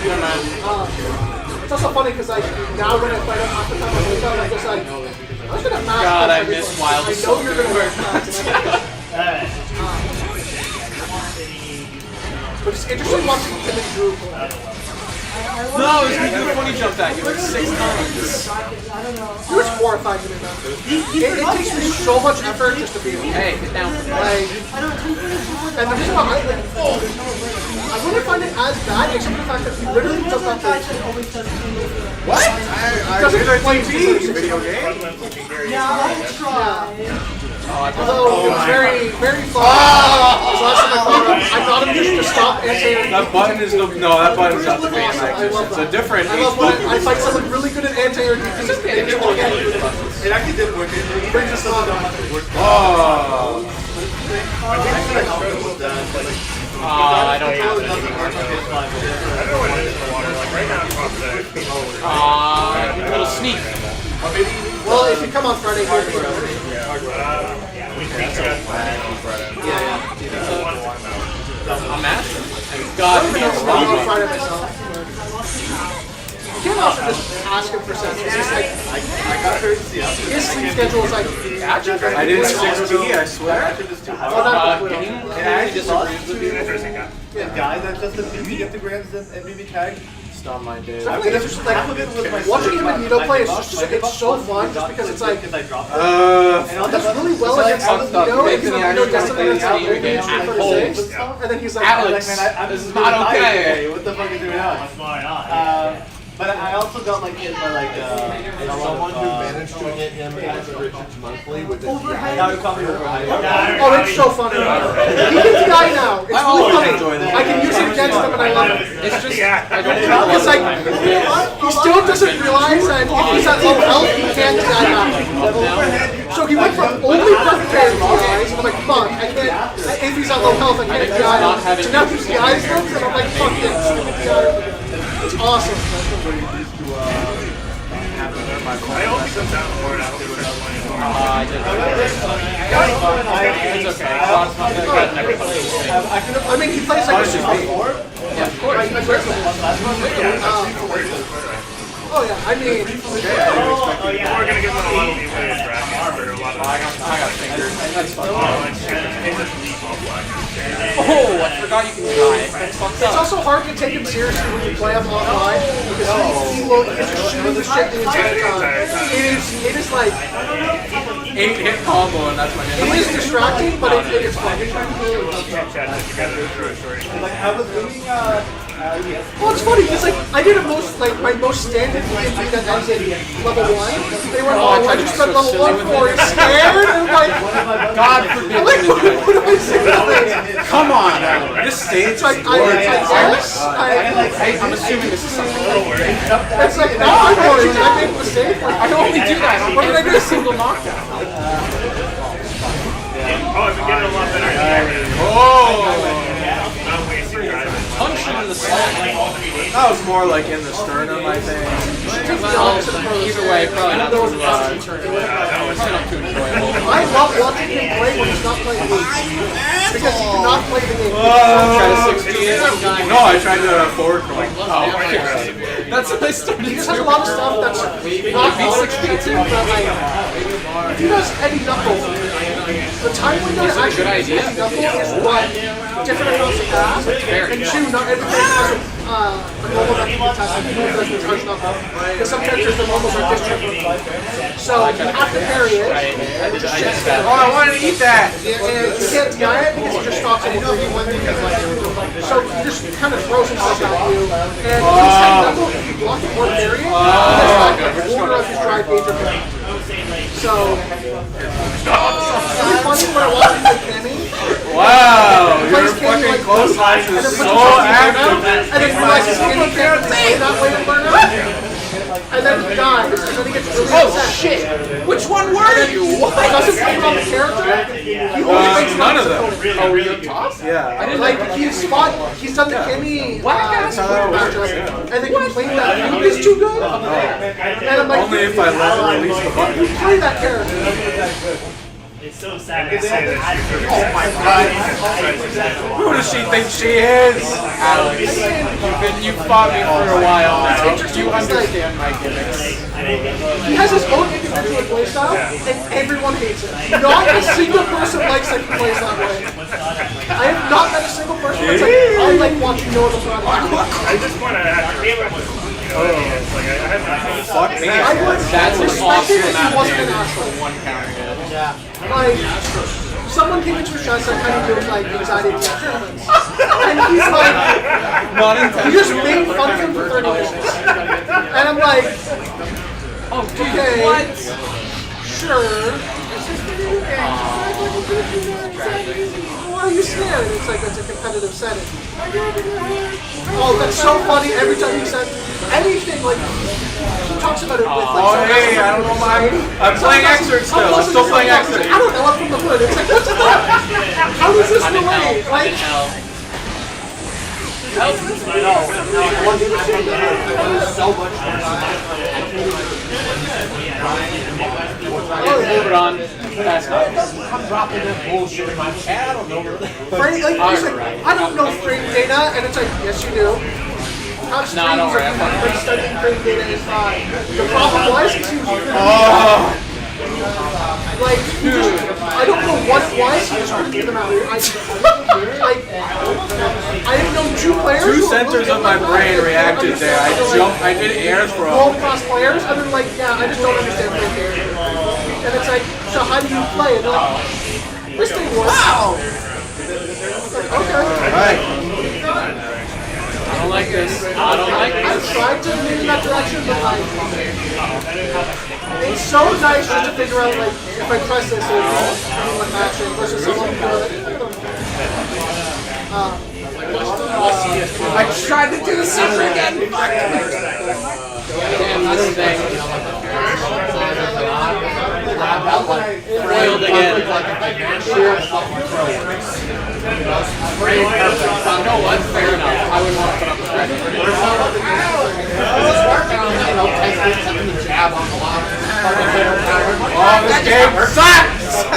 It's also funny because like now when I play it half the time I wake up, I'm just like, I was gonna mask. God, I miss Wild. I know you're gonna wear mask. But it's interesting watching him and Drew play. No, it was me doing a funny jump that you like 6 times. He was horrifying to me, man. It takes me so much effort just to be him. Hey, get down. Like, and the reason why I wouldn't find it as bad, except for the fact that he literally does not play. What? He doesn't play video game? Although it was very, very fun. I thought him just to stop anti-air. That button is no, that button is not the main action. It's a different. I love when I fight someone really good at anti-air defense. It actually did work. It brings us up. Oh. I don't have it. A little sneak. Well, if you come on Friday, he'll be ready. I'm asking. God, I'm on Friday myself. You can't also just ask him for sense. It's just like, I got her. his sleep schedule is like, I did 6P, I swear. I disagrees with you. Guys that just get the grams and maybe tag. Stop my day. Watching him and Nito play is just it's so fun just because it's like, that's really well against Nito, and Nito gets something that's out there, and then he's like, Alex, this is not okay. What the fuck is going on? But I also got like hit by like someone who managed to hit him as a Richards monthly with his oh, it's so funny. He gets the eye now. It's really funny. I can use it against him and I love it. It's just, I don't know. It's like, he still doesn't realize that if he's at low health, he can't die back. So he went from only perfect parry to eyes, and I'm like, fuck, I can't, if he's at low health, I can't die. So now he's the eyes moves, and I'm like, fuck it. It's awesome. I hope he comes out more after another one. It's okay. I mean, he plays like a super. Yeah, of course. Oh yeah, I mean, We're gonna give him a lot of leeway in dragon. I got fingers. That's fun. Oh, Oh, I forgot you can die. That's fucked it's up. also hard to take him seriously when you play him offline because he will just shoot the shit the entire time. It is like 8-hit combo and that's my name. it is distracting, but it is fun. I was doing Well, it's funny because like I did my most standard D&D that ended level 1. They were I just spent level 1 for it, scared and like God forbid. like what do I say? Come on, this stage is Like gorgeous. I'm assuming this is something like it's like now I'm worried. I made a mistake. Like, I only do that. What did I do? A single knockdown. Oh, I've been getting a lot better. Oh! Not wasting drive. Punching in the stomach. that was more like in the sternum, I think. Either way, probably not too enjoyable. I love watching him play when he's not playing the game because he cannot play the game. Try to 16. No, I tried to forward like That's what I started He just has a lot of stuff that's not expensive, but like if he does Eddie Knuckle, the time window to actually use Eddie Knuckle is one, different amounts of gas, and two, not everybody has a normal method of testing. People does the charge knuckle. Because some characters, the normals are distributed. So you have to parry it. oh, I wanted to eat that. And you can't DI it because it just stops it. So he just kind of throws himself at you. And his head knuckle, if you block it or parry it, that's like a quarter of his drive danger point. So, it's really funny when I watch him play Cammy. Wow, He your plays Cammy fucking like close this, line and then is puts so himself in active. burnout, and then realizes Cammy can't play that way to burn out. And then he dies, and then he gets really upset. Shit! Which one were you? He doesn't blame on the character. He only makes none of them. Oh, were you up top? Yeah. I didn't Like he's done the Cammy matchup, and they complain that Noob is too good. And I'm like, Only if I let her release the button. you play that character. so sad to say that she's sort of Oh my god. Who does she think she is? Alex, you fought me for a while now. You understand my gimmicks. He has his own individual playstyle, and everyone hates it. Not a single person likes that he plays that way. I have not met a single person that's like, I like watching no other product. I just want to have to respect it. You know what I mean? It's like, I have nothing. Fuck me. I would That's an respect it awesome if he amount of wasn't an damage asshole. for one counter hit. Like, someone came into his shots that kind of feels like anxiety attack tournaments. And he's like, Not he intentional. just made fun of him for 30 minutes. And I'm like, Oh, dude, okay, what? sure. Why are you scared? It's like, that's a competitive setting. Oh, that's so funny every time he says anything, like, he talks about it with, like, Oh, hey, I don't know I'm playing Exert still. I'm still playing Exert. I don't know, I'm from the hood. It's like, what's that? How does this relate? Like, So much Hold it on. That's not. I'm dropping that bullshit in my chat. I don't know. frame, like, he's like, I don't know frame data, and it's like, yes, you do. How streams don't worry, are I'm like studying frame data is fine. The problem was, it seems like, dude, I don't know what it was, he just couldn't get them out. I have known two players. Two who centers of my brain reacted there. I did air throw. World-class players, and they're like, yeah, I just don't understand frame data. And it's like, so how do you play it? They're like, this thing works. Wow! Like, okay. Alright. I don't like this. I don't like I've this. tried to move in that direction, but like, it's so nice just to figure out, like, if I press this, it's anyone matching versus someone who I tried to do the secret again. Damn, this thing. Foiled again. You know what? Fair enough. I wouldn't want to put up with that. Oh, this game sucks!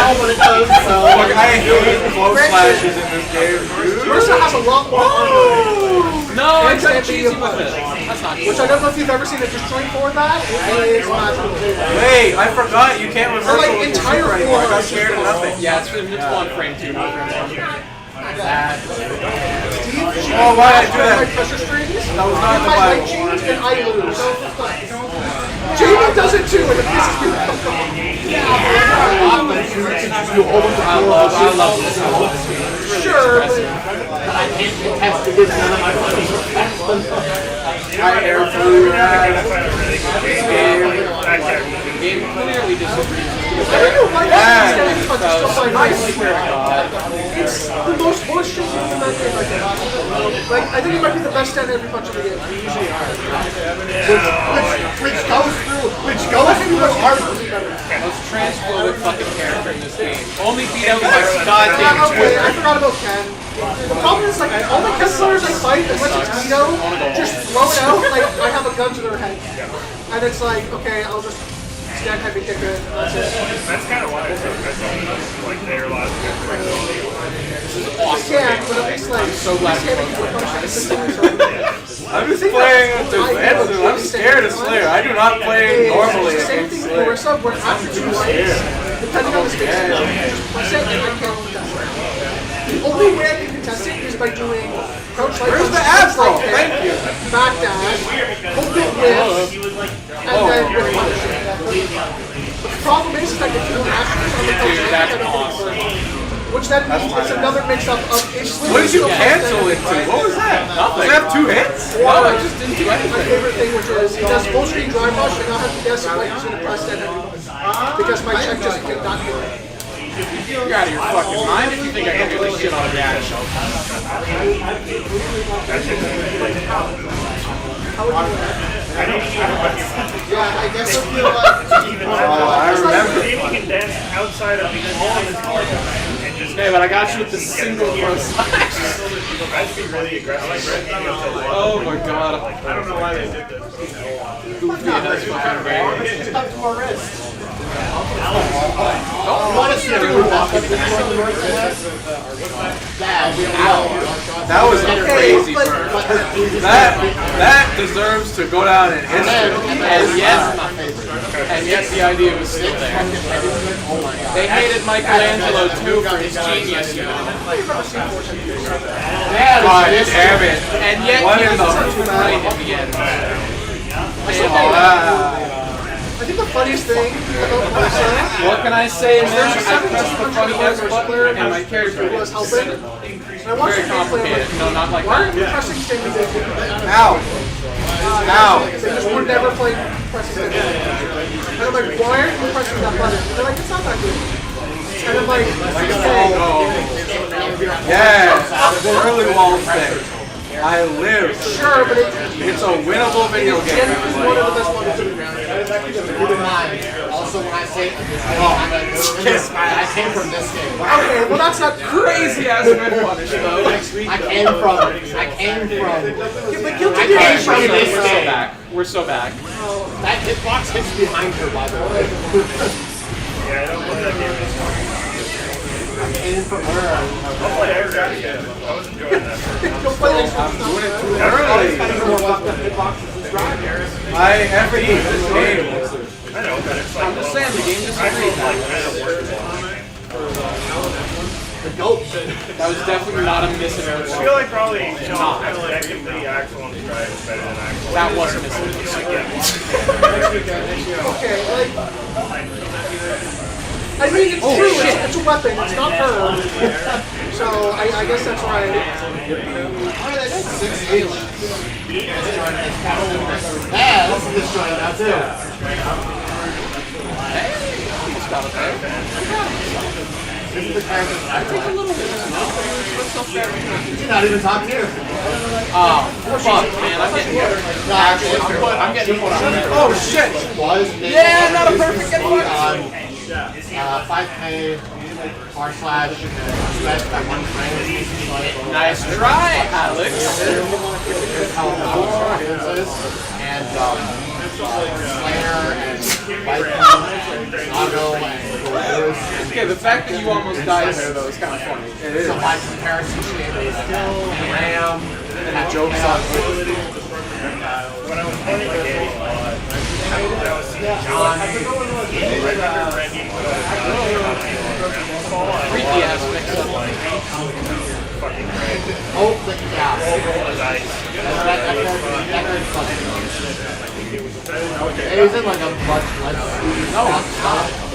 Look, I hate close slashes in this game. Mercer has a lot more armor. No, I And got can be cheesy a with it. punch. That's not Which I don't know if you've ever seen a disjoint for that. It is magical. Wait, I forgot you can't reverse like, with your entire super anymore. I got force. scared of nothing. Yeah, it's 1 frame 2, not frame 1. Oh, why did I do My that? pressure strings. That was not in the My light Bible. change and I lose. Jamie does it too, and it pisses me off. I love this. Sure, but I air flew Game. Game clearly disagrees. I don't know why Yeah, that's but still find I nice. swear to God. It's the most horseshit game in that game right now. Like, I think it might be the best stand every punch of the game. Which goes through our Most transfluid fucking character in this game. Only beat out by goddamn Okay, I Twitter. forgot about Ken. The problem is, like, all the Ken players I fight, unless it's Vito, just throw it out like I have a gun to their head. And it's like, okay, I'll just stand heavy kick it. That's it. That's kind of why I took like their last I can, but at least, like, so glad heavy you kick punch consistently. I'm just playing with the Edson. I'm scared of Slayer. I do not play normally It's the same against thing with Slayer. Marissa, where after 2 fights, depending on the space, just press it and I can't contest it. The only way I can contest it is by doing crouch light Where's the punch, afro? light kick, Thank you. back dash, hold it with, and then with punish it. The problem is that if you don't actually on the Dude, that's I don't awesome. think it works. Which then means it's another mix-up of What did you cancel it to? What was that? Does it have 2 hits? No, I just didn't do My anything. favorite thing, which is he does full screen drive rush, and I have to guess what he's going to press that because my check just did not do it. You're out of your fucking mind if you think I can do this shit on a dash. How would you do that? Yeah, I guess I feel like I remember. Jamie can dance outside of all of his cards and just Hey, but I got you with the single pro slash. I'd be really aggressive. Oh my god. I don't know why they did this. Goofy in his fucking brain. it's stuck to our wrist. That was a crazy burn. That deserves to go down in history. And yes, the idea was still there. They hated Michelangelo too for his genius. God damn it. And yet What he in was the- right in the end. I think the funniest thing about Poacher What can I say, man? I pressed the funny S button and my character was was helping. And I watched very the gameplay. complicated. No, not like Why are that. you pressing Sting to Ow. Ow. They just would never play pressing Sting. And I'm like, why aren't you pressing that button? And they're like, it's not that good. And I'm like, okay. Yes. Early wall thing. I live. Sure, but It's a winnable video game. it's one of the best ones to do. Keep in mind, also when I say kiss, I came from this game. Okay, well that's not Crazy ass red punish though. I came from. Yeah, but guilty I gear came is from right. this We're so game. back. We're so back. That hitbox hits behind her, by the way. Yeah, I don't play that game. I came from her. I'll play air grab again. I was enjoying that. Don't play this I'm one. doing it too early. I FD this game. I know, but it's like. I'm just saying the game just I feel agreed. like kind of worse than That was definitely not a misinformation. I feel like probably, you know, kind of like the Axel on Stripe is better than Axel. That wasn't a misinformation. Okay, like. I mean, it's true. It's a weapon. It's not her. So I guess that's right. Yeah, this is this joint now too. This is the character that I take a little bit. You're not even top tier. Oh, fuck, man. I'm getting I'm getting put on. Oh shit. Was Yeah, not a perfect get on 5K r// that one frame. nice try, Alex. And Slayer and Viking, Nago and Gorillaz. Okay, the fact that you almost died there, though, is kind of funny. It is. So by comparison, Ram and the jokes on When I was playing the game, I was seeing John, Randy, Freaky ass mix up. fucking great. oh, the gas. Roll the dice. He's in like a much less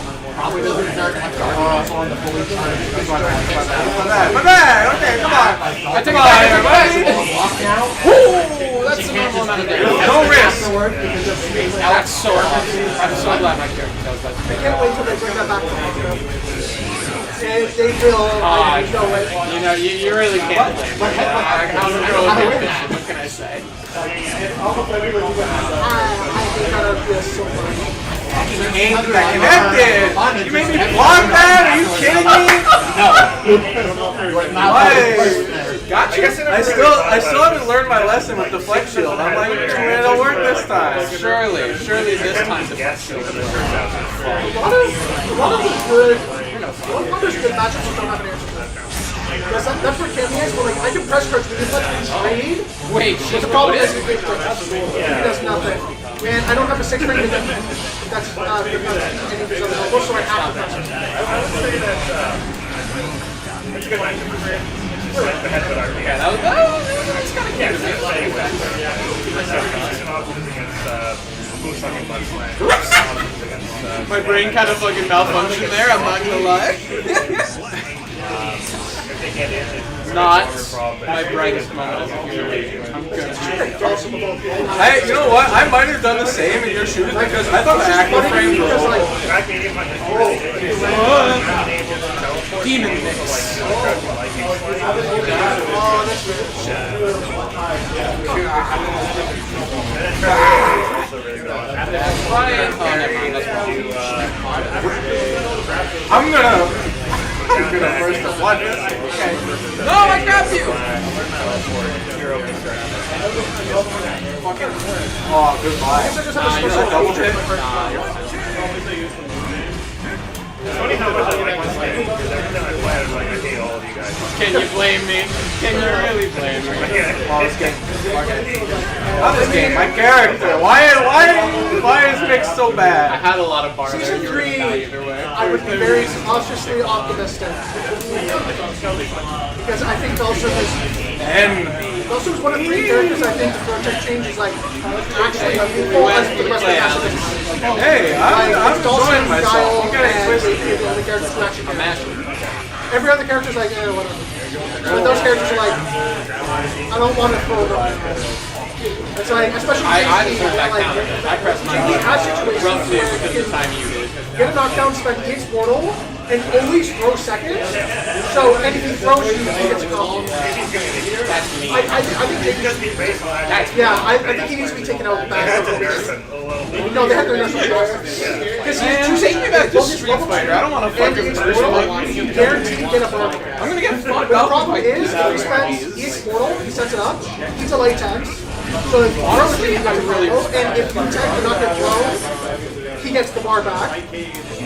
probably doesn't deserve to have Dark Horse on the fully charged. My bad. Okay, come on. I take it back, I take it back. Ooh, that's a normal amount of damage. No risk. That's so I'm so glad my character does that. I can't wait till they bring that back to Metro. They will. I know it. You know, you really can't blame me. How to grow a good mission, what can I say? I think that would be so funny. Ain't that connected? You made me block that? Are you kidding me? Gotcha. I still haven't learned my lesson with the flex shield. I'm like, it'll work this time. Surely this time the Yes, so the first house is A lot of the good, there's good matchups that don't have an answer to that. Because that's where cameos, but like, I can press cards, we can let you trade. Wait, But she's the problem what is, is he does nothing. And I don't have a 6 ring to get that's any of his other elbows, so I have to press it. I would say that it's a good matchup for him. Like the headbutt RPG. Yeah, that's kind of cute to me. My brain kind of fucking malfunctioned there, I'm not gonna lie. Not my brightest moment as a human being. I'm gonna You know what? I might have done the same in your shoes because I thought the active frame Because roll. like, demon mix. Ryan, oh never mind, that's wrong. I'm gonna first one. Okay. No, I grabbed you! Oh, goodbye. I just have a special Double hit. funny how much I like this game, because every time I play it, I'm like, I hate all of you guys. Can you blame me? Can you really blame me? Oh, this game. Not this game, my character. Why is Mick so I bad? had a lot of bar there. Season You were gonna 3, die either way. I would be very cautiously optimistic. Because I think Belser is one of 3 characters I think the project changes like actually equal as the rest of the cast. Hey, I'm Dawson, enjoying myself. Guile, I'm getting and twisted. JP are the only characters who actually care. Every other character's like, whatever. But those characters are like, I don't want to throw them. It's like, especially I JP, deserve that like, counter. I pressed my JP has situations roughly where because he of the can time you did. get a knockdown, spend his portal, and always throw seconds. So, and if he throws you, he gets a combo. That's me. I think JP, I think he needs to be taken out back. No, they have to nurse him. Because he's Take me back to Street Fighter. I don't want to fucking first one. guaranteed to get a burn. I'm gonna get fucked The up. problem is, if he spends his portal, he sets it up, he's a latex. So if honestly, I really and if you tech to not get thrown, he gets the bar back.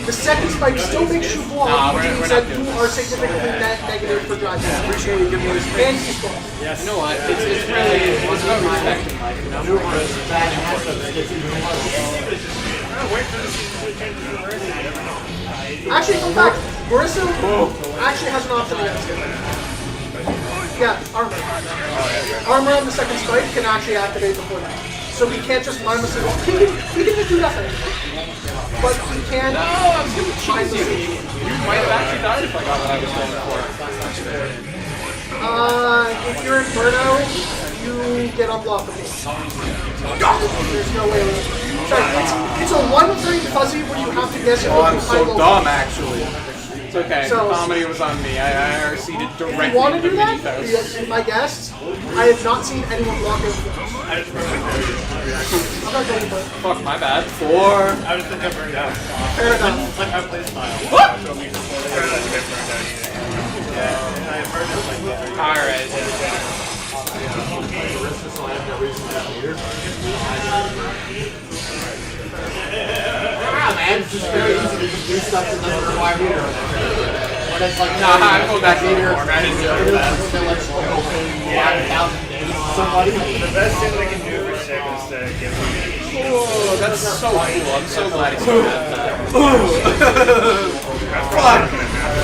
The second spike still makes you block, which means that you are significantly net negative for drive. Appreciate you giving me this And he's blocked. You know what? It's really about respect in life, you know? Actually, in fact, Marissa actually has an option against him. Yeah, armor. Armor on the second spike can actually activate before that. So he can't just mindlessly walk. He can just do nothing. But he can. No, I'm too cheesy. You might have actually died if I got what I was going for. If you're in Burnout, you get unblockable. There's no way around it. Sorry, it's a 1-3 fuzzy where you have to guess. Oh, I'm so dumb, actually. It's okay. So- the comedy was on me. I receded If directly you want to into do that, Minnie's house. my guess, I have not seen anyone block it. I'm not going to Fuck, my bad. 4. I was thinking burned out. fair enough. Like, I played Smile. What? So we just try not to get burned out either. Yeah, and I burned out like that. Alright. Man, it's just very easy to just do stuff that doesn't require meter. But it's like, Nah, I'm going back to the form. I didn't know that. Somebody. The best thing they can do for Sim is to give them Oh, that's so cool. I'm so glad he's doing that. Fuck!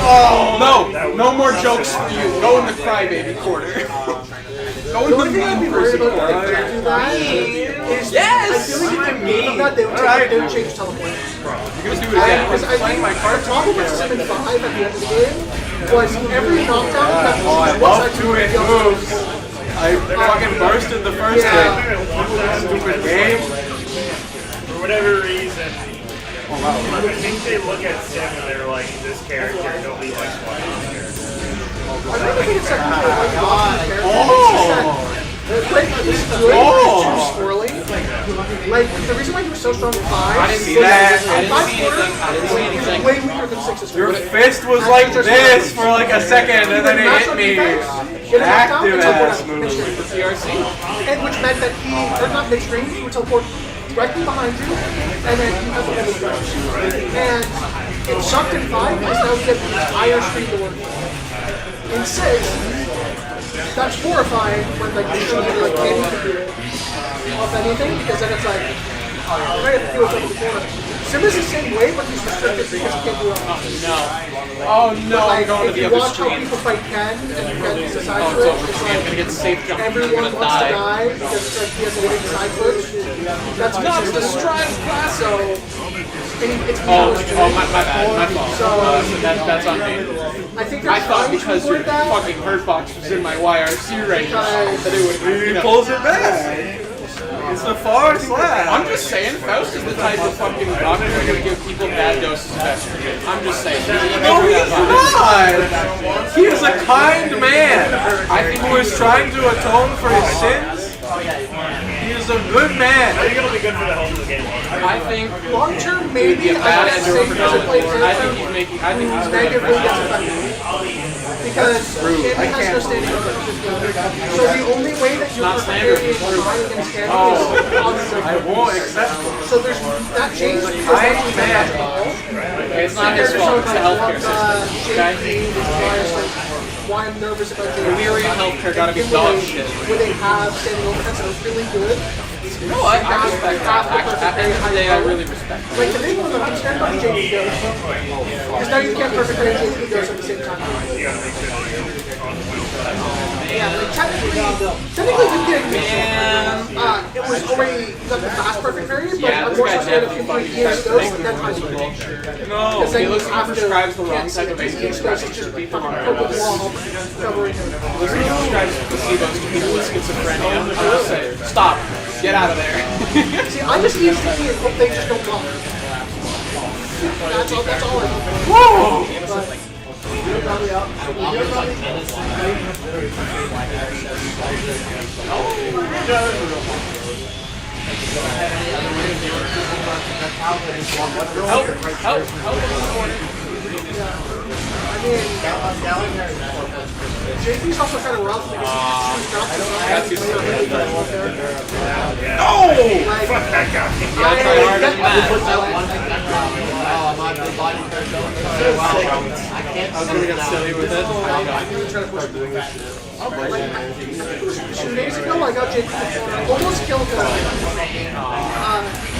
Oh, no more jokes for you. Go in the crybaby corner. Go The in only thing I'd be the worried person about if they corner. do that is Yes! I feel like if they gave them that, they would change teleport. You're gonna do it again. Because I think the problem with Sim in 5 at the end of the game was every knockdown kept Oh, I one love side to doing the other. moves. I fucking bursted the first Yeah. thing. Stupid game. For whatever reason, I think they look at Sim and they're like, this character, nobody likes watching this character. I don't think it's like people like watching the character. The play is good, but it's too swirly. Like, the reason why he was so strong in 5 I didn't see was that. in I didn't 5 see quarter, anything. I didn't see he was anything. way weaker than 6's. Your fist was like this for like a second and then it hit me. Active ass move. CRC? And which meant that he, or not midstream, he would teleport directly behind you, and then you have the middle stretch. And it sucked in 5 because now we get the entire screen to work. In 6, that's horrifying when like you should like maybe can do it off anything, because then it's like you might have to do it over the corner. Sim is the same way, but he's restricted because he can't do it. No. Oh no, I'm Like, going to if the you other watch how screen. people fight Ken, and Ken is a side Oh, it's switch, over it's for me. I'm like gonna get safe jump. I'm everyone gonna wants to die. die because it's like he has a winning side switch. That's Not the consistent. stride class. So, and it's Oh, my bad. My fault. So, That's on me. I think they're I thought trying to because your avoid that. fucking hurt box was in my YRC right now that it would, you He know. pulls it back. It's the far slap. I'm just saying, Faust is the type of fucking doctor who's gonna give people bad doses of estrogen. I'm just saying. No, he's not. He is a kind man. I think who is trying to atone for his sins. He is a good man. I think it'll be good for the health of the game. I think Long term, he'd maybe be a I bad can't say because it plays I think he's making. I think he's negatively gets affected. Because Candy has no standing ovation. So the only way that you not can standard. carry against Candy is on the I won't accept it. So there's that change because I that's man. magical. It's not his fault, it's the healthcare system. Okay? Why I'm nervous about JP. Delirium healthcare gotta be dog shit. Where they have standing offense and it's really good. You know what? I respect that. At the end of the day, I really respect that. Like, the big one, I'm standing by JP goes. Because now you can't perfect range JP goes at the same time. Yeah, like, technically you did. It was already like the fast perfect period, but unfortunately, if you play EX goes, then I would. No, he looks like he prescribes the wrong type of EX goes, it's just fucking purple wall covering him. Looks like he prescribes placebos to people with schizophrenia. I will say, stop. Get out of there. See, I just use TP and hope they just don't block. That's all I do. Whoa! Help! JP's also kind of rough. No! Fuck that guy. I was gonna get silly with it. Like, 2 days ago, I got JP almost killed him.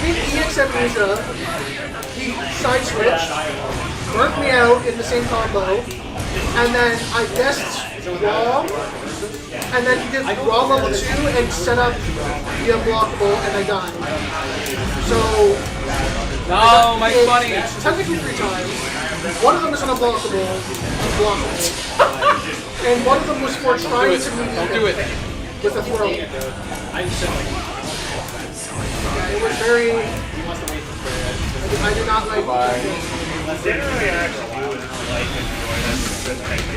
He EX Amnesia. He side switched, burnt me out in the same combo, and then I guessed wrong, and then he did raw level 2 and set up the unblockable, and I died. So, No, my funny. technically 3 times. One of them is unblockable, and one of them was for trying to meet Don't do it. with a throw. It was very. I do not like. Generally, I actually do like enjoy that.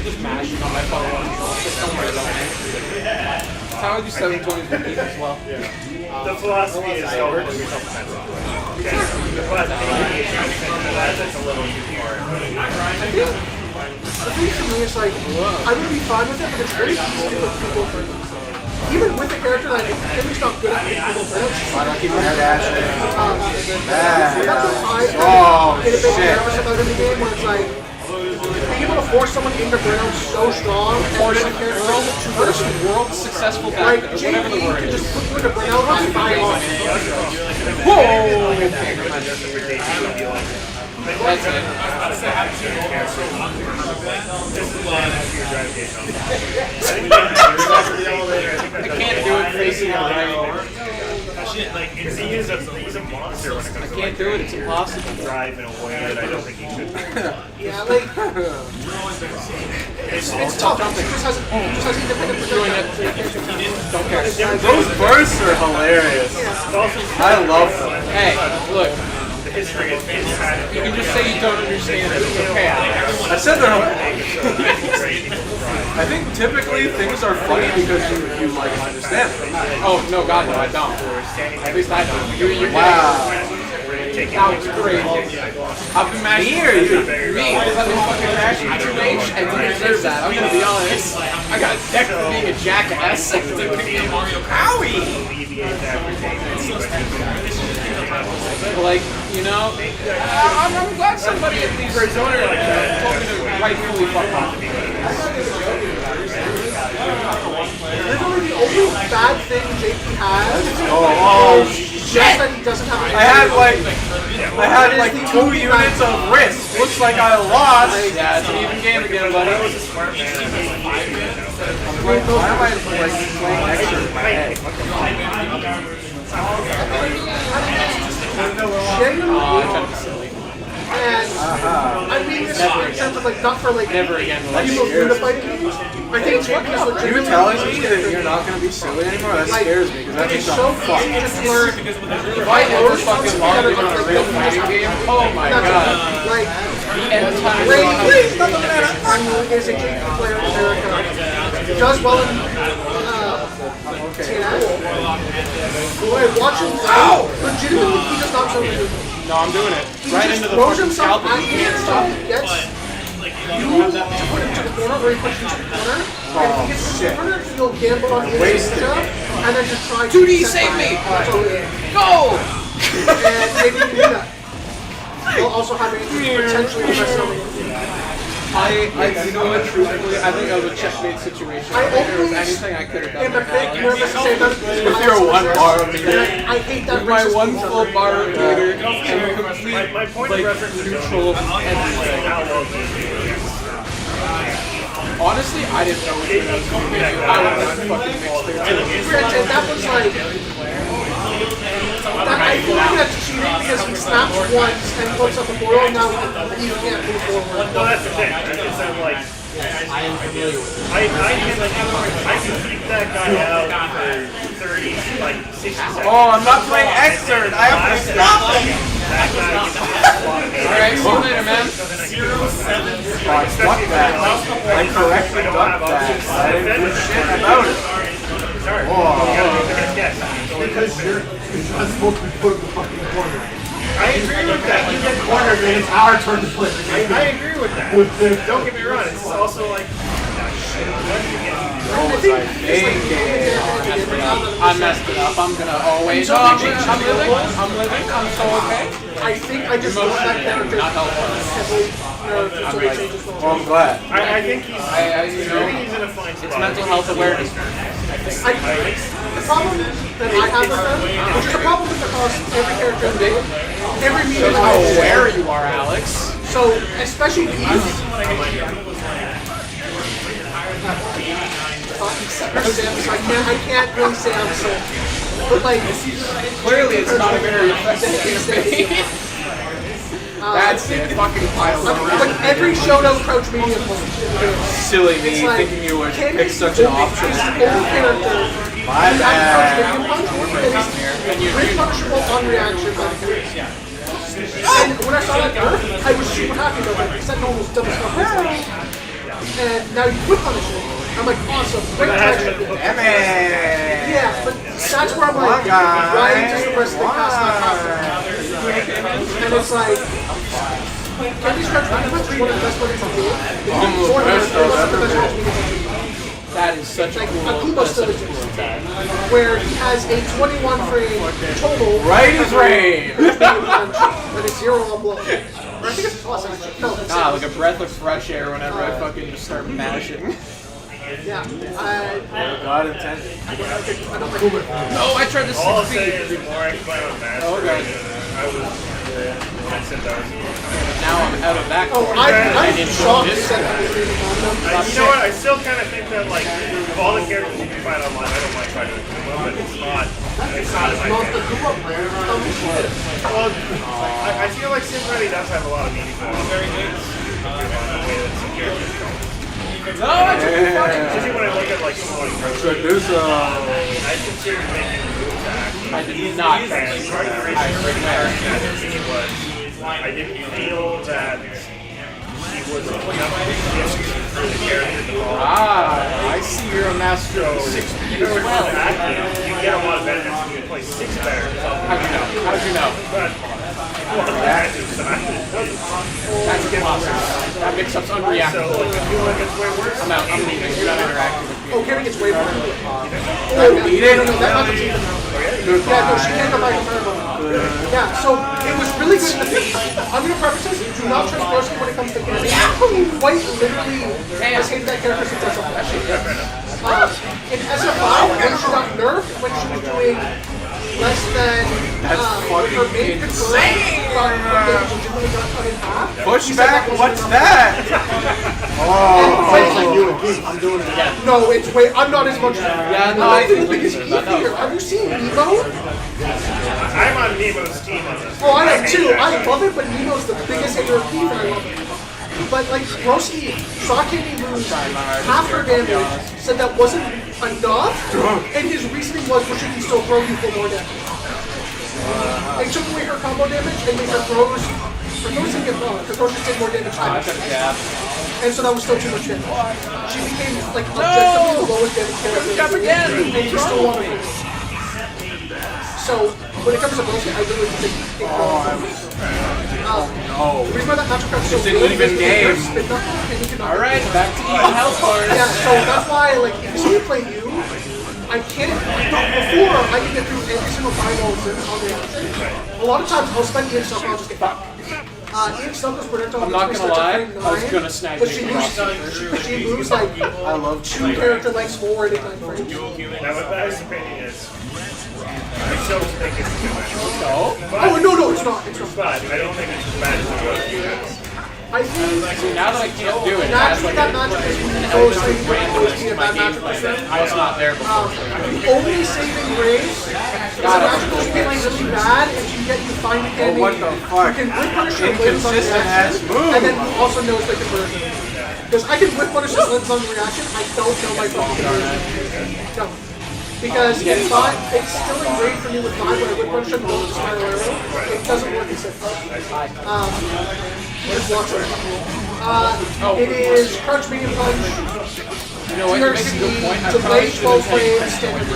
Just mashing on my phone. Don't worry about it. That's how I do 720 for games as well. The philosophy is don't lose self-defense. Okay? The philosophy is that's a little too far. I think for me, it's like I would be fine with it, but it's very easy to put people for even with the character that Timmy's not good at people for. Why don't I keep my head Ashley? That's what I get a bit nervous about in the game, where it's like being able to force someone into burnout so strong. First world successful Like back whatever the word JP can is. just put you into burnout on 5 on. That's it. I can't do it facing a right. Shit, like, he's a monster when it comes to Can't do it, it's impossible. drive in a way that I don't think he should. Yeah, like it's tough. It just has independent projectile. Don't care. Those bursts are hilarious. I love them. Hey, look, The history is fantastic. you can just say you don't understand it. It's okay, Alex. I said they're hilarious. I think typically things are funny because you like understand them. Oh, no, God, no, I don't. At least I don't. You're Wow. That was crazy. I've been mashing me, because I've been fucking mashing 2H, and you deserve that. I'm gonna be honest. I got decked for being a jackass. Like, you know, I'm glad somebody at least told me to rightfully fuck off. Literally the only bad thing JP has is just that he doesn't have a I had like 2 units of risk. Looks like I lost. Yeah, it's an even game again, buddy. Why am I like playing extra in my head? genuinely, and I mean this in terms of like not for like Never again. team of unified games. I think JP is legitimately. You telling me that you're not going to be silly anymore? That scares me because that It's means so I'm fucked. easy to learn. If I ever fucking logged in on a real fighting game, oh my god. Like, End time. Ray is a JP player in America. Does well in TNS. When I watch him play, legitimately he does not show me. No, I'm doing it. He Right just into the throws fucking himself scalp. at you until he gets you to put him to the corner, or he puts you to the corner. And if he gets to the corner, he'll gamble on his ninja, and then just try to 2D, set save back. me! That's all it is. Go! And maybe you can do that. while also having potentially the best knowing. You know what, truthfully, I think that was a checkmate situation. If there was anything I could have done. I'm a bit nervous to say that. If you're one bar of meter, I hate that. My racist one feature. full bar of meter and complete, My point like, of reference is neutral of everything. Honestly, I didn't know which way I was going to do. I would not fucking fix it. Granted, that was like. I feel like that's cheating because he snaps once and puts up a portal, now he can't move forward. No, that's the thing. It's like, I am familiar with it. I can keep that guy out for 30, like 60 seconds. oh, I'm not playing Xrd. I have to stop him. That guy gets Alright, see you later, man. I ducked that. I correctly ducked that. I didn't do shit about it. Because you're not supposed to be put in the fucking corner. I agree with that. You get cornered and it's our turn to play. I agree with that. Don't get me wrong. It's also like, I messed it up. I'm gonna always. Oh, I'm living. I'm so okay. I think I just want that character Not helpful. heavily nerfed until they change his Oh, I'm glad. I think he's You know, he's in a fine spot. it's mental health awareness. The problem that I have with them, which is a problem with across every character in the game, every medium Shows how aware you are, Alex. So, especially these. I can't really say I'm so. But like, Clearly, it's not a very effective campaign. That's it. Fucking piles up. But every Shoto crouch medium punch. Silly me It's like, thinking you would can pick he such an only option. his own character My and bad. crouch medium punch, and he's very punishable on reaction by the character. And when I saw that nerf, I was super happy about it. Sentinel was double stuff. And now you would punish it. I'm like, awesome, great action. Damn it. Yeah, but that's where I'm like, why does the rest of the cast not happen? And it's like, Candy Scratch Money Punch is one of the best weapons in the game. Almost One of best the I've ever best been. weapons in the game. That is such a Like, cool. Akuma still exists, where he has a 21 frame total. Right as rain. But it's 0 on blow. Or I think it's plus, actually. No, it's Ah, like a breath of fresh air whenever I fucking just start mashing. yeah. God intended. I don't like No, I tried to all I'll 60. say is the more I play with Master, Okay. I was convinced that was. Now I'm out of that. Oh, corner. I'm didn't shocked this that guy. You know what? I still kind of think that like of all the characters you can find online, I don't mind trying to Akuma, but it's not in my Most favorite. Akuma players are Well, I feel like Sim Ready does have a lot of meaningful elements. The way that some characters go. No, I took the fucking. Especially when I look at like some of the Introduce I considered making a move back. I did not. And part of the reason I didn't feel that he was enough for the character to follow. Ah, I see you're a master of 6 feet as well. You get a lot of benefits when you play 6 better. How'd you know? How'd you know? But, That's impossible. That mix-up's so unreactable. I feel like it's way worse. I'm out. I'm leaving. You're not interacting with me. Oh, Carrie gets way more. Eat it. No, that happens even. Yeah, no, she can't come back from her. Yeah, so it was really good. I'm gonna preface this. Do not trust Broski when it comes to Candy. Quite literally has hated that character since SF5. In SF5, when she got nerfed, when she was doing less than her main insane. Pushback. Pushback? What's that? I'm doing it again. No, it's way. I'm not as much. Yeah, no, I think we biggest can beef here. Have you seen Nemo? I'm on Nemo's team on this. Oh, I am too. I love it, but Nemo's the biggest hater of Eve, and I love it. But like Broski saw Candy lose half her damage, said that wasn't enough, and his reasoning was, well, should he still throw you for more damage? They took away her combo damage and made her throws. Her throws didn't get lower, because throws just did more damage time. And so that was still too much damage. She became like objectively the lowest damage character. And he still won her. So when it comes to Broski, I really think it the reason why that matchup is so good even is game. because spin knuckle and he cannot. Alright, back to even health bars. Yeah, so that's why, like, if you see me play you, I can't. Before I can get through every single final on the action, a lot of times I'll spend the stuff and I'll just get fucked. Ian Stump's projectile. I'm not gonna lie, I was gonna snag but it she across moves. She moves like I love 2 character lengths forward in like frames. Now, what my opinion is, I still think it's a good match. No? Oh no, it's not. It's not. But I don't think it's as bad as it was. I think See, now that I can't do it, that's naturally like that matchup is an mostly element of randomness be to a my bad matchup gameplay for that them. I was not there before. The only saving grace is a matchup that's feeling really bad and you get you find candy. what the fuck? You can whip punish your limbs on Inconsistent ass reaction, move. and then you also know the conversion. Because I can whip punish his limbs on reaction, I don't know my fucking conversion. No. Because it's still engraved for me with 5 when I whip punish him and go to spiral arrow. It doesn't work in 6. Just watch it. It is crouch medium punch. You know what, you make a good point. I To probably range should 12 have taken frames, standard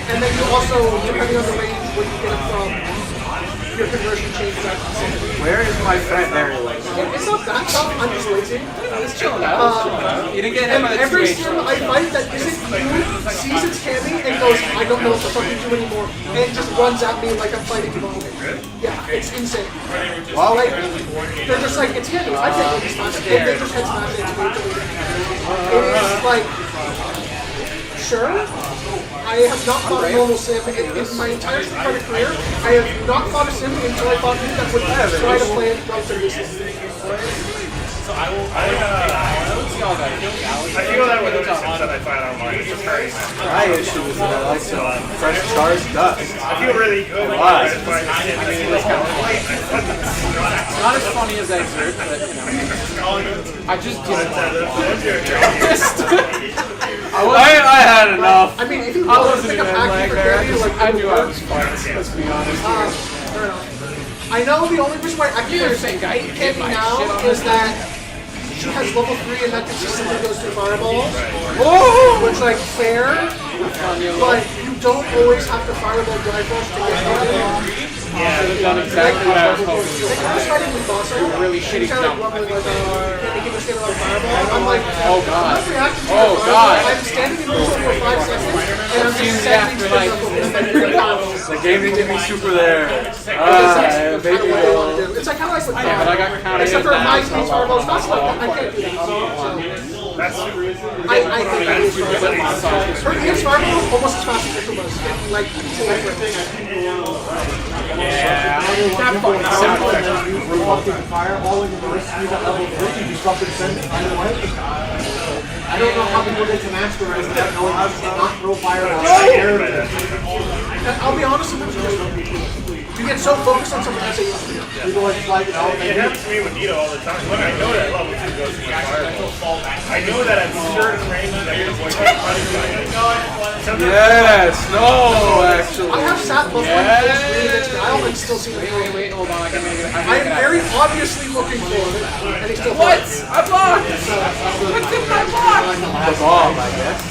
and then you also, depending on the range where you get it from, your conversion changes after the same. Where is my friend? There he is. It's not that tough, I'm just lazy. It's chilling out. You didn't get him And at every 2H. sim I fight that isn't you sees its candy and goes, I don't know what the fuck to do anymore, and just runs at me like I'm fighting Devon. Yeah, it's insane. Well, Like, they're just like, it's candy, I can't do this match, and they just head smash it into me. It is like, sure, I have not fought a normal sim in my entire Street Fighter career. I have not fought a sim until I fought one that would try to play it relatively simple. I feel that with the sims that I find online. It's just very my issue is that I like some fresh charged dust. I feel really good. Why? It's not as funny as I exert, but you know. I just didn't I had enough. I mean, if you I want to wasn't pick up even acting like for there. candy, like I knew I was fucked, let's be honest. fair enough. I know the only reason why acting You for think I hit candy my now shit on is that she has level 3 and that consistently goes through fireballs. Which, like, fair, but you don't always have to fireball drive rush to get hit. Should have done exactly what I was hoping you Like, I was fighting with Poacher. really shitty He's kind of jump. like, can't keep us getting a lot of fireball. I'm like, Oh god. I'm reacting to Oh the god. fireball. I'm standing in neutral for 5 seconds, and I'm Seen just the sending afterlife. The game didn't give me super there. That's kind of what I want to do. It's like kind of like with But I got counted except for in my that. speed fireballs fast like that. I can't do that. So, I think that is her EX fireball is almost as fast as it was. Like, Yeah. That fucking sound effect. Fireballing the rest of you at level 3, you just fucking send it right away. I don't know how people get to master it without knowing how to not throw fireballs. I'll be honest with you. You get so focused on something else that you People like flag it out. It happens to me with Nito all the time. Look, I know that level 2 goes to fireball. I know that at certain ranges I can avoid sometimes. Yes, no, actually. I have sat before really against Dial and still seen it. Wait, hold on. I gotta make it. I am very obviously looking for it, and he still What? fails. I blocked! What did I block? The bomb, I guess.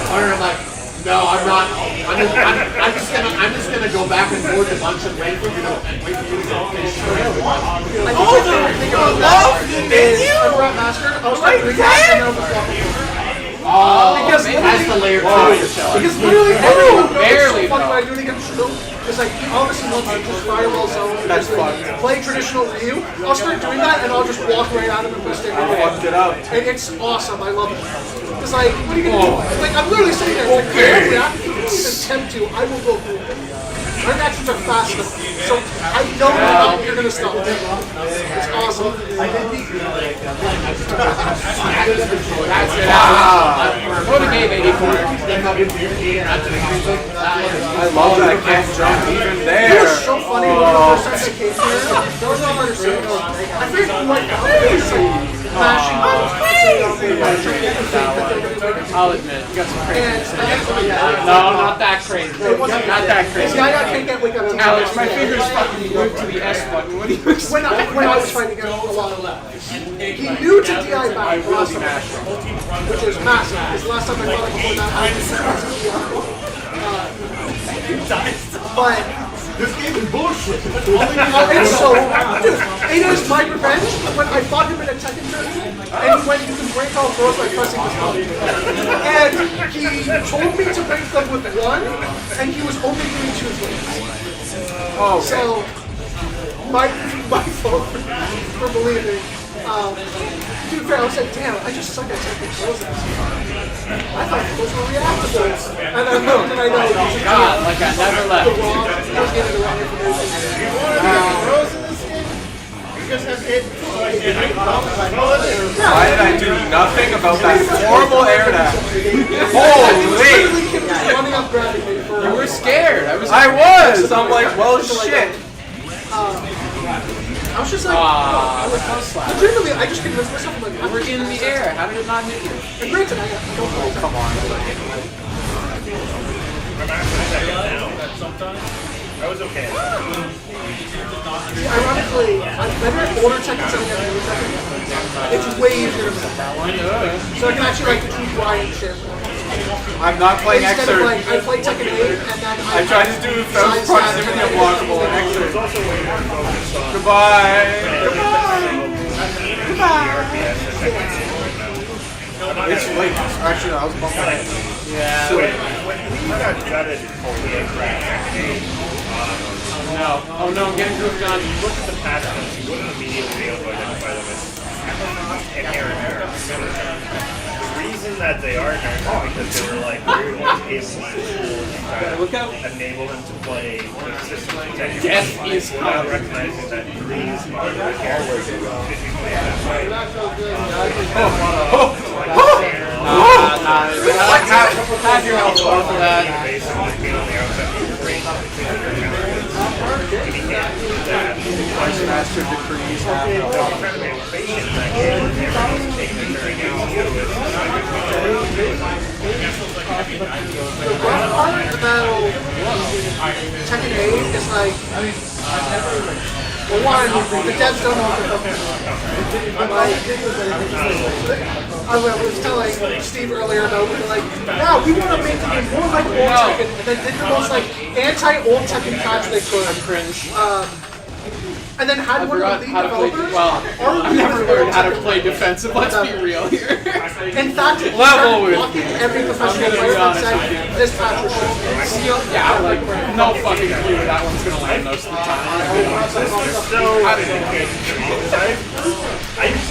I'm like, no, I'm not. I'm just gonna go back and forth a bunch and wait for you to finish. I think about that is I'm Grandmaster. I'll start doing that and then I'll just walk away. Because It has the layer 2 yourself. Because literally everyone knows barely it's so funny when I do it against Drew. Because like he obviously wants to just fireball zone. That's just, like, fun. play traditional Ryu. I'll start doing that and I'll just walk right out of him and stand I fucked it up. and it's awesome. I love it. It's like, what are you gonna do? Like I'm literally sitting there. Like, I don't react. If you even attempt to, I will go through it. My reactions are fast enough, so I know you're gonna stop. It's awesome. That's it. Go to game 84. I love that I can't jump even It there. was so funny when the first time I came here. There was no understanding. I figured like mashing. I'll admit, you got some crazy. And No, not that crazy. Not that this crazy. guy got can't get wake up. Alex, my fingers fucking glued to the S button. What do you expect? When I was fighting against a lot of left. He knew to DI back last time, which is massive. Because last time I fought him before that, I was but This game is bullshit. it's so dude, it is my revenge when I fought him in a Tekken tournament and he went you can break all throws by pressing this button. And he told me to break them with one and he was only doing 2 things. Oh, okay. So, my fault for believing. To be fair, I was like, damn, I just suck at taking closes. I thought those were reactables. And I looked and I know God, like I never the left. wrong, I was getting the wrong information. Why did I do nothing about that horrible air dash? Holy! Literally kept just running up grabbing me for You were scared. I was. I'm like, well, shit. I was just like, legitimately, I just convinced myself, I'm like, You were in the air. How did it not hit you? And granted, I don't know. Come on. I'm actually second now sometimes. I was okay. Ironically, I'm better at order checking something than order checking. It's way easier to set that one. So I can actually like keep quiet and shit. I'm not playing Instead of Xrd. like, I play Tekken 8 and then I tried to do first proximity unblockable in There's Xrd. also way more focused on Goodbye. It's late. Actually, I was bumping. Yeah. When we got gutted for No. Oh no, I'm getting goofed on. you look at the patch notes, you wouldn't immediately be able to identify them as inherent errors. The reason that they are inherent is because they were like weird ones able to Look out. enable them to play consistently Death is without coming. recognizing that these are the characters who should be played that way. Have your health bar for that. Basically being on the outside of your brain to think of your characters. And you can't do that. Master decrees The kind of animation that game everyone's taking very into The rough part about Tekken 8 is like, well, one, the devs don't know what they're talking about. I was telling Steve earlier about we were like, yeah, we want to make the game more like old Tekken, and then did the most like anti-old Tekken patch they could. Cringe. And then had one of the lead How to play. developers. Well, I've never learned how to play defensive. Let's be real here. In fact, Level with walking every professional I'm gonna be player and honest said, with you. this patch was shit. Yeah, like no fucking clue where that one's gonna land most of the time. So, I've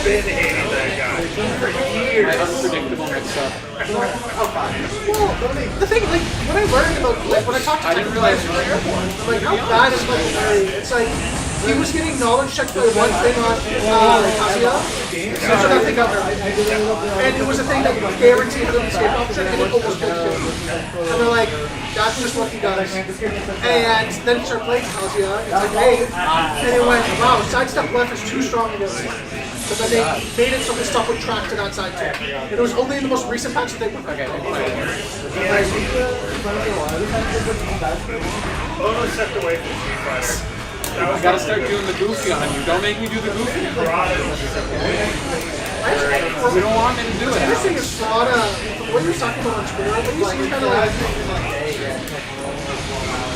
been hating that guy for years. My unpredictable mix-up. Well, the thing, like, when I learned about, like, when I talked to I didn't Tekken realize players from the airport, I'm like, how bad is Michael Murray? It's like, he was getting knowledge checked by one thing on Kazuya, so nothing other. And it was a thing that guaranteed him escape option, and it almost killed him. And they're like, that's just what he does. And then he started playing Kazuya, and it's like, hey, and it went, wow, sidestep left is too strong against him. So then they made it so his stuff would track to that side too. And it was only in the most recent patch that they were. Okay, Almost stepped away from Street Fighter. I gotta start doing the goofy on you. Don't make me do the goofy. I actually think You don't want me to do what's it. interesting is Strada, what you're talking about on Twitter, at least he's kind of like,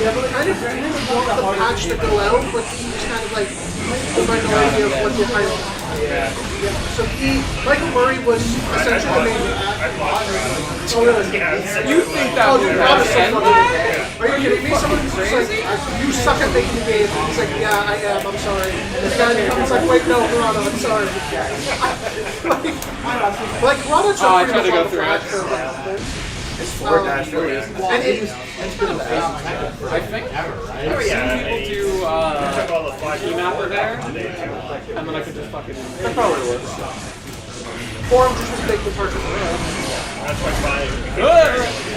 yeah, but kind of didn't want the patch to go out, but he was kind of like the minority of what the hype. So Michael Murray was essentially the main. Oh, really? You think that Oh, would dude, that was so end funny. that? Are you kidding me? Someone who's like, you suck at making the game. He's like, yeah, I am. I'm sorry. And the guy becomes like, wait, no, Murata, I'm sorry. like Murata Oh, I tried to go through it. It's 4-. And it's I think I've seen people do all the flash mapper there, and then I could just fucking. That probably works. Forum just was big with purchase. That's why five.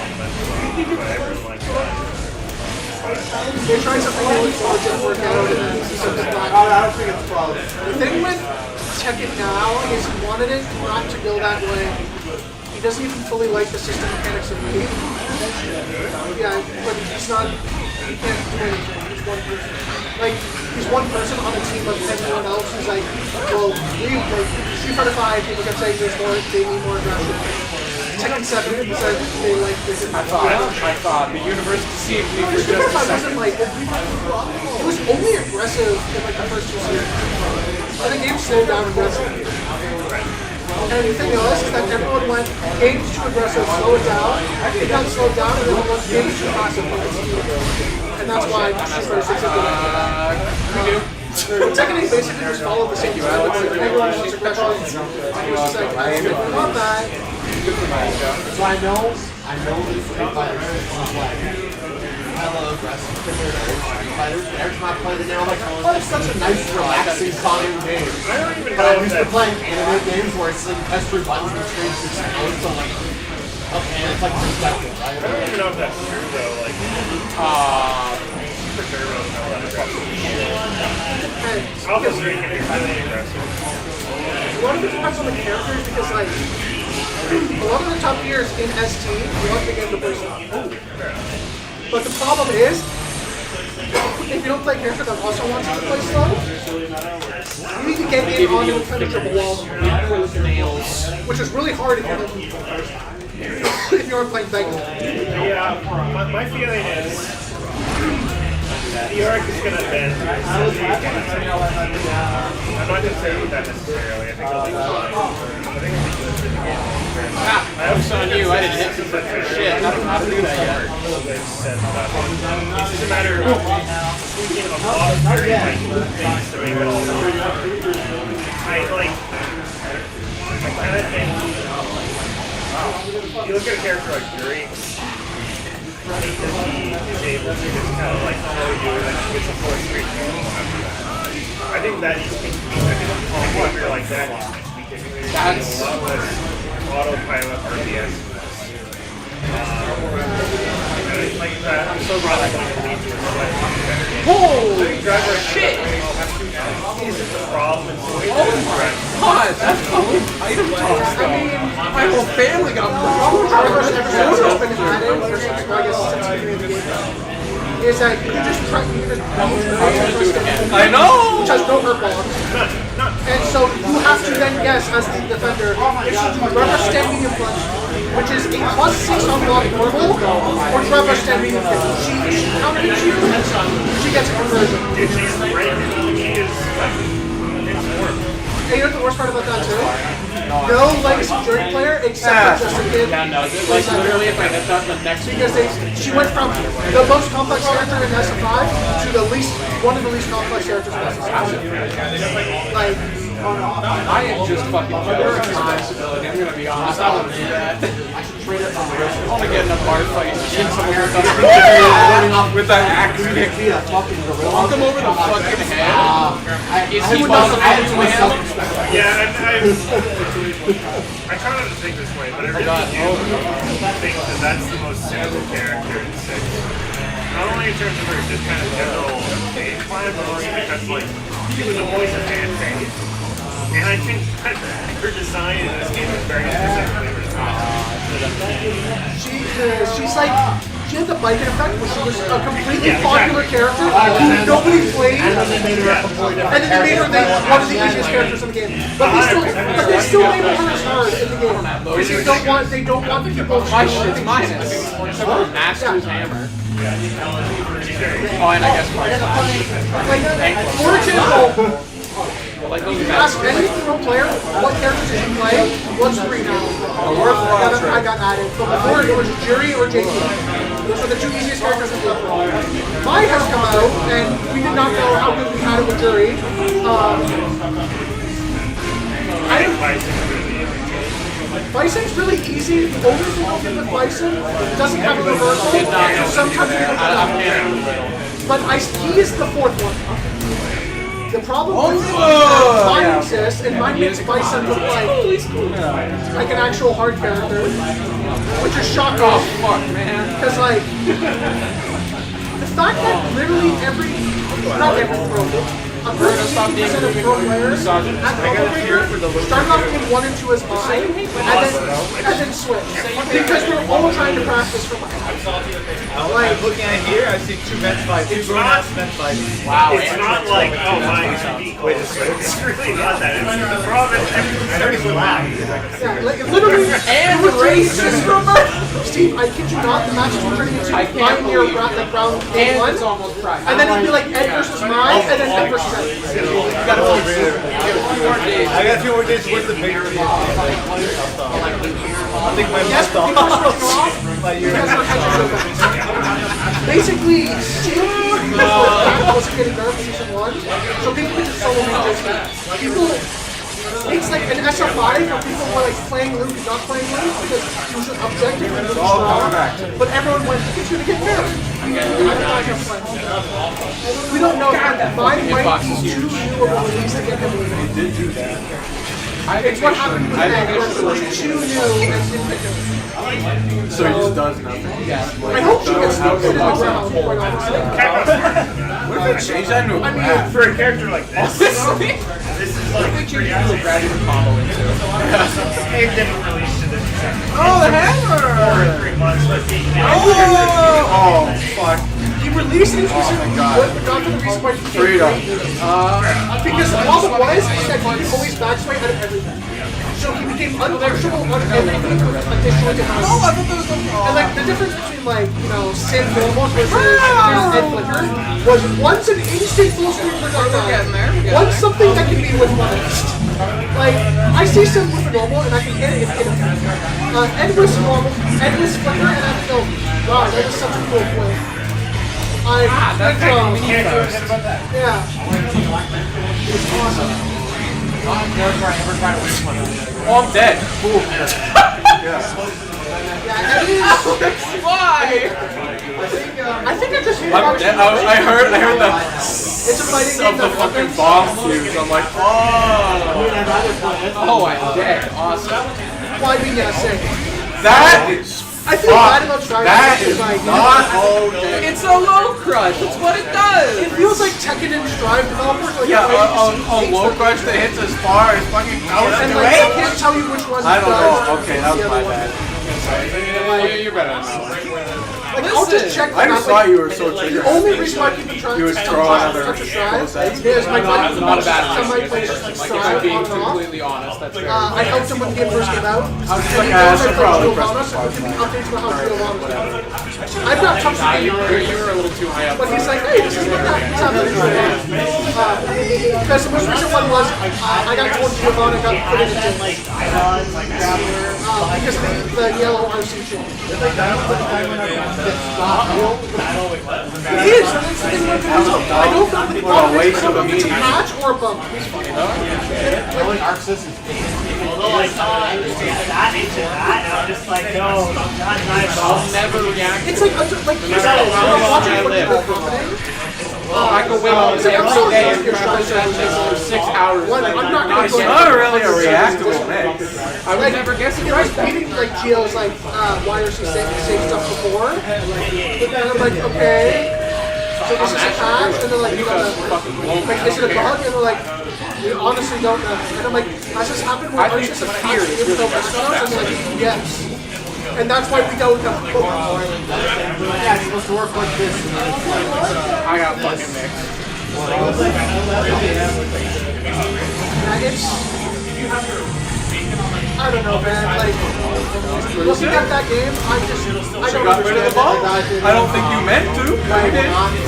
They tried something new before it didn't work out, and then something back. I don't think it's close. The thing with Tekken now is he wanted it not to go that way. He doesn't even fully like the system mechanics of the game. Yeah, but he's not, he can't do anything. He's one person. Like, he's one person on a team of everyone else who's like, well, Street Fighter 5, people kept saying they need more aggression. Tekken 7, he said they like this. I thought the universe deceived me for Street just a Fighter 5 wasn't second. like, it was only aggressive in like the first 2 seasons. And the game slowed down aggressively. And And the thing is that everyone went games too aggressive, slow it down. It got slowed down, and then once games too passive, and that's why Super 6 is good. Tekken 8 basically just followed the same style. Everyone wants aggression. It was just like, I love that. So I know these Street Fighters are like hella aggressive compared to Street Fighters. Every time I play the game, I'm like, oh, it's such a nice, relaxing, calming game. I don't even But know I'm used to that. playing anime games where it's like press three buttons and the screen's just explode, so like, okay, it's like perspective, I right? don't even know if that's true though. Like, Super Turbo is not that aggressive. Alpha Street can be highly aggressive. A lot of it depends on the characters because, like, a lot of the top tiers in ST want the game to play slow. But the problem is, if you don't play a character that also wants you to play slow, you need to get in on the impenetrable wall, which is really hard if you're playing Vegas. Yeah, my feeling is the arc is going to bend. I'm not concerned with that necessarily. I think it'll be fun. I think it'll be good for the game. I hope on you. I didn't hit super for shit. I don't know how to do that yet. It's just a matter of tweaking a lot of very minute things to make it all work. I kind of think you look at a character like Drake. I think that he is able to just kind of like throw you and then he gets a 4th straight kill after that. I think that needs to be tweaked. I think a character like that needs to be tweaked. There's a lot less autopilot RDS. Like that, I'm so glad I can lead to a slightly better game. Holy Driver shit! isn't the problem. God, that's cool. Item toss though. My whole family got Drivers ever since it's been added, or since, I guess, since the beginning of the game, is that you can just try, you can just do it again. I know! Which has no hurt bombs. And so you have to then guess, as the defender, if you do rubber stem medium punch, which is a +6 on block normal, or rubber stem medium kick. She counters you, she gets a conversion. She's great. She is like, it's horrible. And you know what the worst part about that too? No legacy Journey player except for Justin Kid. Yeah, no, like literally if I hit that the next Because she went from the most complex character in SF5 to one of the least complex characters in SF5. Like, I am just fucking pure responsibility. I'm gonna be honest. I wouldn't do that. I want to get in a bar fight and shoot someone with that axe kick. Knock him over the fucking head. Is he buzzing man? Yeah, I try not to think this way, but I really do think that that's the most simple character in 6. Not only in terms of her just kind of general game plan, but also because like she was a voice of fan phase. And I think that her design in this game is very specifically she's like, she had the biking effect where she was a completely popular character who nobody played, and then they made her one of the easiest characters in the game. But they still label her as hard in the game. Because they don't want people to My shit's minus. Except for Master's Hammer. Oh, and I guess my like, for example, like if you ask any pro player what characters did you play, what's 3 now? I got added. But before it was Jury or JT. Those are the 2 easiest characters in the game. Mine has come out, and we did not know how good we had it with Jury. Bison's really easy. The only thing I'll get with Bison, it doesn't have a reversal. Sometimes you don't. But he is the 4th one. The problem with mine exists, and mine makes Bison look like an actual hard character, which is shocking. Oh fuck, man! Because like the fact that literally not every pro, a good 50% of pro players at Breaker started off in 1 and 2 as mine, and then switch because we're all trying to practice for mine. I'm looking at here, I see 2 bench fights, 2 grown-ass bench fights. Wow, It's not like, oh, mine is unique. Wait a second. It's really not that. It's the problem is everybody's loud. Yeah, like literally, and the race is Steve, I kid you not, the matches were turning into Pioneer round game 1, it's almost prime. and then it'd be like Ed versus mine, and then Ed versus Ed. I got a few more days. What's the bigger think my Yes, mouth because off. we're off. You guys are catching basically, Steve was getting nerfed in season 1, so people could just solo me just people. It's like an SR5 where people were like playing Luke and not playing Luke because he was an objective and really strong. But everyone went, it's gonna get nerfed. We don't know. Mine might be too new of a release to get him released. Did do that. It's what happened with Egg, where it was too new and didn't pick him. So he just does nothing. I hope she gets snooped in the ground, quite honestly. What if they change that into a grab? For a character like this, this is like pretty accurate. It didn't release to this second. Oh, the hammer! 3 months, but Oh, fuck. He released it, but not for the reason why he became Freedom. great. Because the problem was that he always backsway out of everything. So he became unpunishable on everything with additional difference. And like the difference between like, you know, Sim normal versus Ed Flicker was one's an instant full screen projectile. One's something that can be with punished. Like, I see Sim with a normal and I can hit it and hit him. Ed was normal, Ed was Flicker, and I feel, wow, that is such a cool play. I think, yeah. It's awesome. Oh, I'm dead. Cool. Yeah, Eddie is... Why? I think I just I'm dead. I heard the it's a fighting game of the that fucking happens. bomb fuse. I'm like, oh. Oh, I'm dead. Awesome. Well, I mean, yeah, sick. That is I feel bad about trying That to is like, not okay. It's a low crush. That's what it does. it feels like Tekken and Strive developers like Yeah, fighting on low crush that hits as far as fucking and like I can't tell you which one I don't does know. Okay, that was the my other bad. You're better than that. Like, I'll just check I just thought you were so the triggered. only reason why people try You to was throwing other touch a Strive close ends. is my buddy Not a bad somebody thing. plays Like, if Strive I'm being on and off. completely honest, that's very I helped him when the game first came out. I was just like, I should probably press the So give me updates about how Giovanna was. I've got touched the you game, were a little too high up. but he's like, hey, this is what happened. Because the most recent one was I got told Giovanna got put in a gym. Because the yellow RC shit. It is. And it's the thing about Caruso. I don't know the problem is, I don't know if it's a patch or a bump. Although I saw that into that, and I'm just like, no, not nice. I'll never react. It's like here's how I'm watching what people are commenting. I can wait all It's like, I'm so day sorry and you're trying practice that shit for 6 hours. One, I'm not going to go. Not really a reactable mix. I would never guess it It was right. beating like Gio's like why are she saying stuff before? But then I'm like, okay. So this is a patch, and they're like, you gotta, like, is it a bug? And they're like, we honestly don't know. And I'm like, has this happened where I think Arceus it's a has fear, patched it's in really the restaurants? And they're like, yes. And that's why we don't know. Yeah, it's supposed to work like this. I got fucking mixed. Yeah, it's, I don't know, man. Like, looking at that game, I don't Got rid of the ball? understand. I don't think you meant to. I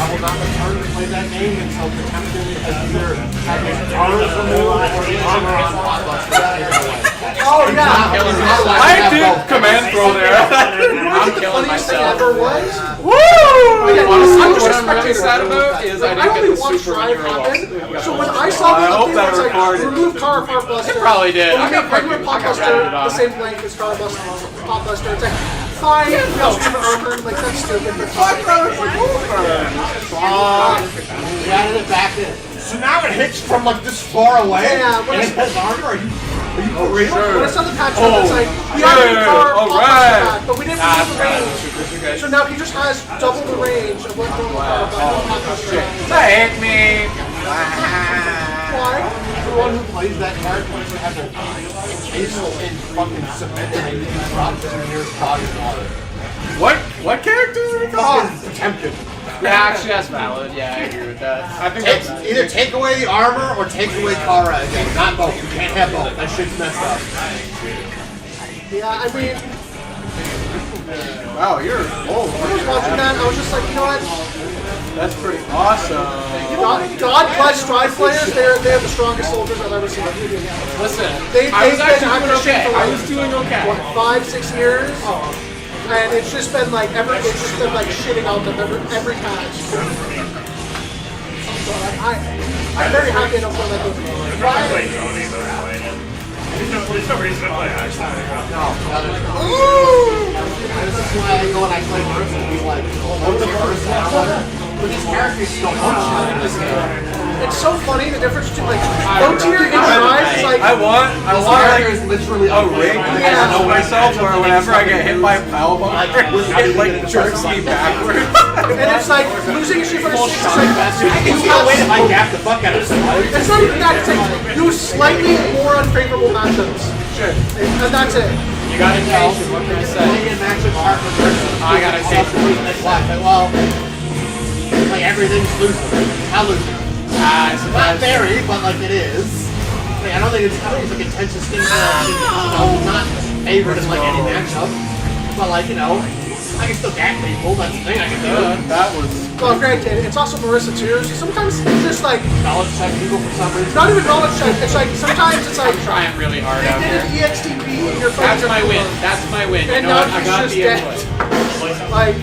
will not return to play that game until the tempted has either had his arms removed or the armor on Blockbuster. Oh, yeah. I did command throw there. I'm the funniest thing ever was. Woo! Yeah, Honestly, I'm just what a I'm really spectator. sad about is I I didn't only get the watched super Drive hero happen, so when I saw the I hope update, that it was like, recorded. remove car Buster. It probably did. But we I got got regular fucking- I got Buster, ratted on. the same length as car Buster. It's like, fine, we also give it armor, like, that's stupid. But fuck, We added it back in. So now it hits from like this far away. Yeah, when and I- it has armor. Are you for real? when I saw the patch, Oh, it's like, we added the car alright. back, but we didn't remove the range. So now he just has double the range of what normal car Buster has. That hit me. Why? The one who plays that character needs to have their face in fucking cement and they can drop 2 years body water. What character are you talking? Attempted. Yeah, actually, that's valid. Yeah, I agree with that. I think that's Either take away the armor or take away Kara again. Not both. You can't have both. That shit's messed up. Yeah, I mean, Wow, you're old. when I was watching that, I was just like, you know what? That's pretty awesome. God bless Strive players. They're the strongest soldiers I've ever seen. Listen, They've I was been actually after doing shit okay. for I like, was doing okay. what, 5-6 years, and it's just been like it's just been like shitting out them every patch. So I'm very happy enough for that. Play Tony, but playing it. There's no reason to play actually. This is why I go and I play Marks and be like, oh, the first but these characters still function in this game. It's so funny the difference between like low tier and Strive is like I want like is literally a rig Yeah. to know myself where whenever I get hit by a power bomb, it like jerks me backwards. and it's like losing a Street Fighter 6 is like You can't wait if I gap the fuck out of somebody. it's not even that, it's like you slightly more unfavorable matchups. Shit. And that's it. You gotta change it. What can I say? Playing in matchups are for person. I gotta take Well, like everything's losing. How losing? Not very, but like it is. I don't think it's like intention skin not favored in like any matchup. But like, you know, I can still gap people, that's the thing I can do. That was Well, granted, it's also Marissa too. So sometimes it's just like Knowledge check people for some reason. not even knowledge check. It's like sometimes it's like Trying really hard they out did here. an EXTP in your That's my win. That's my win. You And know now what? I he's got just the dead. input. Like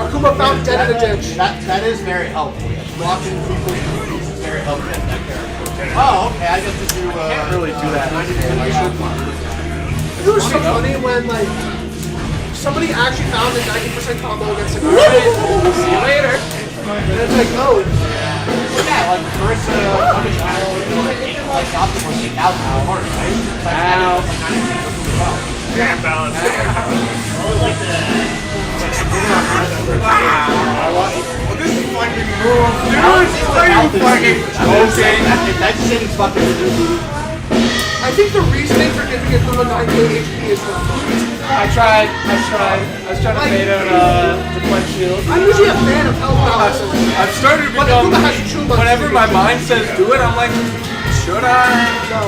Akuma found dead in a ditch. That is very helpful. Blocking people is very helpful in that character. Oh, okay, I get to do can't really do that. It was so funny when like somebody actually found a 90% combo against a guy. See you later. And it's like, oh, Yeah, like first punish like optimal 8,000 points, right? Ow. Damn balance. This is fucking move, dude. Are you fucking joking? That shit is fucking stupid. I think the reasoning for giving Akuma 9k HP is that I tried. I was trying to bait out the punch shield. I'm usually a fan of health balances. I've started to But become, Akuma has true whenever my mind says do it, I'm like, should I?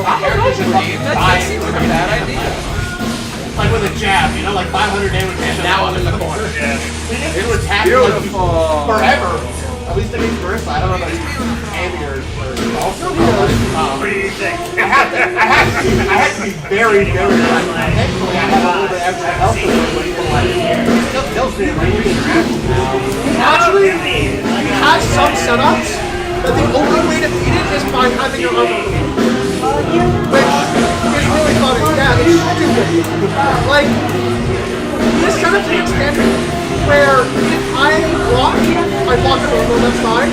I don't know, Green. That seems like a bad idea. Like with a jab, you know, like 500 damage. Now I'm in the corner. Yeah. It would attack like Beautiful. forever. At least against first. I don't know about Amy or also. What do you think? I had to be very, very lucky. Thankfully, I have a little bit extra health with people like still kills me when you interact now. Actually, it has some setups that the only way to beat it is by having your armor removed. Which is really funny. Yeah, it's stupid. Like, this kind of thing is standard where if I block the normal, that's fine.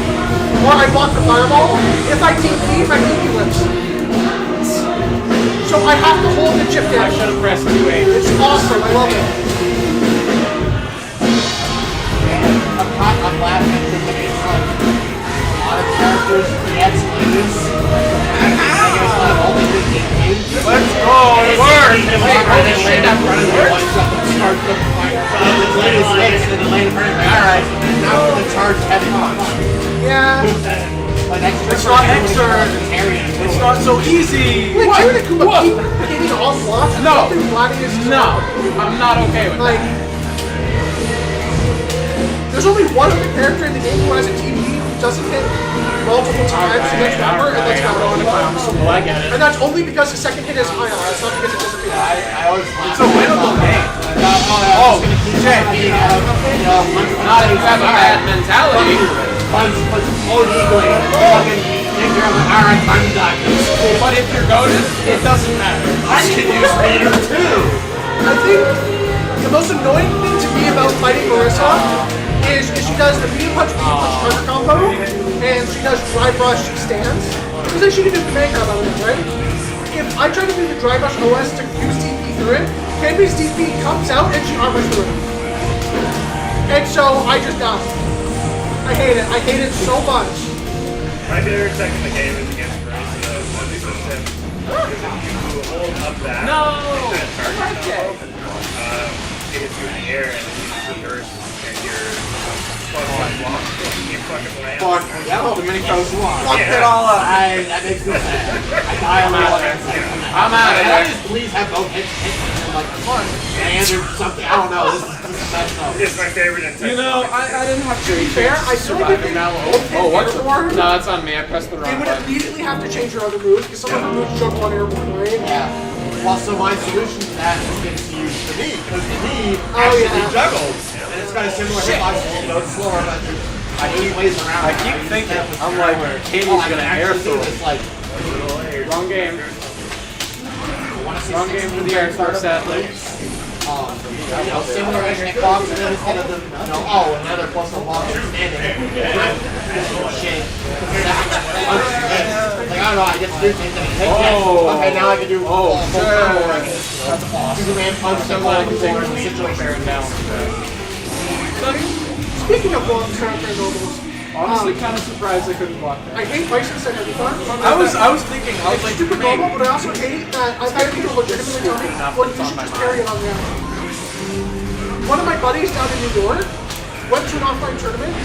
Or I block the fireball. If I TP, my TP lives. So I have to hold the chip I down. should have pressed 2-8. It's awesome. I love it. I'm laughing at this again. A lot of characters react like this. I guess I've only been in games. Let's go, it worked! Holy shit, that run worked. Starts up the fire. The lane is next, and the lane in front of me. Alright, now for the charge heavy punch. Yeah. Like extra It's not extra. It's not so easy. Like, you and Akuma keep getting off blocks. No. Gladius is No, I'm not okay with Like, that. there's only one other character in the game who has a TP who doesn't hit multiple times against Rapper, and that's not Well, I get it. And that's only because the second hit is high on. It's not because it disappears. I always It's a winnable game. Oh, shit. Not if you have a bad mentality. Punch illegally. Fucking figure out like, alright, I'm done. But if you're goaded, it doesn't matter. I can use meter too. I think the most annoying thing to me about fighting Marissa is she does the medium punch target combo, and she does dry brush stance. Because then she can do command grab out of it, right? If I try to do the dry brush OS to use DP through it, Canby's DP comes out and she armors through it. And so I just die. I hate it. I hate it so much. My favorite tech in the game is against Grace, though. At least with him. Because if you hold up that, that target combo, it hits you in the air and then you reverse and you're +1 block. You fucking land. Fuck, the mini coast fucked Yeah. it all up. That makes me sad. I die on my I'm out of And I here. just please have both hits. I'm like, fun. And land or something. I don't know. This is messed up. It's my favorite in You know, I didn't have to be fair, I feel like if they Oh, what's airborne, No, that's on me. I pressed the they wrong would button. immediately have to change their other moves because some of the moves juggle on airborne, right? Yeah. Well, so my solution to that is getting to use the knee, because the knee actually juggles, and it's got a similar hitbox, it's slower, but I keep ways around. I keep thinking, I'm like, Katie's gonna air throw. It's like, Wrong game. Wrong game for the air throw, sadly. similar hitbox, and then instead of the, another plus one block and standing. Shit. Like, I don't know, I get to do things that I take that. Okay, now I can do full combo. That's awesome. Superman punch the ball before in the situation down. Speaking of long-term normals, Honestly, kind of surprised I couldn't block that. I hate Bison Center. I was thinking, I was like, Stupid normal, but I also hate that I've had people legitimately tell me, well, you should just carry it on the island. One of my buddies down in New York went to an offline tournament,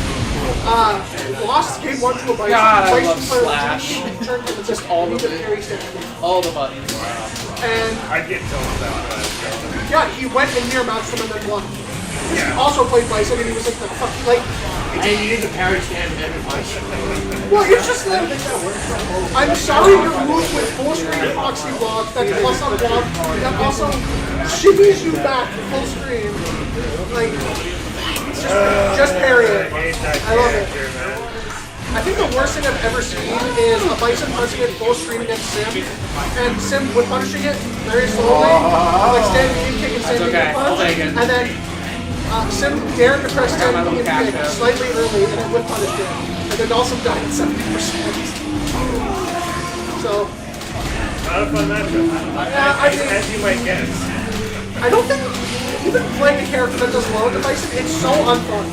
lost game 1 to a Bison. God, I Bison love player Slash. turned him Just all the carry stick. All the buttons. And I'd get told about that. yeah, he went in near match them and then won. He also played Bison and he was like, the fuck, like, And you need to parry stand and every punch. well, it's just like, I'm sorry your move with full screen proxy block, that's plus on block, that also shimmies you back full screen. Like, it's just parry it. I love it. I think the worst thing I've ever seen is a Bison punching it full screen against Sim, and Sim with punishing it very slowly, like standing medium kick and standing medium punch, and then Sim dared to press standing medium kick slightly early, and then with punished it, and then also died at 70%. So, Not a fun matchup. I mean, As you might guess. I don't think even playing a character that does low to Bison, it's so unfun.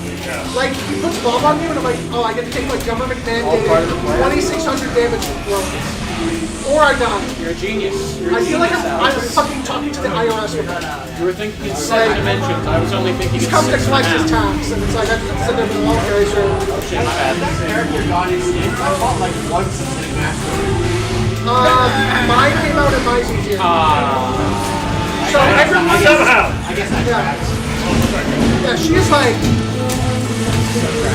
Like, he puts bomb on you, and I'm like, oh, I get to take like government mandated 2,600 damage from blows. Or I die. You're a genius. I feel like I'm fucking talking to the IRS with that. You were thinking in 7 dimensions. I was only thinking He's in come to 6 collect and a his half. tax, and it's like, I have to send him to the military, so... Shit, my bad. That character got his name. I fought like once in the match. Mine came out in my easier. So everyone... Somehow. I guess that tracks. Yeah, she is like...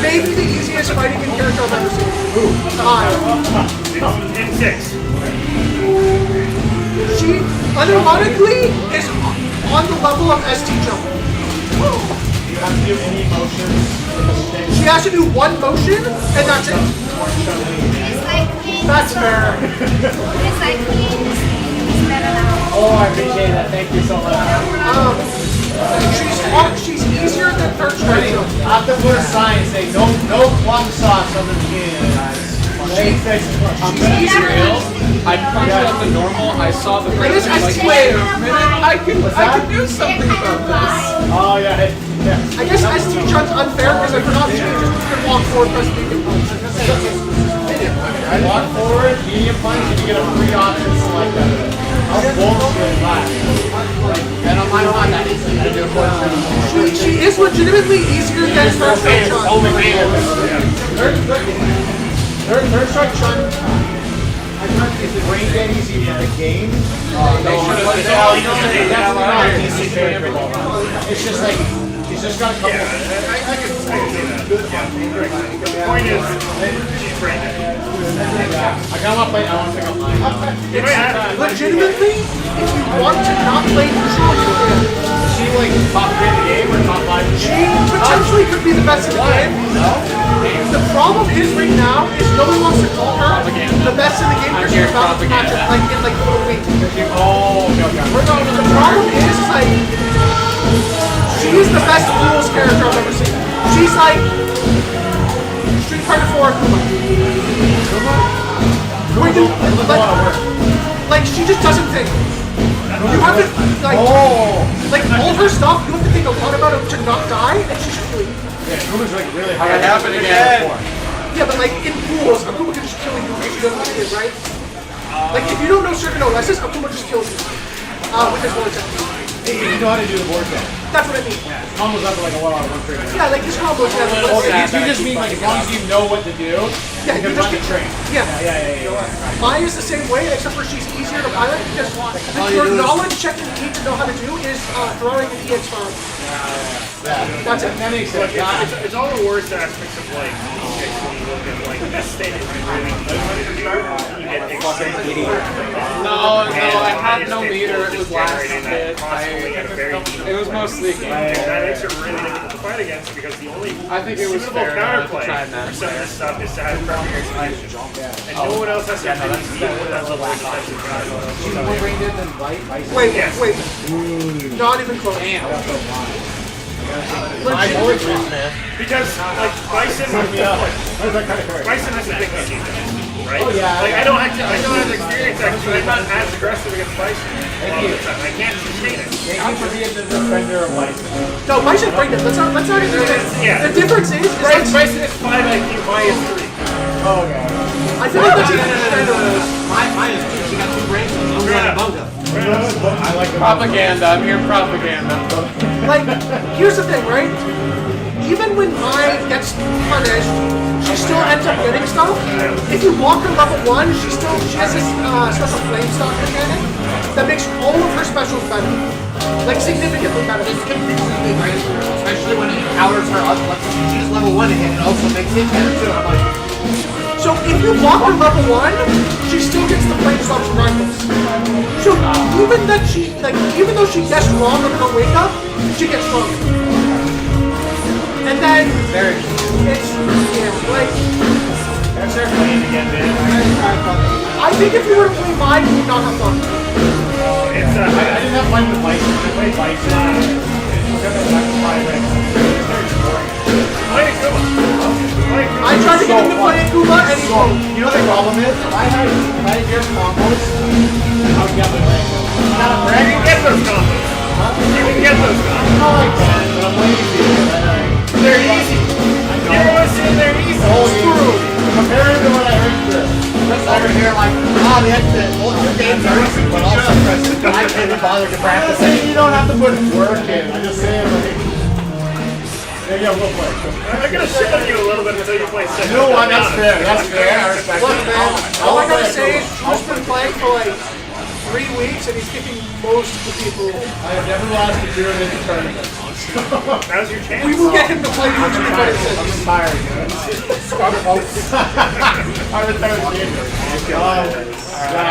maybe the easiest fighting game character I've ever seen. In 6. She, unironically, is on the level of ST Jump. You have to do any motions. She has to do one motion, and that's it. It's like Queen. That's fair. It's like Queen. It's better now. Oh, I appreciate that. Thank you so much. She's easier than Third Strike Jump. I have to put a sign saying no plum sauce on the skin, guys. I'm gonna be real. I punched up to normal. I saw the I guess person like, ST wait a minute, I can do something about this. Oh, yeah. I guess ST Jump's unfair because I forgot she just could walk forward, press medium punch. Walk forward, medium punch, and you get a free option to select that. I'll bullshit that. And on my mind, that is I do a She is legitimately easier than Third Strike Jump. Third strike chun. Is the brain dead easy for the game? It's just like he's just got a couple. I can see that. The point is, she's brain dead. I kind of want to play. I want to pick up mine. You might have. Legitimately, if you want to not play neutral, you can. She like top 3 in the game or top 5? She potentially could be the best in the game. The problem is right now is no one wants to call her the best in the game because she's about to match it like in like a week. Oh, okay. The problem is like she is the best rules character I've ever seen. She's like Street Fighter 4 Kuma. Like she just doesn't think. You have to like all her stuff. You have to think a lot about it to not die, and she's free. Yeah, Kuma's like really high. It happened again. Yeah, but like in pools, Akuma can just kill you if you don't know it, right? Like if you don't know Circuit Oasis, Akuma just kills you with his vortex. You know how to do the vortex. That's what I mean. Combos up to like a 1 hour 1 trigger. Yeah, like his combos have a Okay, you just mean like as long as you know what to do, yeah, you can run the train. Yeah. Yeah. Mine is the same way, except for she's easier to pilot because with your knowledge checking each know how to do is throwing an EX farm. That's it. That makes sense. It's all the worst aspects of like when you look at like this state is really easy to do. You get fucking idiot. No, I had no meter. It was last hit. It was mostly game. That makes it really difficult to fight against because the only I think it was suitable fair to counterplay try and for match some of this stuff is to have perfect execution. And no one else has to deal with that level of defensive value. Wait, Yes. wait. Not even close. Because like Bison has a big team, right? Oh, yeah. Like I don't have experience actually. I'm not as aggressive against Bison all the time. I can't sustain it. Thank you for being the defender of life. No, Bison break it. Let's not even do it. Yeah. The difference is Bison is 5 IQ, mine is 3. Oh, okay. I feel like that's even better. Mine is 2. She got 2 brains. I'm Yeah. bunga. I like the Propaganda. I'm hearing propaganda. Like, here's the thing, right? Even when mine gets punished, she still ends up getting stuff. If you walk her level 1, she has this special flame stock mechanic that makes all of her specials better. Like, significantly better. It's confusingly great, especially when it powers her up. She's level 1 and it also makes it better too. I'm like, So if you walk her level 1, she still gets the flame stock regardless. So even though she gets wrong on her wake up, she gets stronger. And then it's like That's their plan again, man. I think if you were to play mine, you would not have fun. It's I didn't have fun with Bison. I played Bison. I tried to get him to play Akuma and he won't. You know what the problem is? If I had your combos, I would get the rank. You can get those combos. You can get those combos. No, I can, but I'm lazy. They're easy. You don't want to say they're easy. Oh, true. Compared to what I heard here. Just over here, like, the exit. Well, your games are easy, but also I can't be bothered to practice. You don't have to put work in. I just say it like. Yeah, we'll play. I'm going to shit on you a little bit until you play second. You know what? That's fair. That's fair. I respect Look, it. man, all I gotta say is Drew's been playing for like 3 weeks and he's kicking most of the people. I have never lost a Drew in a tournament. Now's your chance. We will get him to play each of I'm the tired, man. I'm retired gamer. I'd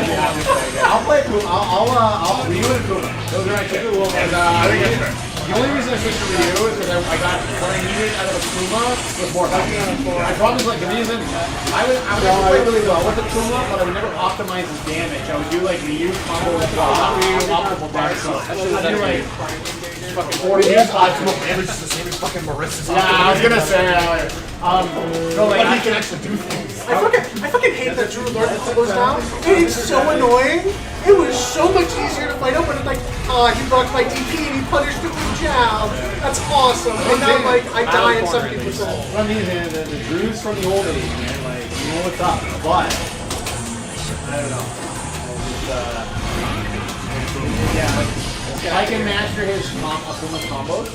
be happy to play again. I'll play Kuma. I'll Ryu and Kuma. Those are my two. I think that's fair. The only reason I switched to Ryu is because I got what I needed out of Akuma was more health. My problem is like the reason I would play really well with Akuma, but I would never optimize his damage. I would do like Ryu combo with not Ryu optimal damage. I'd do like fucking 40 years optimal damage is the same as fucking Marissa's. Yeah, I was gonna say no, like he can actually do things. I fucking hate that Drew learned the combos now. It's so annoying. It was so much easier to fight out, but it's like, he blocked my DP and he punished it with jab. That's awesome. And now like I die in 70%. What I mean is the Drews from the old days, man. Like you know what's up, but I don't know. If I can master his Akuma combos,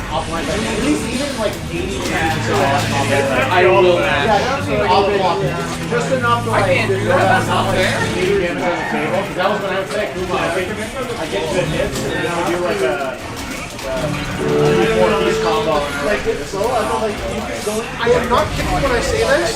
optimize like, at least even like 80 I will match. yeah, I'll block it. Just enough to like do that. Not like 80 damage on the table. Because that was when I would say Akuma. I get good hits and then I would do like a 4-piece combo. Like it's so I feel like you can go. I am not kidding when I say this.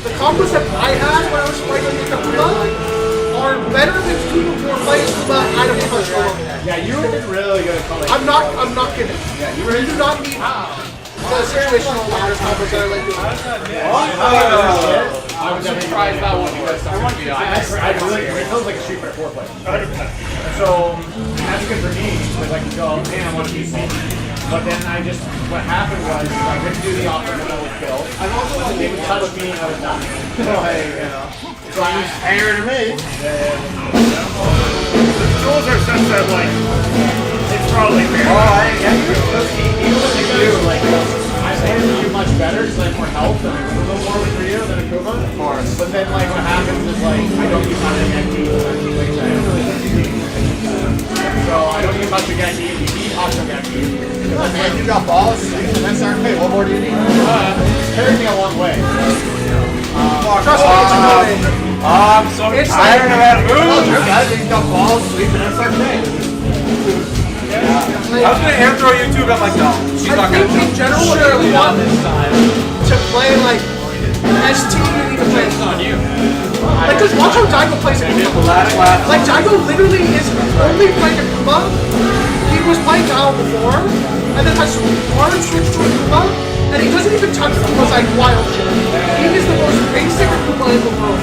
The combos that I had when I was fighting with Akuma are better than people who are fighting Akuma out of punch alone. Yeah, you were really good at calling. I'm not kidding. Yeah, you do not need the situational ladder combos that I like doing. I was surprised that one was going to be honest. I really, it feels like a Street Fighter 4 play. So that's good for me because I can go, man, I want to be safe. But then what happened was I wouldn't do the optimal kill. I'm also like, they would touch me and I would die. So I was fair to me. The tools are such that, like, it's probably fair. Even when they do, like, I say you much better because I have more health and a little more with Ryu than Akuma. Of course. But then, like, what happens is, like, I don't use much against you. So I don't need much against you. You need Octogaki. Man, you got balls. That's our pay. What more do you need? It's carried me a long way. Trust me, it's annoying. I'm so It's tired of that Oh, move. true, guys. He's got balls, sleep, and that's our thing. I was gonna air throw you too, but I'm like, no, she's I not think gonna. in general, if you want to play like ST, you need to play on you. Like, just watch how Daigo plays it. Like, Daigo literally is only playing Akuma. He was playing Gao before, and then has hard switch to Akuma, and he doesn't even touch Akuma's like wild shit. He is the most basic Akuma in the world.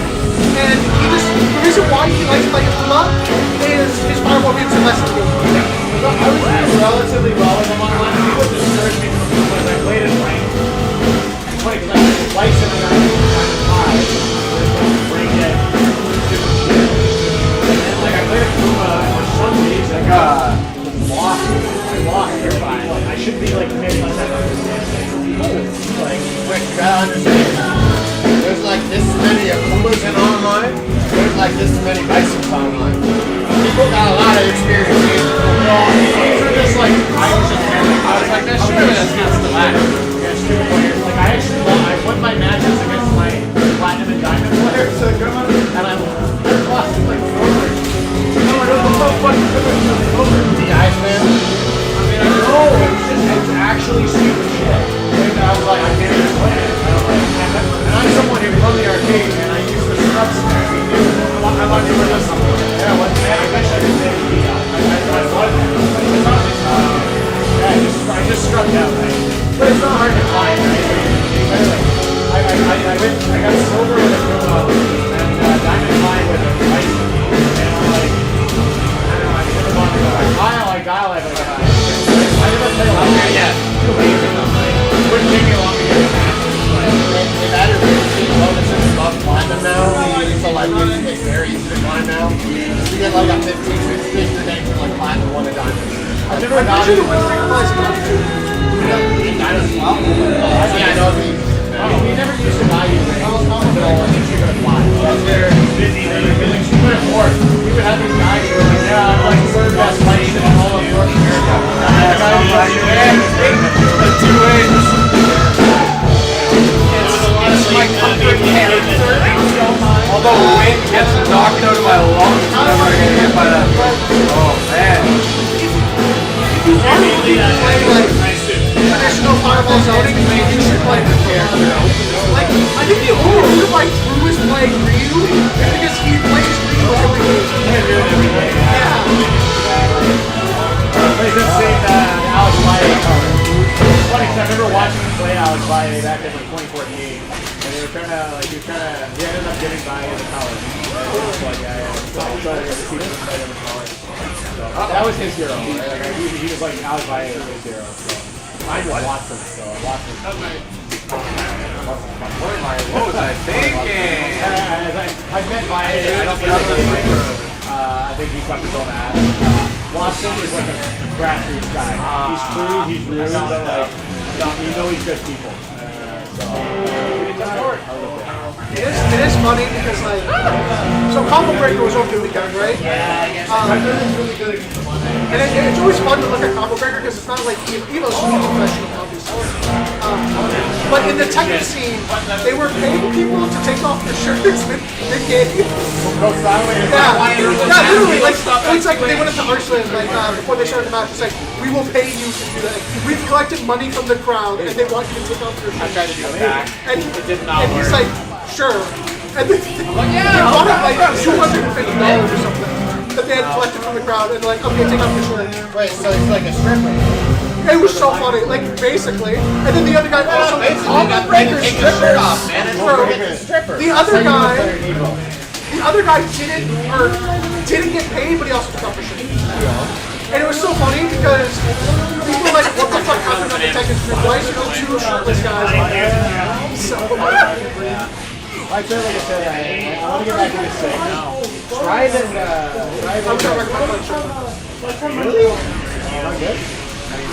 And he just, the reason why he likes playing Akuma is his fireball gives him less of the game. So I was doing relatively well with him online. People discouraged me from him when I played in rank. It's funny because I was twice in the rank high. Bring it. And then like I played Akuma for some reason. I lost. Like, I should be like mid by that. Like, Wait, you gotta understand. There's like this many Akumas in online. There's like this many Bisons online. People got a lot of experience. these are just like I was like that's true. That's not still active. Yeah, stupid players. Like I won my matches against my platinum and diamond players, and I lost like over. No, it was so fucking over. The Iceman. I mean, I know it's actually stupid shit. And I was like, I can't even play it. And I'm someone who from the arcade, and I use the struts there. I want to do this. Yeah, I wish I could say I was. Yeah, I just struck out, right? But it's not hard to find, right? I got silver with a Akuma and diamond fine with a ice. And I'm like, I don't know, I never wanted to go like Guile, I never played a lot of games yet. It wouldn't take me long to get a match. It matters if you're seeing bonuses above platinum now. So like it's very easy to climb now. You get like a 15, 16, you're getting to like platinum 1 and diamond. I actually went to realize Yeah, I know. We never used to buy you things until I think you're going to fly. They're busy, they're super important. We would have these guys who were like, yeah, I'm like third best fighting in all of North America. And the guy was like, man, let's do it. It's my comfort character. Although wind gets knocked out of my lungs whenever I get hit by that. Oh man. if you want to play like traditional fireball zoning, you should play the character. Like, I think the only reason why Drew is playing Ryu is because he plays Ryu every day. Yeah. They just say Alex Valle color. It's funny because I remember watching him play Alex Valle back in like 2014, and they were trying to, like, he ended up getting by in the color. So like, so I tried to get the team to play him in color. So that was his hero. Right? Like, he was like Alex Valle was his hero. So mine was Watson. So Watson. What was I thinking? I met Valle. I don't think I think he's got his own ass. Watson is like a grassroots guy. He's true, he's rude, like, you know he's good people. It is funny because like, so Combo Breaker was over the weekend, right? And it's always fun to look at Combo Breaker because it's not like Evo's professional, obviously. But in the Tekken scene, they were paying people to take off their shirts mid-game. Yeah, literally, like, it's like they went into Arsenal, like, before they started the match, it's like, we will pay you to do that. We've collected money from the crowd, and they want you to take off your shirts. I tried to do it back. And, It did not and he's work. like, sure. And then they bought it like $250 or something that they had collected from the crowd, and like, okay, take off your shirt. Wait, so it's like a stripper. It was so funny, like, basically. And then the other guy also Combo Breaker Take your shirt off, man. And Bro, forget the stripper. the other guy didn't get paid, but he also took off his shirt. And it was so funny because people were like, what the fuck happened on the Tekken stream? Why is there two shirtless guys on there? So, I feel like I said, I want to get back to this thing. Try it and, I'm gonna recommend my shirt. Really? Not good?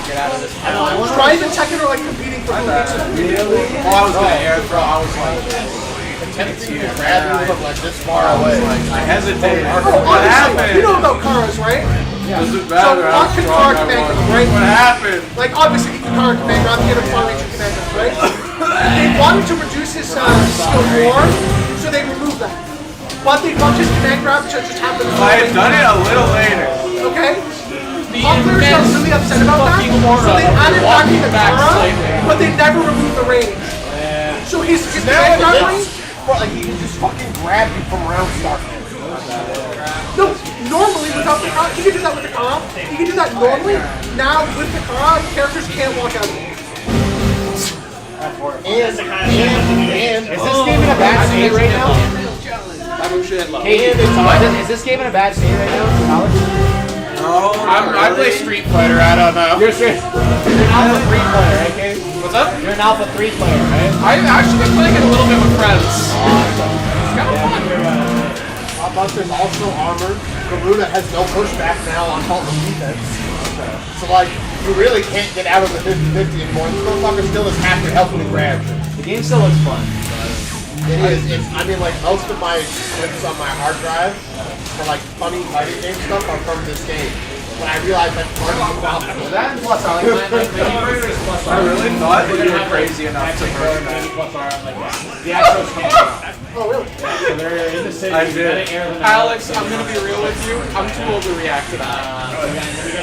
Try the Tekken or like competing for movies. Oh, I was gonna air throw. I was like, it's here. Grab you from like this far away. I hesitated. Oh, What obviously, happened? you know about Karas, right? Does it So, matter how on strong Katara I Commander, was? right? What happened? Like, obviously, Katara Commander, I'm the other Far Ranger Commander, right? They wanted to reduce his skill more, so they removed that. but they bumped his command grab to just happen. If I had done it a little later. Okay. All players got really upset about that, so they added back the Kara, but they never removed the range. So his command grab range. Like he can just fucking grab you from round start. No, normally without the Kara, he can do that with the Kara. He can do that normally. Now with the Kara, characters can't walk out of it. And is this game in a bad state right now? Is this game in a bad state right now? No, I play Street Fighter, I don't know. You're an Alpha 3 player, right, Kate? What's up? You're an Alpha 3 player, right? I've actually been playing it a little bit with friends. It's kind of fun. Buster's also armored. Garuda has no pushback now on all the defense. So like, you really can't get out of the 50-50 anymore. This motherfucker still has half your health when he grabs you. The game still looks fun. It is. I mean, like, most of my clips on my hard drive for like funny fighting game stuff are from this game. When I realized that part of the That and plus R, like, plus R. I really thought that you were crazy enough to Or maybe plus R, like, the Astros come out. Oh really? So they're in the city. I did. Alex, I'm gonna be real with you. I'm too old to react to that.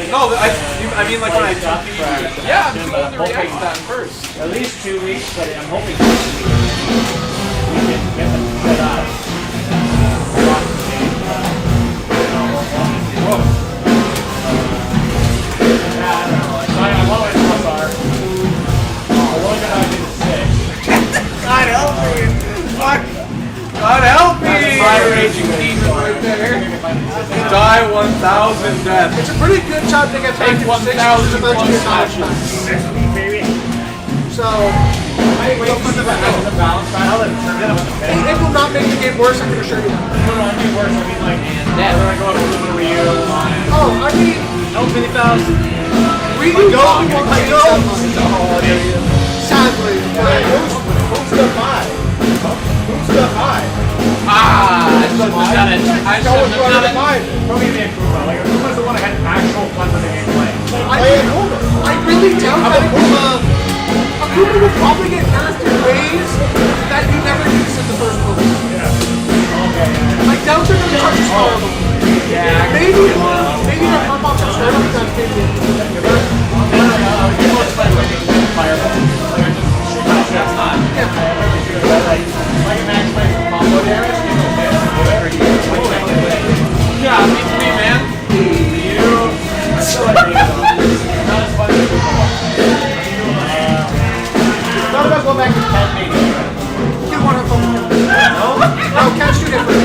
No, I mean like when I took you. Yeah, I'm too old to react to that first. At least 2 weeks, but I'm hoping 2 weeks. We can get them set up. I love it, plus R. I love it how I did the 6. God help me! Fuck! God help me! Fire raging demon right there. Die 1,000 deaths. It's a pretty good job to get back to 6, which is a bunch of your knowledge back. So, it will not make the game worse, I can assure you that. Oh, I mean, Ryu go, sadly. Who's the 5? Who's the 5? Ah, I shouldn't have done it. I shouldn't have done it. Probably the Akuma. Like, Akuma's the one that had actual fun with the gameplay. I really doubt that Akuma will probably get nerfed in ways that you never used in the first movie. I doubt they're going to touch his horrible. Maybe the pump off the start of that maybe. Yeah, beats me, man. None of us go back to 10 maybe. You want to No, Ken's too different.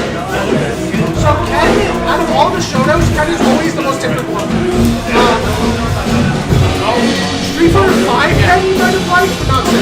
So Ken, out of all the showdowns, Ken is always the most different one. Street Fighter 5 Ken you might have liked, but not 6.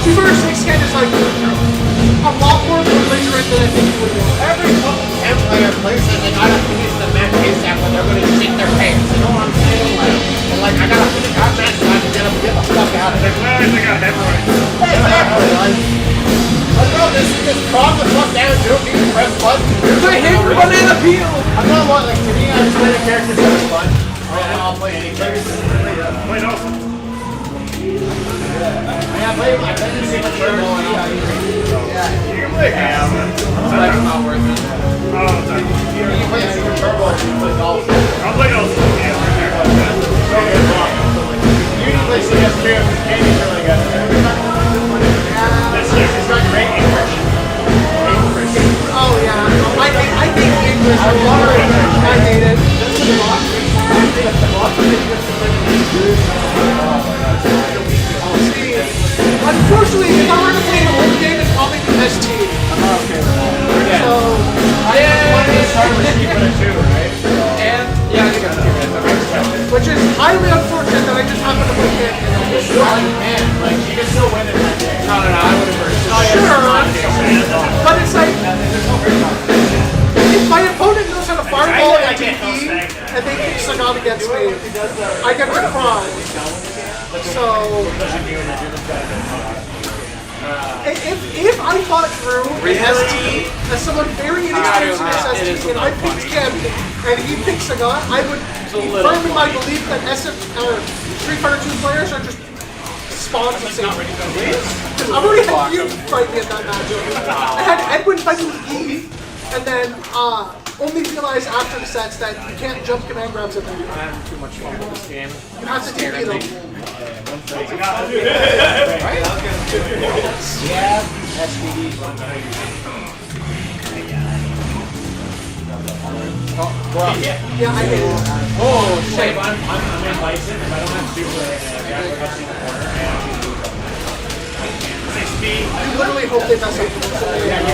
Street Fighter 6 Ken is like a lot more belligerent than I think you would be. Every fucking 10 player plays it, they gotta finish the match ASAP when they're gonna shit their pants. You know what I'm saying? And like, I gotta finish our match so I can get the fuck out of it. They got hemorrhoids. Exactly. Like, bro, just calm the fuck down, you don't need to press buttons. I hate banana peel. I'm not one, like, to me, I just play the characters that are fun. I'll play any characters. Wait, no. I play the same turbo and You can play Gas. That's not worth it. Oh, sorry. you play a super turbo and you play golf. I'll play those. Yeah, right there. Don't get wrong. You need to play CS2, Candy's really good. It's not great English. Oh yeah, I hate English. I love English. I hate it. Unfortunately, if I were to play an old game, it's probably the ST. So, And yeah, I think I'm curious. which is highly unfortunate that I just happen to play it. Like, you can still win it that day. No, I would have heard. Sure, but it's like if my opponent knows how to fireball and TP and they kick Sagan against me, I get to cry. So if I fought through ST as someone very inexperienced in ST and I picked him and he picked Sagan, I would be firm in my belief that Street Fighter 2 players are just spawns the same. Because I've already had you fight me in that matchup. I had Edwin fight me with Eve, and then only realized after the sets that you can't jump command grabs at them. I'm having too much fun with this game. You have to take it them. Yeah, SPD. Yeah, I hate it. Oh, shit. I'm in Bison. If I don't have super, I go up in the corner. You literally hope they mess up.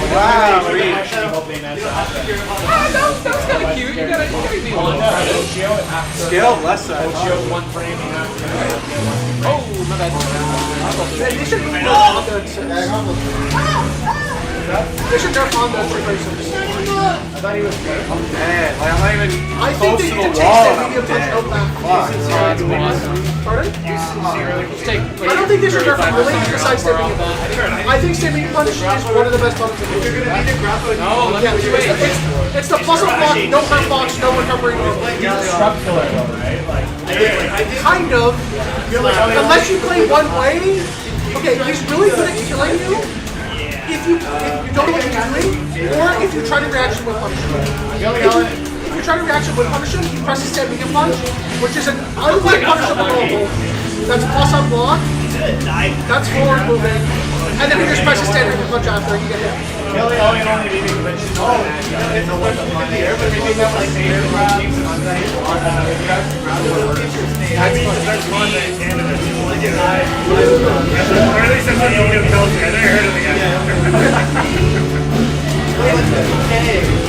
Wow, I actually hope they mess up. That was kind of cute. You gotta be Skill, less side. One frame. Oh, my bad. They should nerf Honda at 6. They should nerf Honda at 3 I thought he was good. I'm dead. Like, I'm not even I think close they to need the to wall change and that medium I'm punch dead. out back. Fuck. Pardon? Take, I don't think they should nerf Honda besides Stay Medium Punch. I think Stay Medium Punch is one of the best buttons in the game. no, let me wait. It's the plus up block, no hurt box, no recovery normal. He's a scrub killer though, right? Like, Kind of. Unless you play one way. Okay, he's really good at killing you. If you don't know what you're doing, or if you try to reaction with punish him. If you try to reaction with punish him, he presses Stay Medium Punch, which is an unlike punishable normal. That's plus up block. That's forward moving. And then he just presses Stay Medium Punch after you get hit. Or at least that's what you tells me. I never heard of the guy.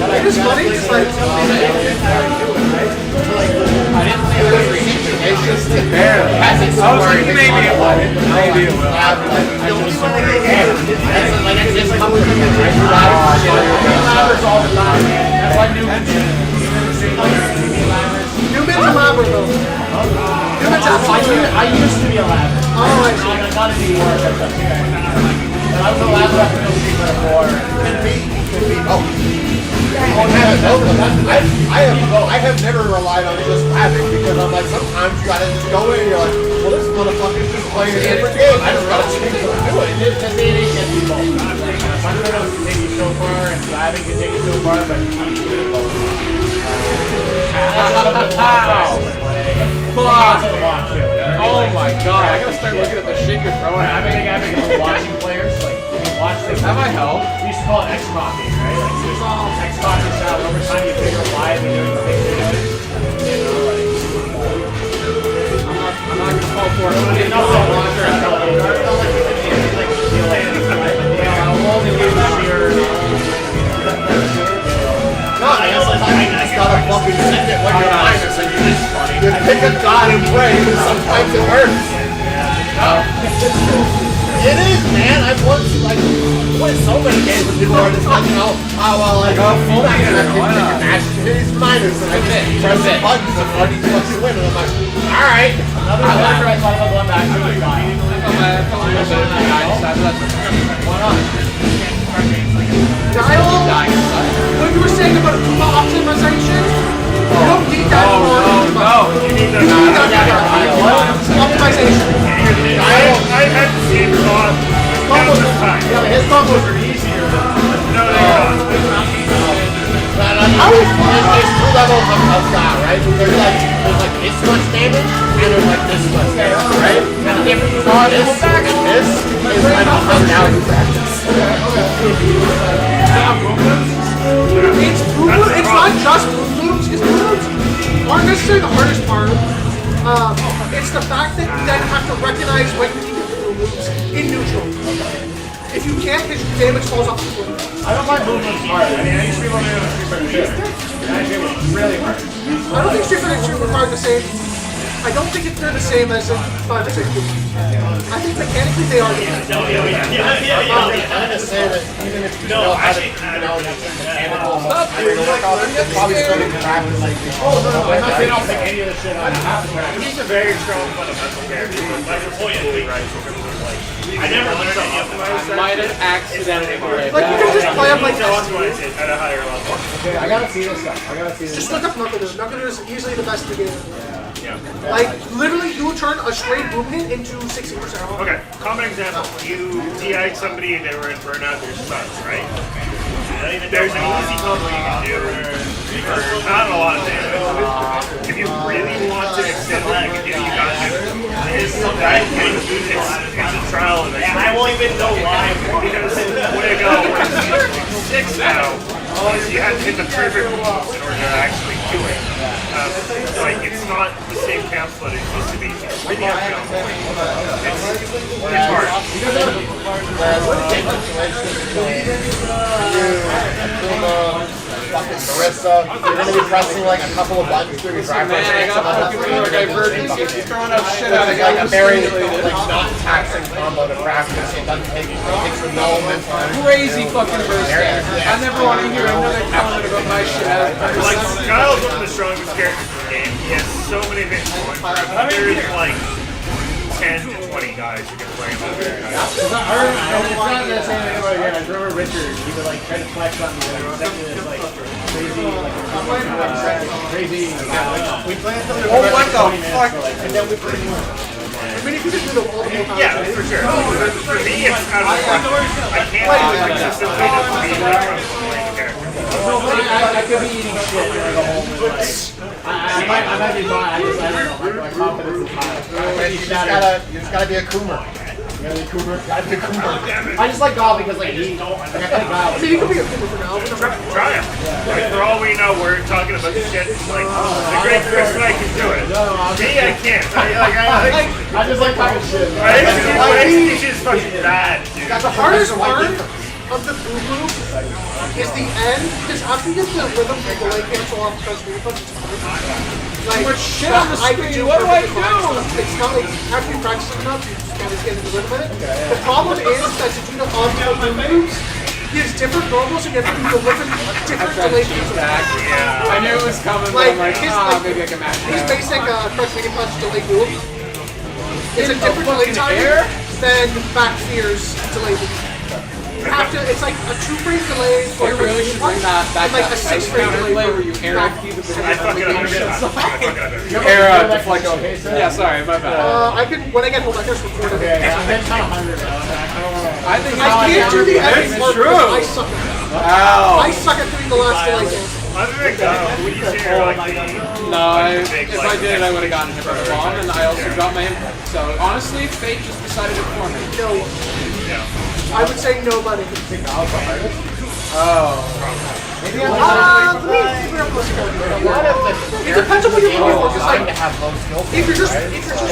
It is funny, just like Barely. I was like, maybe it will. Maybe it will. Newman's a labber though. Newman's absolutely. I used to be a lab. Oh, I see. I'm not anymore. I was a lab after no secret before. I have never relied on just labbing because I'm like, sometimes you gotta just go in and you're like, well, this motherfucker's just playing a different game. I just gotta change what I'm doing. It's just they didn't get people. Fundamentals can take you so far, and labbing can take you so far, but you need to do it both. Oh my god, I gotta start looking at the shit you're throwing at me. I think watching players, like, you can watch things. Have I helped? We used to call it X-Mocking, right? Like, you just X-Mocking style, over time you figure out why they're doing the things they're doing. You know, like, I'm not gonna fall for it. I'm gonna get no, Poacher and You just gotta fucking send it when you're minus and you pick a god and pray, and sometimes it works. It is, man. I've won like so many games with people where it's like, you know, like, you're not gonna pick a match. It's minus, and I just press the buttons and fucking win, and I'm like, alright. another factor I thought about going back to is When you were saying about optimization, you don't need that anymore. You need the Optimization. I had the same thought countless times. His combos are easier than No, they're not. there's two levels of God, right? There's like this much damage, and there's like this much damage, right? And the difference between this and this is like now you practice. It's not just boom moves. Boom moves aren't necessarily the hardest part. It's the fact that you then have to recognize when you need to do boom moves in neutral. If you can't, his damage falls off the floor. I don't mind movements hard. I mean, I used to be able to do it with Street Fighter 2. And it was really hard. I don't think Street Fighter 2 required the same. I don't think they're the same as 5 or 6 moves. I think mechanically they are. I'm gonna say that even if you know how to, mechanical stuff, probably starting to practice like this. I'm not saying I'll pick any of the shit out. He's a very strong fundamental character. Like, your point is right. I never learned any of them. I might have accidentally played Like, you can just play up like That's this. what I said, at a higher level. Okay, I gotta see this stuff. I gotta see this. Just look up Knuckledoos. Knuckledoos is easily the best in the game. Yeah. Like, literally, you will turn a straight boom hit into 60%. Okay, common example. You DI'd somebody and they were in burnout, they're stuns, right? There's an easy combo you can do for not a lot of damage. If you really want to extend what you can do, you got to. It's that kind of food, it's a trial and I won't even know why. Because the way to go is 6 now. You have to hit the perfect moves in order to actually do it. Like, it's not the same count split it used to be. It's Fucking Marissa, you're gonna be pressing like a couple of buttons through your drive. Man, I got fucking more divergence. You're throwing out shit out of like a very like not taxing combo to practice. It doesn't take no mental. crazy fucking burst there. I never want to hear another comment about my shit. Like, Kyle's one of the strongest characters in the game. He has so many things going for him. There's like 10 to 20 guys who can play him. It's not the same thing about again. I remember Richard. He would like try to flex on me and exactly this like crazy, crazy. We played oh, what the fuck? And then we played. I mean, if you just do the wall the whole time. Yeah, for sure. For me, it's out of the I can't do it consistently to be like playing the character. I could be eating shit like a whole minute. I might be fine. I don't know. My confidence is high. You just gotta be a Coomer. You gotta be a Coomer. I just like golf because like he. I mean, you could be a Cooper for now. Try it. Like, for all we know, we're talking about the shit. Like, the great Chris and I can do it. Me, I can't. I just like talking shit. My execution is fucking bad, dude. The hardest part of the boom move is the end, because after you get the rhythm and the leg cancel off because we punch it's hard. Like, much shit on the screen, what do I do? It's not like after you practice it enough, you just kind of get into the rhythm of it. The problem is that to do the optimal boom moves, there's different normals and you have to do different delay cancels. I knew it was coming, but I'm like, maybe I can match His that. basic crush medium punch delay move is a different delay time than back fear's delay move. You have to, it's like a 2-frame delay for You really should bring that back and like up. a 6-frame delay where you air back. FD the I fucking understand. Air deflection. Yeah, sorry, my bad. I could, when I get home, I can just record it. I think I can't do the edit part true. because I suck at it. Wow. I suck at doing the last delay dance. Other than that, would you say you're like No, if I did, I would have gotten hit by the bomb, and I also got my input. So honestly, fate just decided it for me. No. I would say nobody. Oh. It depends on what you're looking for. Because like, if you're just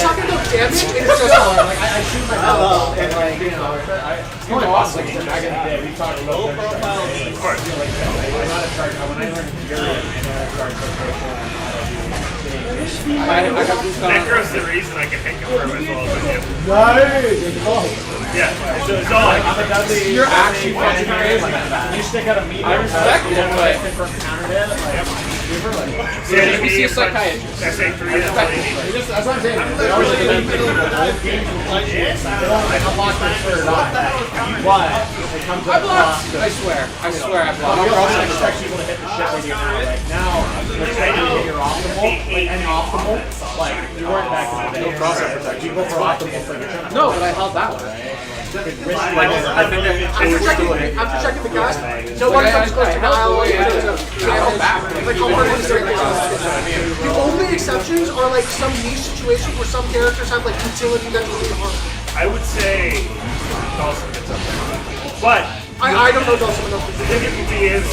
talking about damage, it's just I shoot myself and like you know, it's going awesome. Back in the day, we talked about low profile. Of course. I know how to charge. When I learned Fury, I know how to charge. Necro's the reason I can hit confirm as well as him. Yeah, it's all like, You're actually fucking crazy. You stick out a meter. I respect it, but let me see a psychiatrist. SA3 that's what I'm saying. They always look at they don't unlock the third eye. But it comes to I blocked. I swear I blocked. you also expect people to hit the shit with you now. Like now, we're trying to hit your optimal, like any optimal. Like you weren't back in the day. No cross protection. You go for optimal, so you're trying to. No, but I held that one. after checking the gas, no one comes close to Kyle. The only exceptions are like some niche situations where some characters have like utility that's really hard. I would say Dawson gets up there. But I don't know Dawson enough. the difficulty is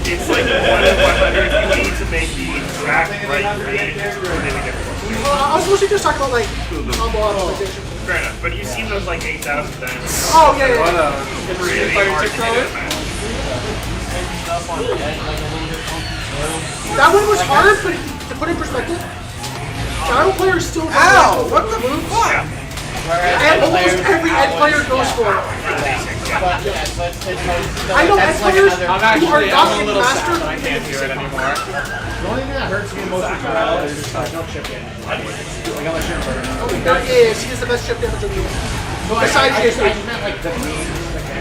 it's like 1 in 100. You need to make the exact right read. Really difficult. I was mostly just talking about like combo optimization. Fair enough, but you've seen those like 8,000 times. Oh yeah, yeah. It's really hard to hit it, man. That one was hard, but to put in perspective, Shadow player still does what the move? Yeah. And almost every end player goes for it. I know end players who are not in master. I can't do it anymore. The only thing that hurts me most is no chip damage. Like how much chip burn. That is, he is the best chip damage in the game. Besides I just you. meant like the games.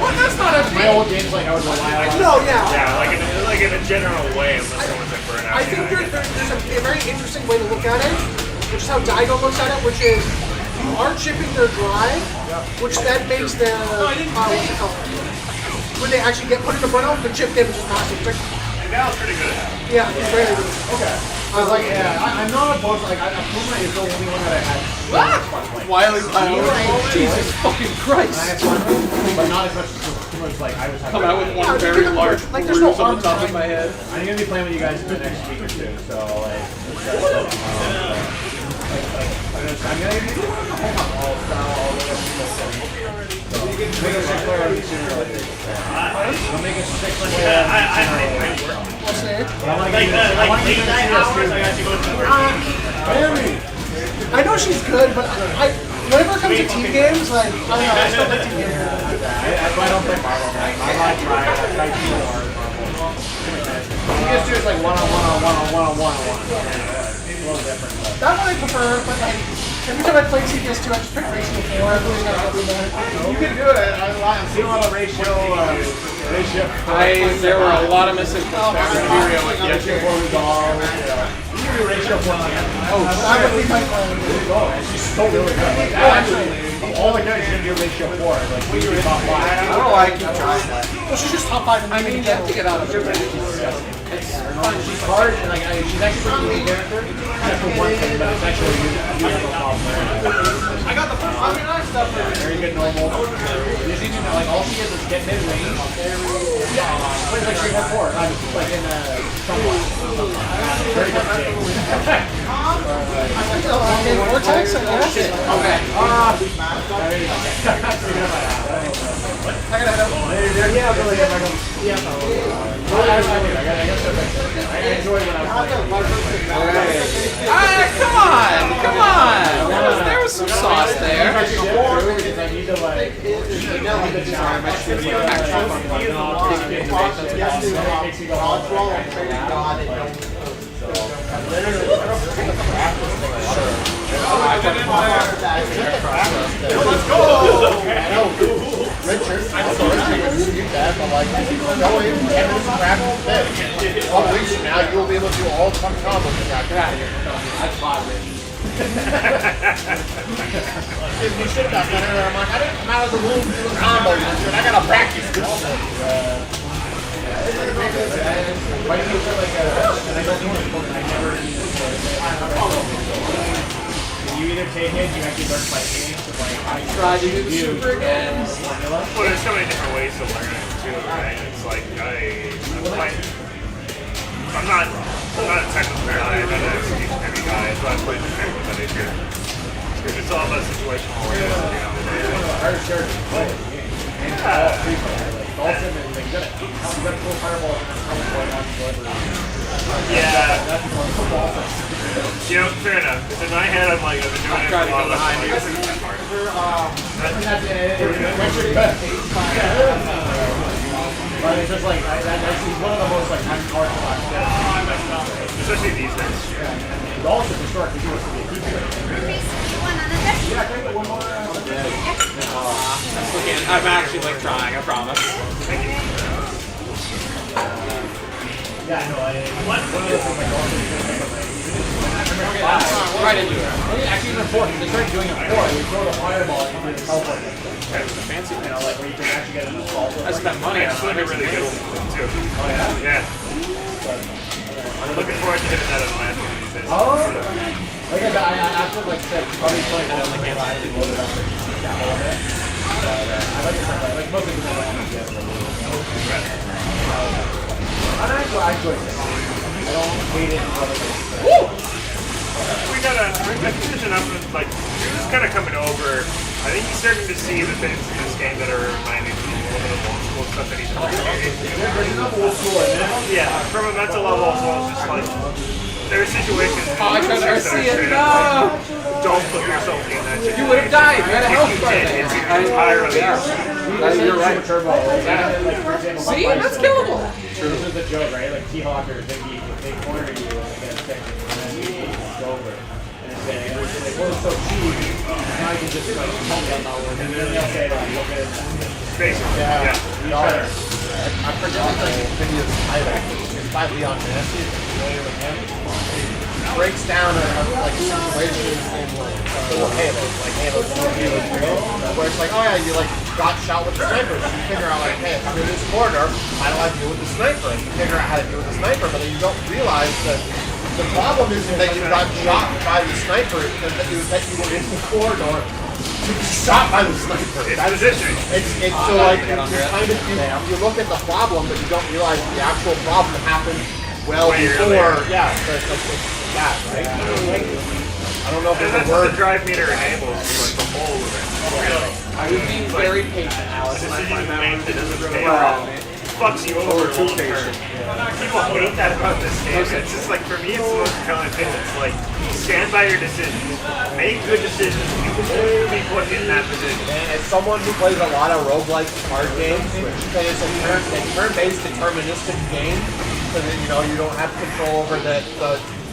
Well, that's not a My old games, like I would rely on. No, yeah. Yeah, like in a general way, unless someone's like burnout. I think there's a very interesting way to look at it, which is how Daigo looks at it, which is you are chipping their drive, which then makes the what's it called? When they actually get put in the burnout, the chip damage is massive. Like, That was pretty good. yeah, it's very good. Okay. I was like, yeah, I'm not opposed. Like, I'm Puma is the only one that I had. Wily Coyote. Jesus fucking I Christ. had fun, but not as much as Puma was like I was having. Come out with one Yeah, very there's large like, there's no bruise on the harm top of in my head. I'm gonna be playing with you guys for the next week or two, so like, I'm gonna be all style, I'll make a 6-player sooner or later. I'll make a 6-player. What's that? Like late night hours, I got to go to work. I know she's good, but whenever it comes to team games, like, I don't know, I still like team games. I don't play Marvel, man. I try too hard Marvel. You guys do is like one on one. It's a little different. But. That one I prefer, but like, every time I play CPS2, I just pick ratio 4. I really gotta do that. You can do it. I'm seeing a lot of ratio. There were a lot of missing criteria with Ratio 4 resolve. You can do ratio 4 again. I would leave my phone. And she's so really good. Like, actually, all the guys should do ratio 4. Like, we do top 5. I don't know why I keep trying that. Well, she's just top 5 in the I mean, you have to get out of it. It's fun. She's hard, and like she's actually a pretty good character. Except for one thing, but it's actually beautiful problem. I got the first stuff. Very good normal. Usually, like all she is get mid range. Plays like 3 4. Like in somewhat. Very good thing. Vortex, I guess. Okay. I gotta head out. Yeah, really good. I enjoy when I'm Come on! There was some sauce there. I need to like Let's go! Richard, I'm sorry to do that, but like, go in 10 minutes and grab the thing. 12 weeks from now, you'll be able to do all 10 combos with that. Get out of here. That's positive. If you sit back there, I'm like, I didn't come out of the room to do combos, Richard. I gotta practice this. why do you feel like I don't know I never you either take it, you actually learn by eating, so like I Try to do the super again. formula. Well, there's so many different ways to learn it too, right? It's like I'm not a technical guy. I'm not an execution heavy guy. So I play the thing with that issue. It's all about situational awareness at the end of the day. Hard shirt play the game. And all three players. Like Dolphin and like you got full fireball and then going on delivery. Yeah. That's one football. You know, fair enough. Because in my head, I'm like, I've been doing it for a while. Like, this is hard. But it's just like, that's one of the most like unorthodox things. Especially these days. Yeah. Dolphin historically do it to be a keeper. Yeah, can I get one more? I'm actually like trying, I promise. Thank you. Yeah, no, one of the things like Dolphin Right into it. actually even before, they started doing it before. We throw the fireball and you do the teleport. Fancy. You know, like where you can actually get an assault. I spent money on It's like a really good one, too. Oh, yeah? Yeah. I'm looking forward to hitting that on the last one these days. Oh, like I after like said, probably playing that on the game, I actually loaded up and got all of it. But I like it like mostly because I don't get it. I enjoy it. I don't hate it. We got a decision up with, like, you're just kind of coming over. I think he's starting to see the bits in this game that are reminding him a little bit of old school stuff that he's appreciating. There's enough old school in there. Yeah, from a mental level as well, it's just like, there are situations Oh, I tried to see it, no! don't put yourself in that situation. You would have died, you had a health bar It's there. entirely You're right. Turbo. Like, for example, See, that's killable. This is the joke, right? Like T-Hawk or Ziggy, they corner you and get a second, and then you go over. And it's like, well, it's so cheap. Now you can just like tell me I'm not working. And then they'll say like, look at it. Basically, Yeah. yeah. I forget what the video's title. It's by Leon Nancy. Familiar with him? It breaks down like situations in like Halo, like Halo 2 and Halo 3, where it's like, oh yeah, you like got shot with the sniper. So you figure out like, hey, if I'm in this corridor, how do I deal with the sniper? And you figure out how to deal with the sniper, but then you don't realize that the problem isn't that you got shot by the sniper, it's that you were in the corridor to be shot by the sniper. It's positioning. It's so like you kind of you look at the problem, but you don't realize the actual problem happened well before. Yeah, it's that, right? I don't know if And there's that's a what word. the drive meter enables, like the whole of it. Really. I was being very patient, Alex. This isn't even made that doesn't pay off. It fucks you over long term. People hate that about this game. It's just like, for me, it's the most compelling thing. It's like, stand by your decisions. Make good decisions. You will be put in that position. And as someone who plays a lot of roguelike card games, which is a turn-based deterministic game, so that you don't have control over the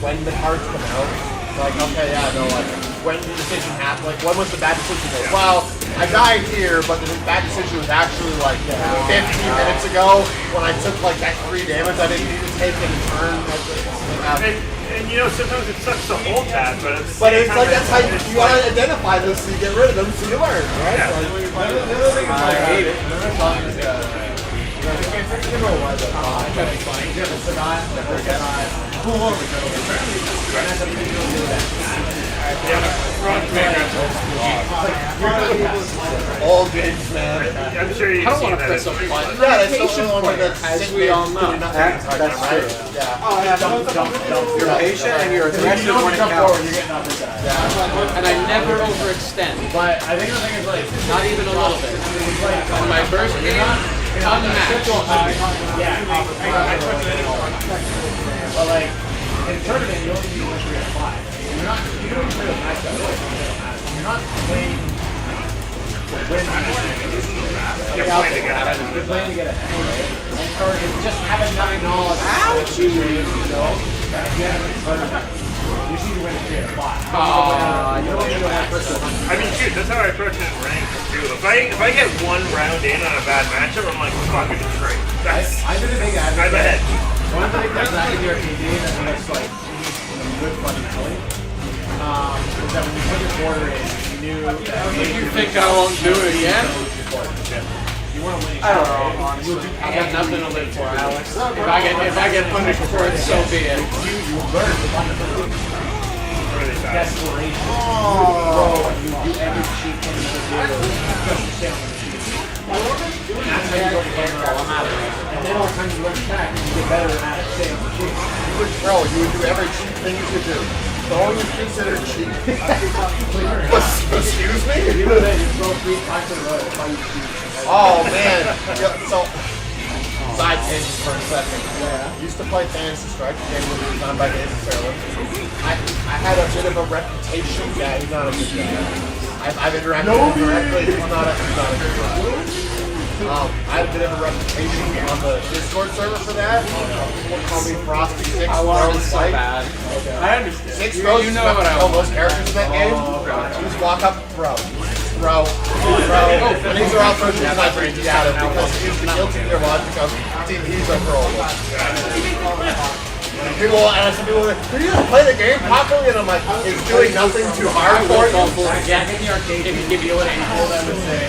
when the cards come out. Like, okay, yeah, no, like, when the decision happened, like, when was the bad decision made? Well, I died here, but the bad decision was actually, like, 15 minutes ago, when I took, like, that 3 damage I didn't need to take in turn. And sometimes it sucks the whole tab, but it's But it's like, that's how you want to identify this, so you get rid of them, so you learn, right? Yeah. I hate it. All games, man. I'm sure you've I don't seen want to that. press a button. Yeah, that's the only one that's As we all know. That's true. Yeah. You're patient and you're aggressive when it counts. You're getting off this guy. And I never overextend. But I think the thing is like, Not even a little bit. On my first game, unmatched. yeah, but like in tournament, you only need one 3 out of 5. You don't even play with match up. You're not playing to win. You're playing to get ahead. You're playing to get ahead. And or it's just having enough knowledge. Ouch! You know, you just need to win a 3 out of 5. You don't need to have first 100. I mean, shoot, that's how I approach it in ranked too. If I get one round in on a bad matchup, I'm like, fuck it, it's great. That's I've been a big I'm advocate. ahead. One of the things that's not in your PD that makes like good fun to play is that when you put your quarter in, you knew that You think I won't do it again? you want to win. I don't know, honestly. I got nothing to live for, Alex. If I get punished for it, so be it. You learn the fundamentals. Really fast. Desperation. Bro, you do every cheat thing you can do just to stay on the machine. That's how you go to game. I'm out of it. And then all the time you learn back, you get better at staying on the machine. Bro, you would do every cheap thing you could do. So all you consider cheap. Excuse me? You know that you throw 3 times in a row. That's how you cheat. Oh man. Yeah, so side tangent for a second. Used to play Fantasy Strike, the game was designed by David Fairland. I had a bit of a reputation. Yeah, he's not a good guy. I've interacted with him directly. He's not a good guy. I had a bit of a reputation on the Discord server for that. People call me Frosty 6 I want it Bros so Fight. bad. I understand. 6 Bros, You know what I know want. most characters in that game. You just walk up, bro. And these are all first reasons I bring you out of because he used to guilty their one because Team He's a pro. People, and some people are like, can you just play the game properly? And I'm like, it's doing nothing too hard for you. Yeah, in the arcade, if you give you an angle, that would say,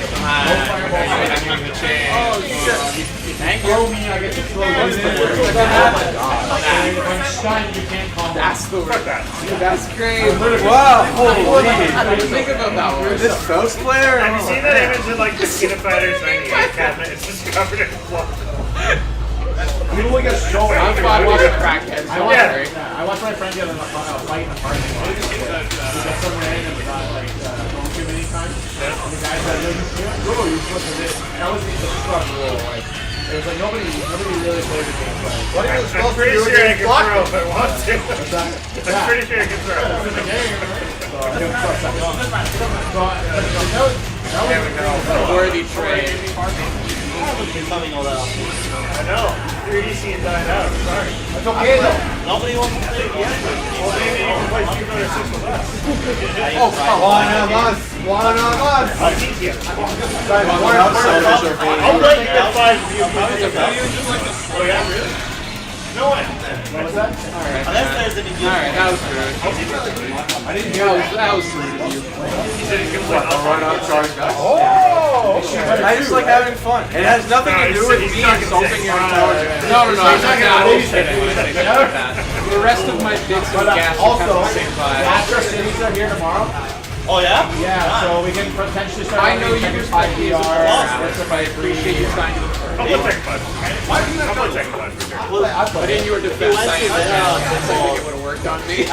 Thank throw me, I get to throw you. Oh my god. If I'm stunned, you can't call me. That's the word. That's great. Wow, holy. I didn't think about that word. This Ghost player? Have you seen that image in like the Skin Fighters 98 cabinet? It's just covered in blood. People will get so I'm angry. fine watching crackheads. I Don't watched, worry. I watched my friend the other fight in a parking lot. We got some random without like going too many times. And the guy said, "Go, you're supposed to this." That was the scrub rule. Like it was like nobody really played the game. What are you I'm supposed to pretty do sure I against can throw block? if I want to. I'm pretty sure I can throw. Worthy trade. haven't been coming all that often. I know. 3D scene died out. Sorry. That's okay though. Nobody wants to play the end. Well, maybe you can play Street Fighter 6 with us. Oh, one of us. One of us. I'll teach you. I'll let you get 5 views. Oh, yeah, really? No way. What was that? Unless there's any Alright, that was good. That was good of you. He said he can play I just like having fun. It has nothing to do with me insulting your intelligence. No, I'm not kidding when I say stuff like that. The rest of my dicks and gas are kind of the same vibe. Astro Cities are here tomorrow. Oh yeah? Yeah, so we can potentially start. I know you respect me as a person. I appreciate you signing up for I'm it. gonna take 5. I'm gonna take 5 for sure. But in your defense, I think it would have worked on me.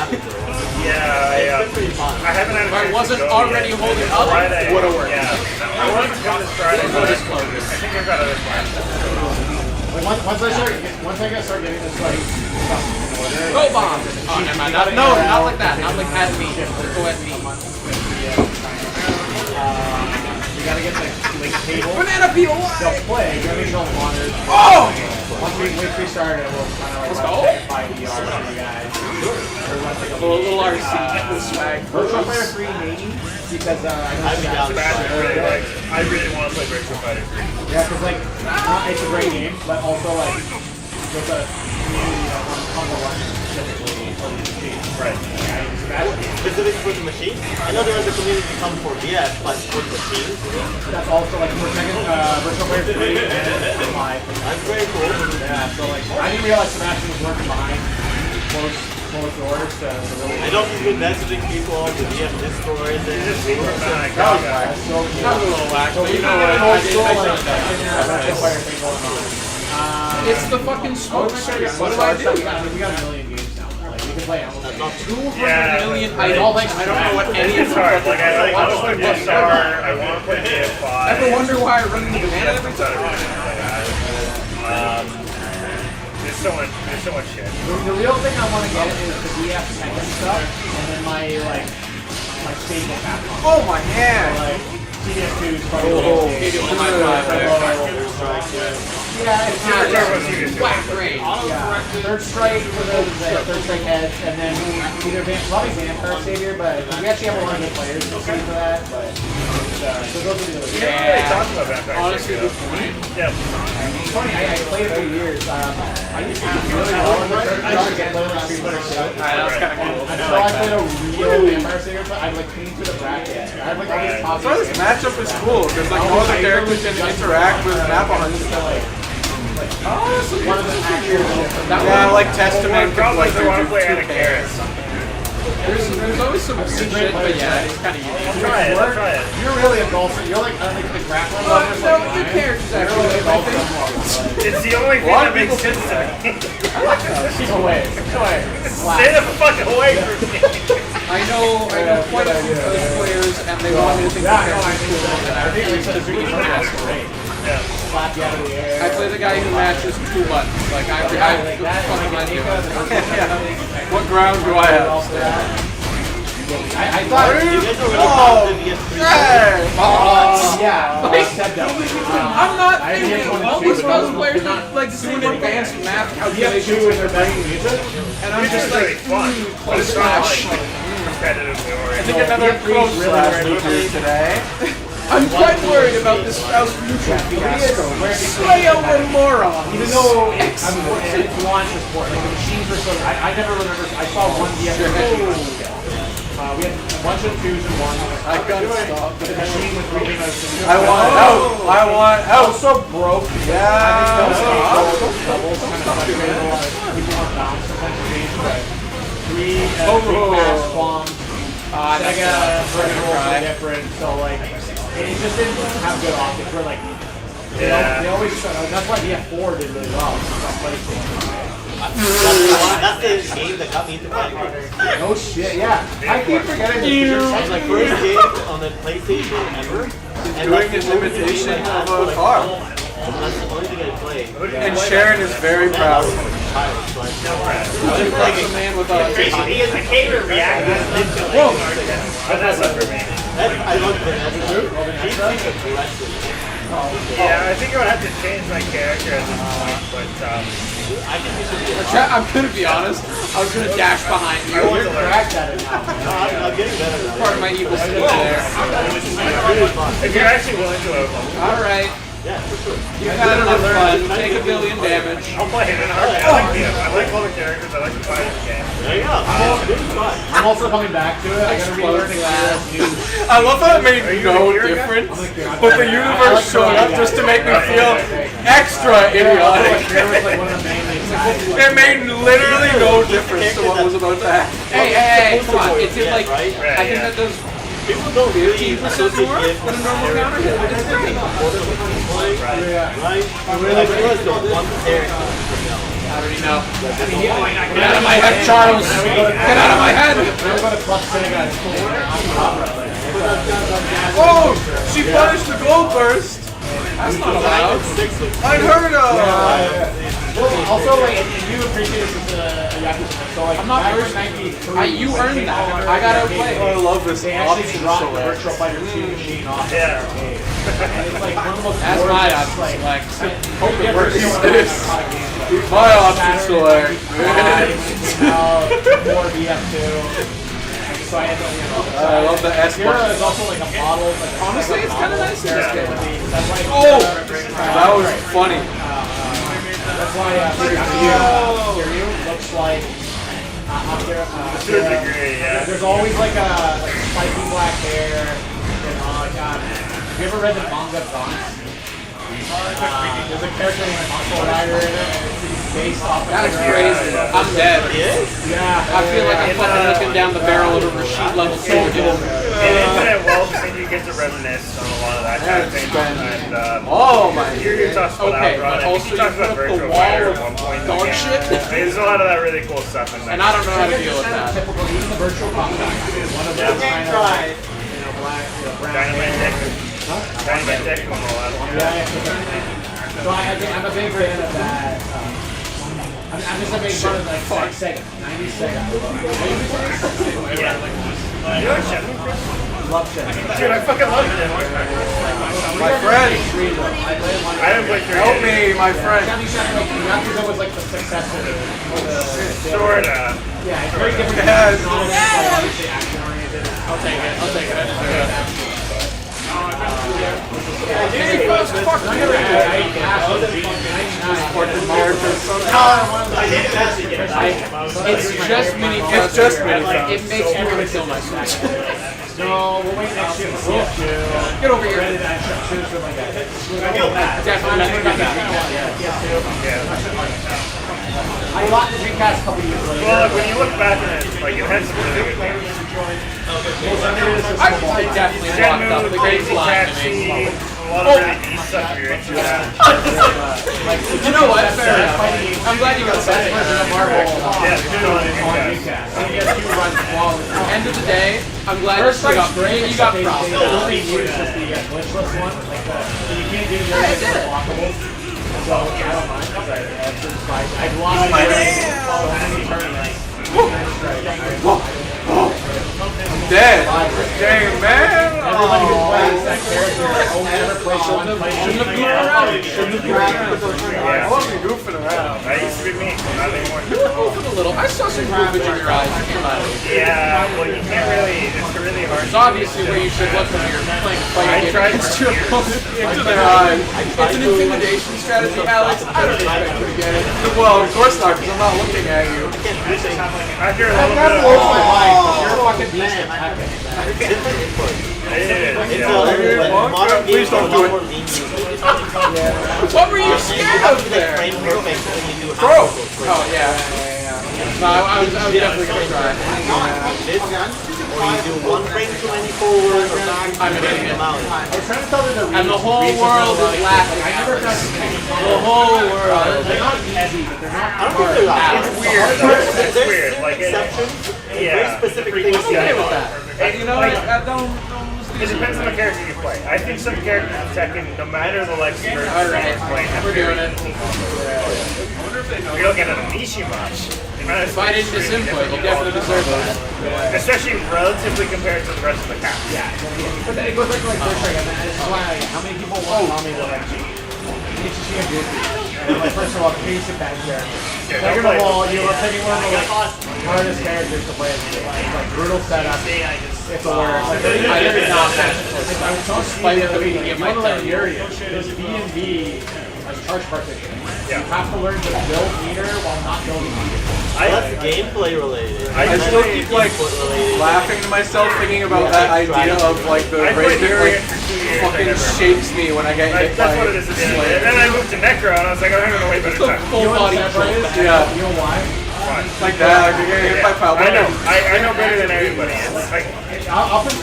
Yeah, I haven't had a If I chance wasn't to go already yet. holding up, Friday, it would have worked. Yeah. I wanted to come this Friday, No but disclosures. I think I've got other plans. Once I start getting this like stuff in order. Go bomb! Oh, never mind. Not like that. Not like at me. Go at me. We gotta get like table. Banana peel! They'll play. We're gonna go monitor. Oh! Once we start it, we'll kind of like Let's go. buy VR for you guys. A little RC swag. Virtual Fighter 3 maybe because I know I'd be down. I really want to play Virtual Fighter 3. Yeah, because like it's a great game, but also like there's a community on the run specifically for the machine. Right. Specific for the machine? I know there was a community come for VS, but for the machine? That's also like for second Virtual Fighter 3 and 5. That's very cool. Yeah, so like I didn't realize Sebastian was working behind closed doors to really. I know he's been messaging people on the VS Discord and Just see where I That go. was nice. So Not a little lax, but you know an what? old I school did like that. Virtual Fighter thing going on. It's the fucking smoke screen. What do I do? We got a million games now. Like we can play almost not 200 Yeah. million. I don't know what any of It's them hard. are. Like, I want to play Star. I want to play DF5. Ever wonder why I run into banana every time? There's so much shit. The real thing I want to get is the DF Tekken stuff, and then my stable Capcom. Oh my hand! Like TDF2 is probably yeah, it's Whack range. Third strike for those third strike heads, and then either probably Vampire Savior, but we actually have a lot of good players to see for that. But so those are the other. We haven't really talked about Vampire Honestly, Savior, good point. Yeah. It's funny, I played it for years. I used to do really well in the third strike and play like Street Fighter 2. Alright, that was kind of cool. So I played a real Vampire Savior, but I like came to the bracket. I had like all these top. So this matchup is cool because like all the characters can interact with map hunters. One of the actors. Yeah, like Testament could Probably like they do want to play two Anna Karis. There's always some good shit, but yeah, it's kind of unique. Try it. You're really a golfer. You're like the grappling No, runners. Like your Ryan. character's You're actually really a I think. golfer. It's the only thing that makes sense to me. Go away. Go away. Stay the fuck away from me. I know quite a few other players, and they want me to think Yeah, the no, I character's knew cool, that. and I think we said it's really interesting. great. Yeah. Slap you out of the air. I play the guy who matches 2 buttons. Like I fucking mind you. What ground do I have? I thought. You guys are really proud of VS 3. Yeah. Like, Step down. I'm not I thinking didn't want all to these shoot puzzle it. players are like doing advanced math You have calculations, two in their best music. and I'm It's just just really like, fun. But it's not slash. like competitively I oriented. think another close slash loser today. I'm quite worried about this Spouse Mutual fiasco. Slay over moron. Even though it's launch is sport, like the machines were so. I never remember. I saw one DF. We had a bunch of 2s and 1s. I got stopped. The machine was reading us. I want out. I want out. so broke. Yeah. Doubles kind of fluctuated. People want bounce sometimes in games, but 3 fast bombs. Sega version were different, so like it just didn't have good optics. We're like they always that's why DF4 did really well. It's on PlayStation. That's the game that got me into fighting games. No shit, yeah. I keep forgetting this. It's my first game on the PlayStation ever. And Doing that's an the only game imitation I had of for, a like, car. That's the only thing I played. And Sharon is very proud. Like a man with a. He is the caterer reacting. But that's not for me. I love Vanessa. She's like aggressive. Yeah, I think I would have to change my character at this point, but I think you should be. I'm gonna be honest. I was gonna dash behind you. I want to learn. Cracked at it now. I'm getting better now. Part of my evil skill there. If you're actually willing to All right. Yeah, for sure. You've had enough fun. Take a billion damage. I'll play him in I like him. I like all the characters. I like the fight in the game. There you go. It's fun. I'm also coming back to it. I gotta relearn I love how it made no difference, but the universe showed up just to make me feel extra idiotic. It made literally no difference to what was about to happen. Hey, come on. It's in like, Right? I think that does People don't really 15% more than a normal counter hit. It's great. Right? I realized the one character. I already know. Get out of my head, Charles. Get out of my head. Oh, she punished the gold burst. That's not allowed. Unheard of. Also, like, and you appreciate it with the Yakuza. So, like, I'm not Irish very- 93. you earned that. I gotta play. I love this They actually option dropped the select. Virtual Fighter 2 machine off Yeah. their game. And it's like one of the most That's my gorgeous, option like, select. hope it works. My option select. More BF2. So I had to, I love the S Kira button. is also like a model. Like, Honestly, it's kind of nice in this game. That's why. Oh, that was funny. That's why Kiryu looks like To a degree, yeah. there's always like spiky black hair. And, God, have you ever read the manga Gauntz? There's a character named Muscle Rider in it, and it's based off of That's crazy. I'm dead. Yeah, I feel like I'm fucking looking down the barrel of a Rashid level soldier. In Infinite Wealth, I think you get to reminisce on a lot of that kind of thing. And Oh my. you talked about Okay, Outrun. but I think also you talked you put about up the Virtual wall Fighter of at one point in the dog game. shit. There's a lot of that really cool stuff in there. And I don't know how to deal with that. typical, even the virtual contact is one of those kind of, black, brown Dynamite hair. Dick. Dynamite Dick and all that. So I'm a big fan of that. I'm just a big fan of like Sega, 90s Sega. You like Shenmue, Chris? Love Sega. Dude, I fucking love it. My friend. I haven't played through Help it. me, my friend. Yakuza was like the successor to the Sorta. yeah, it's very different. Yes. It's not like obviously action oriented. I'll take it. I'll take it. Hey, folks, fuck you. It's just mini. It's just mini. It makes me want to kill myself. No, we'll wait next year for CF2. Get over here. Definitely. I bought the Dreamcast a couple years later. Well, when you look back at it, like, it had some really good games. I definitely locked up the Great Crazy Flag Taxi, anime. a lot of really neat stuff if you're into that. You know what? Fair enough. I'm glad you got that. Yeah, dude, on Dreamcast. End of the day, I'm glad you got problems. The only use is the glitchless one. Like you can't do the other unblockables. So I don't mind. I've lost my Dead. Dang, man. Everybody who plays that character only ever plays one fight. Shouldn't have been around. Shouldn't have been around. I wasn't goofing around. That used to be me, not anymore. You were moving a little. I saw some movement in your eyes. I can't lie to you. Yeah, well, you can't really, it's really hard. It's obviously where you should look when you're playing a fighting game tried against for your years. opponent. Into their eyes. It's an intimidation strategy, Alex. I don't expect you to get it. Well, of course not, because I'm not looking at you. After a little bit of... You're a fucking beast at hacking. Different input. Poacher, please don't do it. What were you scared of there? Bro. Oh, yeah. No, I was definitely going to try. Or you do one frame too many forward, I'm an idiot. And the whole world is laughing at us. The whole world. They're not easy, but they're not I don't think they're hard. It's weird. It's There's weird. Like, exceptions. yeah. Very specific things. I'm okay with that. It, You know, like, don't it depends on the character you play. I think some characters in Tekken, no matter the Lex version Alright, you're playing, have we're doing it. We're looking at a Mishima in If I didn't disinput, you definitely deserve that. Especially relatively compared to the rest of the cast. Yeah. But then it goes back to like first trade, and this is why how many people want to tell me that like HCC and Goofy. And like first of all, basic bad characters. Second of all, you were picking one of the hardest characters to play in the game. Like brutal setup. It's the worst. Like, I did not match. I was so spite that we get my Urian. This B&B as charge partition. You have to learn to build meter while not building meter. That's gameplay related. I still keep like laughing to myself thinking about that idea of like the raid that like fucking shakes me when I get hit by That's what it is. And then I moved to Necro and I was like, I'm gonna wait better time. Full body yeah. You know why? Like that, like I get hit by power. I know better than everybody. It's like,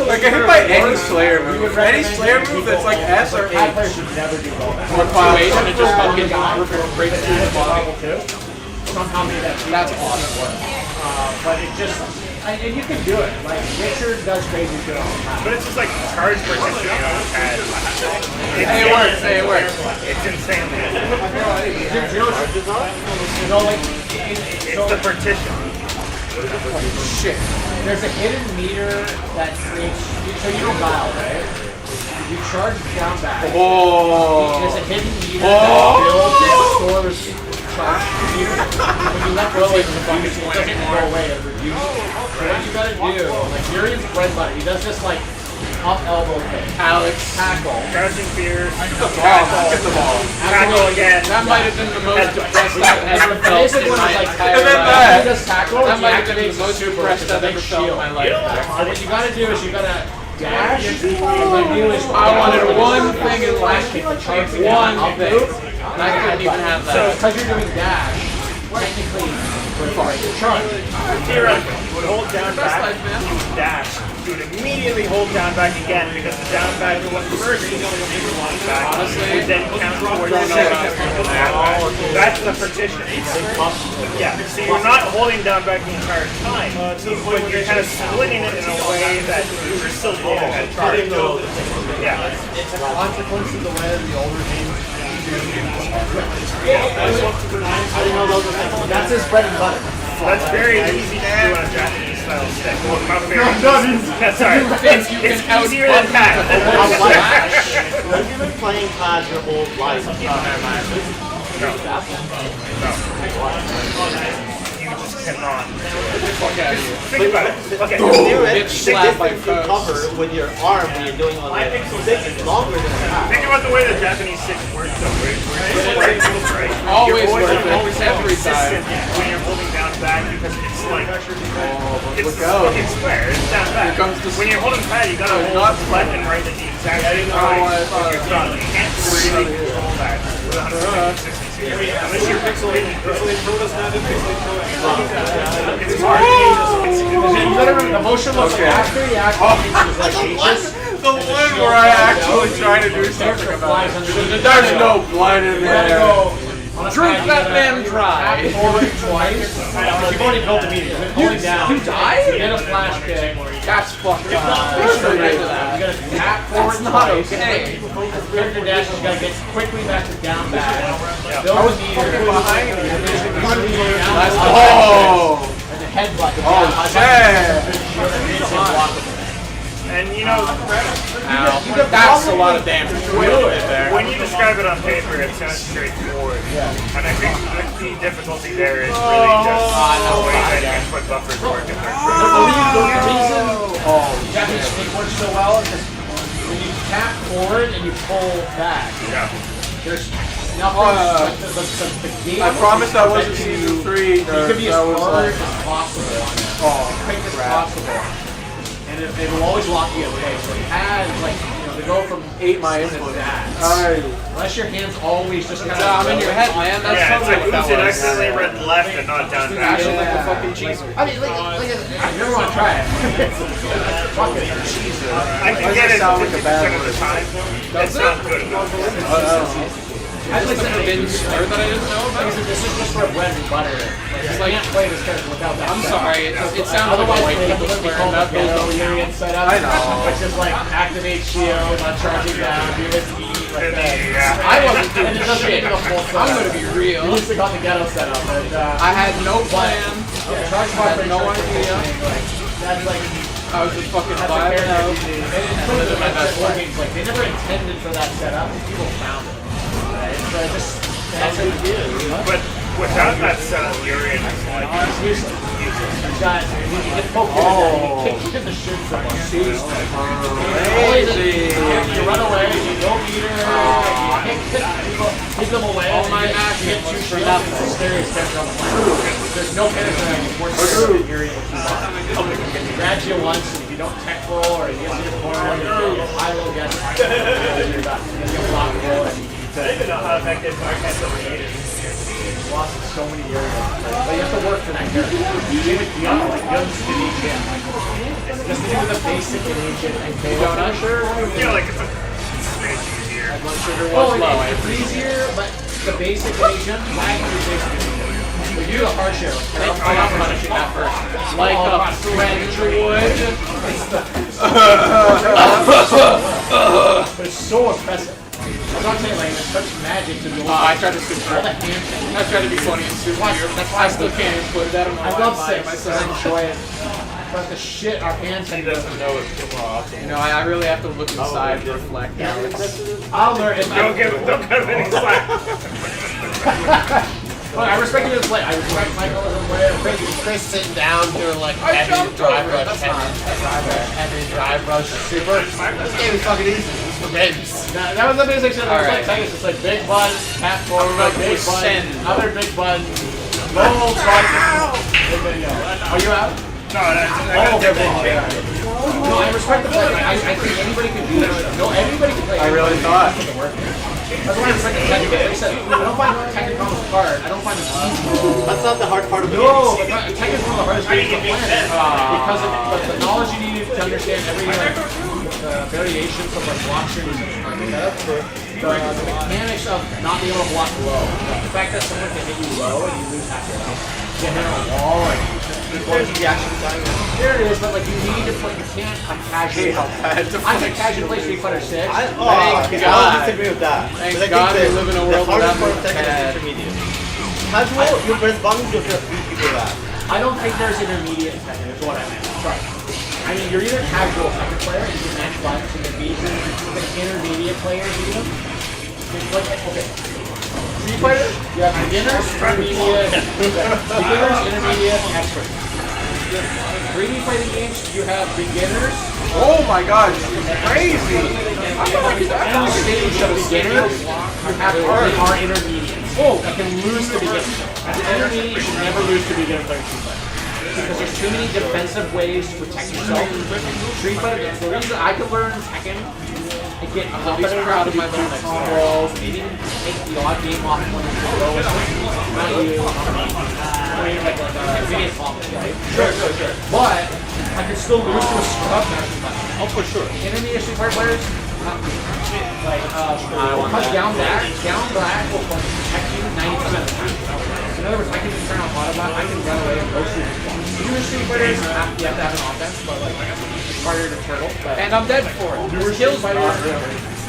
Like get hit by any Slayer move. Any Slayer move that's like S or High H. players should never do both. Or cloud. And it just fucking breaks through the body. Somehow made that. That's awesome. But it just, and you can do it. Like Richard does crazy shit all the time. but it's just like charge partition on the pad. Hey, it works. Hey, it works. It's insane. You know, like It's the partition. Shit. there's a hidden meter that creates. So you know Guile, right? You charge down back. Oh. There's a hidden meter that builds and stores charge meter. When you let go, it doesn't go away. It reduces. So what you gotta do, like Urian's bread and butter, he does this like up elbow thing. Alex. Tackle. Crouching fear. Get the ball. Tackle again. That might have been the most depressed I've ever felt Basic in one my is like, entire and then life. that. he does tackle, That he might have been activates the most super, depressed it's a I've big ever felt in shield. my life. So what you gotta do is you gotta dash, and then you is I wanted one thing in life. kick the charge One up thing. move. And I couldn't even have So that. because you're doing dash, technically, you're charge. Theoretically, you would hold down Best back, life, man. you would dash, you would immediately hold down back again because the down back was first you don't want back. Honestly, would then count towards the That's the partition. Yeah, so you're not holding down back the entire time, but you're kind of splitting it in a way that you're still holding that charge. Yeah. It's a consequence of the way the older games I didn't know those were things. That's his bread and butter. That's very easy to do on a Japanese style stick. Not very easy. Yeah, sorry. It's easier than that. Have you been playing COD your whole life? You just cannot. Fuck out of here. Think about it. Okay. Get slapped by you folks. cover with your arm when you're doing on the stick is longer than that. Think about the way the Japanese sticks work though. Always You're worth it. always Every consistent time. when you're holding down back because it's like it's look the out. fucking square. It's down back. Here comes the- When you're holding pad, you gotta hold left and right at the exact same time. I thought You're done. You can't really control that with 160. Unless you're pixelating. It's hard. You gotta remember, the motion looks like after he activates his like H's. The one where I actually try to do something about it. There's no blood in You gotta there. go on a Drink pad, that you gotta man dry. tap forward twice. You've already built the meter. You've been holding down. You died? You get a flash kick. That's fucked up. You gotta tap forward That's not twice. okay. Character dash, you gotta get quickly back to down back. I was fucking behind you. Oh! Oh! And the headbutt. Oh, shit! And you know, That's a lot of damage. when you describe it on paper, it's kind of straightforward. And I think the difficulty there is really just the way that your input buffers work. The reason Japanese stick works so well is because when you tap forward and you pull back, there's nothing. The game. I promise that wasn't season 3. You can be as That was hard like, as possible on it. oh, Quick as possible. And it'll always lock you in place. So you had, like, to go from 8 my to input. that. Alright. Unless your hand's always just kind I'm in your head, man. That's Yeah, it's totally like what that Uzi was. accidentally read left and not down back. Actually, like a fucking cheese. I mean, if you ever want to try it, fuck it. I can get it 50% of the time. It's not good enough. That's like the forbidden slur that I didn't know about. This is just for bread and butter. It's I like, can't play this character without that. I'm sorry, it sounds like Otherwise, a white they people would be slur. called That the goes Urian setup. I know. Which is like activate shield, not charging down, do this E, I wasn't doing shit. I'm gonna be real. We used to call the ghetto setup, but I had no plan. Charge I had no idea. That's like I was just fucking that's a vibing character. out. It's living my best war games. Like they never intended for that setup. People found it. Right? So it just that's what you do. But without that setup, you're in like It's useless. You got you get poked in kick the shit from us. You run away, you go meet her, you kick them away, All my you matches get two was straight up. It's the scariest character on the planet. There's no character that you force to hear it. He grabs you once, and if you don't tech roll or he gets in your corner, you high low gets you're done. You get block roll and I don't even know how effective Marquette is. lost in so many areas. But you have to work for that character. You have like guns to the agent. Just do the basic in agent and KO. Not sure. Yeah, like it's a smidge easier. Blood sugar Oh, was low. it's easier, but the basic agent, lag is basic. But you do the hard share. I'm not punishing that first. Like a friend would. But it's so impressive. That's what I'm saying, like, it's such magic to be able to I tried to switch all the her. hand things. I tried to be funny and super weird. That's why I still can't include that. I love six. I enjoy it. But the shit our hands can do. You know, I really have to look inside to reflect. I'll learn it. Don't give him any slack. Well, I respect you as play. I respect Michael as a player. Chris sitting down doing like heavy drive rush, heavy drive rush, super. This game is fucking easy. It's for babies. That was the basic shit. I was like, it's just like big button, tap forward, big button, other big button, roll, try. Are you out? No, No, I respect the play. I think anybody can do that. No, everybody can play. I really thought. That's why I respect the technical. Like I said, I don't find technical hard. I don't find it easy. That's not the hard part of the No, game. tech is one of the hardest games on the planet because of the knowledge you need to understand every variations of like block streams and the mechanics of not being able to block low. The fact that someone can hit you low and you lose half your health. You hit a wall and There's reaction time. there it is, but like you need to play. You can't casually. I can casually play Street Fighter 6. I God. don't disagree with that. Thank But I God think we live in a world the hardest without part of Tekken bad. is intermediate. Casual, you press buttons, you'll just beat people that. I don't think there's intermediate in Tekken, is what I meant. Sorry. I mean, you're either casual Tekken player, you can match buttons and then beat the intermediate player, beat them. It's like, okay. Street Fighter, you have beginners, intermediate, expert. 3D fighting games, you have beginners. Oh my god, this is crazy! Any stage of beginners, you have are intermediates. Oh, I can lose to beginners. As an intermediate, you should never lose to beginner players. Because there's too many defensive ways to protect yourself. Street Fighter, the reason I could learn Tekken and get competitive proud of my combos, maybe even take the odd game off when you're lowest. Not you, like immediate combos, right? Sure. But I could still lose to a scrub match. Oh, for sure. Intermediate Street Fighter players, like, down back will protect you 90% of the time. So in other words, I can just turn on autobot, I can run away and go shoot. Newer Street Fighters, you have to have an offense, but like, it's harder to turtle. And I'm dead for it. Newer Street Fighters,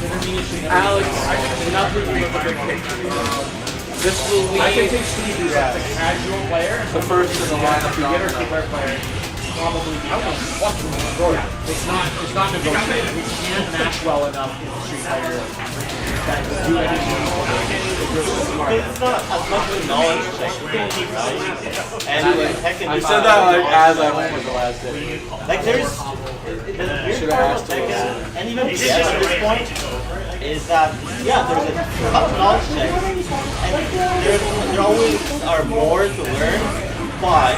intermediate should never Alex, be nothing but the big picture. This will I can lead take Steve who's like a casual player, and the first in the lineup. beginner Street Fighter player. Probably be it's not negotiable. We can't match well enough in Street Fighter that will do anything. It's not as much of a knowledge check, right? And in Tekken, You said that like as I went with the last day. like there's the weird part of Tekken, and even CS at this point, is that there's a lot of knowledge checks, and there always are more to learn, but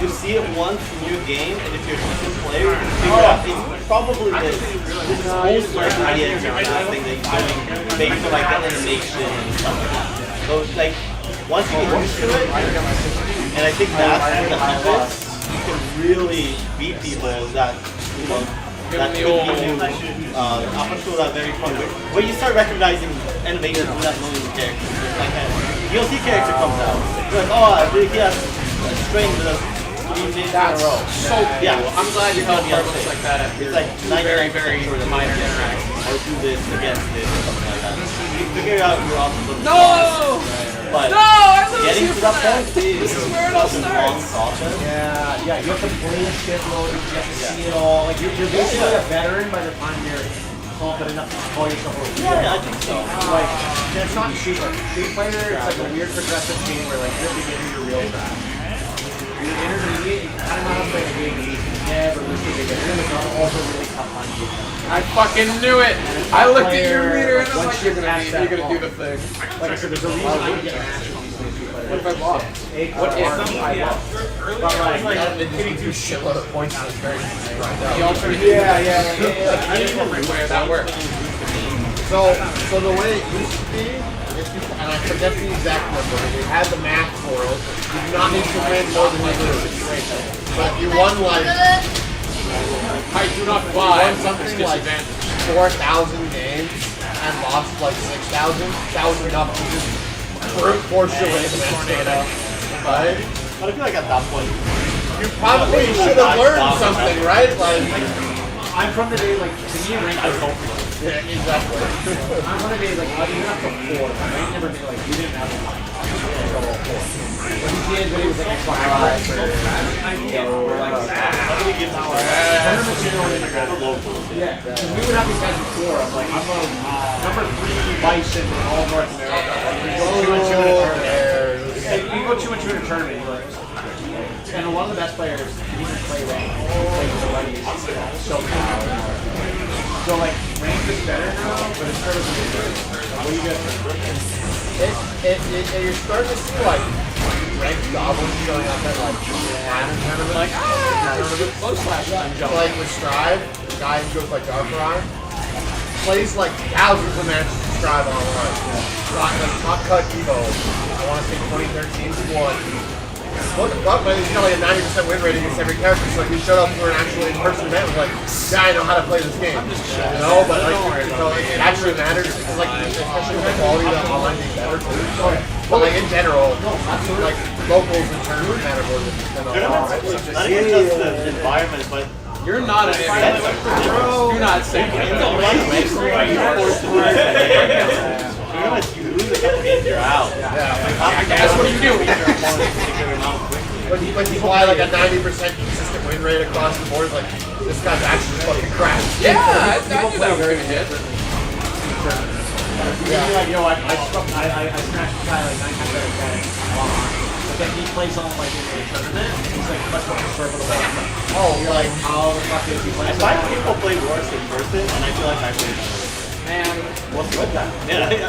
you see it once in your game, and if you're a decent player, you can figure out it's probably this. This is most likely the exact thing that you're doing based on like the animation and stuff like that. So like once you get used to it, and I think that's where the happens, you can really beat people that that could beat you up until that very point where you start recognizing animations without knowing the character. Like a DLC character comes out, you're like, oh, he has a string with a That's so cool. Yeah. I'm glad you held me up like that. It's like very, very minor interactions. or do this against this or something like that. You figure out your options. No! But No! I lose getting you to for that that! point is This is where it all such a long starts. process. Yeah, you have to play the shitload, you have to see it all. Like, you're basically a veteran by the time you're confident enough to call yourself a real. Yeah, I think so. Like, and it's not Street Fighter. Street Fighter, it's like a weird progressive game where, like, you're beginning your real trash. You're intermediate, you kind of know how to play the game, and you can never lose the big game. It's also really tough on you. I fucking knew it! I looked at your meter and I'm like, you're gonna do the thing. Like I said, there's a reason I would get matched with these Street Fighter. What if I lost? What if I lost? But like, They just do shitload of points in this very The alternate. yeah. I didn't remember where that worked. So the way it used to be, and I forget the exact number, but they had the math for it. You do not need to win more than you lose. But if you won like I do not won buy something like 4,000 games and lost like 6,000, that was enough to just brute force your way to that data. Right? But I feel like at that point, You probably should have learned something, right? Like, I'm from the day, like, to me, rank I was hope yeah, exactly. I'm from the day, like, even up to 4. I never knew, like, you didn't have a line. What he did, but he was like, Xbox Live. Tournaments, you know, yeah, because we would have these guys before. I'm like, I'm number 3 Bison in all North America. Like, we go 2 and 2 in a tournament. Like, we go 2 and 2 in a tournament. You're like, and a lot of the best players didn't even play rank. They played with the buddies. So so like rank is better now, but it's sort of what do you guys think? You're starting to see like ranked goblins showing up at like tournaments. Like, low slash jump. Like with Strive, the guy who goes by Darkrai, plays like thousands of matches to Strive online. Like Top Cut Evo, I want to say 2013 won. What the fuck, man? He's got like a 90% win rate against every character. So like he showed up for an actual in-person event was like, yeah, I know how to play this game. You know, but like, so like, it actually matters because like, especially with the quality of the online being better too. But like in general, like locals in tournaments matter more than all. not even just the environment, but You're not an idiot. You're not saying in the right way, you force to lose. You lose a couple games, you're out. That's what you do. But he's why like a 90% consistent win rate across the board. Like this guy's actually fucking crap. Yeah, I knew that was gonna hit. Like, yo, I smashed the guy like 9 times out of 10. But then he plays on like in a tournament. He's like much more conservative. Oh, like How the fuck is he I playing? find people play worse in person, and I feel like I win. Man, What's with that? Yeah, I take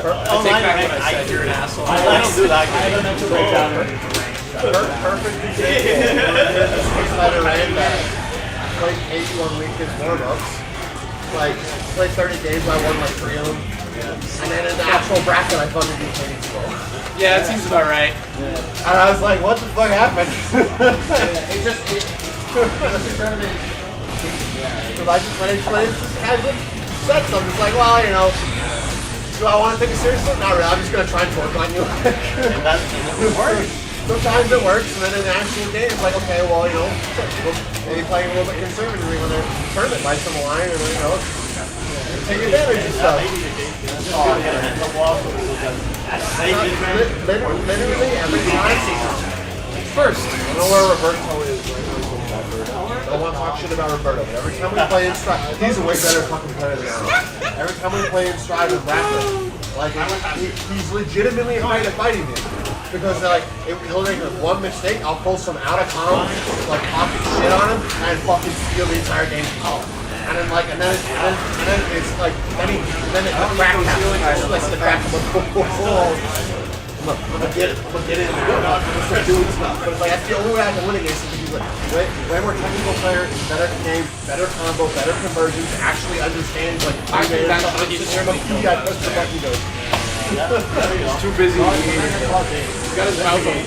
back what I said. You're an asshole. I don't do that. I have a mental breakdown. perfect example. Spider ran that. Played 81 weekend warm-ups. Like played 30 games, I won like 3 of them. And then in the actual bracket, I fucking beat Kenny Slow. Yeah, that seems about right. And I was like, what the fuck happened? It just tournament. Because I just when it's just casually said something. It's like, well, you know, do I want to take it seriously? Not really. I'm just gonna try and torque on you. And that doesn't work. Sometimes it works, and then in the actual game, it's like, okay, well, you know, maybe playing a little bit conservatively when the tournament bites on the line, and you know, take advantage of stuff. Literally every time. First, I don't know where Roberto is right now. I don't want to talk shit about Roberto, but every time we play in Strive, he's a way better fucking player than I am. Every time we play in Strive with Raptor, like, he's legitimately afraid of fighting me. Because like, he'll make one mistake, I'll pull some out of combo, like pocket shit on him, and fucking steal the entire game. And then like, and then it's like, then it crack happens. Like the crack, I'm gonna get in there. I'm gonna start doing stuff. But it's like, that's the only way I can win against him. Because like, way more technical player, better game, better combo, better conversions, actually understands like, I think that's what he's he's press the button, he goes. He's too busy. He's got his mouth open.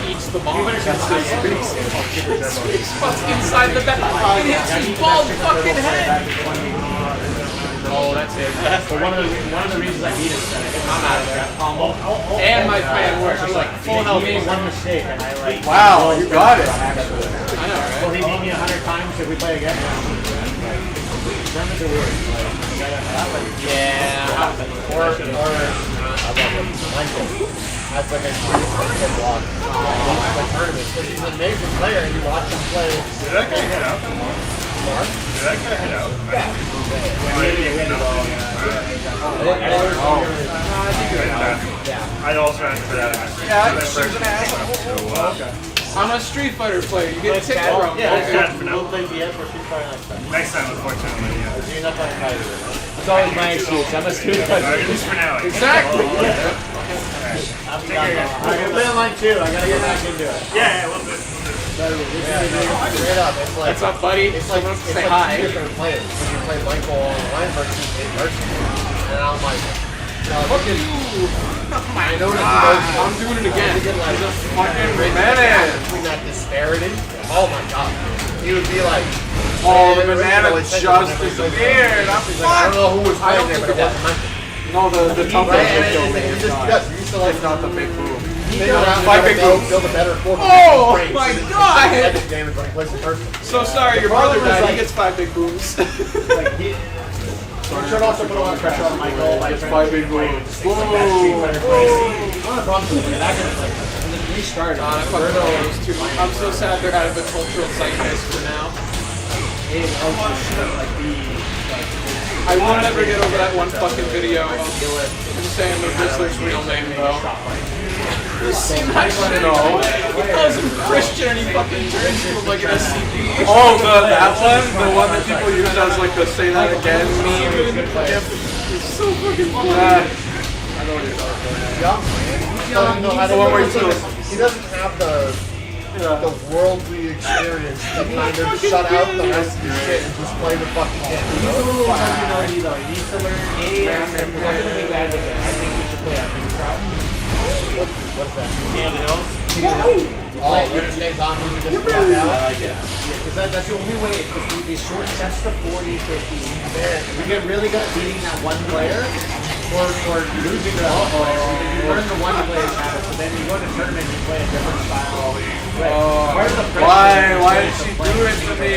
He eats the bomb. It's fucking inside the back. It hits his bald fucking head. Oh, that's it. But one of the reasons I beat it is that I'm out of that combo. And my plan works. It's like full health. he made one mistake and I like. Wow, you got it. I know, right? Will he beat me 100 times if we play again? Tournaments are weird. Like, you gotta have like, Yeah. or Michael. That's like a great block. Like tournaments. Because he's an amazing player and you watch him play. Did that guy hit out? Did that guy hit out? I'd also ask for that. Yeah, she's an asshole. I'm a Street Fighter player. You get ticked from. Yeah, Cat for now. we'll play BS for Street Fighter next time. Next time, unfortunately, yeah. You're not playing Fighter. It's always my excuse. I'm a student. Alright, just for now. Exactly. I play online too. I gotta get back into it. Yeah, we'll do it. Straight up, it's like What's up, buddy? it's like Say hi. two different players. When you play Michael online versus in person, and I'm like, look at you. I know that I'm doing it again. you get like Fucking between minute. that disparity. Oh my god, he would be like, Oh, the banana just disappeared. I don't know who was playing there, but it wasn't Michael. No, the tumbler Right, and video he is just not. does. He used to like Not the big boom. figure out Five how to big moves. build a better form. Oh my god! Epic damage when he plays in person. So sorry, your brother died. He gets 5 big booms. Like he should also put a lot of pressure on Michael. Like Just 5 big moves. One of the problems with that guy is like when the restart. God, I fucking love those two. I'm so sad they're out of the cultural zeitgeist for now. I won't ever get over that one fucking video of him saying the Rizzler's real name though. He calls him Christian and he fucking turns into like an SCP. Oh, that one? The one that people use as like the say that again meme? It's so fucking funny. I know what you're talking about. The one where he he doesn't have the worldly experience to kind of shut out the rest of the shit and just play the fucking game. He needs to learn I think we should play What's that? Oh, when it stays on, you can just walk out. I like it. Because that's the only way. Because these short sets to 40, 50, we get really good at beating that one player or losing the other player. You learn the one player's habits, but then you go to tournament and you play a different style. Why did she do it to me?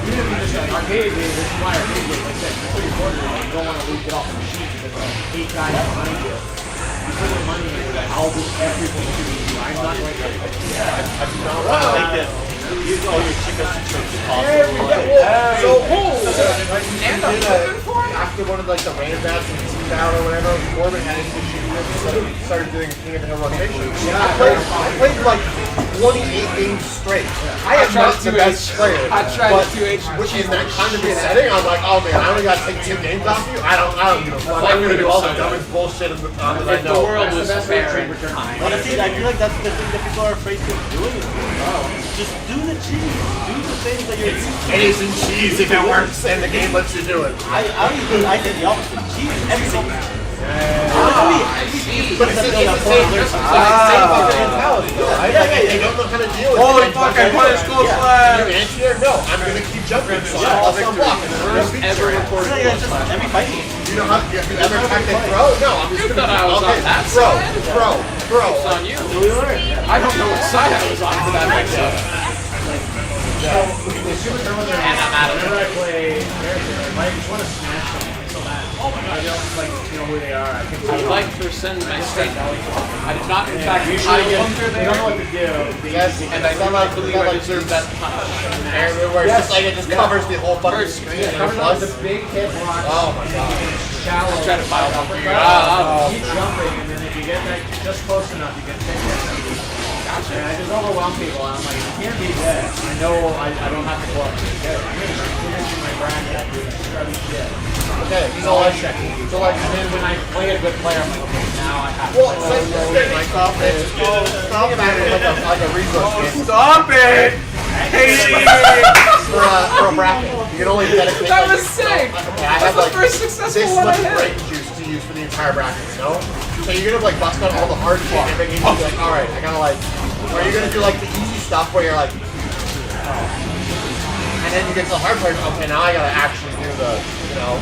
Even if you just like arcade games, this is why arcade games, like I said, you put your quarter in, you don't want to lose it off the machine because there's 8 guys behind you. You put your money in it, I'll do everything to you. I'm not going to I do not want to like this. Use all your chicken strips possible. After one of like the rain bats and team battle or whatever, Corbin had an issue with started doing King of the Hill rotation. I played like 28 games straight. I am not the best player. I tried to 2H. Which is that kind of setting. I'm like, oh man, I only got to take 2 games off you. I don't give a fuck. I'm gonna do all the dumbest bullshit in the time that I know. The world was fair. Honestly, I feel like that's the thing that people are afraid of doing. Just do the cheese. Do the things that you're used to. A's and cheese if it works and the game lets you do it. I did the opposite. Cheese everything. But it's the same mentality. You don't know how to deal with it. Holy fuck, I punished Gold You're Flag! anti-air? No, I'm going to keep jumping. So I'll block. First ever recorded. It's just every fight game. You know how you ever tactic throw? No, I'm just going to thought I was on that throw. It's on you. I don't know what side I was on for that mix-up. And I'm out of it. Whenever I play character, I just want to smash them so bad. Oh my god, I don't like know who they are. I can I would like to rescind my statement. I did not, in fact, you I don't wonder know there, what to do. Yes, and I do not believe I deserve that punch. where it's just like it just covers the whole fucking screen. It covers the big hit block. Oh my god. I try to file up for you. Keep jumping, and then if you get that just close enough, you can take it. Gotcha. And I just overwhelm people, and I'm like, you can't be this. I know I don't have to go up to the kid. I'm going to my bracket, dude. Scrubby shit. Okay, so like, and then when I play a good player, I'm like, okay, now I have to. Well, it's like Stop it. Stop it. Like a resource game. Stop it! For a bracket. You can only dedicate. That was sick! Okay, I That's have the like first successful this one I much had. brain juice to use for the entire bracket, you know? So you're gonna like bust out all the hard shit and you're gonna be like, alright, I gotta like, or you're gonna do like the easy stuff where you're like, and then you get to the hard part, okay, now I gotta actually do the, you know,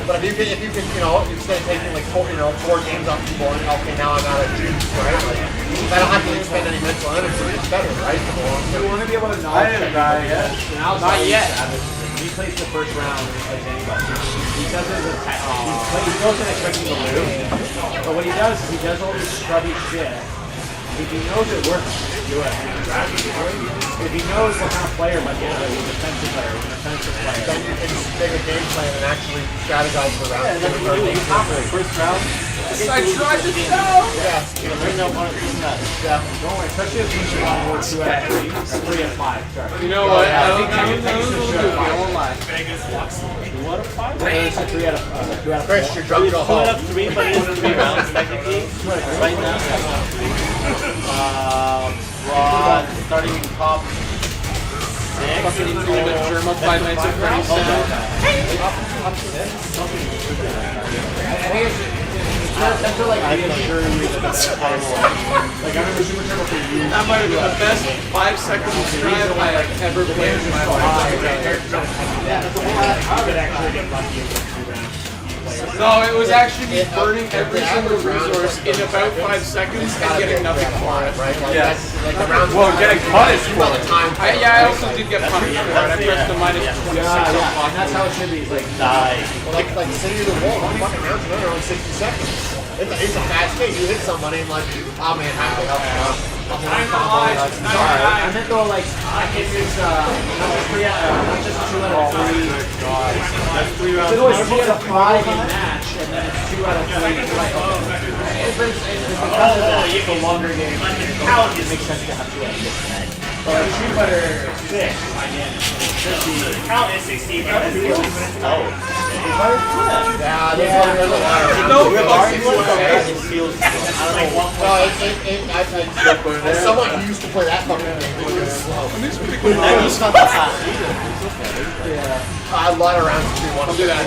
But if you can, instead of taking like 4 games off the board, okay, now I gotta juice, right? Like, I don't have to expend any mental energy. It's better, right? You want to be able to know. I didn't die yet. Not yet. He plays the first round and he plays anybody. He doesn't attack. He doesn't expecting to lose. But what he does is he does all this scrubby shit. If he knows it works, do it. If he knows what kind of player, like he's a defensive player, Then you can take a game plan and actually strategize for round. Yeah, that's what you do. First round. I tried to go! Yeah. Don't Don't, especially if you want to 2 out of 3, 3 out of 5. Sorry. You know what? I won't lie. What a five? It's a 3 out of 4. Chris, you're drunk. It's Go 2 out home. of 3, but it's 3 rounds technically. Right now. Rod starting in top 6. Fucking doing a germ up 5 nights of Freddy's That's for like reassuring me that that's horrible. Like I remember Super Turbo for years. That might have been the best 5 seconds of drive I have ever played in my life. I could actually get lucky with 2 rounds. No, it was actually me burning every single resource in about 5 seconds and getting nothing for it. Right? Like Yes. Like the rounds. Well, getting punished for the it. time. I also did get punished for it. I pressed the minus 26 And that's how it should be. It's like Die. Like City of the Wall, one fucking round, they're only 60 seconds. It's a fast game. You hit somebody and like, oh man, how do I help you out? I meant though, like, if it's, not just 2 out of 3. That's 3 rounds. It's always 3 out of 5 in match, and then it's 2 out of 3. Like, it's because of that, it's a longer game. It makes sense to have 2 out of 6. But like, Street Fighter 6, Count is 16, but it's Yeah, there's a lot of No, as someone who used to play that fucking game, it was slow. A lot of rounds to do one. you gotta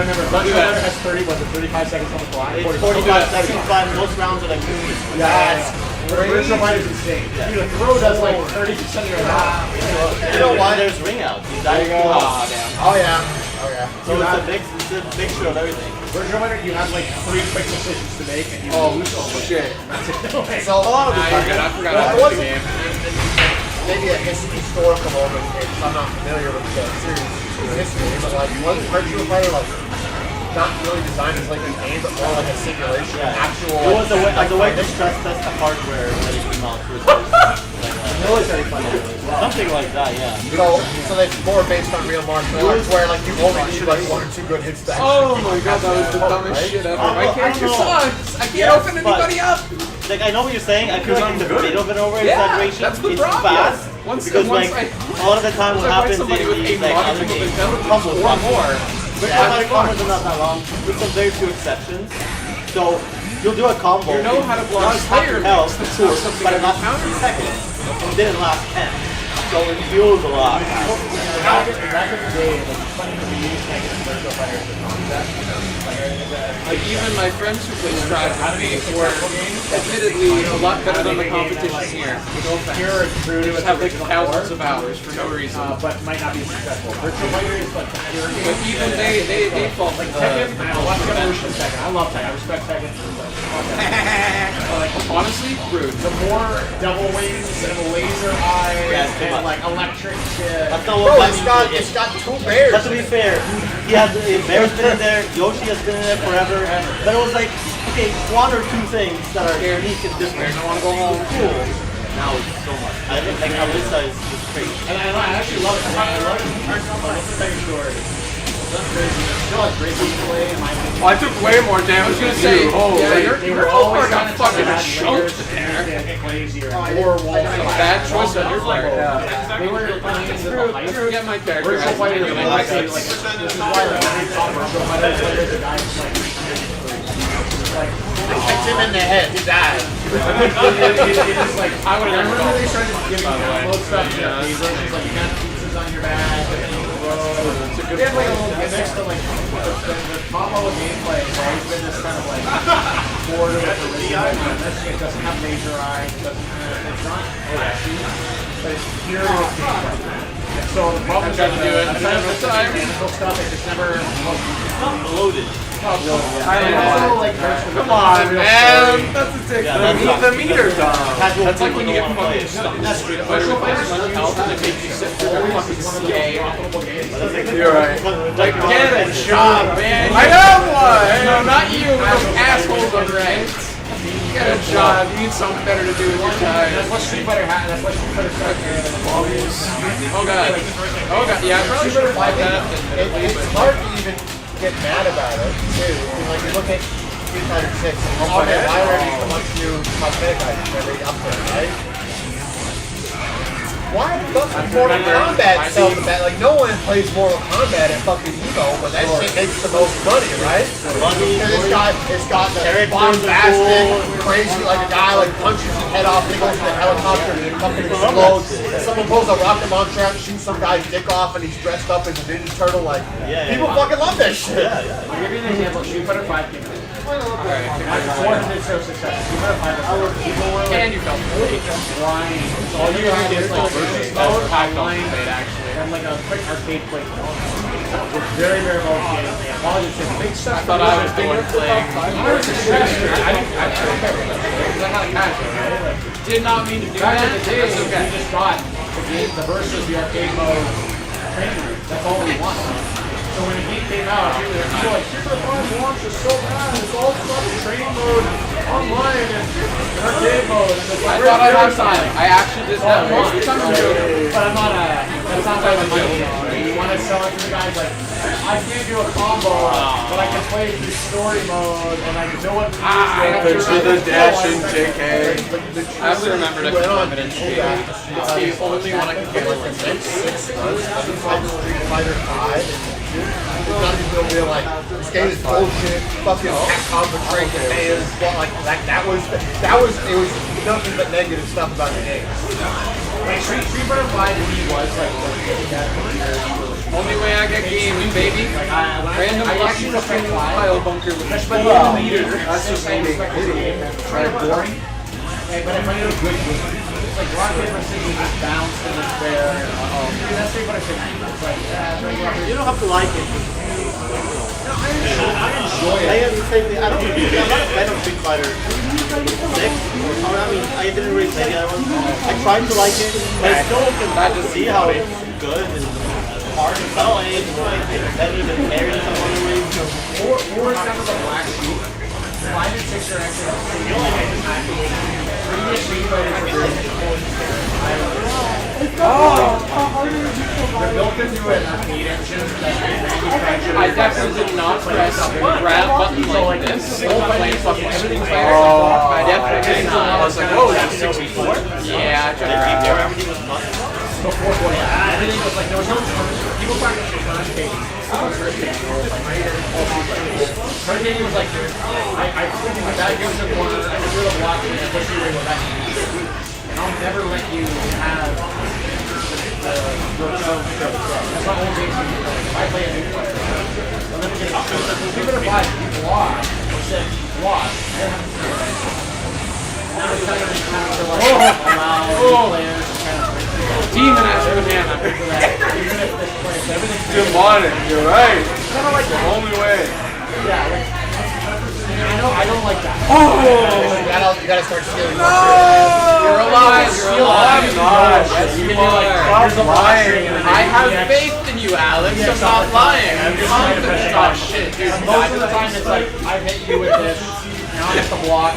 remember, Virtual Fighter has 30, was it 35 seconds on the clock? It's 45 seconds, but most rounds are like 2 minutes. Yes. Virtual Fighter's insane. Dude, a throw does like 30% of your life. You know why? There's ring outs. You die Oh yeah. Oh yeah. So it's a mixture of everything. Virtual Fighter, you have like 3 quick decisions to make, and you lose over shit. So I forgot I was the game. maybe a historical moment. I'm not familiar with the series history, but like wasn't Virtual Fighter like not really designed as like a game, but more like a simulation, actual. It was the way to stress test the hardware that it came out with. military funding. Something like that, yeah. So it's more based on real martial arts, where like you only need like 1 or 2 good hits to Oh my god, that was the dumbest shit ever. My character sucks. I can't open anybody up. Like I know what you're saying. I feel like it's a bit of an over-exaggeration. That's the it's problem. fast because like a lot of the time what happens in these like other games, combos or more. But my combos are not that long, with some very few exceptions. So you'll do a combo. You know how to block player health, mix. That's something but it that lasts 2 seconds. It didn't last 10. So it feels a lot. Back in the day, like, funny to me, like, Virtual Fighter is a concept. Like even my friends who play Strive with me were admittedly a lot better than the competition here. Here it's true to Just have like thousands of hours for no reason. but might not be successful. Virtual Fighter is like pure game. But even they fall Like Tekken, I watch Evolution Tekken. I love Tekken. I respect Tekken. like honestly, rude. The more double wings and a laser eye and like electric shit. That's not Bro, what it's got 2 bears. But to be fair, he had Bear's been in there, Yoshi has been in there forever. But it was like, okay, 1 or 2 things that are unique and different. I want to go home. Cool. Now it's so much. I think like Alyssa is crazy. And I actually love it. I love it. What's the second story? That's crazy. Still a great game to play in my opinion. I took way more damage. I was gonna say, They were always got kind of fucking bad choked layers there. and crazier. More walls. Bad choice on your part. They were playing into the height. Yeah, my character. Virtual Fighter is Like, like, this is why every top Virtual Fighter player, the guy is like, They kicked him in the head. He died. it is like, I would have remember they started giving download stuff to these like you got pieces on your back and then you throw. They have like a little gimmicks to like the top level gameplay has always been this kind of like board with the it doesn't have laser eyes, it doesn't it's not flashy, but it's pure gameplay. So the problem is tried to do it aside every from time. mechanical stuff, it just never. Loaded. Come on, man. That's a dick. The meter's on. That's like when you get fucking stuck in the Street Fighter with like one health and it makes you sit through the fucking skate. You're right. Like, get a job, man. I have one. No, not you. Those assholes on right. Get a job. You need something better to do with your time. That's what Street Fighter had. That's what Street Fighter started. Oh god. Oh god. Yeah, I probably should have played that. It's hard to even get mad about it, too. Because, like, you look at Street Fighter 6, and okay, why are there so much new cosmetic items every upgrade, right? Why the fuck is Mortal Kombat sells the best? Like, no one plays Mortal Kombat at fucking Evo, but that shit makes the most money, right? Because it's got the bombastic, crazy, like a guy like punches his head off, and he goes to the helicopter and it fucking explodes. And someone pulls a rocket launcher out and shoots some guy's dick off and he's dressed up as a Ninja Turtle. Like, people fucking love that shit. I'll give you an example. Street Fighter 5 came out. After 400 show success, Street Fighter 5 people were like, And you felt grind. All you had was like versus mode, online, and like a quick arcade play. It's very, very well played. They apologize for big stuff. I thought I was the one playing. I was just stressed. I don't care about that. Because I had a cash, right? Did not mean to do Back that. in the day, That's okay. we just got the game, the versus the arcade mode training. That's all we wanted. So when the game came out, people were like, Super 5 launch is so bad, it's all fucking training mode, online, and arcade mode. And it's like, I thought I was silent. I actually did that once. but I'm not that's not why I'm doing it. You want to sell it to the guys like, I can't do a combo, but I can play through story mode, and I know what to do. Picture the dash in JK. I have to remember to confirm it in JK. It's the only one I can get like The next 6 months, Street Fighter 5, it's not even gonna be like, this game is bullshit, fucking Capcom betraying the fans, but like, that was, it was nothing but negative stuff about the game. Like, Street Fighter 5 to me was like, only way I get games, baby. Random lucky fucking pile bunker with a meter. That's just like kind of boring. But if I need a good game, it's like rock paper scissors just bounced and it's there. That's Street Fighter 6. It's like, You don't have to like it. I enjoy it. I have the same thing. I'm not a fan of Street Fighter 6. I mean, I didn't really play the other one. I tried to like it, but I still can see how it's good and hard in some ways, better than Mary in some other ways. 4 is kind of the black sheep. 5 and 6 are actually the only previous Street Fighters are very they're built into an arcade engine that's manufactured. I definitely did not press grab button like this. Playing fucking Street Fighter. I definitely did not. I was like, oh, that's 64? Yeah, I tried to keep Everything was fun. Before 40. Everything was like, there was no turn. People talk about turn-taking. Turn-taking was like, I think that gives it one, I can do the blocking and push you away back. And I'll never let you have that's my own basic. If I play a new player, I'll never get it. People are buying, you block, or say, block, now it's kind of to like allow players to kind of demon ass banana. everything's Demonic, you're right. Kind of like the only way. yeah, like, I don't like that. You gotta start stealing. You're alive. You're alive. Yes, you are. Stop lying. I have faith in you, Alex. I'm not lying. I'm confident. Oh shit, dude. Most of the time it's like, I hit you with this, now I have to block,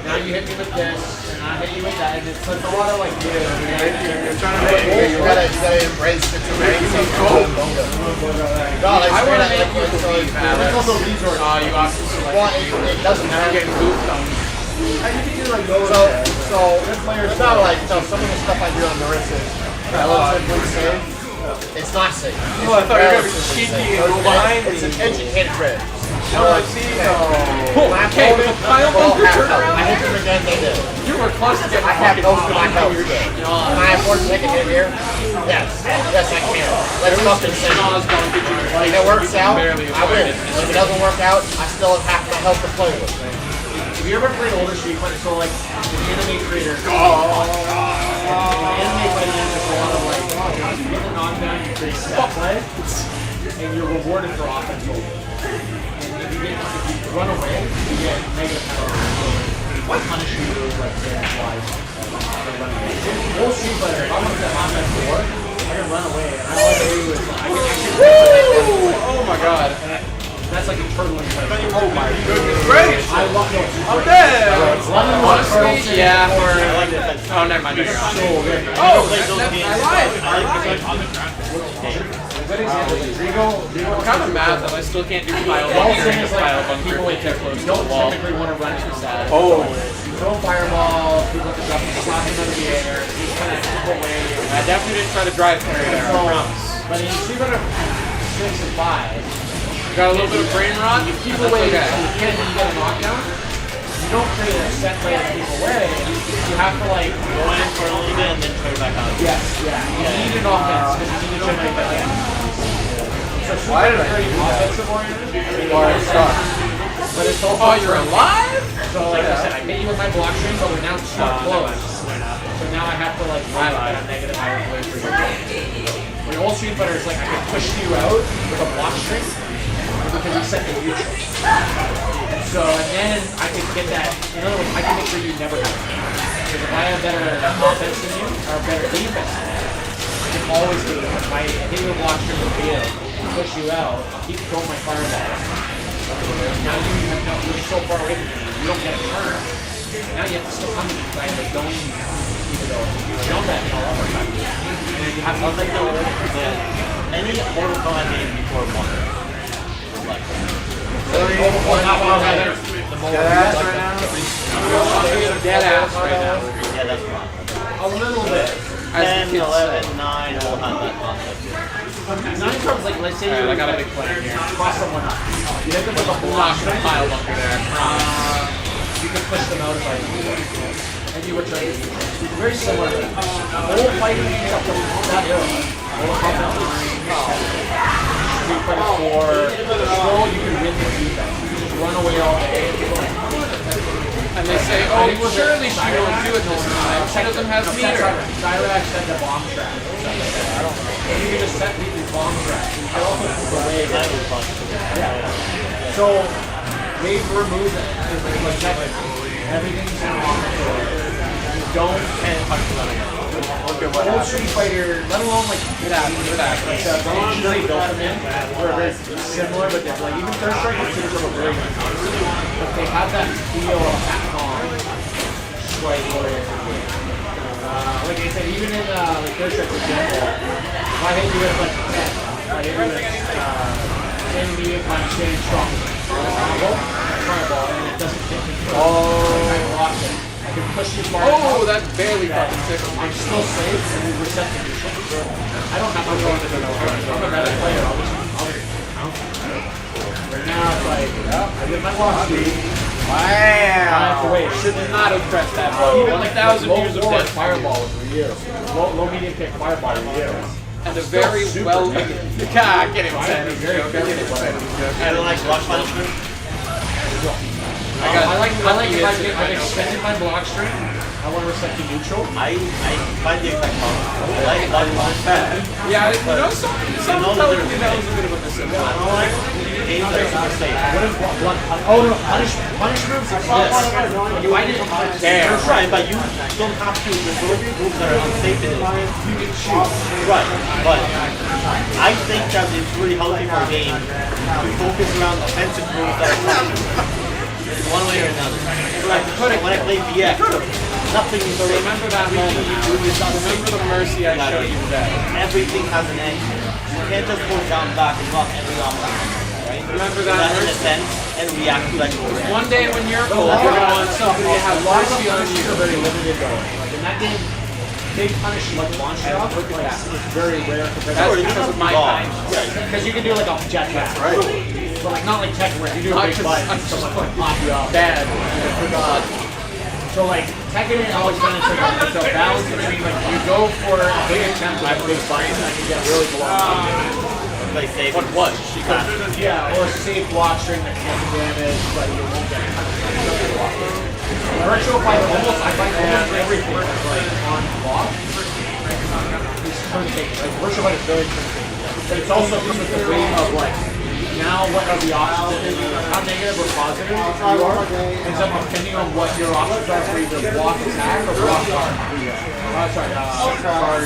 now you hit me with this, and I hit you with that, and it's a lot of like, You're trying to make You gotta embrace the terrain. No, like, I want to straight make up, you believe, Alex. there's also resources. Oh, you got to well, it doesn't I'm matter. getting goofed on. So it's not like, some of the stuff I do on Marissa is relatively safe. It's not safe. Oh, I thought you were going to be cheeky and go behind It's me. an educated red. Okay, with a pile bunker turnaround? I hit them again, they did. You were close to getting I have fucking most of my health. Jaws. Can I afford to take a hit here? Yes. Yes, I can. Let's fucking see. Jaws don't get you like If it works out, barely I win. If it doesn't work out, I still have half my health to play with. Have you ever played older Street Fighter? So like, the anime creators. The anime fighting is a lot of like, knockdown stream set play, and you're rewarded for offense only. And if you run away, you get negative penalties. What punish you like damage-wise for running away? Most street players, if I want that offense to work, I can run away, and all I do is I can actually Oh my god. that's like a turtling play. Oh my goodness gracious. I love those. I'm dead. Honestly, Yeah, I like that. oh, never mind. so good. Oh, I Good example is I'm kind of mad that I still can't do pile the whole bunker thing and is like pile bunker people if they're close to the don't wall. typically want to run too sad. Oh. Throw fireball, people have to drop the slap into the air, just kind of slip away. I definitely didn't try to drive through there, I promise. But in Street Fighter 6 and 5, Got a little bit of brain rot? you keep That's away okay. so you can't get a knockdown. You don't create a set way to keep away. You have to like Go in for a little bit and then turn back out. yes, yeah. You need an offense because you need to make that in. So Why did I very do that? offensive oriented. Or it's stuck. But it's also Oh, you're alive? So like I said, I hit you with my block string, but we're now so close. So now I have to like drive at a negative higher play for you. When old Street Fighter is like I can push you out with a block string because you set the neutral. So and then I can get that. In other words, I can make sure you never have it. Because if I have better offense than you or better defense than you, I can always do it. If I hit you with a block string with you, push you out, I'll keep throwing my fireball. Now you're so far away from me, you don't get a turn. Now you have to still come to me, right? Like don't even though you jump at me all over time. And then you have to Like any Mortal Kombat game before one. Like Dead ass right now. yeah, that's fine. a little bit. 10, 11, 9 will have that concept. 9 comes like let's say Alright, you're I got a big play here. cross someone up. You hit them with a I'm block. not gonna pile bunker there. You can push them out if I and you return it. Very similar. The whole fighting games up to that era. Mortal Kombat 9, Street Fighter 4, Control, you can win the defense. You can just run away all day. And they say, oh, surely she won't do it this time. She doesn't have meter. Cyrax set the bomb trap. I don't know. You can just set these bomb traps. You can also move away. So, they've removed it. Like technically, everything's in offense. You don't old Street Fighter, let alone like usually built them in. We're very similar, but they're like even Third Strike is super great. But they have that feel of Capcom Strike Warrior. Like I said, even in like Third Strike, for example, if I hit you with like 10, I hit you with intermediate punch, getting strong, fireball, and it doesn't hit me. I block it. I can push you far. Oh, that's barely fucking tickled. I'm still safe and we reset the neutral. I don't have to go into the I'm a better player. I'll just right now it's like, I get my block speed. Wow. Wait, Should not have pressed that button. even like 1,000 low years of forward death. fireball was for you. Low medium kick fireball was you. And a very well. I can't even say it. I don't like block punishment. I like if I've extended my block string. I want to reset the neutral. I find the exact problem. I like block punishment. Yeah, you know, some telling me that was a bit of a misunderstanding. I don't like games that are super safe. What is blood? Oh no, punish moves. You I didn't. You're right, but you don't have to resort to moves that are unsafe in it. You can choose. Right, but I think that it's really healthy for a game to focus around offensive moves that are tough. One way or another. Like when I play BX, nothing is so Remember that moment. Remember the mercy I showed you today. everything has an end. You can't just go down back and block every option. Right? Remember that in a mercy. sense and react to that goal. One day when you're cold, you're gonna want somebody to have mercy on you. Are very limited though. Like in that game, big punish like launch off. Look at that. It's very rare compared That's to because of my kind. because you can do like a jetpack, right? But like not like Tekken where you do a Not big 'cause bite I'm and just someone like pop you off. bad. So like Tekken has always been it's a balance between like you go for a big attempt with a big bite and you get really blocked. Play safe. What? Yeah, or a safe block string that can damage, but you won't get Virtual fight I fight almost everything like on block. It's turn taking. Like virtual fight is very turn taking. but it's also just with the weight of like, now what are the options, how negative or positive you are, and so depending on what your options are for either block attack or block guard. Guard.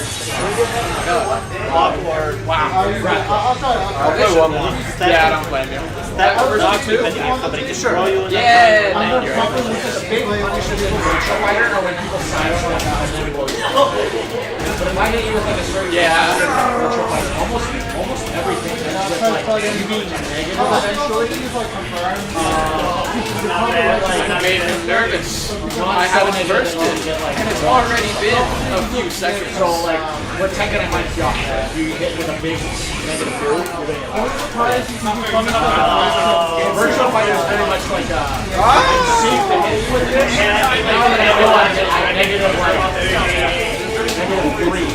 Block or Wow. I'll play one more. Yeah, I don't blame you. step block depending on somebody can throw you in Yeah, I'm thank the you. problem with the big punishment in virtual fighter are when people sign up and then blow you. But if I hit you with like a certain virtual fighter, almost everything is just like you being negative eventually. It made him nervous. I haven't bursted, and it's already been a few seconds. So like, what Tekken might be off that? You hit with a big negative build, you're gonna get virtual fighter is very much like safe to hit you with this. Now that I know I get negative -3.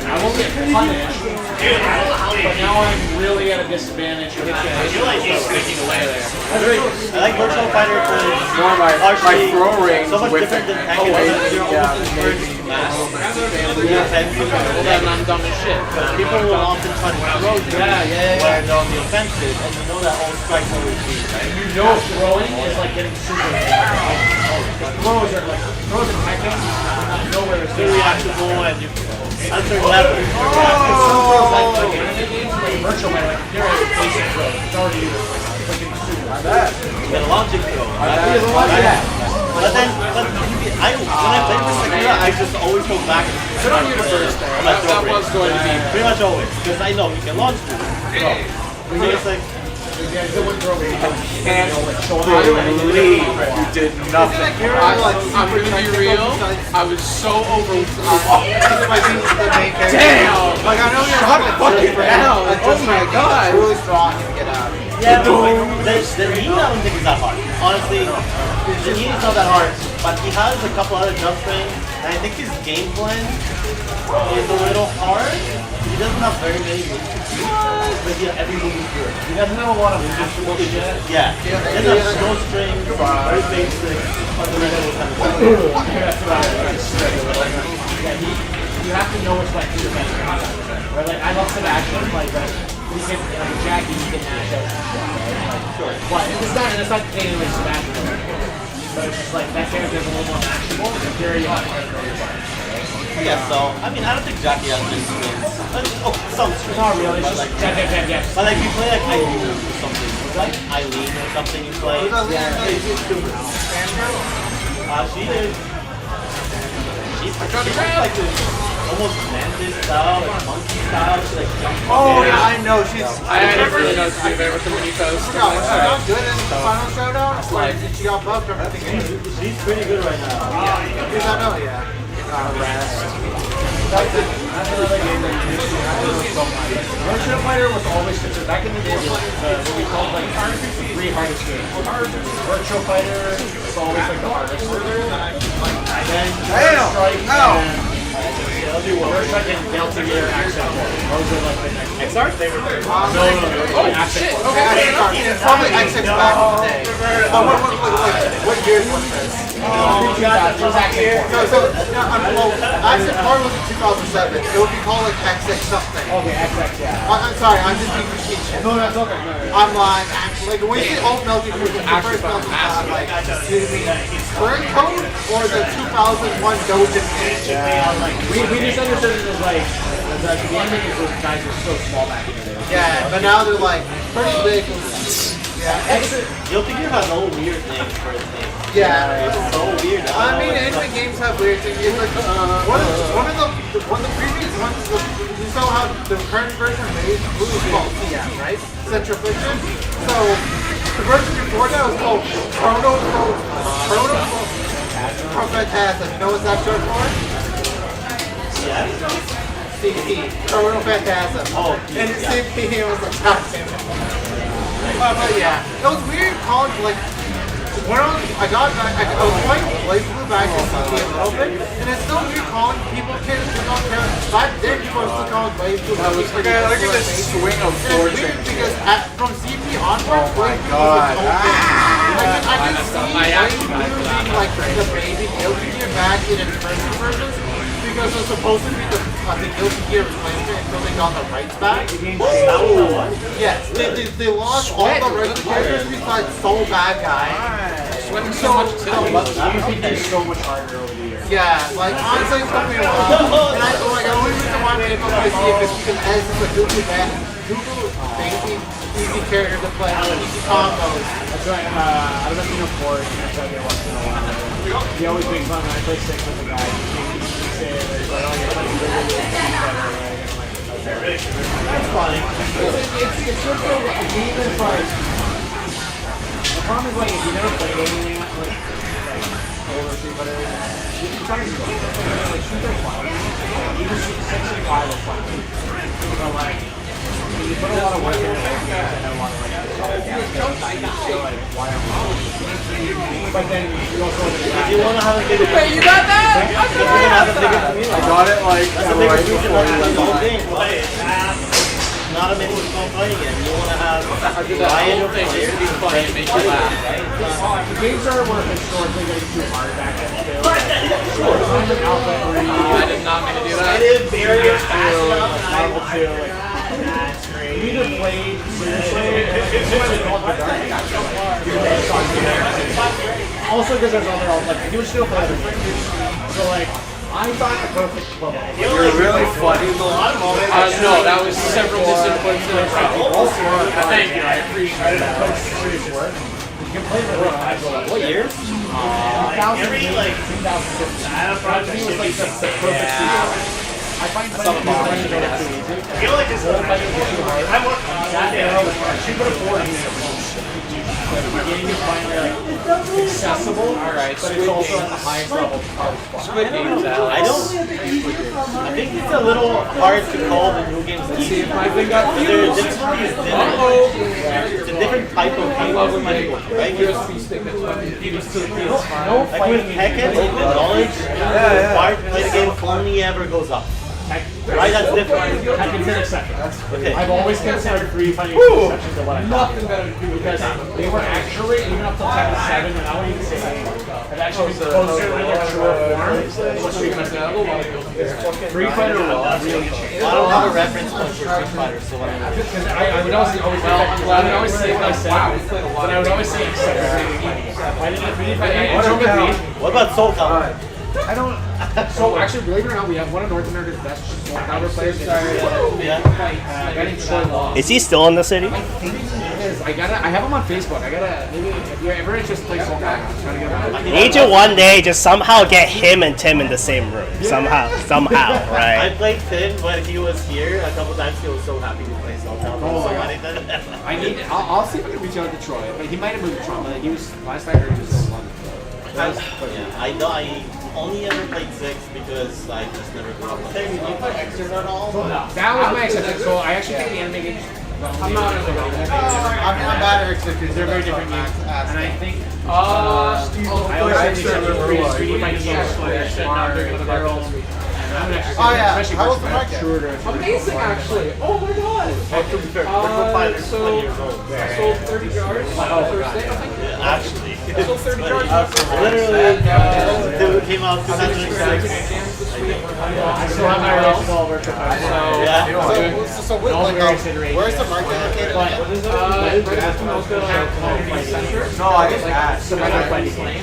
I won't get punished, but now I'm really at a disadvantage to hit you. I feel like he's sneaking away there. I like Virtual Fighter because More my throw range so much with different than it. Tekken. You're Yeah, almost the first mass. Then I'm dumb as shit. People will often try to throw you when they're on the offensive, and you know that all strikes are routine, right? You know throwing is like getting super throws are like throws in Tekken, nowhere is Very reactable, and you answer level. Virtual man, like you're a basic throw. It's already freaking super. You get a logic throw. But then, when I play with Sakura, I just always go back. Good on you to burst there. That was going to be. Pretty much always, because I know you can launch through. So it's like, I believe you did nothing. I'm gonna be real. I was so overwhelmed. Damn! Like, I know you're Fucking down. Oh my god. really strong to get out. yeah, the knee I don't think is that hard. Honestly, the knee is not that hard, but he has a couple other jump strings, and I think his game plan is a little hard. He doesn't have very many moves to do, but every move is good. He doesn't have a lot of actual shit. Yeah, he doesn't have no strings, very basic, fundamental kind of stuff. You have to know what's like your best right? Like I love some action, like you can like Jackie, you can mash out some shit, right? Like, but it's not taking away some action. But it's just like that character is a little more actionable. In theory, you have to throw your button. Yeah, so, I mean, I don't think Jackie has many strings. Oh, some strings. Not really, it's But just like, yes. but like you play like Eileen or something. Like Eileen or something you play. She is. She's like this almost mantis style, like monkey style. She like jumps. Oh, yeah, I know. She's. I didn't really know to do there with the mini post. She got good in the final showdown. Like, she got buffed or everything. She's pretty good right now. Because I know, yeah. That's another game that you used to have to so much. Virtual Fighter was always considered, back in the day, what we called like three hardest games. Virtual Fighter was always like the hardest. Then Strike and First Strike and Delta Gear Accent. Those are like the next. XR? No. Oh shit. Okay. It's probably X6 back in the day. What year was this? Accent Card was in 2007. It would be called like XX something. Okay, XX, yeah. I'm sorry, I'm just being facetious. No, that's okay. I'm lying. Like when you say old melting food, the first melting pot, like, do you mean current code or the 2001 Dojin? We just understood it as like, the ending is those guys were so small back in the day. Yeah, but now they're like pretty big. Yeah, Guilty Gear has all weird names for his name. yeah. It's so weird. I mean, anime games have weird things. It's like one of the previous ones. You saw how the current version of Maze Blue is called CM, right? Centrifusion. So the version before that was called Chrono Phantasm. You know what that's short for? Yeah. CP. Chrono Phantasm. Oh, and CP was like, God damn it. But yeah, it was weird calling like. When I got back, I was playing Blaze Blue back in CP a little bit, and it's still weird calling people kids who don't care. Back then, people are still calling Blaze Blue. Look at this swing of And it's fortune. weird because from CP onward, Blaze Blue God. was its own thing. I can see Blaze Blue being like the baby Guilty Gear back in its first versions because it was supposed to be the Guilty Gear replacement until they got the rights back. Yes, they lost all the rights to characters besides Soul Bad Guy. Sweating so much too. It's so much harder over the years. Yeah, like honestly, it's gonna be a while. And the only reason why I'm able to see it is because Ez is a Google banking easy character to play, easy combos. That's right. I don't know if you know Ford. I tell you once in a while. He always makes fun when I play Six with the guy. He say it's like, oh, you're playing really better, right? That's funny. It's just a game is like. The problem is like if you never played anything like older Street Fighter, you can try to do it. Like Street Fighter fun. Even 6 and 5 is fun. But like you put a lot of work into it and a lot of so like why am I? But then you also If you want to have a bigger Wait, you got that? if you want to have a bigger community, I got it like that's the biggest reason why you the whole game. Not a many people playing it. You want to have Ryan or players Be funny and make you laugh. the games are were historically getting too hard back then too. Sure. I did not mean to do that. barriers fast enough. Marvel 2, like, that's great. You either played also because there's other like you would still play the so like I thought the perfect You're really funny though. No, that was several disciplines in a row. Thank you, I appreciate that. You can play the What years? 2008, like 2015. It was like the perfect season. I find playing the Russian too easy. I feel like it's I want That era was hard. She could afford the game is finally like accessible, but it's also at the highest level. Squid Games, I Alex. I think it's a little hard to call the new games. See if my thing got There's fused. it's a different type of game, right? USB stick that's fused to the PS5. Like with Tekken, the knowledge required to play the game only ever goes up. Right, that's different. I consider exceptions. Okay. I've always considered free fighting exceptions to what I thought. Nothing better to do with Because they were actually, even up to Tekken 7, and I wouldn't even say have actually been closer to their true form. What Street Fighter Free Fighter was really changed. I don't have a reference point for Street Fighter, so I don't know. Because I would always say what I said, but I would always say except I didn't agree, but I What about Soul Calibur? I don't. So actually, believe it or not, we have one of North America's best counter players. Yeah. A guy named Troy Long. Is he still in the city? I think he is. I have him on Facebook. Maybe if you're ever interested, play Soul Calibur. I'm trying to get him. You need to one day just somehow get him and Tim in the same room. Somehow, I right? played Tim when he was here a couple times. He was so happy to play Soul Calibur. I'll see if I can reach out to Troy. Like, he might have moved to Toronto. Like, he was last I heard he was still in London. I only ever played 6 because I just never grew up. Hey, did you play Extras at all? That was my exception. So I actually think the anime games. I'm not. I'm bad at it because They're very different games, and I think. I always say these 3D fighting games are Oh yeah, how was the market? Amazing, actually. Oh my god. To be fair, Virtual Fighter's 20 years old. I sold 30 jars on Thursday, I think. Actually. I sold 30 jars on Thursday. Literally, it came out 2006. I still have my original Virtual Fighter. Yeah. So what, like, where's the market located? No, I just asked.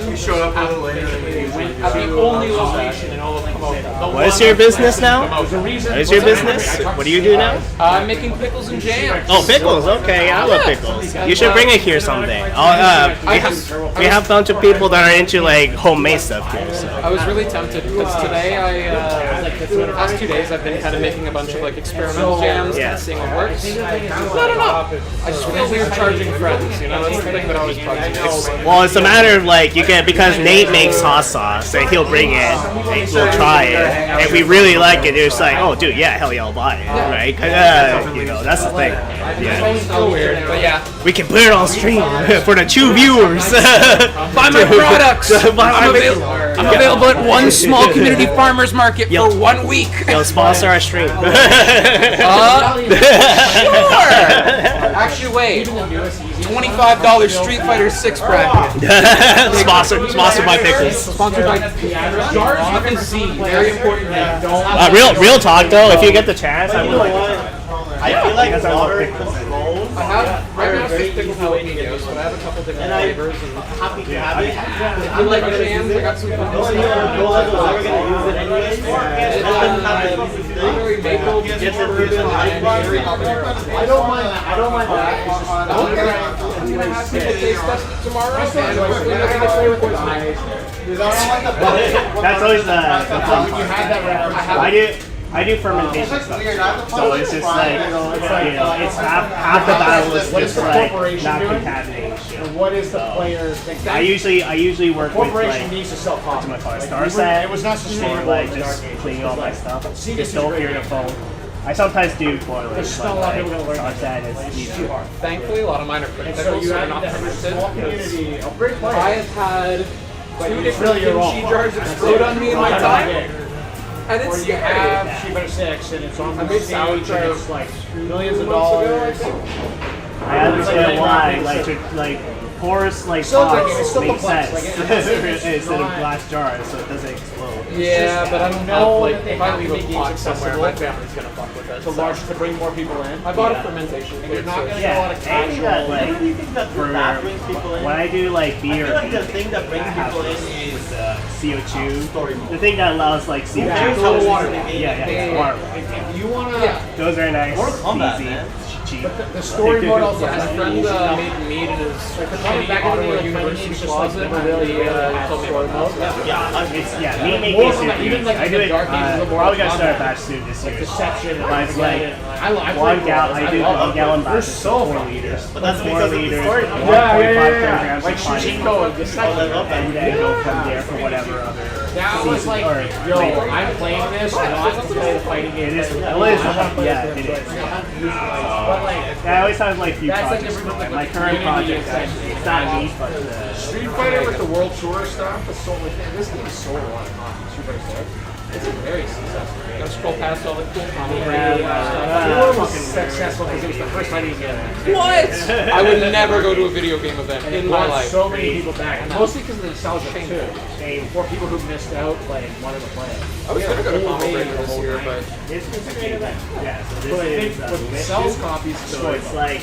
You showed up a little later than we usually do. At the only location in all of Komodo. What is your business now? What is your business? What do you do now? I'm making pickles and jams. Oh, pickles. Okay, I love pickles. You should bring it here someday. We have a bunch of people that are into like homemade stuff here. So. I was really tempted because today the past 2 days I've been kind of making a bunch of like experimental jams and seeing what works. I don't know. I just feel weird charging friends, you know, that's the thing that always bugs me. Well, it's a matter of like you can because Nate makes hot sauce and he'll bring it and we'll try it. And if we really like it, it's like, oh, dude, yeah, hell yeah, I'll buy it, right? You know, that's the thing. Yeah. It's so weird, but yeah. We can put it on stream for the 2 viewers. Buy my products. I'm available at one small community farmers market for 1 week. Yo, sponsor our stream. Sure. Actually, wait. $25 Street Fighter 6 bracket. Sponsored by Pickles. Sponsored by LFGC. Very important name. Real talk though, if you get the chance, I would like to. I feel like Because I love water pickles. rolls I have right now very 6 pickle jalapenos, but I have a couple different and I'm flavors. And happy to have it. I like jams. I got some No one here on Go Level is ever going to use it anyways. Let them have the blueberry maple, Get ginger the bourbon, people and cherry habanero. I don't mind that. I don't mind that. It's just I'm gonna have people taste test it tomorrow, and hopefully they're gonna flavor poison. That's always the fun when you part. had that reference. I do fermentation stuff, so it's just like, you know, it's half the battle is just like not contaminating shit. And what is the player's thing? I usually work with Corporation like needs to sell coffee. my car star set It was not or sustainable. like in the just dark ages. cleaning all my stuff. See, Just this don't is hear great. the phone. I sometimes do boilers, There's but still a lot of like people gonna learn star that. set is It's easy. too hard. Thankfully, a lot of mine are quick And so pickles, you so they're have not that fermented. small because community of great I players. have had two different really your kimchi own. jars explode on me in my time, and Or it's you have scary. Shiba 6 and it's on I the made stage sauerkraut and it's like millions of 2 months ago, I dollars. think. I understand why, like porous like Still pots like, it's still make complex, sense like, it's instead of not- glass jars, so it doesn't explode. Yeah, but I don't know know. Like, that they if I have leave to a make pot games somewhere, accessible my family's gonna fuck with it. To so. large to bring more people in. I bought a fermentation You're kit. not so- gonna get a lot Yeah, of anything that What do like you think that brings people in? when I do like I beer, feel like the thing that brings I have people in this. is CO2, story mode. the thing that allows like CO2. Yeah, to water. Yeah, water. If you wanna, Those are nice, Mortal Kombat, easy, man. cheap. the story mode also My has friend easy enough. made mead in his Like the shitty back in the Ottawa day, University it's just closet. like never really Told me about mode. that. Yeah, Me making More it from that, even like I in do the it. dark ages of Probably gonna Mortal start a Kombat. batch soon this year. Deception. But it's like I 1 play gallon. I do I love 1 gallon They're batches, so 4 fun. liters. But that's 4 because of the liters. story. 1.5 kilograms Like of honey. Shushiko and Deception. And then go from there for whatever other. That was like, or yo, flavor. I'm playing this, I don't have to play the fighting game. It is. I It is. wanna play Yeah, this, it is. But like, I always have like few That's like projects. different, like, My the current community project, and actually, it's not me, but Street Fighter with the World Tour stuff is so like, this game is so a lot of fun. Street Fighter 6. It's a very successful game. Gotta scroll past all the cool commentary It was successful because it was the first fighting game. What? I would never go to a video game event in my Brought life. so many people back, and mostly because of the nostalgia too. For people who missed out, like wanted to play it. I was gonna go to Whole Combo day, Breaker the this whole year, night. but it's a great event. Yeah, so this But I is think what delicious. sells copies is So it's like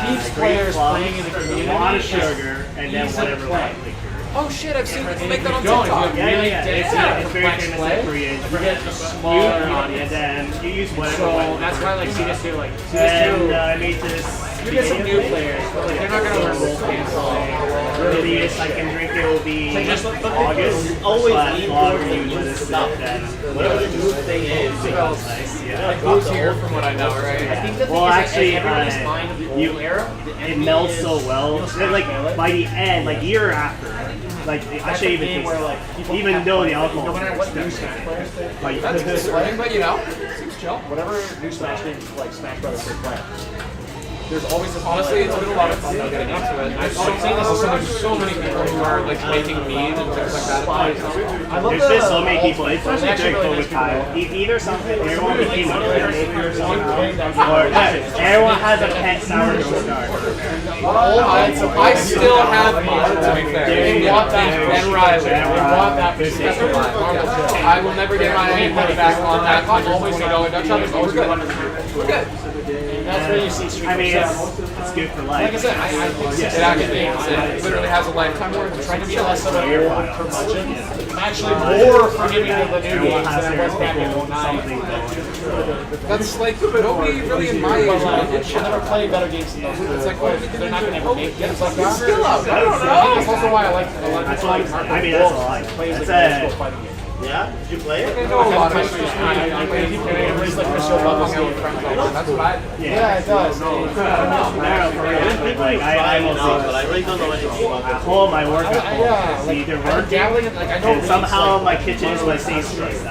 keeps great players clubs, playing in the community. a lot of is sugar, and then easy to whatever play. light liquor. oh shit, I've seen people And make if that on you don't, TikTok. if you really It's very complex famous play, in Korea. you get a smaller audience. And then you use whatever So light that's liquor. why like CS2, like And CS2, I made this. you get some new players, but like they're not gonna learn role playing. The earliest I can drink it will be August. always but lean longer towards the use new this stuff. than Whatever the new thing is, nice. Yeah. Who's here from what I know, right? I think the thing Well, is actually, that everybody's mind of the old you- era, It melts so well. Then, like by the end, like year after, like it actually even game tastes. where like people Even have though fun. the alcohol. No matter what new Smash players play, Like, That's concerning, but you know, seems chill. whatever new Smash games like Smash Brothers they play, there's always this. Honestly, it's been a lot of fun though getting into it. I've seen this with so many people who are like making mead and things like that. I love There's just so many people, especially actually during really COVID nice time. Either something, everyone became a beer maker or everyone has a pet sourdough starter. I still have mine, to be fair. They want that Ben Riley. They want that for That's mine. I will never get my money back on that $120 Dutch oven, but we're good. We're good. That's where you see Street I mean, Fighter. it's good for life. Like I said, I think It actually is. It literally has a lifetime warranty. trying to be less of a old curmudgeon. I'm actually more forgiving of the new games than I was back in 09. That's like nobody really in my age really did shit. I'll never play better games than those. It's like, they're not going to ever make games like that. Skill up. I don't know. That's also why I like That's why I mean that's a lot. plays That's like old a school fighting games. Yeah? Did you play it? I know a lot of people. Everybody's like, Mr. Bubble. That's what I do. Yeah, it does. I don't know for real. Like I will But I really don't know anything about at home my work at home Yeah, is like, either I'm working dabbling in, like, I know and somehow my kitchen is my safe space.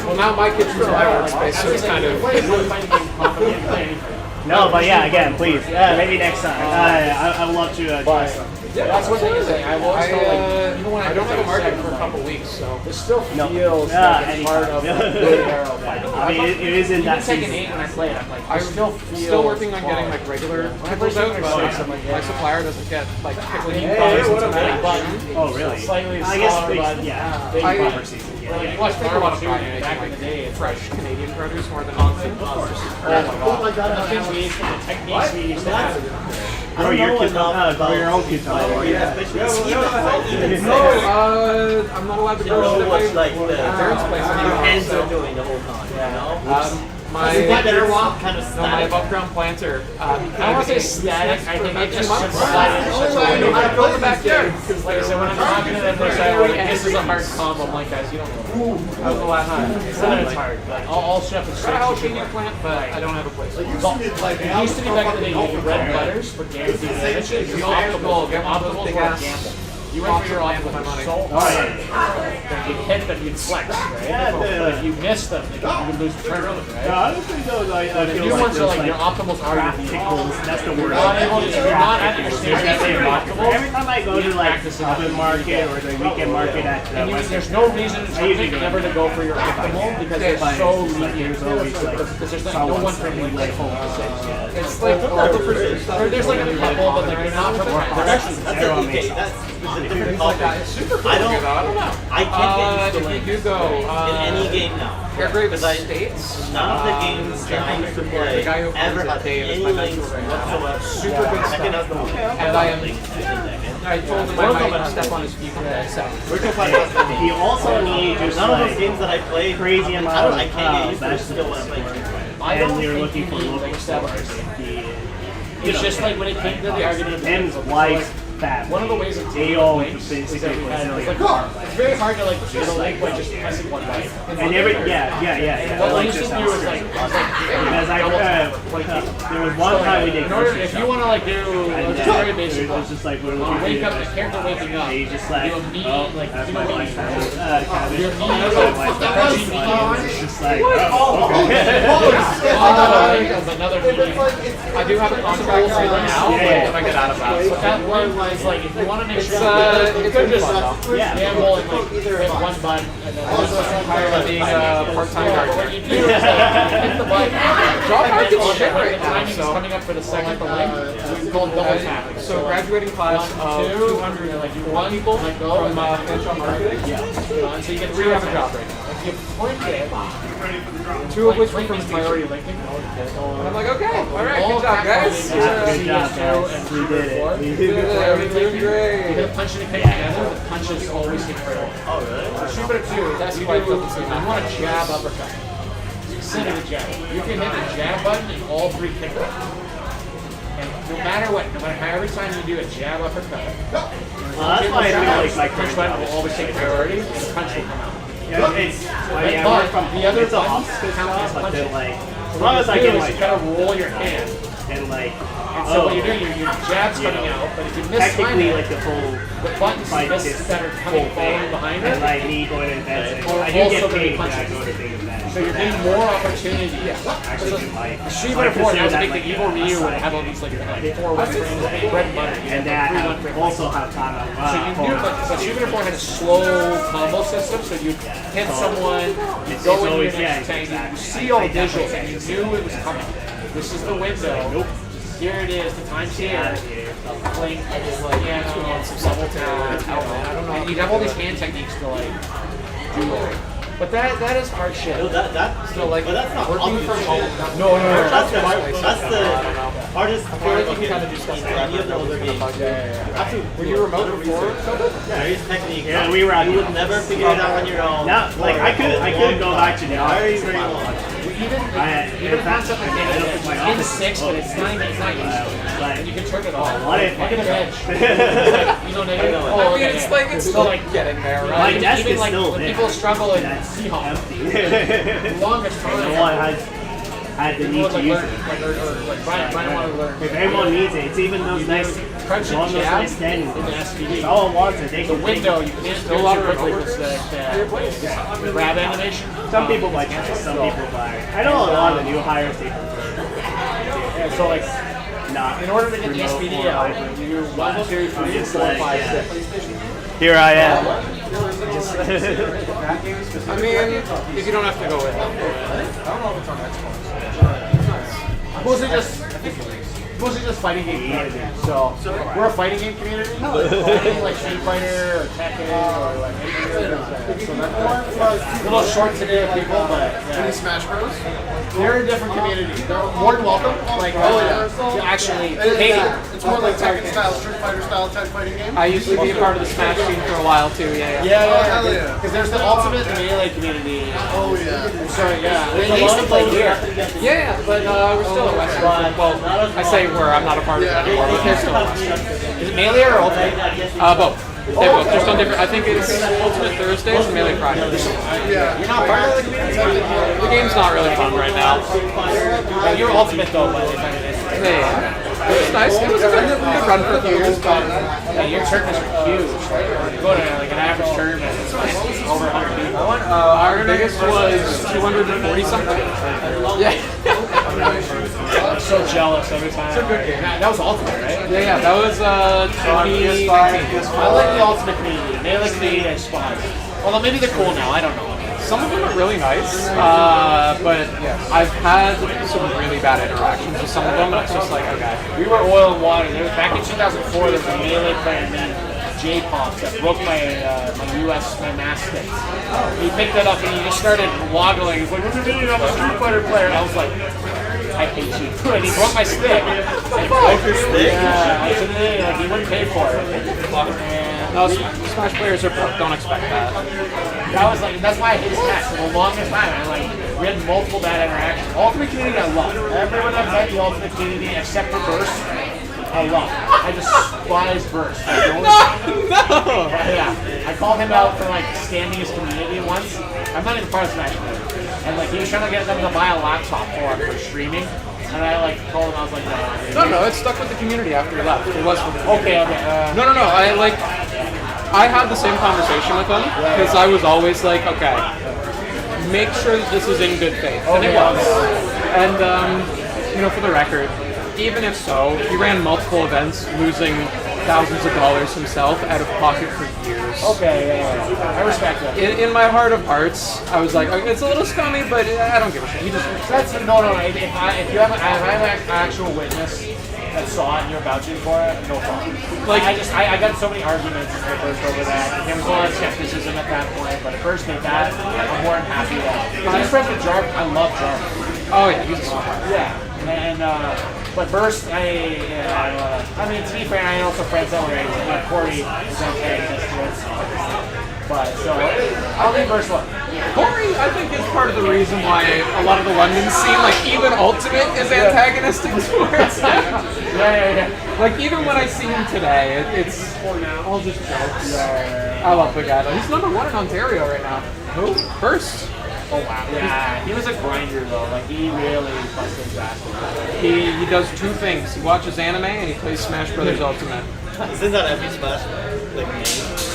Well, now my kitchen's my workspace, so it's kind of. No, but yeah, again, please, maybe next time. I would love to try some. That's one thing is that I've always felt like even when I don't have a market for for a couple weeks, so. it still feels like it's part of a good arrow fighting. I mean, it isn't Even that Tekken season. 8 when I play it, I'm like, I I'm still feel still working on getting quality. like regular When I pickles play out, Super but Smash, I'm like, my supplier doesn't get like pickling Hey, products what until a May. button. Oh, really? Slightly I guess, smaller button. yeah, Baby I- buffer season. Like, Yeah. you watch I think a lot of Poacher buying back in the day, it's fresh Canadian produce more than constant. of course. Oh my god. The things we used to, the techniques we used to have. Grow your own cucumber. Yeah, especially even No, I'm not allowed to you grow know shit what at like my the parents' place your anymore. hands are So, doing the whole time, you know? my better walk kind of no, my above ground planter. I don't want to say static, I think it just months. slide into such a way. I know how to build the backyard. Like I said, when I'm talking to them, they're saying, like, this is a hard combo. I'm like, guys, you don't know. That was the last time. It's not that it's hard. Like, all stuff is Got a straight. jalapeno plant, but I don't have a place. It used to be back in the day, you had red butters for guaranteed finishes. The You optimal, get one of those optimals big were a ass. gamble. You went for your optimals with money. So if you hit them, you'd flex, right? Yeah, But if you miss them, then you would lose the tournament, right? Honestly, though, I The feel new like ones are those, like your optimals are your vehicles. that's the You're word. not able to, if you're not at your stage at your optimals. Every time I go to like the open market or the weekend market at And you, Western, there's no reason in I usually tournament go never to go for your optimal because it's But so it's like lenient. there's always like Because there's like no one from like home to six. It's like all the producers. There's like a couple, but like they're not from That's actually, that's a okay, that's a different topic. It's super cool. I don't know. I can't get used to If links you do go in any game now. Fairgrave Because I- States, None of the games that I used to play the guy who ever owns had Dave is any my links mentor right now. whatsoever. Super good Tekken has stuff. no And I am. links in Tekken. I told him I might step on his feet for that set. Virtual Fighter has no you also need just None of those like games that I play, crazy amount I don't. of I can't get used to it best still when I'm playing Street Fighter. and you're looking for you need, local like, stores. It's just like when it came to the argument of M's likes that. one of the ways of they taking all links is that basically we had, was it's like, it's very hard to like get a link by just pressing one button. and every yeah. What we like used to just do is like because there was one time we did in order, grocery if you shopping. want to like do And just very basic it was one, just like when when you wake up, the like, character waking up, you just like, you immediately oh, like that's you my know life. your It's knees just like, oh, another meeting. I do have a contract right now, but if I get out of that. But that one is like if you want to make sure It's could just Yeah. gamble and like hit one button and then I'm so tired of being a part-time what gardener. you do is like hit the button. Job and market's then shit when right the now, timing's so- coming up for the second link, it's called double tapping. So graduating class of 200 like you one people like go from financial marketing. and so you get Three have a job right now. If you point it, Two of which were from priority Station. linking. And I'm like, okay, all right, good job, guys. good job, guys. We did it. We did it. We're doing You're great. gonna punch and kick together, the punches always hit critical. Oh really? Super 2, that's why you want to jab uppercut. Consider the jab. You can hit the jab button and all three kick them. And no matter what, no matter how every time you do a jab uppercut, That's why I feel like punch button will always take priority and the punch will come out. yeah, it's, I mean, I work from the other it's an button opposite counts as stuff, but then punching. like, as long as I What you can do is like, you kind of roll your hand. and like, And so what you're doing, your jab's coming out, but if you miss time technically it, like the full the buttons fight miss is that are coming falling behind and it. like me going to events. Or I do also get gonna be paid when I punching. go to big events. So you're getting more opportunity. Actually, do like Street I Fighter 4 consider has that big like the evil a Ryu would side have all gig. these like 4 one frames, bread and butter. and that Three I one frame. also have kind of So you knew, but Street Fighter 4 had a slow combo system, so you hit someone, you It's go into your always- next yeah, tank, you exactly. see all the I definitely visuals, and you see knew it was coming. This is the window. Here it is, the time's here. Playing piano, some double tap, I don't know. And you have all these hand techniques to like do it. But that is hard shit. No, that's So like, but that's not working working from from home. No, no. that's the hardest I feel part like of you can kind of do stuff like any of the older games. Were you remote before? Various techniques. Yeah, we were out You here. would never figure it out on your own. Now, like I could go back to the very, office. very long. Even In a fact, concept like I don't think my that, in office 6, but it's not used. But You can turn it off. What if- Look at the edge. You know, negative. I Oh, mean, okay, it's yeah. like it's still like getting there, my right? desk Even is like still when there. people struggle in That's Seahawks, empty. the longest No time. one had the need People to like use learn, it. like Brian wanted to learn. If everyone needs it, it's even those nice, Crunch long and those jab nice standing in the ones. SPD. If someone wants it, they The can window, take you it. can't Still do a lot it of quickly remote with the grab animation. Some people like it, some people buy it. I know a lot of the new hires they prefer. Yeah, so like, not In order to get the SPD out, you do 1, 2, 3, 4, 5, 6. Here I am. I mean, if you don't have to go with it. Mostly just fighting game community. So we're a fighting game community. Like Street Fighter or Tekken or like anything. So that's a little short today with people, but Any Smash Bros? they're a different community. They're more than welcome. Like to actually pay. It's more like Tekken style, Street Fighter style type fighting game. I used to be a part of the Smash scene for a while too, yeah. Hell yeah. Because there's the ultimate melee community. Oh yeah. So yeah, they used to play here. Yeah, but we're still a Western. Well, I say I'm not a part of it anymore, but they're still a Western. Is it melee or ultimate? Both. They both. Just on different. I think it's Ultimate Thursdays and Melee Fridays. Yeah. You're not part of the community. The game's not really fun right now. You're ultimate though, but Yeah. It was nice. It was a good run for a few years, but your tournaments are huge. Right? You go to like an average tournament, it's like over 100 people. our biggest was 240 something. Yeah. I'm so jealous every time. It's a good game. That was ultimate, right? Yeah, that was 2019. I like the ultimate community. They like the spots. Although maybe they're cool now. I don't know. Some of them are really nice, but I've had some really bad interactions with some of them, and it's just like, okay. We were oil and water. There was, back in 2004, there was a melee player named J-Pops that broke my my master. He picked it up and he just started waddling. He's like, "What do you mean? I'm a Street Fighter player." And I was like, "I hate you." And he broke my stick. Broke your stick? Yeah, I said, like, he wouldn't pay for it. And No, Smash players are broke. Don't expect that. that was like, that's why I hate Smash for the longest time. And like, we had multiple bad interactions. Ultimate community, I love. Everyone I've met the Ultimate community except for Burst, I love. I despise Burst. No! Yeah, I called him out for like scamming his community once. I'm not even part of Smash Bros. And like he was trying to get them to buy a laptop for him for streaming. And I like told him, I was like, No, it stuck with the community after he left. It was for the community. okay. No. I had the same conversation with him because I was always like, okay, make sure that this is in good faith, and it was. And for the record, even if so, he ran multiple events, losing thousands of dollars himself out of pocket for years. Okay, I respect that. In my heart of hearts, I was like, okay, it's a little scummy, but I don't give a shit. He deserves it. That's no. If you have an actual witness that saw it and you're vouching for it, no problem. Like I got so many arguments with Burst over that. There was a lot of skepticism at that point, but Burst did that. I'm more than happy that. Because I'm friends with Jarv. I love Jarv. Oh yeah, he's a sweetheart. Yeah, and but Burst, I mean, to be fair, I know some friends that were like Corey is okay. But so I'll leave Burst alone. Corey, I think, is part of the reason why a lot of the London scene, like even Ultimate, is antagonistic towards him. Yeah. Like even when I see him today, it's all just jokes. I love the guy though. He's #1 in Ontario right now. Who? First. Oh wow. Yeah, he was a grinder though. Like he really busted his ass. He does two things. He watches anime and he plays Smash Brothers Ultimate. Isn't that every Smash like name?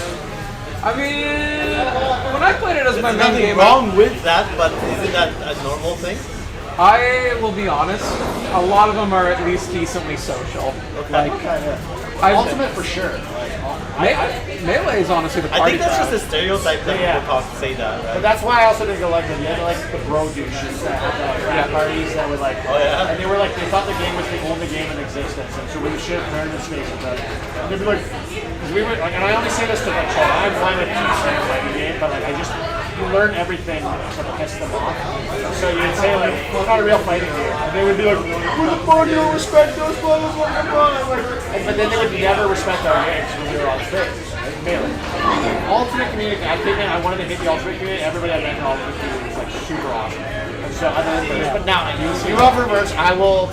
I mean, when I played it as my main Nothing game, wrong with that, but isn't that a normal thing? I will be honest. A lot of them are at least decently social. Like, Ultimate for sure. Melee is honestly the I party think that's crowd. just a stereotype that people talk to say that, But right? that's why I also didn't go like them. You had like the bro douches that had like frat parties that were like, Oh, yeah? and they were like, they thought the game was the only game in existence, and so we would share tournament space with them. And they'd be like, because we were like, and I only say this to like, I'm fine with playing the game, but like I just, you learn everything to piss them off. So you'd say like, well, it's not a real fighting game, and they would be like, who the fuck you don't respect those players? But then they would never respect our games when we were on stage. Melee. Ultimate community, I wanted to hit the ultimate community. Everybody I met in the ultimate community is like super awesome. And so other than this, but now you love reverse. I will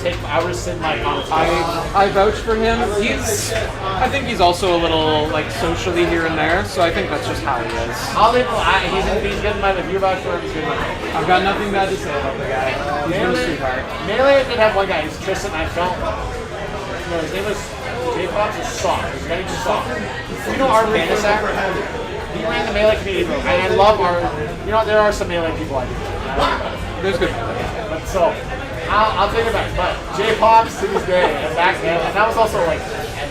rescind my comments. I vouch for him. I think he's also a little like socially here and there, so I think that's just how he is. I'll leave him. He's good in my review vouch for him. He's good in my name. I've got nothing bad to say about the guy. He's been a sweetheart. Melee did have one guy. He's Tristan. I felt. His name was J-Fox. Was soft. He was very soft. You know our Vanisac? He ran the Melee community group, and I love our. You know, there are some Melee people I do. There's good. But so, I'll take it back. But J-Pops to this day, and back then, and that was also like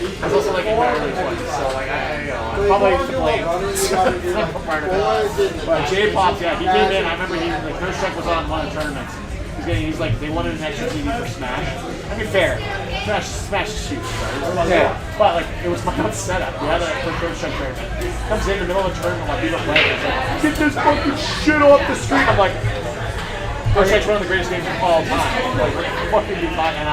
in my early 20s. So like I'm probably to blame. Part of it. But J-Pops, yeah, he came in. I remember like Third Strike was on one of the tournaments. He's like, they wanted an extra TV for Smash. I mean, fair. Smash shoots, right? Yeah. But like, it was my own setup. We had it for Third Strike tournament. Comes in the middle of the tournament while people play. It's like, get this fucking shit off the street. I'm like, Third Strike's one of the greatest games of all time. Like, what fucking be fine? And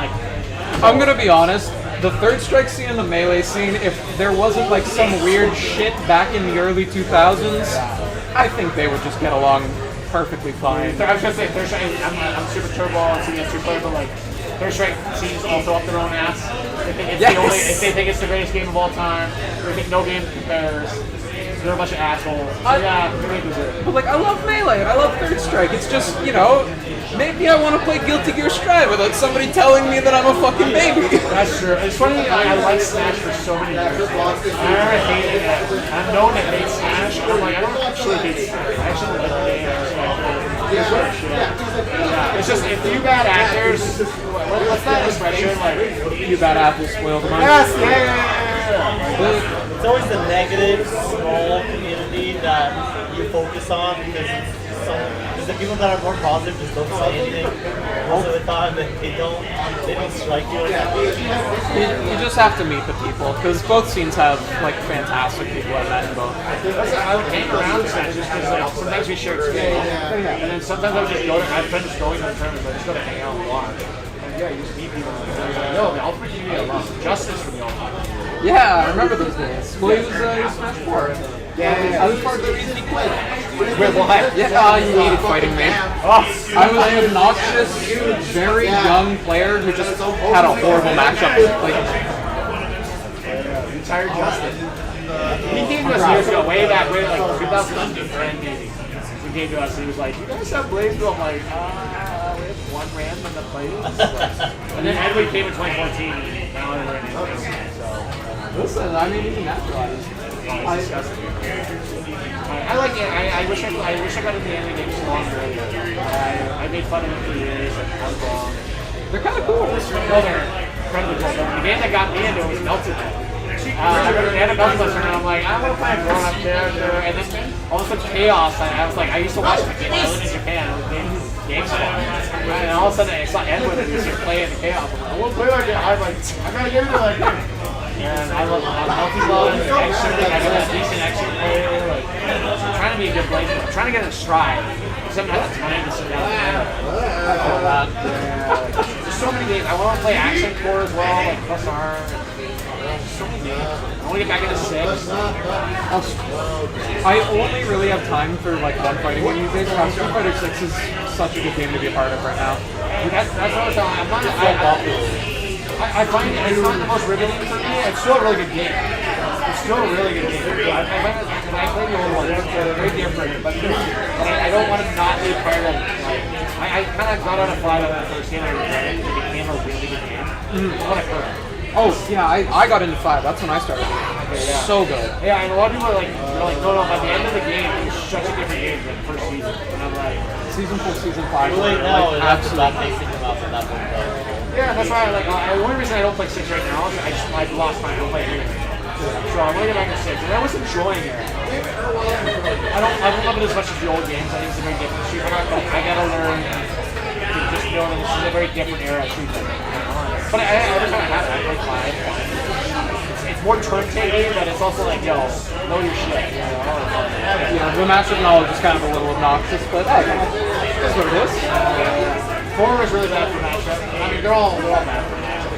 I'm gonna be honest. The Third Strike scene and the Melee scene, if there wasn't like some weird shit back in the early 2000s, I think they would just get along perfectly fine. I was gonna say Third Strike. I'm super turbo and CS2 player, but like Third Strike seems also up their own ass. They think it's the only. If they think it's the greatest game of all time, they think no game compares. They're a bunch of assholes. So yeah, they deserve it. But like, I love Melee and I love Third Strike. It's just, you know, maybe I want to play Guilty Gear Strive without somebody telling me that I'm a fucking baby. That's true. It's funny. I like Smash for so many years. I never hated it. I'm known to hate Smash. I'm like, I don't actually hate Smash. I actually like the game. Yeah, it's just if you bad actors, what's that expression like? You bad apples spoil the mind. Yes, yeah. It's always the negative, small community that you focus on because the people that are more positive just don't say anything. Most of the time, they don't strike you. You just have to meet the people because both scenes have like fantastic people I've met in both. I would hang around Smash just because like sometimes we share experience, and then sometimes I would just go to. I have friends going to the tournament, but I just go to hang out a lot. And yeah, you just meet people. No, the Ultimate Community I love. Justice for the Ultimate. Yeah, I remember those days. Well, he was Smash 4. I was part of the reason he quit. Wait, what? Yeah, he hated fighting me. I was an obnoxious, very young player who just had a horrible matchup. Like, Retired Justice. He came to us years ago, way back, like 2010 maybe. He came to us and he was like, "You guys have Blaze?" I'm like, we have one random that plays. And then Edwin came in 2014, and now they're in it. listen, I mean, you can naturalize. I like it. I wish I got into the anime games longer. I made fun of it for years, and I was wrong. They're kind of cool. No, they're incredibly cool. The game that got me into it was Melted. They had a Melted and I'm like, I want to play a grown-up character, and then all of a sudden Chaos. I was like, I used to watch the game. I lived in Japan. I was playing GameStop, and all of a sudden I saw Edwin and he was playing the Chaos. I'm like, I want to play like that. I was like, I gotta get into that game. And I love multi-ball, action, I got a decent action player, like, I'm trying to be a good Blaze, I'm trying to get in stride, except I have the time to sit down and there's so many games, I want to play action core as well, like plus arm, so many games. I want to get back into 6. I only really have time for like one fighting game these days. Street Fighter 6 is such a good game to be a part of right now. That's what I was telling you, I find it's not the most riveting for me. It's still a really good game. It's still a really good game. I find that when I play the old ones, they're very different. But I don't want to not be a part of like. I kind of got on a fly with the first game. I regret it. It became a really good game. What a hurt. Oh yeah, I got into 5. That's when I started. So good. Yeah, and a lot of people are like, no. By the end of the game, it's such a different game than the first season. And I'm like, season 4, season 5. Really now, and after that, they think about that one. Yeah, that's why the only reason I don't play 6 right now is I've lost my don't play it. So I'm gonna get back to 6, and I was enjoying it. I don't love it as much as the old games. I think it's a very different Street Fighter. I gotta learn to just know that this is a very different era of Street Fighter. But every time I have it, I play 5. It's more turn taking, but it's also like, yo, know your shit. Yeah, the matchup knowledge is kind of a little obnoxious, but hey, that's what it is. 4 was really bad for matchup. I mean, they're all bad for matchup.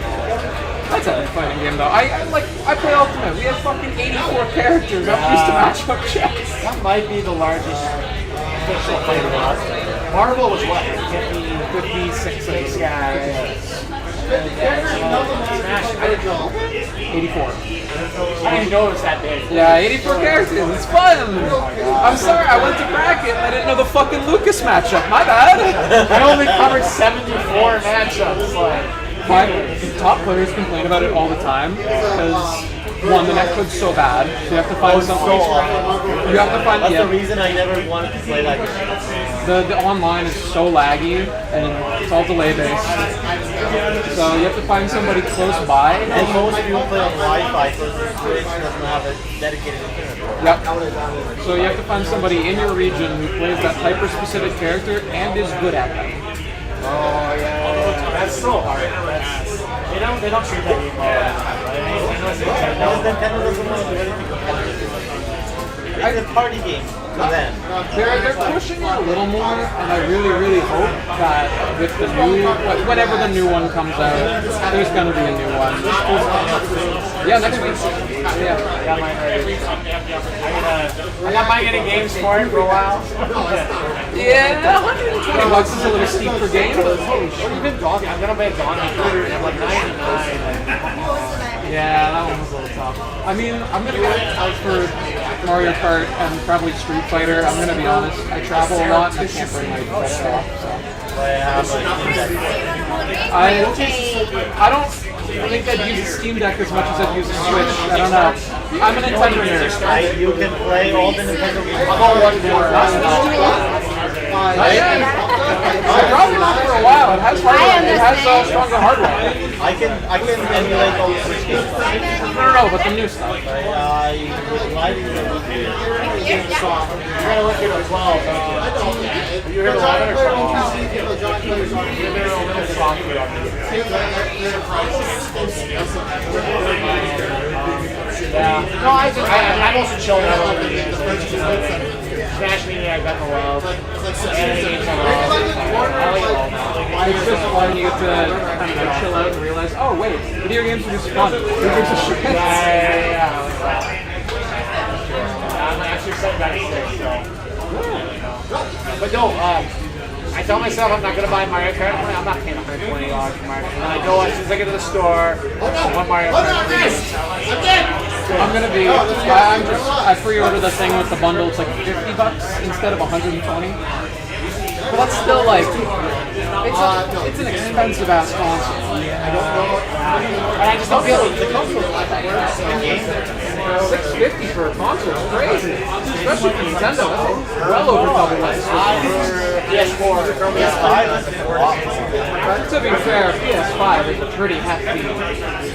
That's a fighting game though. I play Ultimate. We have fucking 84 characters. I'm used to matchup checks. That might be the largest official fighting game. Marvel was what? 56 guys. Smash, I didn't know. 84. I didn't know it was that big. Yeah, 84 characters. It's fun. I'm sorry, I went to bracket and I didn't know the fucking Lucas matchup. My bad. I only covered 74 matchups. My top players complain about it all the time because one, the netcode's so bad. So you have to find something. You have to find. That's the reason I never wanted to play that game. The online is so laggy, and it's all delay based. So you have to find somebody close by. And most people play on Wi-Fi, so the Switch doesn't have a dedicated internet. Yep. So you have to find somebody in your region who plays that hyper-specific character and is good at them. Oh yeah. That's so hard. They don't treat that game well. Nintendo doesn't want to do anything competitive. It's a party game for them. They're pushing it a little more, and I really hope that with the new, whenever the new one comes out, there's gonna be a new one. Yeah, next week. Yeah. I got mine ready. I got mine getting games for it for a while. Yeah, $120 is a little steep per game, but holy shit. We've been talking. I'm gonna buy a Dawn Hunter at like 99. Yeah, that one was a little tough. I mean, I'm gonna go out for Mario Kart and probably Street Fighter. I'm gonna be honest. I travel a lot and I can't bring my best off. So I don't think I'd use a Steam Deck as much as I'd use a Switch. I don't know. I'm a Nintendo nerd. You can play all the Nintendo games. I'll go one more. Probably not for a while. It has hardware. It has stronger hardware. I can emulate all the Switch games. No, but the new stuff. I would like to You're gonna look at it 12. You heard 11 or something? You're a little softer on this. Yeah. No, I'm also chilling out on the Smash Media, I got the love. And games I like all now. It's just fun. You get to kind of chill out and realize, oh wait, video games are just fun. Who gives a shit? Yeah. I'm actually set back 6, so. But no, I tell myself I'm not going to buy Mario Kart. I'm not paying $120 for Mario Kart. And I go as soon as I get to the store, one Mario Kart. I'm going to be, I pre-ordered the thing with the bundle. It's like $50 instead of $120. But that's still like, it's an expensive ass console. And I just don't feel like the console $650 for a console is crazy. Especially for Nintendo. That's well over double what the Switch is. PS4, PS5. To be fair, PS5 is a pretty hefty.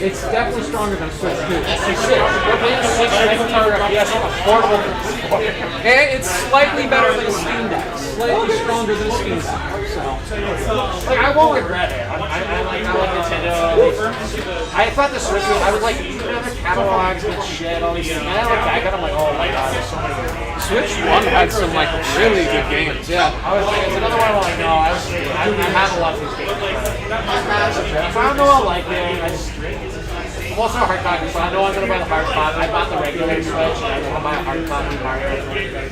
It's definitely stronger than Switch 2. We're playing $650 for a portable. It's slightly better than a Steam Deck. Slightly stronger than a Steam Deck. So, like, I won't regret it. I like Nintendo. I thought the Switch was, I was like, other catalogs and shit, all these things. And I look back at it, I'm like, oh my god, there's so many good games. Switch 1 had some like really good games, yeah. I was like, it's another one I'm like, no, I have a lot of these games. If I don't know I'll like it, I'm also a hard copy, so I know I'm going to buy the hard copy. I bought the regular Switch, and I'm going to buy a hard copy of Mario.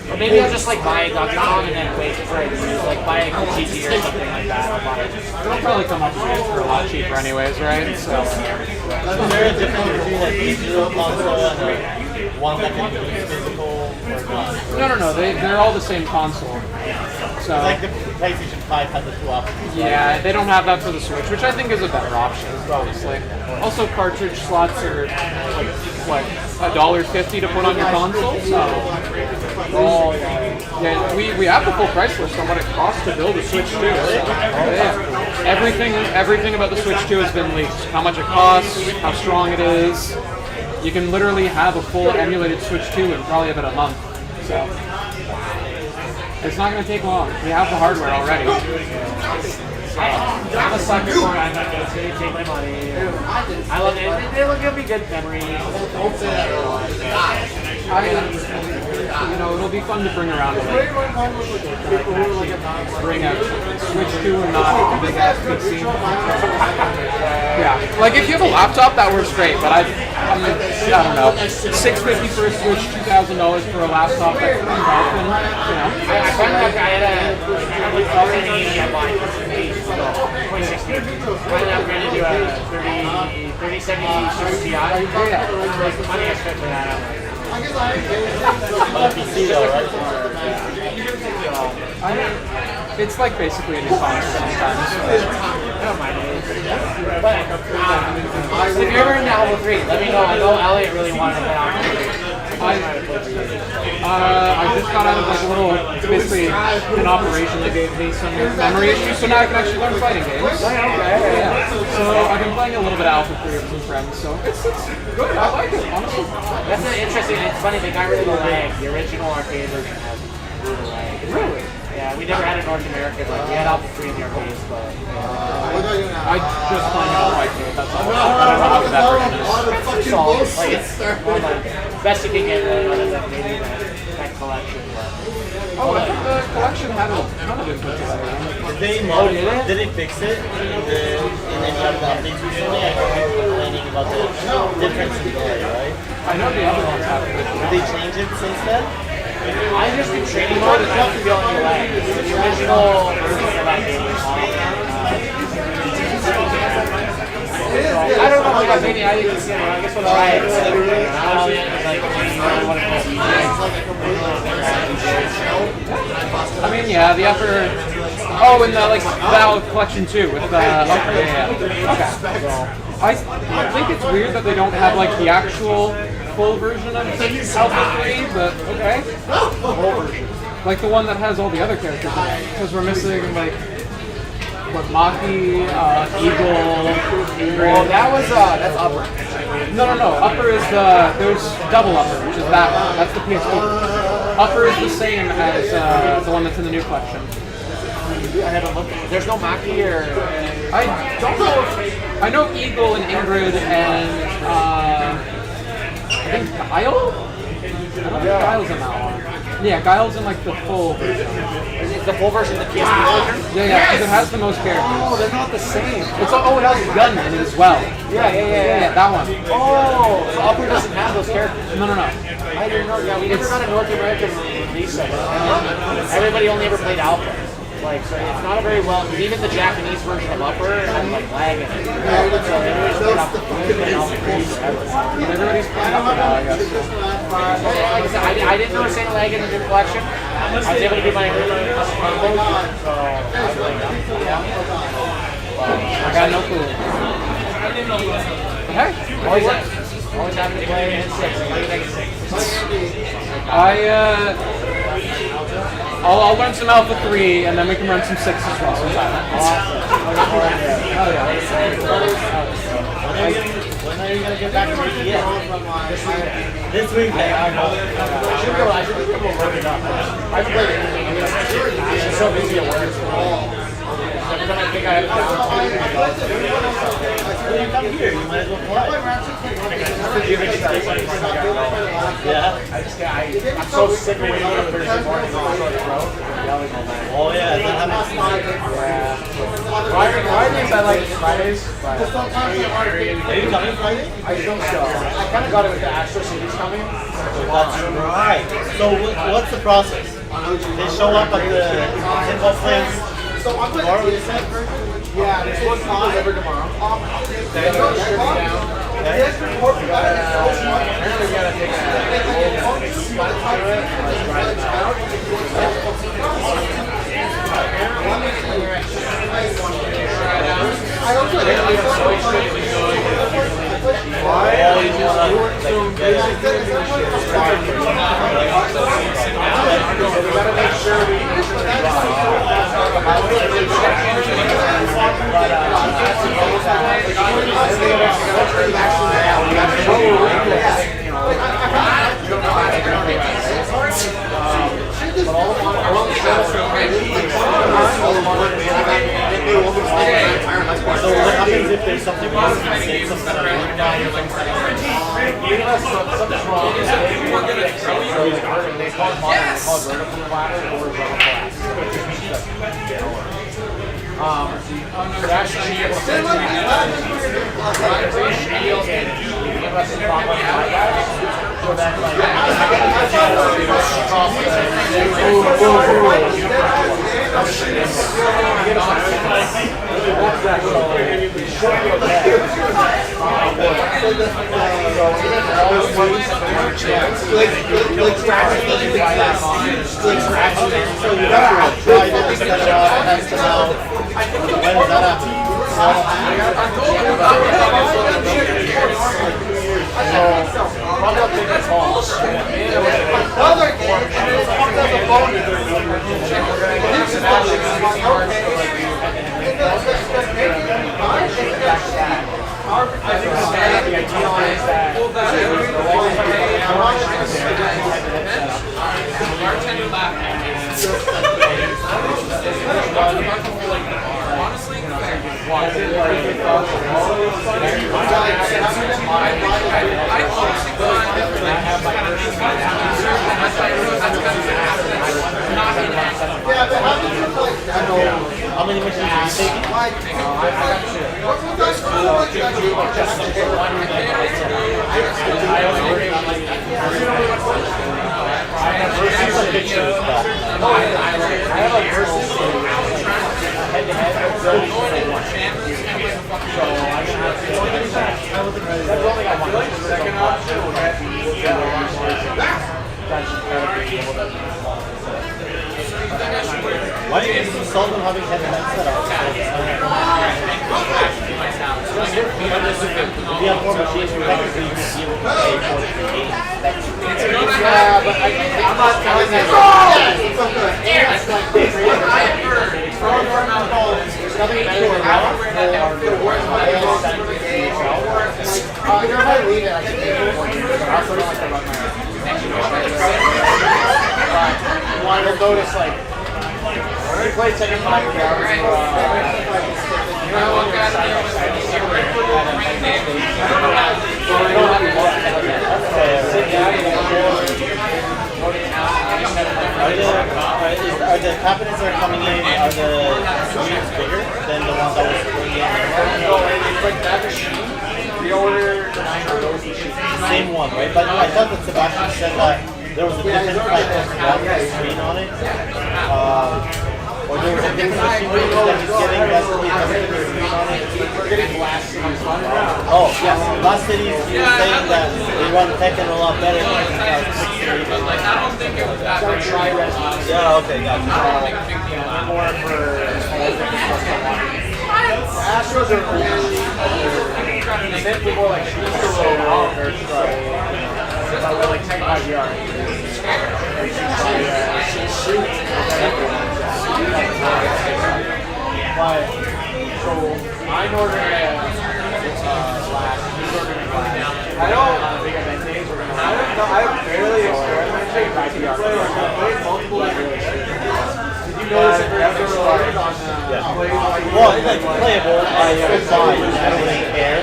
Or maybe I'll just like buy a Donkey Kong and then wait for it to like buy a GT or something like that. I'll buy it. It'll probably come up for a lot cheaper anyways, right? So. Is there a difference between a digital console and one that can be physical or not? No. They're all the same console. So. Like the PlayStation 5 had the 2 options. Yeah, they don't have that for the Switch, which I think is a better option, honestly. Also, cartridge slots are like $1.50 to put on your console. So. Yeah, we have the full price list on what it costs to build a Switch 2. So, yeah. Everything about the Switch 2 has been leaked. How much it costs, how strong it is. You can literally have a full emulated Switch 2 in probably about a month. So it's not going to take long. We have the hardware already. I'm a sucker for it. I'm not going to take my money. I love it. It'll give me good memories. It'll be fun to bring around. Bring a Switch 2 and not a big ass PC. Yeah, like if you have a laptop, that works great. But I don't know, $650 for a Switch, $2,000 for a laptop. That's pretty often, I found out I had a 3080 I bought 2016. I'm going to do a 3070 Super Ti. Money I spent for that. It's like basically a new console sometimes. I don't mind it. But if you're ever in Alpha 3, let me know. I know Elliot really wanted to get out. I just got out of like a little, basically an operation that gave me some memory issues, so now I can actually learn fighting games. Yeah. So I've been playing a little bit of Alpha 3 with some friends, so it's good. I like it, honestly. That's interesting. It's funny, they got rid of the lag. The original arcade version has brutal lag. Really? Yeah, we never had it in North America. Like, we had Alpha 3 in the arcades, but I just playing it on my arcade, that's all. I don't know how good that version is. it's like it's one of the best you can get, really, other than maybe that collection. But. Oh, I think the collection had a ton of input to that game. Did they fix it in any of the updates recently? I heard people complaining about the difference in delay, right? I know the other ones have it. Did they change it since then? I just do training mode. It's not to be on the lag. The original version of that game is I don't know, like maybe I didn't see it. I guess what I I mean, yeah, the upper. Oh, and the like Battle Collection too with the. Okay. I think it's weird that they don't have like the actual full version of Alpha 3, but okay. Full version. Like the one that has all the other characters in it, because we're missing like. What, Maki, Eagle, well, that was, that's Upper. No. Upper is there's Double Upper, which is that one. That's the PS4. Upper is the same as the one that's in the new collection. I haven't looked at it. There's no Maki or... I don't know if... I know Eagle and Ingrid and, I think Guile? I don't think Guile's in that one. Yeah, Guile's in like the full version. Is the full version the PS4 version? Yeah, because it has the most characters. Oh, they're not the same. It's it has Gun in it as well. Yeah, that one. Oh, so Upper doesn't have those characters. No. I didn't know. Yeah, we never got a North American release of it. Everybody only ever played Alpha. Like, so it's not a very well. Even the Japanese version of Upper has like lag in it. Everybody's playing Upper now, I guess. Like I said, I didn't notice any lag in the new collection. I was able to do my I got no clue. Hey, always happy to play in 6. What do you think of 6? I'll run some Alpha 3 and then we can run some 6 as well sometime. When are you going to get back to the This week. I know. I should be able to work it up. I haven't played anything. I'm so busy at work. Every time I think I have downtime, When you come here, you might as well play. Yeah. I'm so sick of waiting for Thursday morning on the road. Oh yeah, that happens. Fridays I like Fridays, but Are you coming Friday? I think so. I kind of got it with the Astro City's coming. That's right. So what's the process? They show up at the pinball place. Tomorrow, you said? Yeah, this one's delivered tomorrow. Then we'll ship it down. Apparently we gotta take a spot to it and like drive it out. I don't we gotta make sure So what happens if there's something wrong? Something something's wrong. They call it vertical ladder or rubber collapse. But actually, able to send shield and give us a proper so that Probably I'll take a call. Another game, and it comes as a bonus. This is How many missions are you taking? Why are you so seldom having head-to-head setups? If you have more machines, you're technically be able to pay for the game. Yeah, but I'm not telling you. There's nothing better than wrong. If I leave it, I can take it for you. I also don't like to run my own. But you'll notice, like, when you play 10 or 5 yards, Are the cabinets that are coming in, are the machines bigger than the ones that was bringing in? No, it's like that machine. We ordered 9 of those machines. Same one, right? But I thought that Sebastian said that there was a different type of screen on it. Or there was a different machine that he's getting that's a different screen on it. We're getting Blast Cities. Oh, yes. Last City, he was saying that they run Tekken a lot better than Yeah, okay, gotcha. More for Astros are really same people like or like 10 yards. But so I'm ordering Blast. He's ordering Blast. I don't. Big event days. We're gonna. I don't know. I barely Did you notice it ever started on Well, it's like playable, it's fine, I don't really care,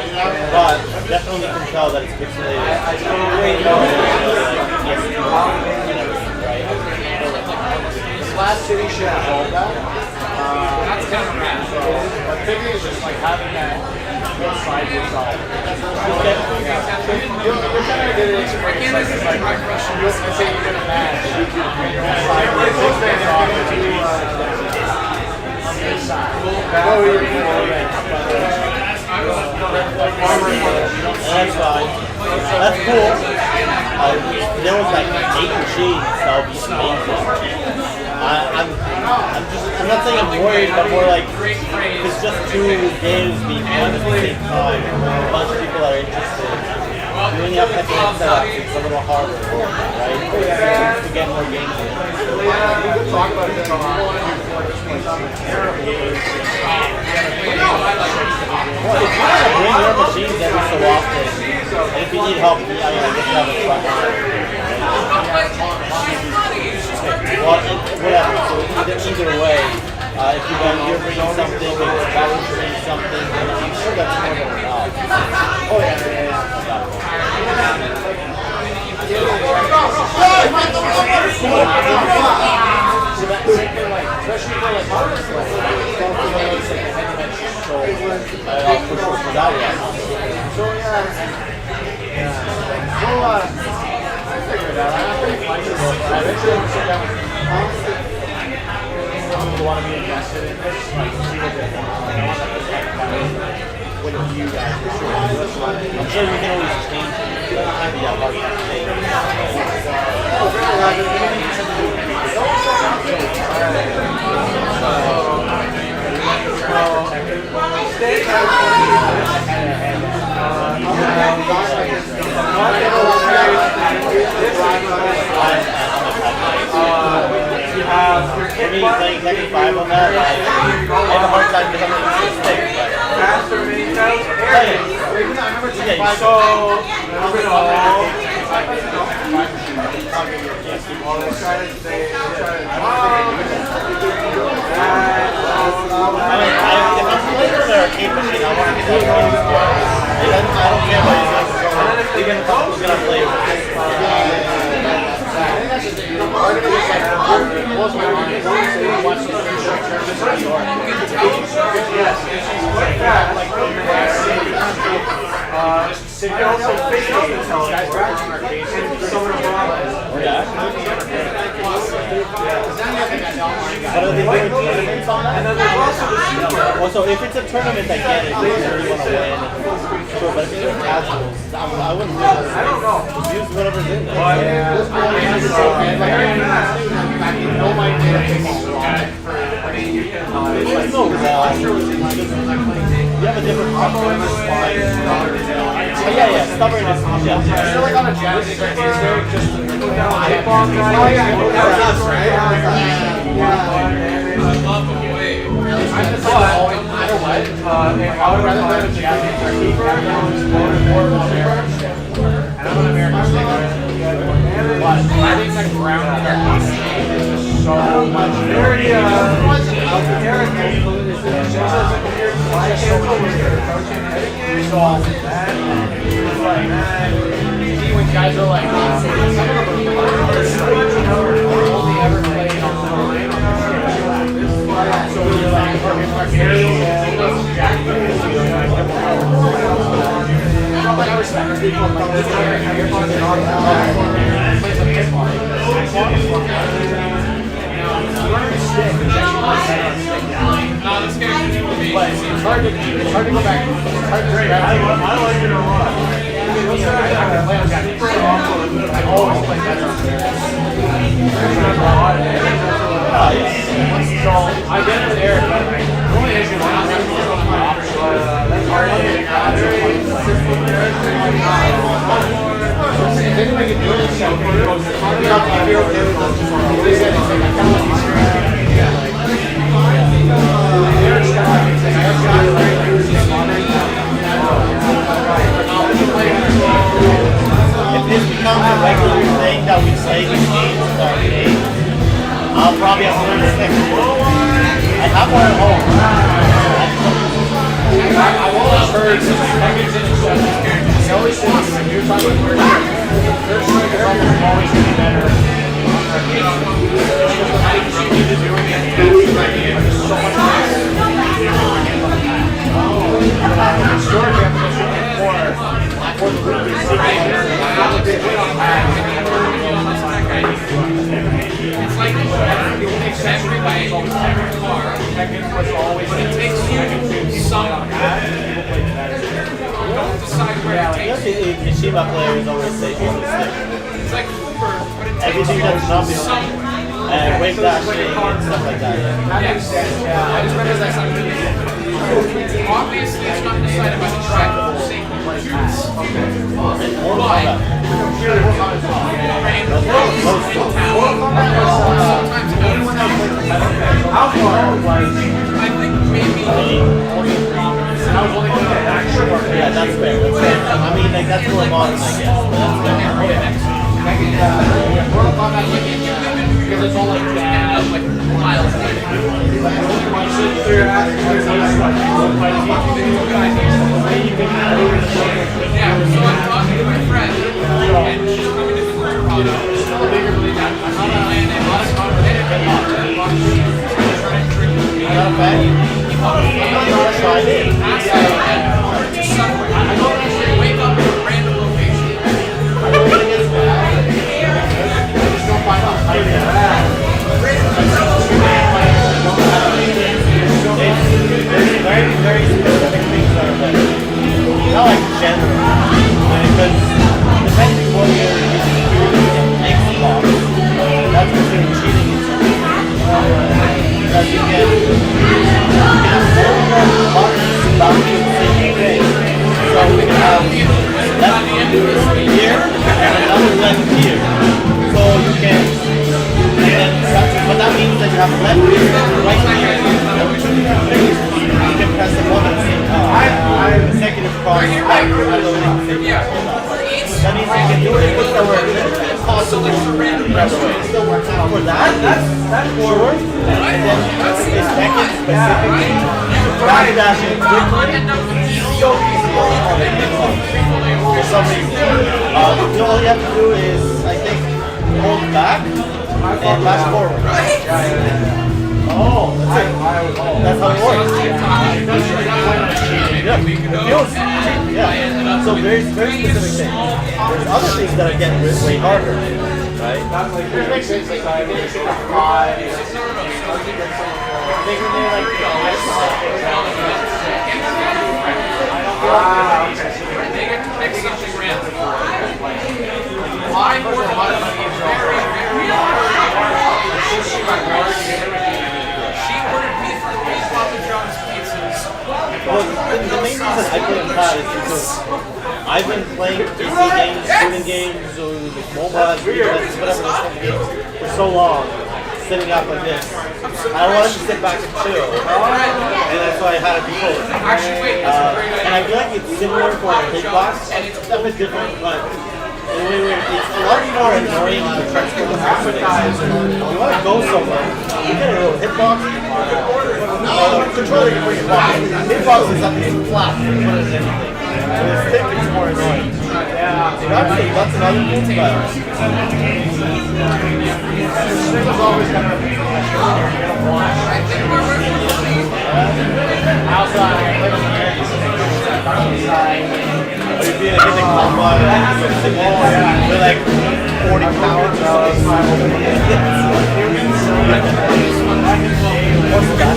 but definitely can tell that it's pixelated. I totally know This last city should have all that. But thinking is just like having that inside yourself. You're kind of good at experience. It's like, let's say you're in a match, and you're inside That's fine. That's cool. There was like 8 machines, that would be amazing. I'm not saying I'm worried, but more like it's just 2 games being played at the same time. A bunch of people are interested. When you have technical setups, it's a little harder, right? To get more games in. We could talk about this a lot. Well, if you want to bring your machines every so often, and if you need help, I guess you have a truck. Well, whatever. So either way, if you're bringing something, if Sebastian's bringing something, then I'm sure that's more than enough. Oh Especially for like artists, I'll push for that one. So we'll figure it out. I'm pretty flexible, but eventually we'll sit down with people want to be invested in this, like see what they want. When you guys are sure. I'm sure we can always change it. It can't be that hard to change. Stay Okay, so if I'm playing on the arcade machine, I want to get that one. I don't care about you guys. Who's gonna play with this? What are they doing tournaments on that? Well, so if it's a tournament, I get it. You really want to win. Sure, but if it's casuals, I wouldn't do this. I don't know. Just use whatever's in there. There's no wall. You have a different preference. Yeah, stubbornness. Yeah. I feel like on a jazz just I would rather play with jazz and I'm an American singer, but I think that grounding our scene is just so much very when guys are like, only ever played online. So when you're like, I respect people like this. It's hard to go back. It's hard to grab. I like it a lot. I always play better. So I get it with Eric, but the only issue is I'm not going to my options. That's hard to get out. If anybody can do it, so if you're okay with them, they said it's like, I kind of like these screens. Eric's got everything. Eric's got If this becomes a regular thing that we play these games in the arcade, I'll probably have to learn to stick. I have one at home. I've always heard since Megan's in the show, I always say when you're talking about their strike is always going to be better. I think you need to do it again. There's so much better. Historically, I'm going to shoot it for the league is it's like everybody car. It takes you some. Don't decide where it takes you. Mishima players always say it's like Uber, but it takes everything you that's not somewhere. wave dashing and stuff like that. Yes. I just remember that something. Obviously, it's not decided by the track of the same computers. How far? I think maybe 43. I was only going to actual. Yeah, that's fair. That's fair. I mean, like that's more modern, I guess. But that's fair. Because it's all like miles away. Yeah, so I'm talking to my friend, and she's coming to Colorado. I'm not a lot of confidence. I'm not a fan. I'm not a For that's forward. And then his second specifically, backdashing quickly. For some reason. All you have to do is, I think, hold back and flash forward. Oh, that's how it works. Yeah. So very specific things. There's other things that are getting way harder, right? It makes sense. Like, Well, the main reason I put in that is because I've been playing PC games, shooting games, or mobile, whatever games for so long, sitting up like this. I wanted to sit back and chill, and that's why I had a controller. And I feel like it's similar for the hitbox. It's a bit different, but it's a lot more annoying to try to the guys. You want to go somewhere, you get a little hitbox. Controller you bring it back. Hitbox is something flat, but it's anything. With a stick, it's more annoying. Yeah, that's another thing, but stick was always going to be outside. Are you being a hitting combo with like 40 pounds? What's that?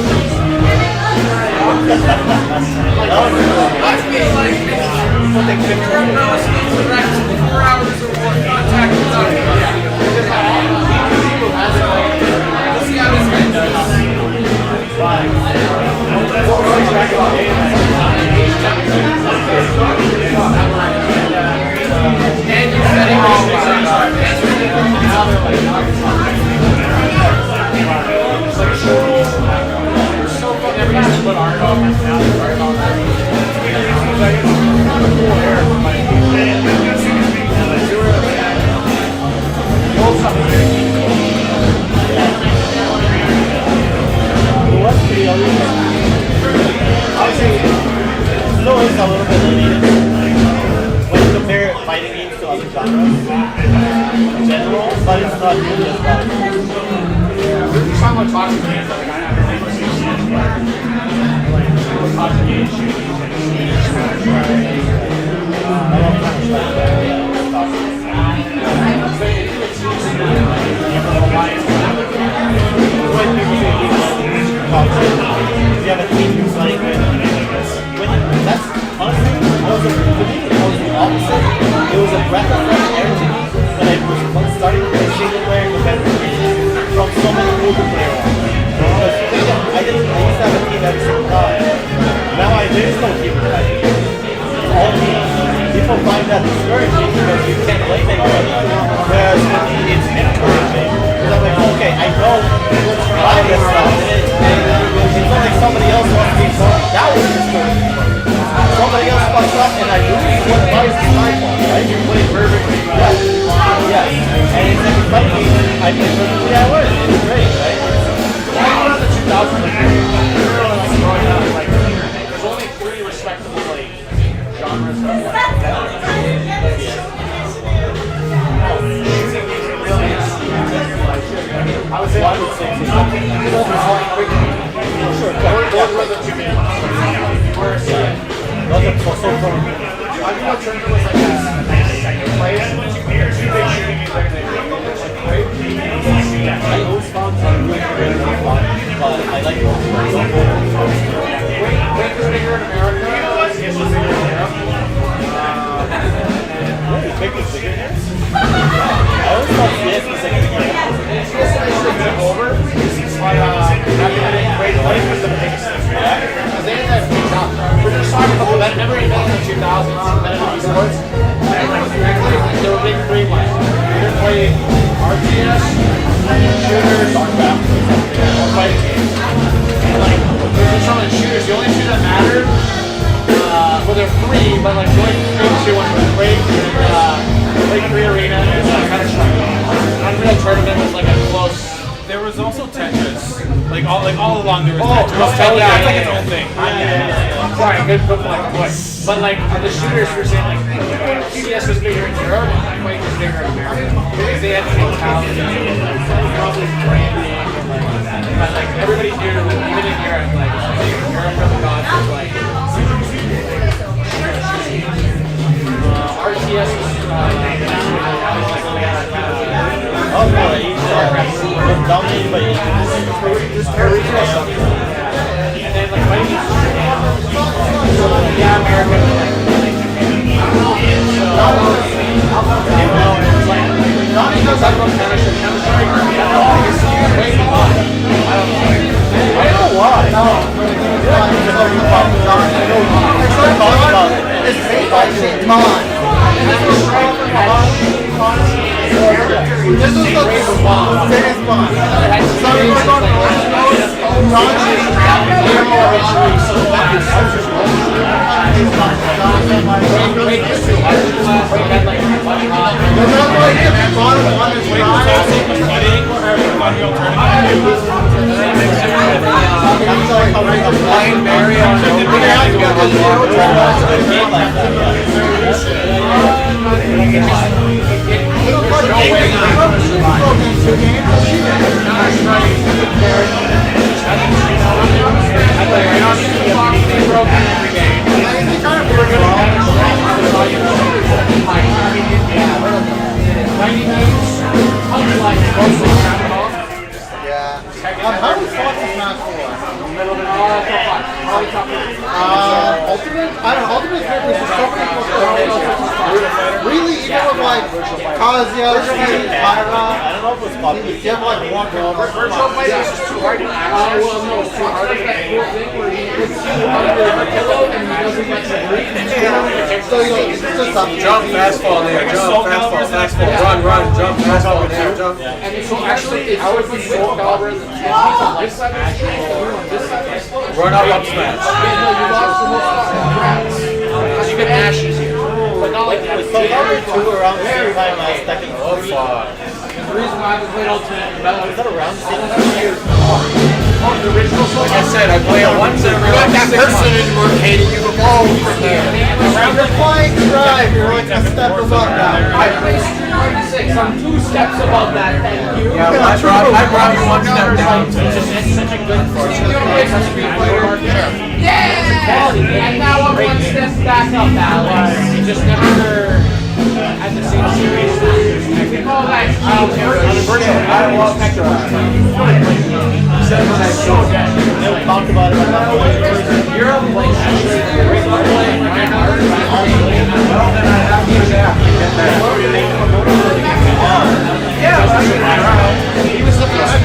A little bit related when you compare fighting games to other genres in general, but it's not really as bad. You sound like boxing games, like I have boxing games, shooting, I love Counter-Strike. You have a team who's playing with. That's honestly, to me, it was the opposite. It was a breath of fresh air to me when I was starting to play single player competitive games from so many multiplayer ones. Because I used to have a team every single time. Now there is no team fighting. It's all teams. People find that discouraging because you can't blame anybody. Whereas for me, it's encouraging. Because I'm like, okay, I know I this stuff, and it's not like somebody else wants to be told. That was discouraging. Somebody else fucks up and I lose, what advice is my fault, right? You play perfectly. Yeah. And it's like fighting, I play perfectly at work. It's great, right? around the 2000s, like, there's only 3 respectable, like, genres of, like, I would say I would say those were the 2 main ones. Those are so fun. I think what Trent was like a second place. 2 big shooting games like Those fonts are really fun, but I like those. way bigger in America. Yes, was bigger in Europe. Really big is bigger here? I always thought CS was like CS actually took over, but after they great life was the biggest thing. Because they ended up we're just talking about every event in the 2000s, competitive esports. There were big 3 ones. You could play RTS, shooters, or fighting games. And like, there's just some of the shooters. The only 2 that mattered, well, there are 3, but like really big 2 ones were Quake and Quake 3 Arena and Counter-Strike. there was also Tetris. Like all along there was Tetris. yeah, That's like its own thing. Sorry, good point. But like the shooters were saying like CS was bigger in Europe, and Quake was bigger in America because they had mentality, probably branding, but like everybody knew even in Europe, like Europe really got to like RTS was Oh boy, he's dominated by just original stuff. And then like fighting yeah, America like Donnie knows how to go Counter-Strike. Wait, I don't know why. It's made by Shitmon. This is the serious one. How many spots is Smash 4? Ultimate? I don't know. Ultimate is great because there's so many people. Really, even with like Kazuya, Steve, Pyra, I don't know if it's popular. you have like one over. Virtual Fighters is too hard to access. Well, no, it's too hard. It's that cool thing where he puts you under a pillow and he doesn't like to breathe. So it's just something. Jump, fastball there, jump, fastball, run, jump, fastball there, jump. And so actually, I would put Soul Calibur in the he's on this side of the screen, and you're on this side of the screen. Run up smash. Yeah, no, you lost the most congrats. Because you get Ash easier. But not like that. So number 2 around the same time I was stacking 3. The reason why I was playing Ultimate Is that around the same time? the original Soul Like I said, I play it once every You're like that 6 person months. in Mercade and you evolve from there. You're flying drive, you're like a step above that. I play Street Fighter 6. I'm 2 steps above that, thank you. Yeah, I brought you one step down. It's such a good fortune. You play some Street Fighter. Yeah! And now I'm 1 step back up now. Just never at the same series. We call that I love Spectre. They'll talk about it. You're a play. Well, then I have to get that. He was the first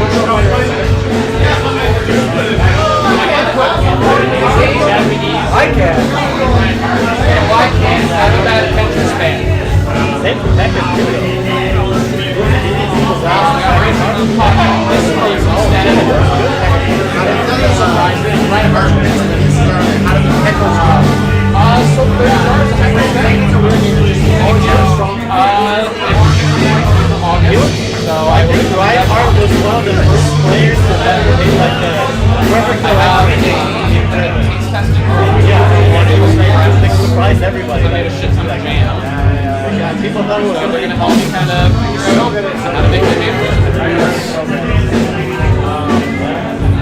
I can. Why can't I have a bad attention span? So there's stars and So I think Reinhardt was one of the first players to ever be like the perfect They surprised everybody. I made a shit ton of jam. People thought it was They're gonna help me kind of figure out how to make the name work.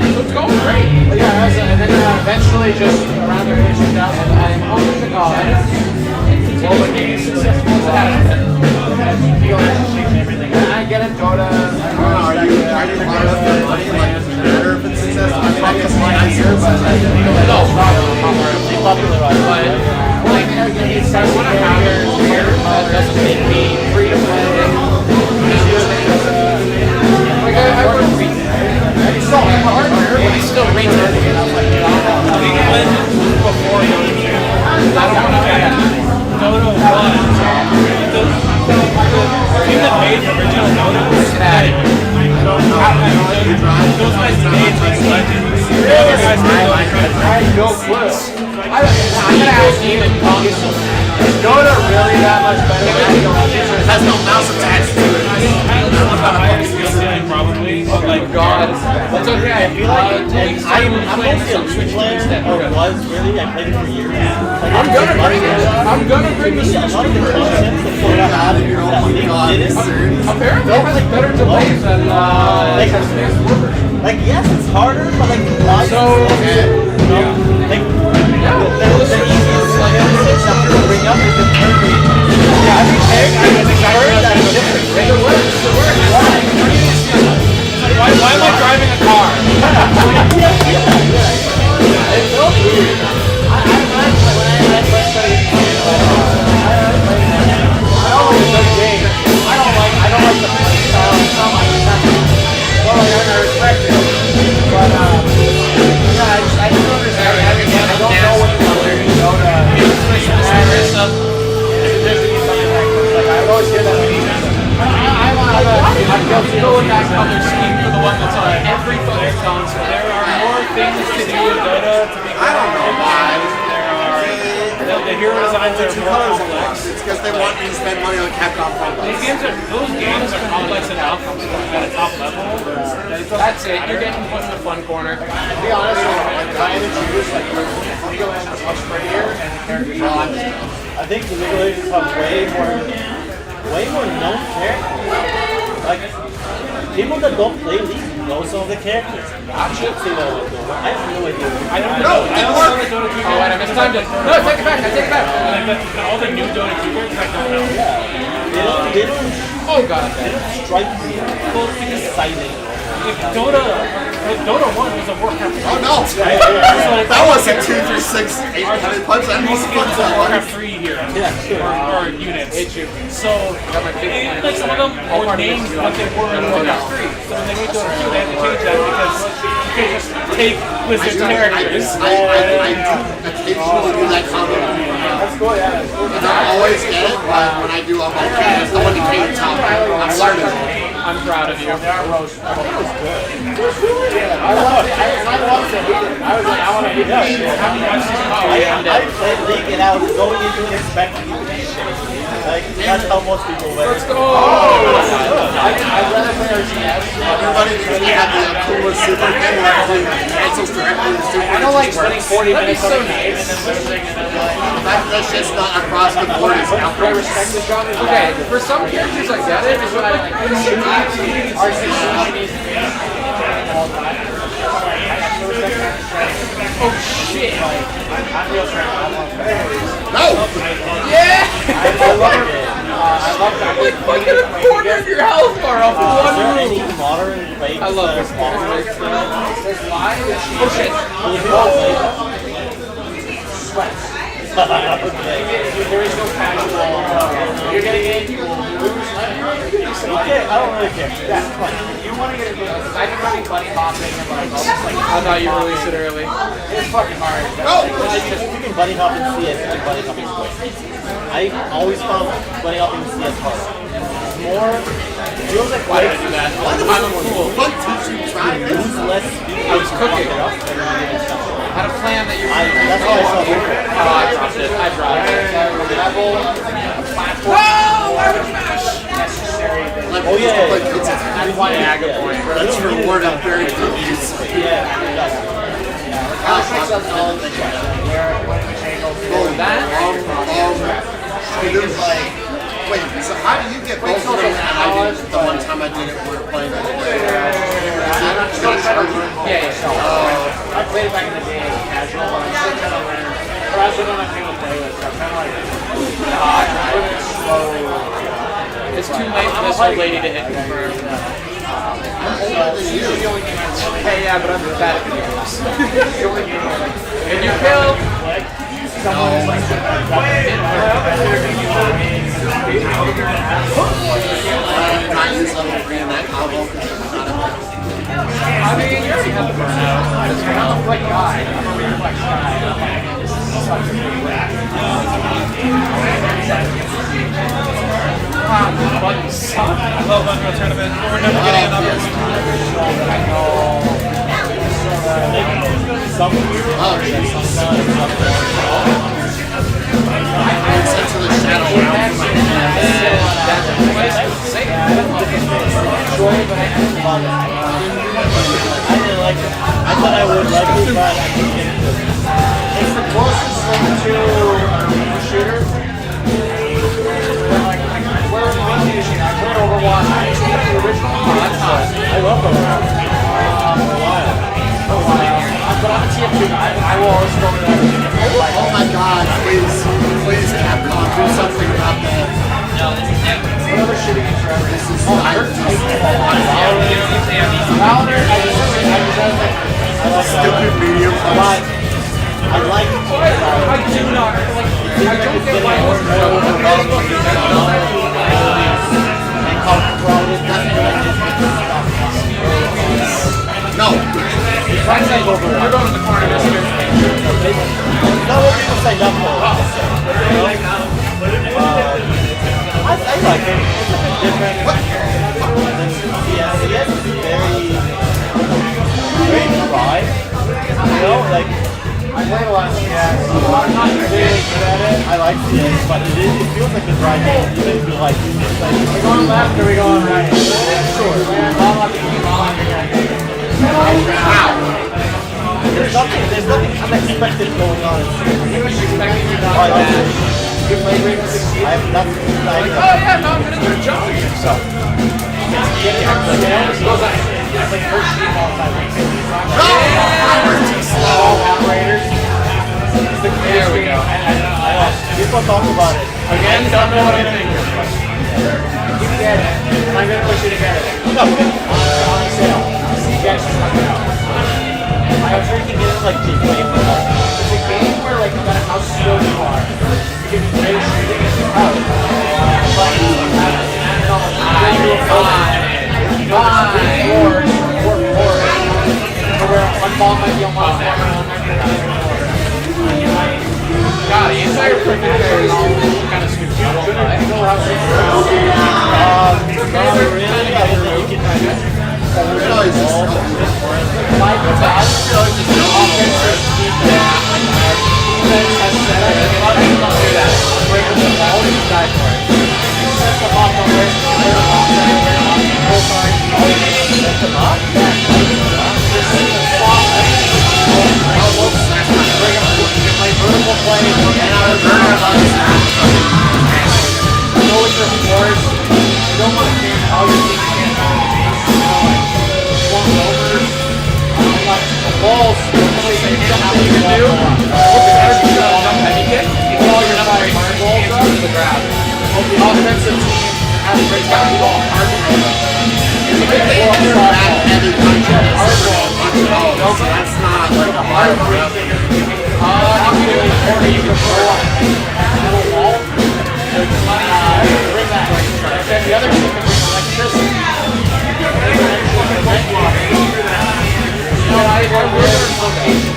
So it's going great. But yeah, and then eventually just around the year 2000, I'm hoping to God. Well, the game is successful as it has been. I get it, Dota. I guess last year, but no, probably popularized. But like, it's I want to have it here, but it doesn't make me free to play. Like I work it's still hard, but it's still retail. League of Legends before Dota 2. I don't want to Dota 1. The team that made the original Dota was Static. Those guys made League of Legends. The other guys made I have no clue. I'm gonna ask Demon Kong. Is Dota really that much better than League of Legends? It has no mouse attached to it. the highest skill ceiling probably. But like God, That's okay. I feel like I'm mostly a League player, or was really. I played it for years. I'm gonna bring the Switch to version. Apparently, it has better delays than like yes, it's harder, but like why? So like the easiest like stuff to bring up is the perfect. Yeah, I think I heard that it's different. It works. Why am I driving a car? It felt weird. I don't like the play style and so much. Well, I respect it. But, yeah, I don't understand. I don't know what the color you go to. I always hear that when you I'm guilty of that color scheme for the one that's on every fucking console. There are more things to do in Dota to be I don't know why. the hero designs are Two more colors complex. It's because they want me to spend money on Capcom Those games are complex enough at a top level. That's it. You're getting put in the fun corner. To be honest, I introduced like League of Legends much prettier and the characters are on this. I think the League of Legends have way more known characters. Like, people that don't play League know some of the characters. I should say that. I have no idea. I don't know. Oh, wait, I missed time to. No, take it back. I take it back. All the new Dota 2 characters, I don't know. Yeah. They don't. Oh, God. They don't strike me as exciting. If Dota 1 was a Warcraft 3. Oh no! That wasn't 2, 3, 6, 800 punch. That was a It's a Warcraft 3 hero. Yeah, sure. Or units. So, like some of them were named what they were in Warcraft 3. So when they made Dota 2, they had to change that because you can't just take Blizzard characters. I do occasionally do that combo. That's cool, yeah. That's cool. I don't always get it, but when I do, I'm okay. It's the one that came to top. I'm learning. I'm proud of you. I loved it. I loved it. I was like, I want to hit this shit. I played League and I was going into it expecting to be shit. Like, that's how most people went. Let's go! I'd rather play RCS. Everybody thinks they have the coolest super thing that actually cancels directly the super. I don't like spending 40 minutes on a game and then losing and then like... That shit's not across the board. It's I respect the genre. Okay, for some characters I get it, but oh shit! No! Yeah! I love it. Like fucking a quarter of your health bar off of one Any move. modern play? I love this character. Oh shit! There is no casual. You're getting in, you will lose. Okay, I don't really care. Yeah, but you want to get it because I've been running buddy hopping and like all this like. I thought you released it early. It's fucking hard. If you can buddy hop in CS, you can buddy hop in quick. I always found buddy hopping in CS hard. It's more. It feels like Why did I do that? I'm a fool. What did you try this? lose less speed. I was cooking. I had a plan that you were That's why I saw it. I dropped it. I dropped it. Level, platform. Oh, I would smash! Necessary. Like, Oh yeah, like it's That's why I got a point. that's rewarded very cookies. yeah. Wait, so how do you get both of them? I did the one time I did it, we were playing it. Yeah. I played it back in the day as casual, but I'm still kind of learning. But I also don't have people to play with, so I'm kind of like, slow. It's too late for this old lady to hit confirm. Hey, yeah, but I'm bad at video games. Can you kill? I mean, you already have the burnout. I'm like guy. I'm a reflex guy. Buttons suck. I love Unreal Tournament. We're never getting another. Into the shadow. but I didn't like it. I thought I would like it, but I didn't get it. It's the closest thing to a shooter. Where I played Overwatch. I played the original. I love Overwatch. But I'm a TF2 guy. I will always go to that. Oh my god, please Capcom, do something about that. Whatever shitty games forever. This is Valorant. Stupid medium. I like it. I do not. I don't get why No. You're going to the corner this year. Not what people signed up for. I like it. It's a bit different. Yeah, it's very dry. You know, like I play a lot of CS. I'm not really good at it. I like CS, but it feels like a dry game. You feel like it's like Are we going left or are we going right? Sure. there's nothing unexpected going on. You was expecting you not to you played Rainbow Six Siege? I have nothing. Oh yeah, no, I'm gonna do a jump. So. It's like first team all the time. Operators. There we go. People talk about it. Again, don't know what I'm thinking. You get it. I'm gonna push you to get it. No, On sale. Yes, it's coming out. I'm sure you can get it like cheap way for that. It's a game where like no matter how skilled you are, you can play shooting as a crowd. But you have where one ball might be on one corner and one might be on the other. God, the entire freaking there is kind of stupid. Not really. I think you can Offensive team has great basketball. That's not like a hard break. How can you corner you can throw on a wall? Bring that. And then the other team can bring electricity. Location.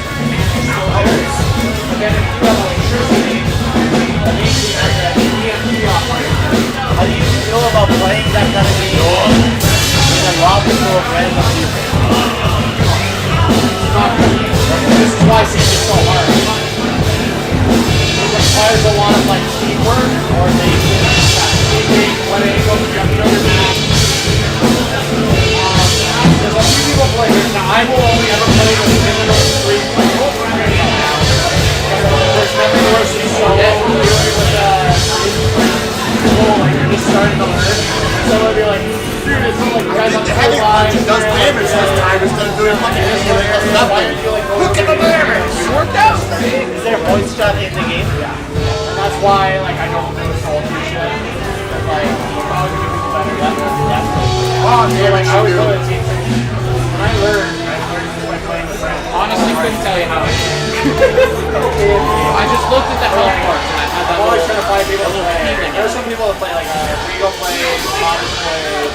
Again, if you have electricity, How do you feel about playing that kind of game in a lobby full of random people? This is why Siege is so hard. It requires a lot of like teamwork or teaming when it goes to another map. There's a few people play this. Now I will only ever play with Criminal 3 players. There's nothing worse than so with like you're just starting to learn. So it'll be like, dude, it's like you guys on the Heavy line. punch does damage this time instead of doing fucking anything that does nothing. Look at the damage! It worked out! Is there voice chat in the game? Yeah. And that's why, like, I don't do this whole shit. Like, how to get people better. Oh, damn, like, I always go to the team. When I learned just by playing with friends. Honestly, couldn't tell you how it is. I just looked at the health parts and I had that I'm always little, trying to find people to play. feeling. There's some people that play, like, Rigo plays, Connors plays.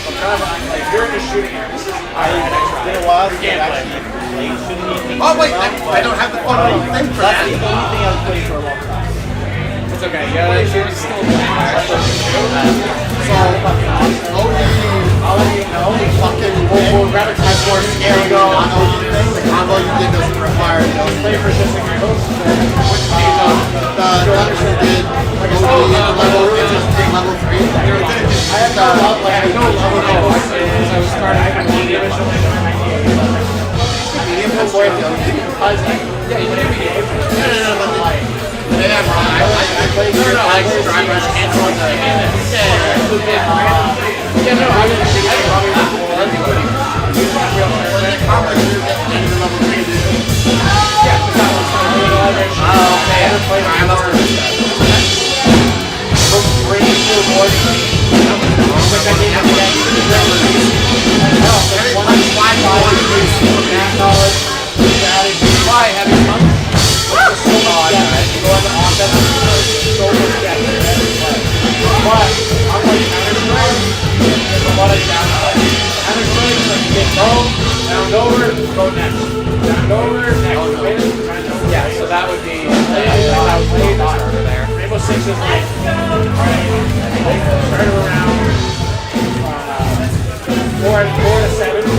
I'm kind of like, you're in a shooting area. This is It's been a while since I've actually played shooting. Oh wait, I don't have the fucking thing for That's that. the only thing I've played for a long time. It's okay, yeah, it's still I'll let you know. Fucking We'll grab a time for there you go. The combo you did doesn't require those. play for just like your host. The others did level 3. I have no love, like, I have no love of it. I was started medium or something like 98. Medium has more of the other thing. Yeah, you can medium. I played Drive Rush cancel on the Yeah, no, I was probably Why having fun? But I'm like Counter-Strike, there's a lot of downside. Counter-Strike is like you get down over, go next. Down over, next. Yeah, so that would be I would play not over there. Rainbow Six is like start around 4 to 7. 4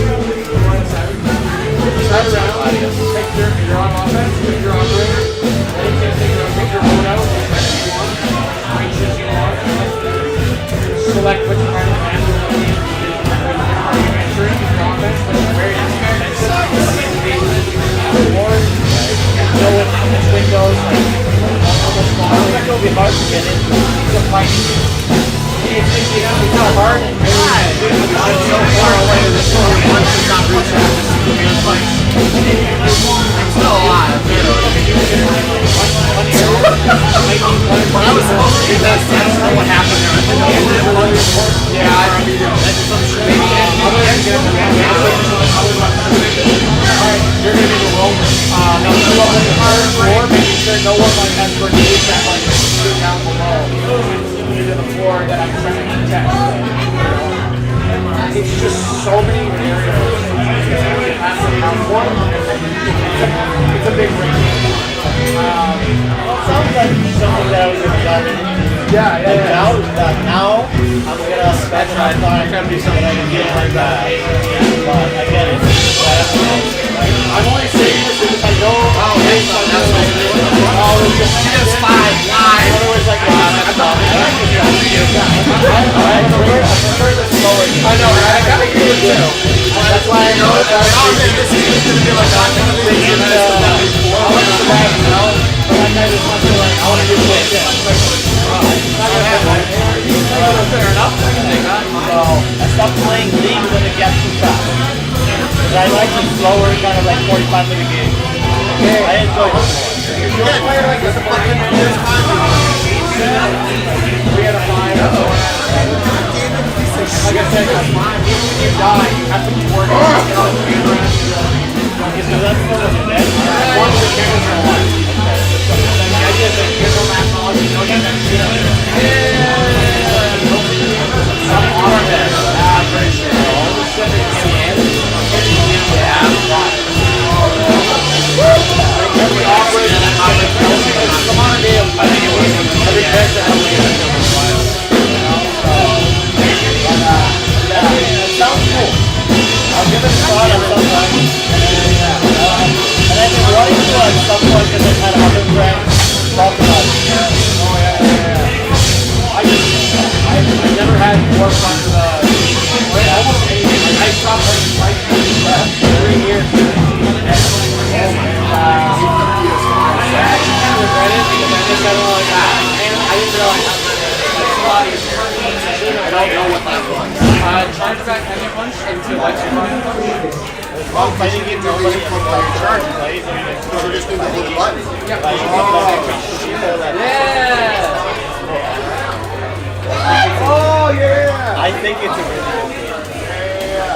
to 7. Start around, take your on offense, pick your operator, then you can take your phone out, if you want, ranges you want, select which part of the map you want to entering your offense, but it's very expensive. Or know which windows, almost small. I think it'll be hard to get into. It's a fight. It's not hard. I'm so far away to the store. It's not reach out. It's still alive. When I was supposed to do that, I don't know what happened there. Yeah, I don't know. Alright, you're gonna be the rover. Now you up on the first floor, making sure no one like has grenades that like shoot down below into the floor that I'm trying to protect. It's just so many variables. It's a big ring. Sounds like something that I was excited into. Yeah. Now I'm gonna spend my time to do something I can get like that. But I get it. I'm only saying this because I know. She does 5 live. I know, right? I gotta hear it too. That's why I know this is gonna be like I'm gonna be fair enough. So I stopped playing League when it gets too fast. Because I like the slower kind of like 45-minute games. I enjoy it. We had a 5. Like I said, it's fine. Even when you die, you have to keep working on the camera. So that's what I'm dead. One of the cameras are alive. The idea is that here's a map knowledge, you know you have shit on it. Some are there. Pretty sure. All of a sudden, it's the end. Every operator, come on, Dale. Every character has to get a number. It sounds cool. I'll give it a shot at some point. And I've been wanting to at some point because I've had other friends talk about it. Oh, yeah. I've never had more fun with almost anything. I stopped playing Fight for 3 years. I actually kind of regret it because I just got a lot man, I didn't realize how it's a lot easier. I don't know what that was. Charge back heavy punch into like super heavy punch. Well, fighting games are really fun while you're charging, right? So we're just going to hold the button. Yeah. Oh, yeah. I think it's a really good game.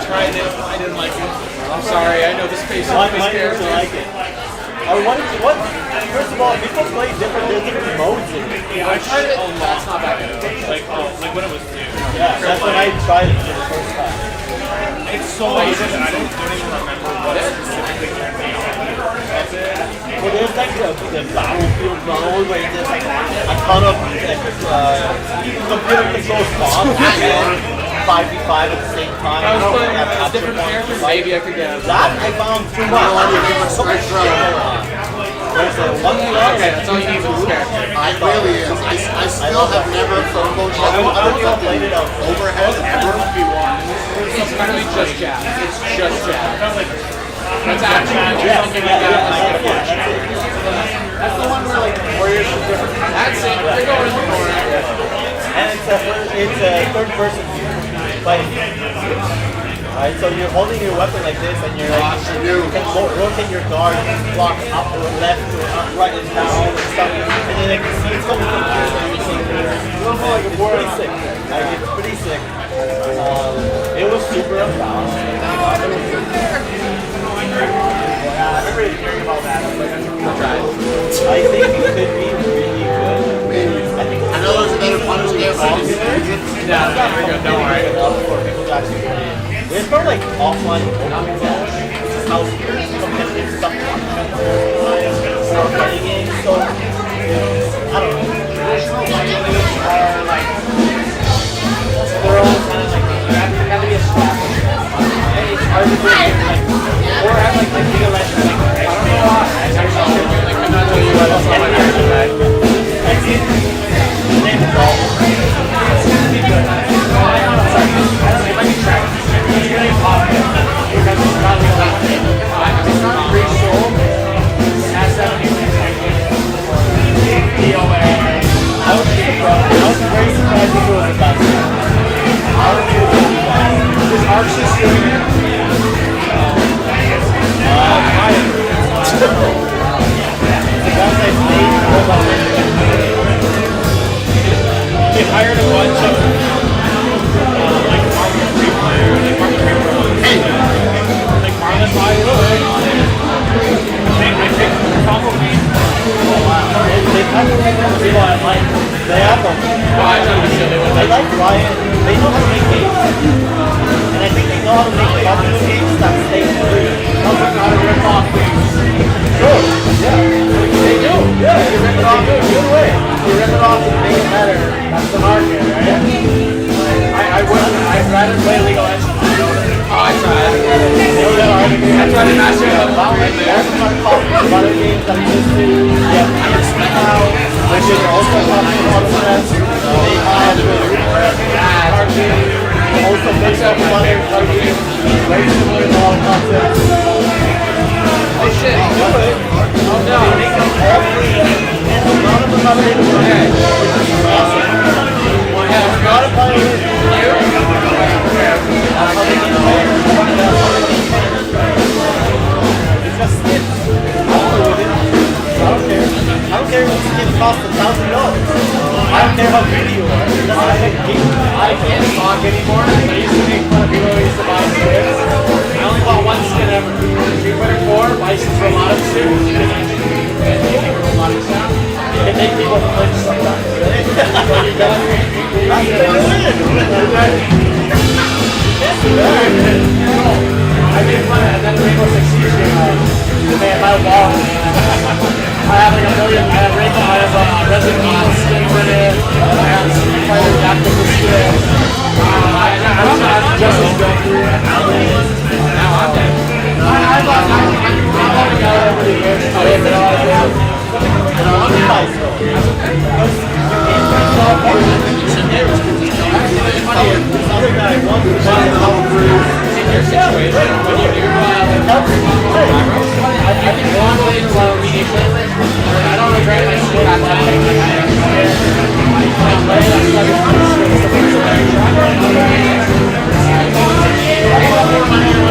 Tried it. I didn't like it. I'm sorry. I know the space is Why this didn't you character. like it? What? First of all, people play different modes in it. Yeah, I tried it. That's not that good. Like when it was new. Yeah, that's when I tried it for the first time. It's so basic that I don't even remember what specifically campaign that's it. Well, there's like the battlefield mode where there's like a ton of computer controlled bombs and 5v5 at the same time. I was playing different characters. Maybe I could get That I found too much. There's a one okay, that's all you need for this character. It really is. I still have never from Poacher. I don't know if I played it out overhead ever. It's literally just just jab. It's just jab. That's actually something like that. That's the one where like warriors are different. That's it. They're going in the corner. And it's a third person fighting. Alright, so you're holding your weapon like this and you're like, you can rotate your guard, block up or left or up, right and down and stuff. And then like, see it's coming from here. It's pretty sick. Like, it's pretty sick. It was super unbalanced. I remember hearing about that. I was like, I think it could be really good. I know there's another Punisher game. No, very good. Don't worry. For people to actually play it. It's more like offline open match. This is how competitive stuff functions. So playing games, so I don't know. Traditional fighting games are like they're all kind of like you have to be a strap. It's hard to do like or have like League of Legends. I don't know why. I cannot tell you what else on my head. That's it. Name is all. Be good. If I can track it. It's really popular because it's not real life. It's not free soul. It has that DOA. I was very surprised if it was a best. I would do it. Is Archie still here? They hired a bunch of like Market 3 players, like Market 3 pros, like Marlon Bayo. I think probably. Oh wow. They have people I like. They have them. I like Riot. They know how to make games. And I think they know how to make popular games that stay free. They know how to rip off games. Sure. Yeah. They do. Yeah. You rip it off in a good way. You rip it off and make it better. That's the market, right? I'd rather play League of Legends. Oh, I tried. I tried to master it. There's some other games that exist too. Yeah, I respect how, which is also popular on the net. They have also mix up with other games. Very similar to all concepts. Oh shit. Do it. Oh no. They make them all free. And none of them have it in the head. Which is awesome. Yeah, it's not a play with you. That's how they get players. It's just skins. I'll play with it. I don't care. I don't care if the skin costs $1,000. I don't care how greedy you are. It doesn't affect me. I can't talk anymore. I used to make fun of people who used to buy skins. I only bought one skin ever. Street Fighter 4, licensed robotic suit. And they make robotic sound. It makes people flinch sometimes. So you got That's I made fun of that Rainbow Six Siege game. They had my wall. I have like a million. I have Rainbow. I have Resident Evil skin for it. I have Street Fighter Tactical skin. I'm just as good. Now I'm dead. I thought I got it over the years. I didn't know how to do it. And I'm nice though. This other guy wants to buy a whole group. In your situation, when you do I think one way to I don't regret my shit on that.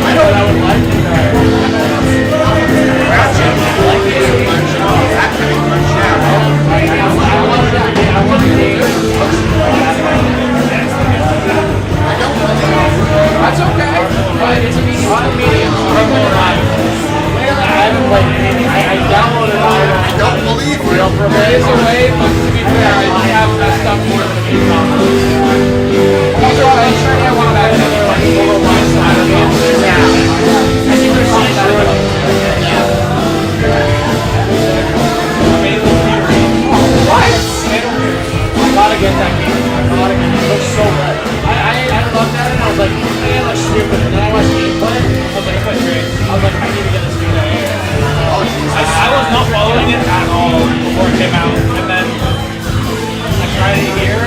I know what I would like. that's okay. But it's a medium. I haven't played anything. I downloaded it. I don't believe you. There is a way, but to be fair, I have messed up more than a few times. Also, I'm sure I want back to like Overwatch side of games. Yeah. I think there's some that are what? I gotta get that game. It looks so good. I looked at it and I was like, man, it looks stupid. And then I watched gameplay. I was like, it looks great. I was like, I need to get this game. I was not following it at all before it came out, and then I tried it here,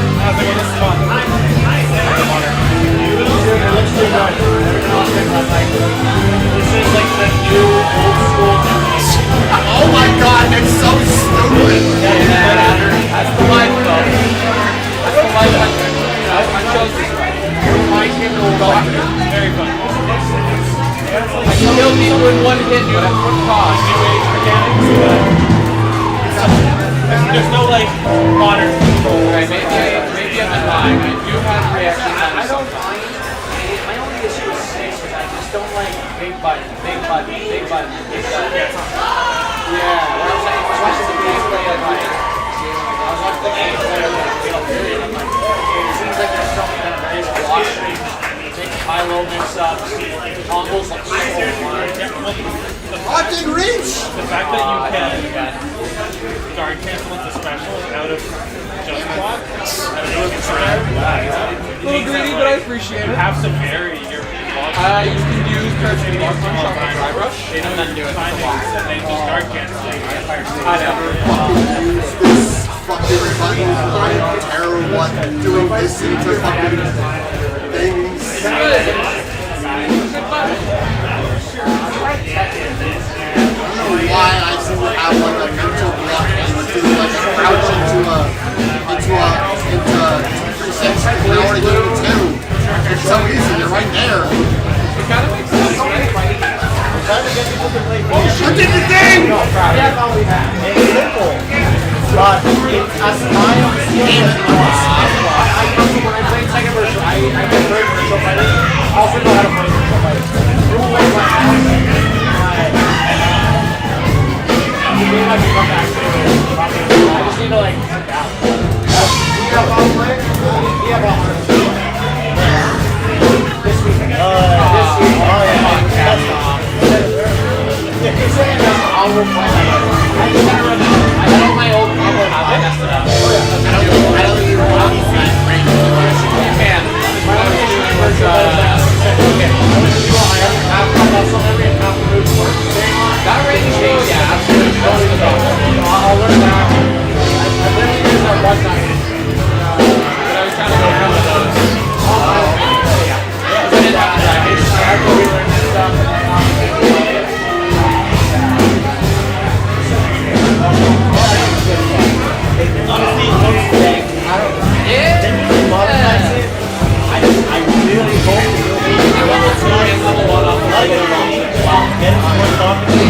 like modern people. Right, maybe I've been lying. I do have reactions on I don't mind. My only issue with 6 is I just don't like big button, big button, big button, big button. Yeah. What I'm saying was watching the gameplay of like, I was watching the gameplay of like, it seems like there's something kind of very squashy. High-low mix-ups, combos like so I didn't reach! The fact that you can guard cancel with the special out of just block, a little greedy, but I appreciate you it. have to vary your block. You can use Persian Block Punch on the Dry Brush, and then do it with the block. And then just guard canceling. I know. Use this fucking button. I don't care what doing this into fucking things. Good. Good button. I don't know why I seem to have like a mental block and do like a crouch into 236 and I already go to 2. It's so easy, you're right there. It kind of makes sense, right? I did the thing! It's simple. But as my when I played second version, I get very virtual fighters. I also know how to play virtual fighters. The game I can come back to. I just need to like sit down. You have all play? You have all this week. This week. Oh yeah. It's like I will play. I just gotta run out. I know my old combo how I messed it up. I don't think you want to see range. You can. My only issue was okay. I have muscle memory and half the moves work. That range change, yeah, absolutely. I'll learn that. I literally used that one night. But I was trying to go over those. Yeah. I did that. I have to relearn this stuff. honestly, modernize it. I really hope it will be get more confidence.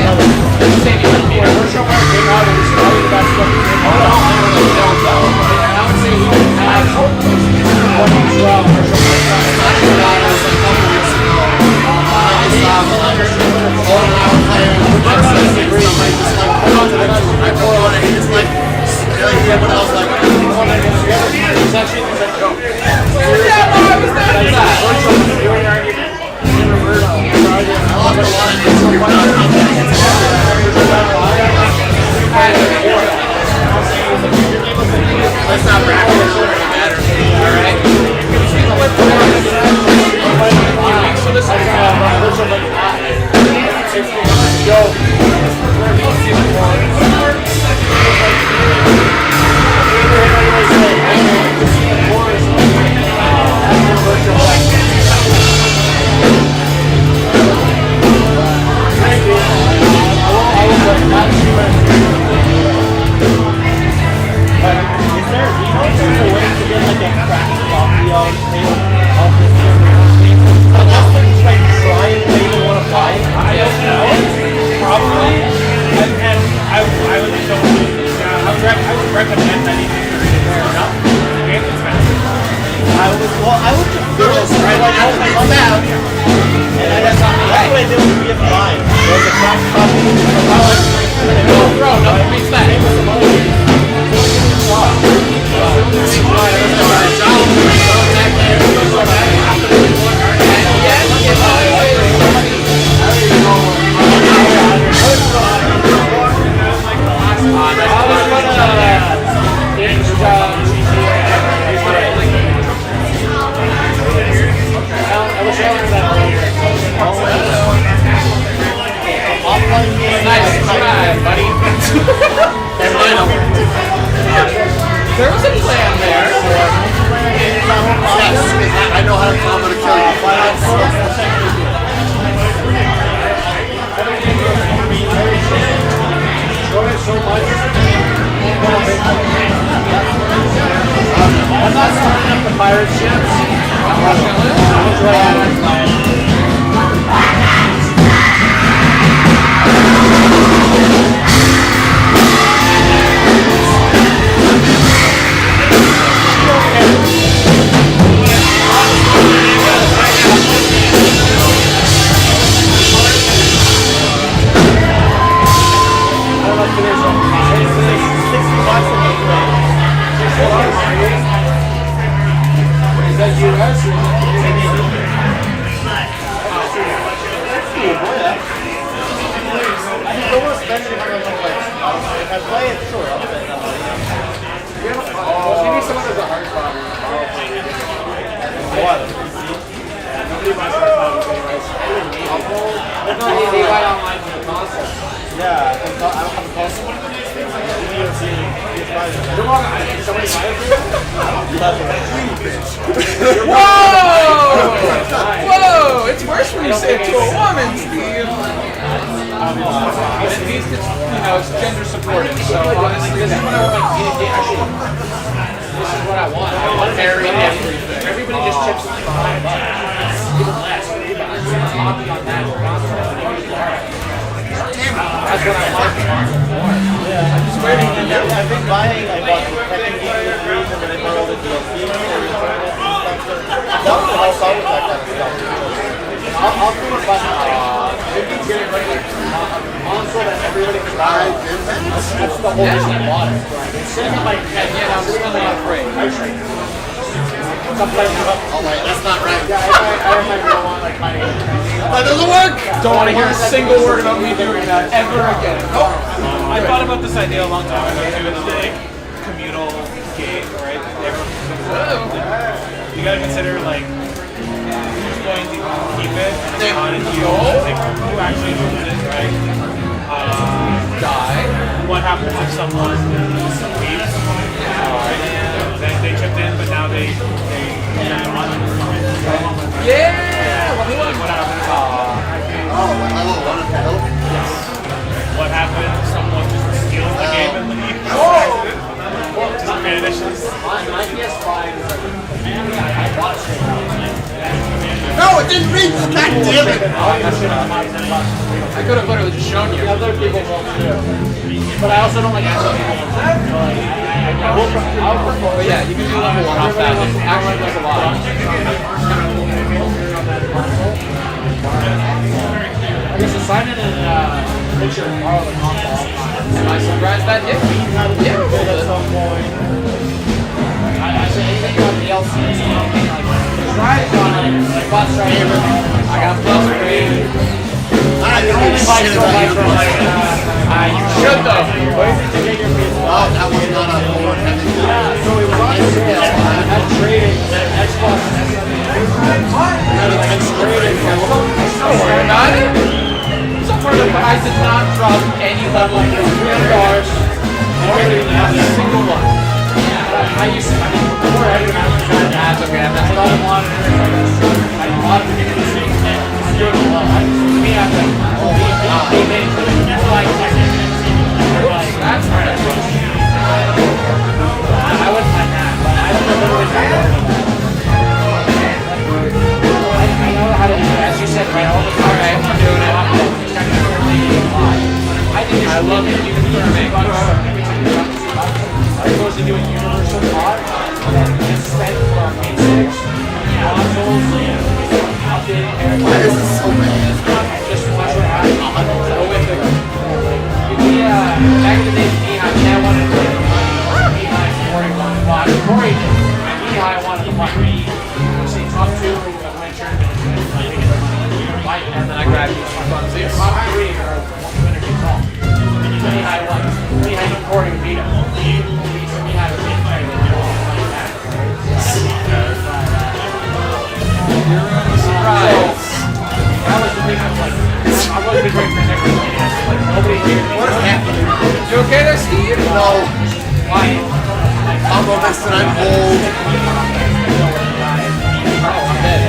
Let's not brag. It doesn't really matter. Alright? So this recommend that even if you're enough. It's expensive. I would just feel this right like I was out. And that's what I did with BF5. There was a crack copy of no, bro, nothing beats that. Nice try, buddy. There was a plan there. Yes, I know how to combo to kill I'm not starting up the pirate ships. If I play it, sure, I'll play it. Maybe someone has a hard problem. What? They buy online from the console. Yeah, I don't have a console. Whoa! It's worse when you say it to a woman, Steve. At least it's, it's gender supportive. So honestly, this is what I want. This is what I want. I want everything. Everybody just chips in $5. Even less. Copy on that That's what I want. I'm just waiting. I've been buying. I bought the second game and then I bought all the DLC and returned it and stuff. That would help out with that kind of stuff. I'll do a button. Maybe get it ready like console that everybody can buy. That's the whole reason I bought it. Sitting on my head. Yeah, I'm still not afraid. Oh wait, that's not right. Yeah, I might go on like my. That doesn't work! Don't want to hear a single word about me doing that ever again. Oh, I thought about this idea a long time ago too, the like communal game, right? You gotta consider like who's going to keep it and how to use like who actually owns it, right? Die. What happens if someone leaves? They chipped in, but now they Yeah! what happens? Yes. What happens if someone just steals the game and leaves? Just vanishes. My PS5 is like, I bought it. No, it didn't reach! God damn it! I could have literally just shown you. Other people won't too. But I also don't like asking people. But yeah, you can do level 1 off that. It actually does a lot. I guess assign it and picture and borrow the console. Am I surprised that did? Yeah, a little bit. I say anything on DLC, anything like Stride's on it, like bought Stride. I got plus 3. I don't give a shit about your You should though. Oh, that was not a Lord Heaven. So it was on sale at trading Xbox. Trading. Don't worry about it. I did not drop any level of $300. Not a single one. I used to, before I didn't have to ads, okay, I messed all the monitors, I bought a particular thing, I'm doing a lot. To me, I'm like, oh, they made it, like, that's right. I wouldn't mind that, but I don't know what it is. I know how to do it, as you said, right, all the time. Alright, I'm doing it. I think I love it, you can do it, as opposed to doing universal mod, that you spend from basics, consoles, updating characters. Why is this so bad? Just watch what happens. Go with it. Back in the day, I wanted to play the money. Corey wanted to watch. Corey, I wanted to watch. See, top 2 win tournament. And then I grabbed these funsies. Top 3 are winner takes all. I won. Corey beat him. That was the thing I was like, I wasn't a great protector. Like, nobody here. What is happening? You okay there, Steve? No. Why? I'm a mess and I'm old. Oh, I'm dead.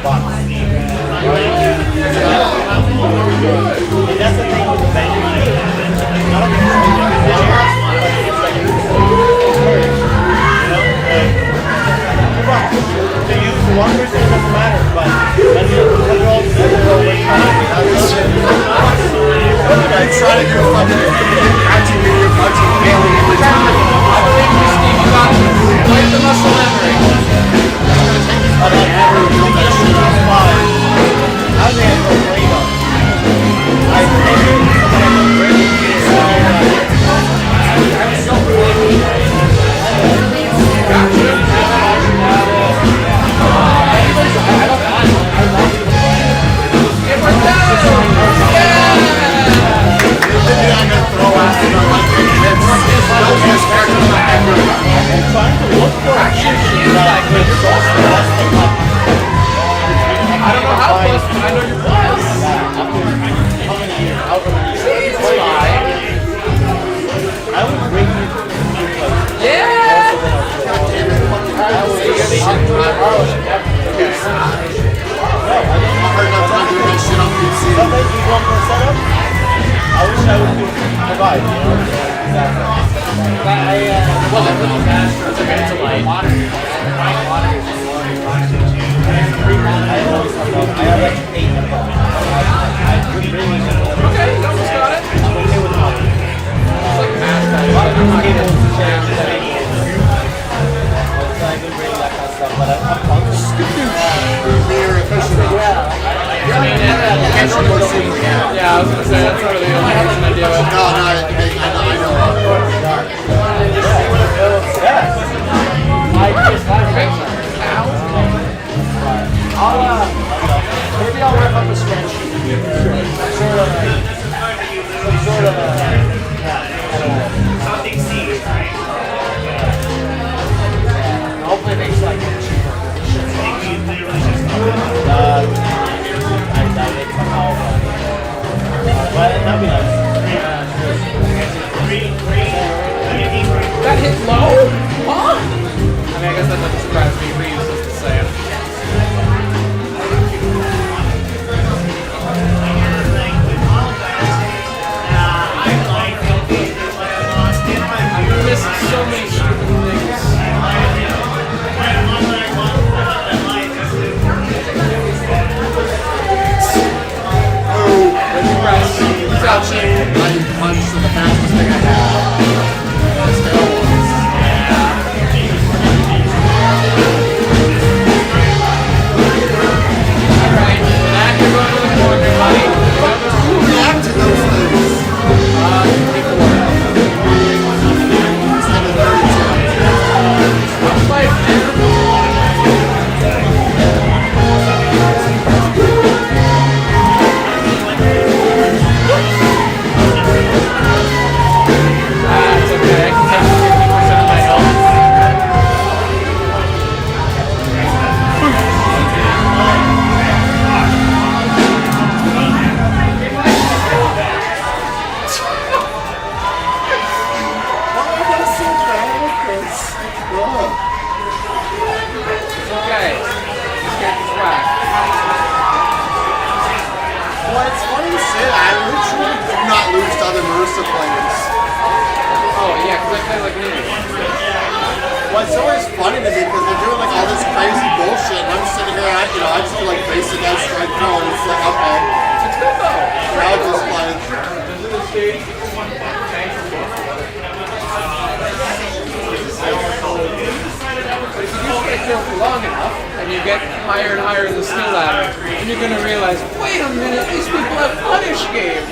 bucks. And that's the thing with the vendor. Not only is it to you, for one person, it doesn't matter, but when you're all together, I try to do fucking catching me, punching, failing every time. I believe you, Steve. You got it. Play the muscle memory. I don't know how close, but I know you're close. I would bring you to Yeah! sometimes you want more setup. I wish I would provide, you know? I have like 8 of them. I would bring you to Okay, you almost got it. I'm okay with them. It's like math. Cables, chairs, I can bring that kind of stuff, but I'm Mere efficiency. Yeah, I was gonna say that's sort of the only reason I do it. No, I Maybe I'll rip up a spreadsheet. Some sort of Something seeds, right? hopefully it makes like it cheaper. that'd be nice. That hit low? Huh? I mean, I guess that doesn't surprise me. Reeves is the same. I missed so many stupid things. When you press, it's out cheap. I punched the fastest thing I had. That's terrible. Alright, back you're going to the corner, buddy. Who react to those things? It's okay, I can take 50% of my health. Okay, this character's whack. Well, it's funny to say that. I literally do not lose to other Marissa players. Oh yeah, because I play like an idiot. Well, it's always funny to me because they're doing like all this crazy bullshit, and I'm sitting here, I just do like basic as strike throw, and it's like, okay. It's good though. Now just like, But if you do stay still for long enough, and you get higher and higher in the skill ladder, then you're gonna realize, wait a minute, these people have punish games.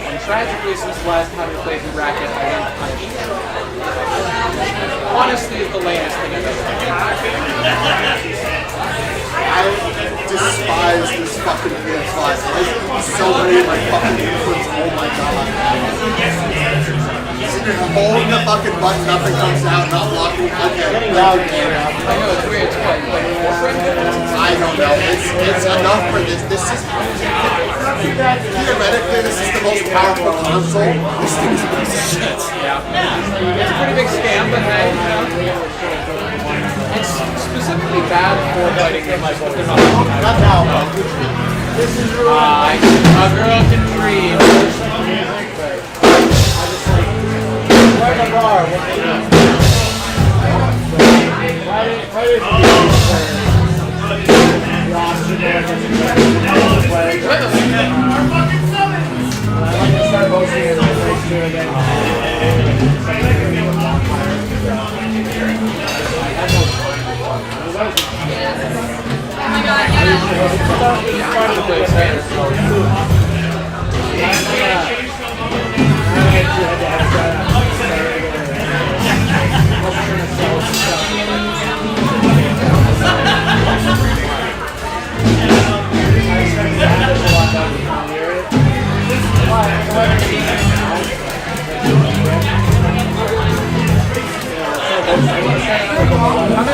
And tragically, since the last time we played the racket, I learned punish. Honestly, is the lamest thing I've ever done. I despise this fucking PS5. There's so many like fucking inputs. Oh my god. Sitting you're holding the fucking button up and comes out, not blocking. Okay. Getting loud. I know it's weird. It's what, like I don't know. It's enough for this. This is theoretically this is the most powerful console. This thing is a piece of shit. Yeah. It's a pretty big scam, but then it's specifically bad for fighting games, but they're not. Not now. This is a girl can dream. Where's the bar?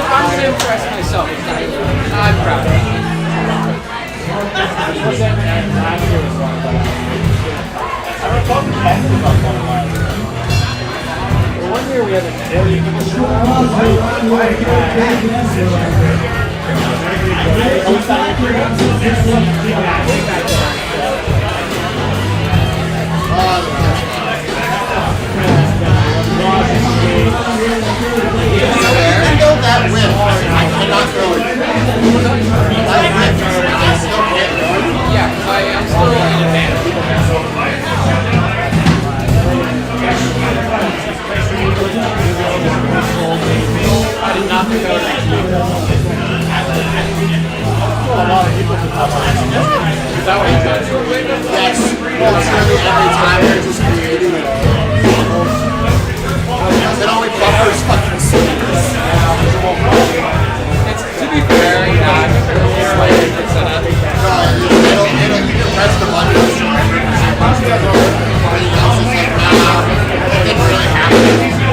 I'm going to impress myself. I'm proud of it. One year we had a Still that whip. I cannot throw it. That whip, I still can't throw it. Yeah, I am still in advantage. I did not think I would reach you. Is that what you said? Yes. Well, it's really every time they're just creating it. Because it only buffers fucking sleepers. It's, to be fair, yeah, it's like it's set up. No, you can press the button and surrender. Everything else is like, nah, it didn't really happen.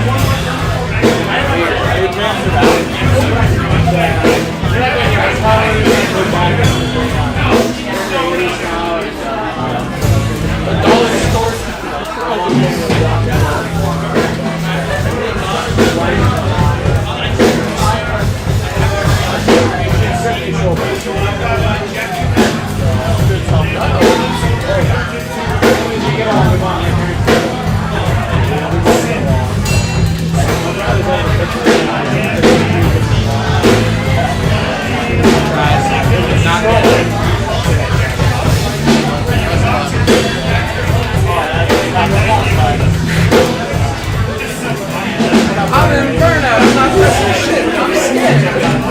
I'm in burnout, I'm not pressing shit, I'm scared.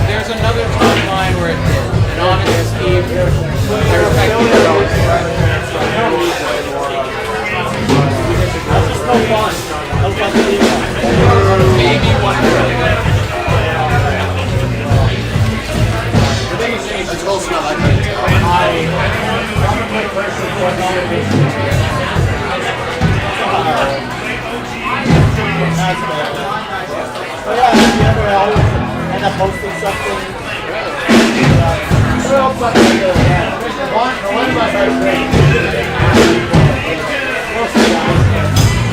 There's another timeline where it did, and honestly, I respect you for always. That's just no fun. No fun to do. Maybe one It's close enough, I can tell. But yeah, you ever always end up posting something? one of my best friends.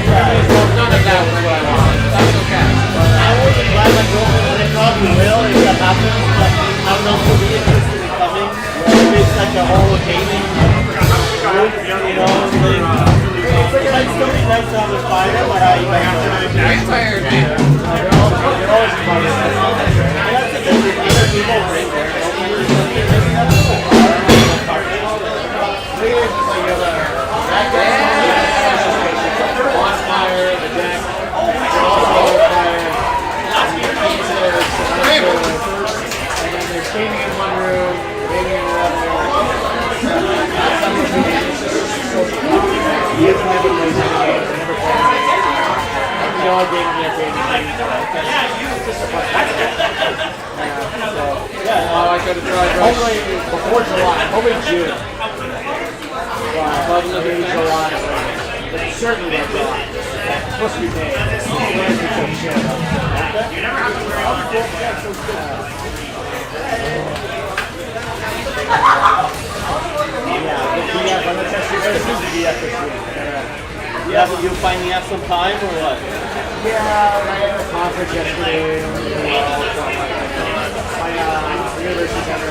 None of that was what I wanted. That's okay. I wasn't glad my girlfriend when it probably will if that happens, but I don't know if she'll be interested in coming. If it's like a whole gaming group, you know, it might still be nice to have a fighter, but I I'm tired, man. that's the thing, if other people bring their vanilla game on the arcade machine. Oh, I could have tried Rush. Hopefully before July, hopefully June. But maybe July, but certainly by July. It's supposed to be May. You never have to worry about it. Yeah, I'm gonna test your systems to be at this week. Yeah, but you finally have some time or what? Yeah, I had a conference yesterday. My university's under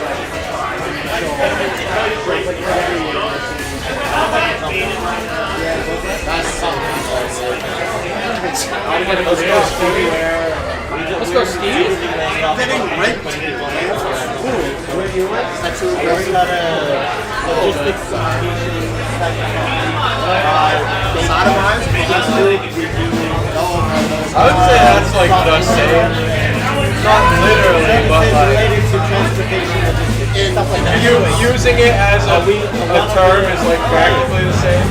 like every university. That's something. Let's go, Steve. Getting raped. That's who We got a logistics sodomized. I would say that's like the same. Not literally, but like related to transportation logistics, stuff like that. using it as a term is like practically the same.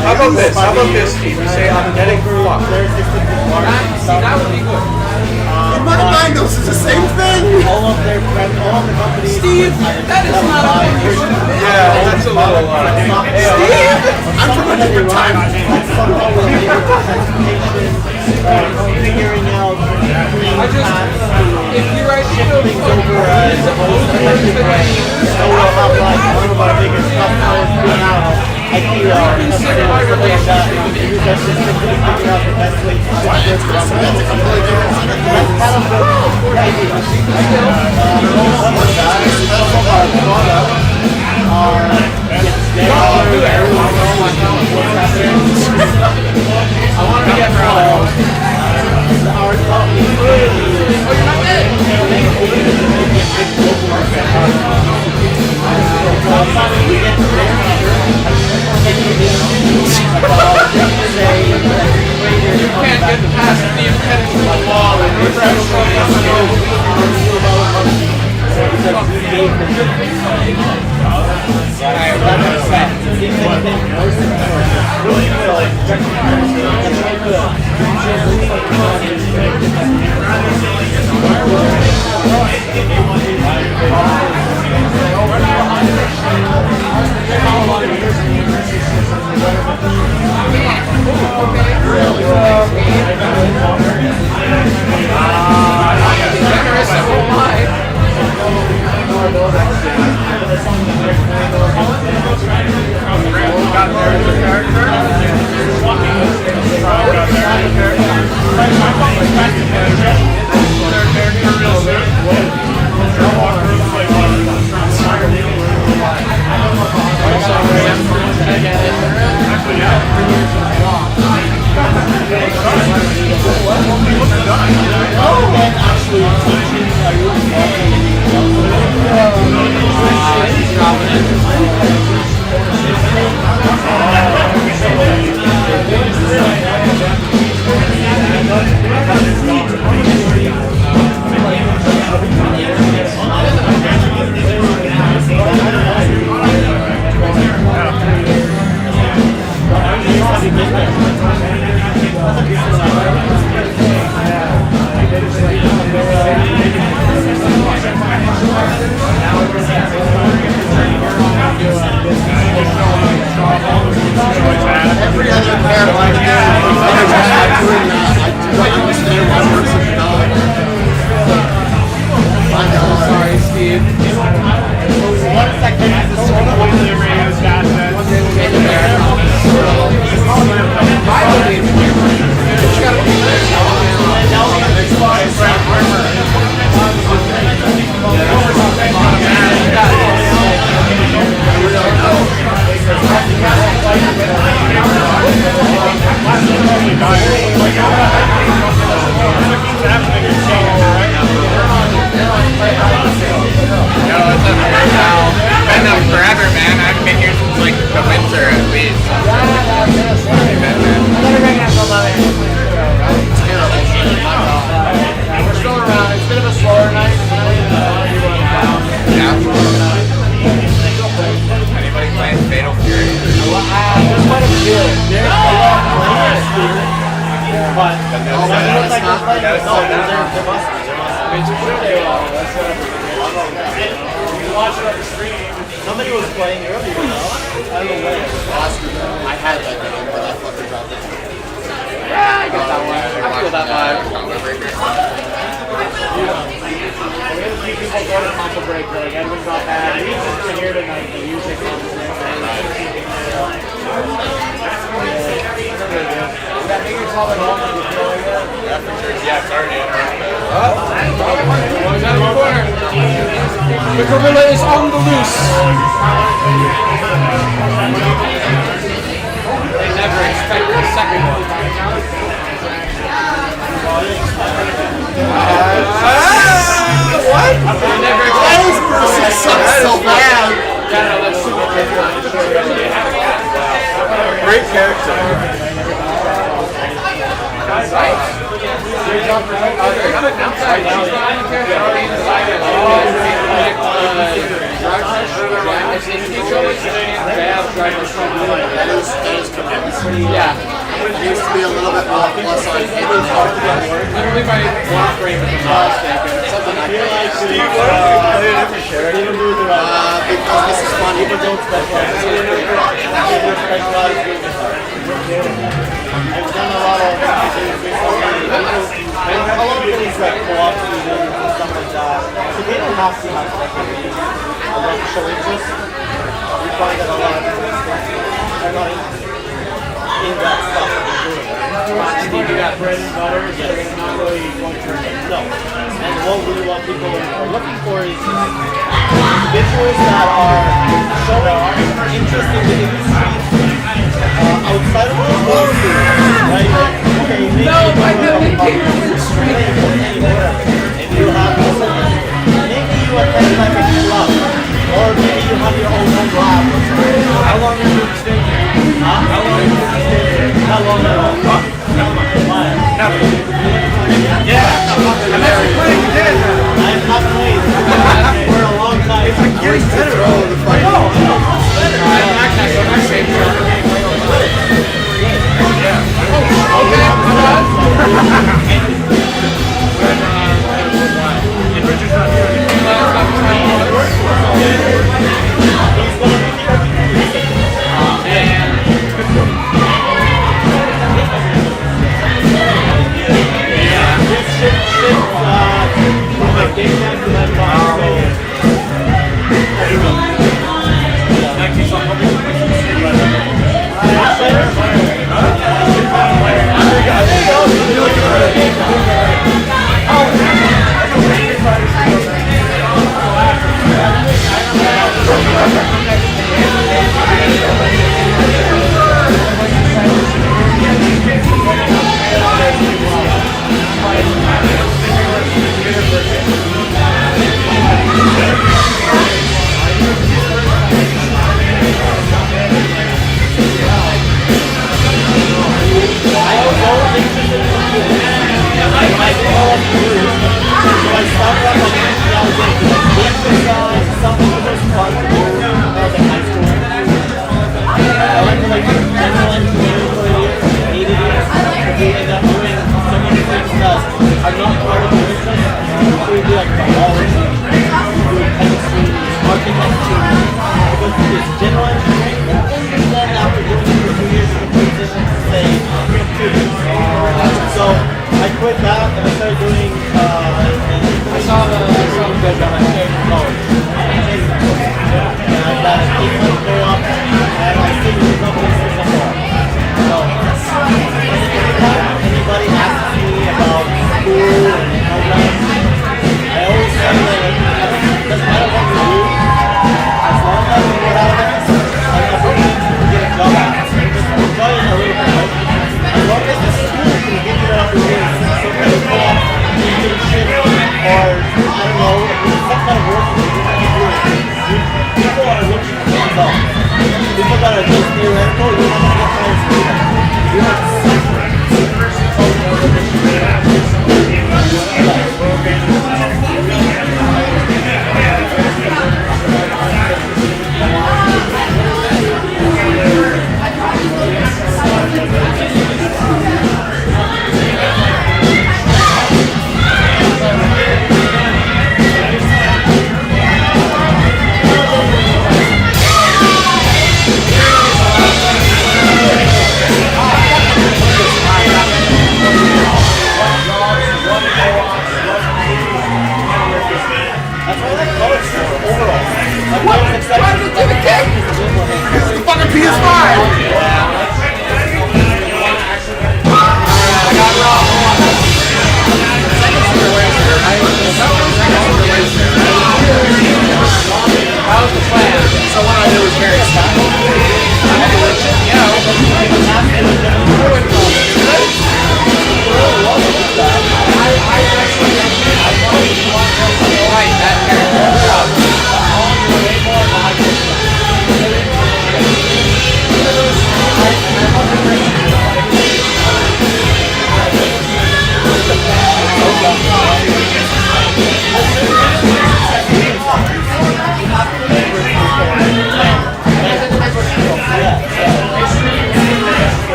How about this? How about this, Steve? You say I'm getting fucked. That would be good. In my mind, those are the same thing. All of their companies. Steve, that is not a thing. Yeah, that's a little. Steve! I'm from a different time. Figuring out I just, if your idea of is opposed to things that I use, so we'll have like one of our biggest customers being out IKEA or consider my relationship with it. use our system to figure out the best way to That's a completely different set of That's kind of the idea. Some of our products are I want to get around. our company You can't get past the impenetrable wall and generous, I won't lie. Every other character I do not understand why we're such a dog. I know. Sorry, Steve. Been up forever, man. I've been here since like the winter at least. We're still around. It's a bit of a slower night. Anybody playing Fatal Fury? There's quite a few. what? Oh, man, that's not. They're busting. You watch it on the stream. Somebody was playing earlier, though. I don't know where. Oscar, I had that game, but I fucking dropped it. Yeah, I got that one. I feel that vibe. We have a few people go to combo break, like Edwin's not bad. He's just here tonight, the music on the that make yourself at home when you feel like that? Yeah, for sure. Yeah, sorry to interrupt. One's out of the corner. The gorilla is on the loose. They never expected a second one. What? They never expected This person sucks so bad. Yeah, no, that's super great character. That is commitment. Yeah. It needs to be a little bit more plus on any Literally by one frame if I'm not mistaken. something I feel like Steve, why don't you play a different character? Even do it because this is fun. People don't specialize. People specialize in guitar. I've done a lot of things like co-op seasons and stuff like that. So they don't have to have a lot of show interest. We find that a lot of people are not in that stuff that they're doing. You got bread and butter, so they're not really going to No. And what people are looking for is individuals that are showing interest in the industry outside of the world, right? Like, okay, maybe you want to talk about anywhere, and you have maybe you attend like a club, or maybe you have your own home lab. How long have you been staying here? How long have you been staying here? Not long at all. Yeah, I'm actually playing again. I have not played for a long time. It's like getting better. I'm actually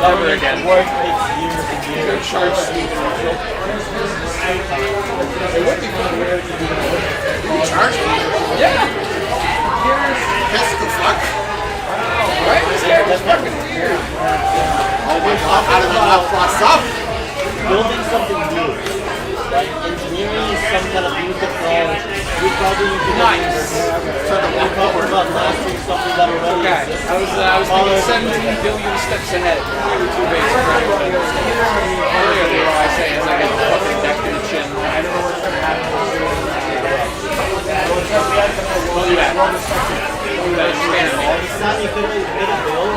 Never again. Work takes years and years. Charge Steve. It would be fun. Charge me? Yeah. Yes, the fuck? Right? This character's fucking weird. Oh my god, how did that not cross up? Building something new. Like engineering some kind of new technology. We probably need to Nice. talk about mastering something that already Okay. exists. I was thinking 17 billion steps ahead. Maybe too basic for anything. Earlier, they were always saying, it's like a fucking decade chin. Don't do that. Don't do that. It's fantasy. Anytime you could build,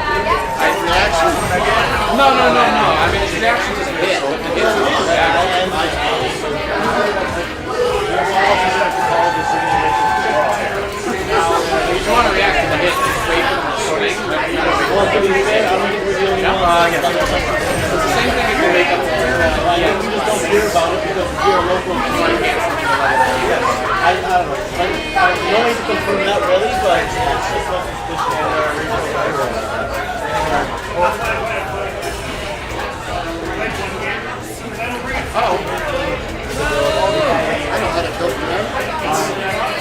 No. I mean, his reaction doesn't hit. It hits his reaction. If you want to react to the hit, just wait for them to swing. well, to be fair, I don't think we're the only ones. It's the same thing if you wake up to Yeah, we just don't hear about it because we're a local community. I don't know. No way to confirm that really, but it's just what I know how to build that.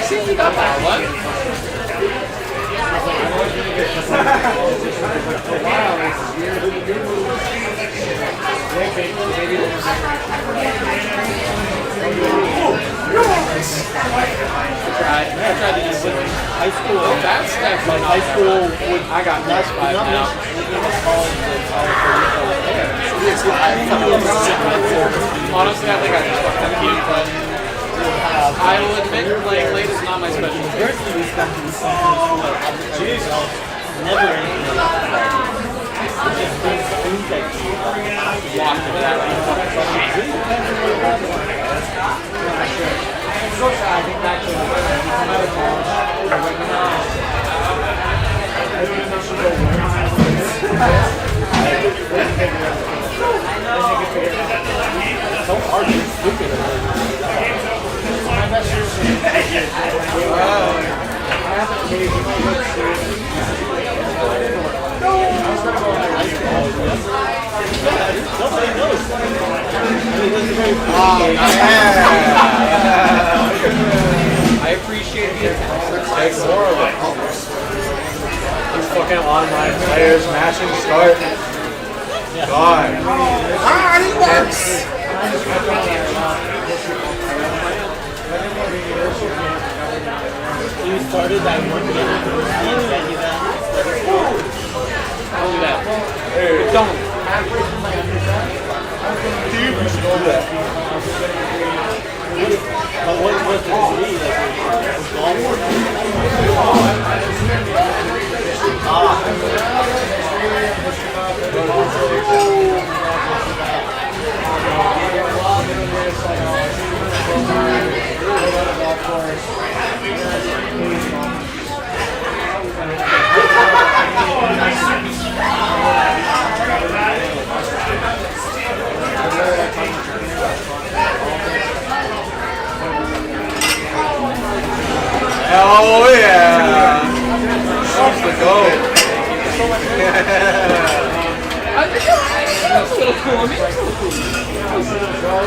See, you got that one. I tried to use it. high school. That's definitely not High school would I got less five not now. Honestly, I think I just fucked up cute, but I will admit playing late is not my specialty. Never anything. Just things that Walked into that So hard to stupid. I have to pay nobody knows. I appreciate the attempt. Take more of it. These fucking online players mashing start. God. Ah, it works! You started that 1 minute and then you Don't do that. Hey, don't. Dude, you should do that. But what was the degree? Oh yeah! She's the goat. I think that's a little cool. I mean, it's a little cool.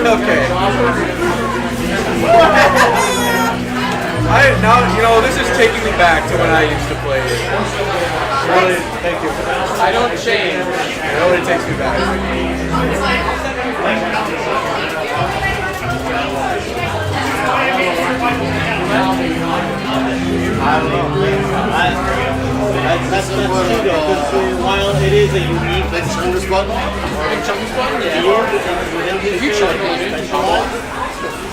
Okay. This is taking me back to when I used to play it. Really, thank you. I don't change. It really takes me back. I don't know. That's true though, because while it is a unique Big shoulders button. Big chunky spot? Yeah. field within his You should be specialized,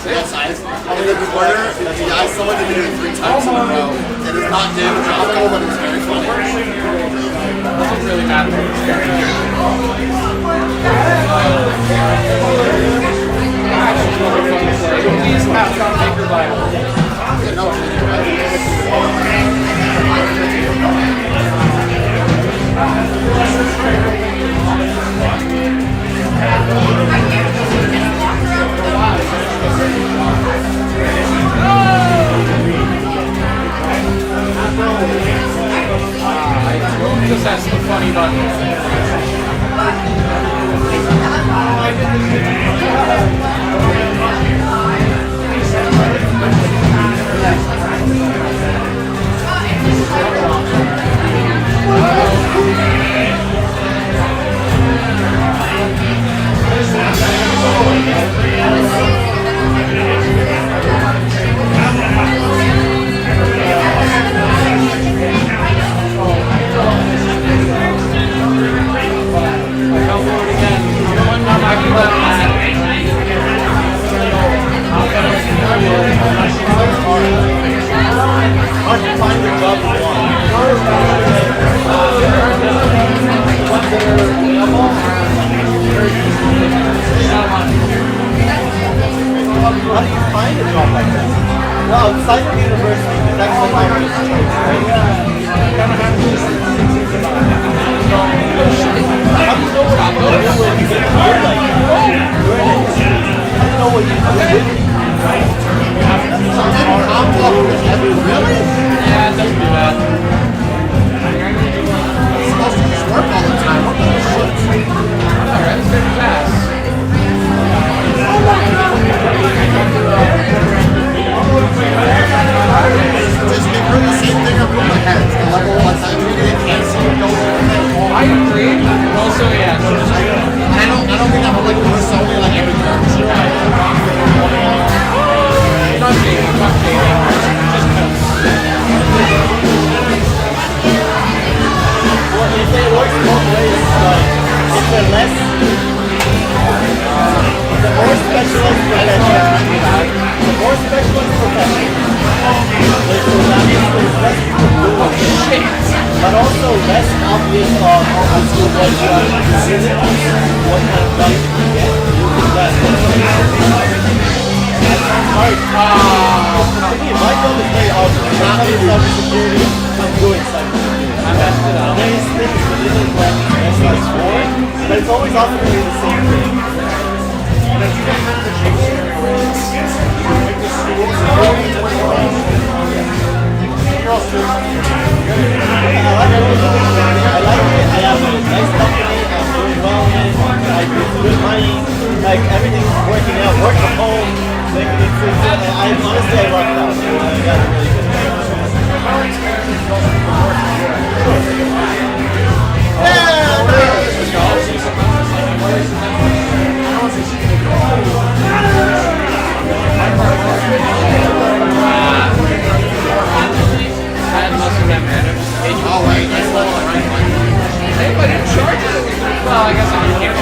Yes, I in the corner, the guy someone did it 3 times in a row. It is not damage alcohol, but it's very funny. Doesn't really matter what this character Please have Tom Baker Bible. Yeah, no, I access the funny button. How do you find a job like that? Well, outside of university, that's what my first choice, right? How do you know what you're doing when you get paid like that? How do you know what you're doing? Really? Yeah, it doesn't do that. It's supposed to just work all the time. What the shit? Alright, it's very fast. Just get rid of the same thing over my head. The level one time we did cancel. I agree. Also, yeah. I don't think that would like worse only like every currency. Not dating, not dating. Just cuts. Well, if it works both ways, like, if they're less, the more specialized profession, the more specialized profession, like, so that means there's less people doing it, but also less obvious of what you are considering, what kind of job you can get. That sounds hard. To me, my job is very obvious. I'm studying cybersecurity, I'm doing cybersecurity. There's things within it that specialize for, but it's always ultimately the same thing. I like it. I have a nice company. I'm doing well in it. I get good money. Like everything's working out. Work from home. Like I honestly I love that. I got a really good Oh wait, that's not the right one. Anybody in charge of it? Well, I guess I can't.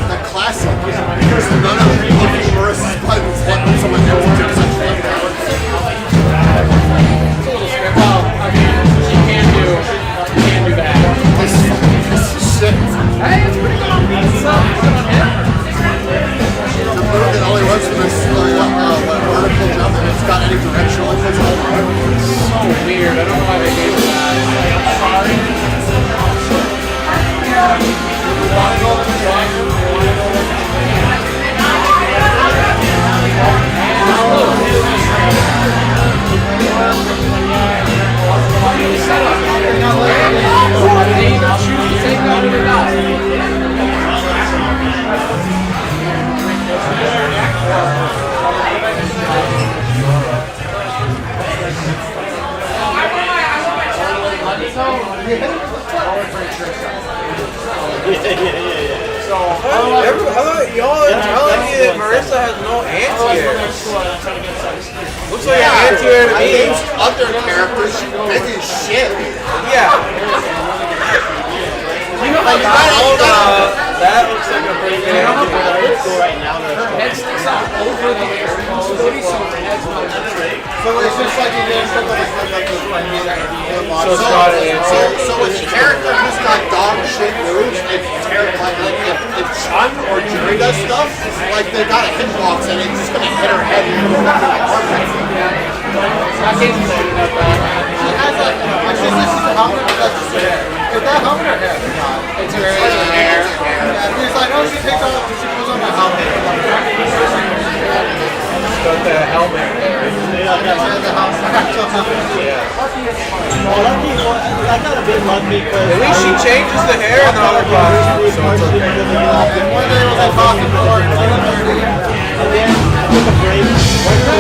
The classic. Because none of the Marissa's buttons let someone else do such thing. It's a little script. Well, I mean, you can do that. This shit. Hey, it's pretty good. It's on him. The move that only works for this vertical jump and it's got any directional inputs at all. So weird. I don't know why they gave it that. I thought y'all are telling me that Marissa has no anti-air. Looks like an anti-air to me. Against other characters, she's big as shit. Yeah. You know, like, That looks like a pretty good Go right now. Head sticks out over the responsibility, so her head's not So it's just like you did something like So Scott answered. So with the character who's got dog shit moves, it's terrible. Like if Chun or Jury does stuff, like they got a hitbox and it's just gonna hit her head. I can't say about that. Actually, this is a helmet. Is that helmet or hair? It's her hair. Yeah, because I know she takes off, she puts on my helmet. Got the helmet. Well, lucky, I got a bit lucky because At least she changes the hair in the other classes, so it's okay. One day was like talking to her, and then I took a break.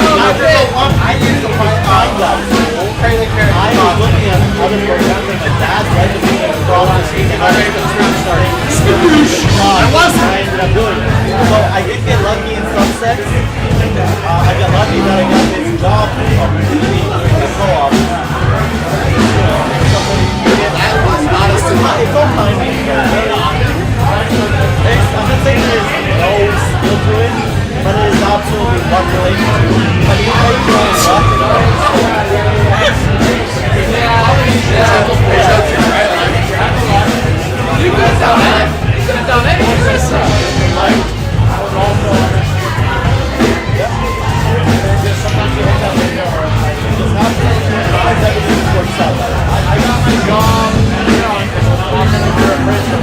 I used to find Time lapse. I was looking at other programs and my dad's resume and across the screen and I ended up doing it. So I did get lucky in some sense. I got lucky that I got this job opportunity in the co-op. that was not a It's all timing. I'm not saying there's no skill to it, but it is absolutely luck related. But you know, you don't luck, you know. You could have done it. You could have done it. I got my job, you know, I'm walking under a bridge.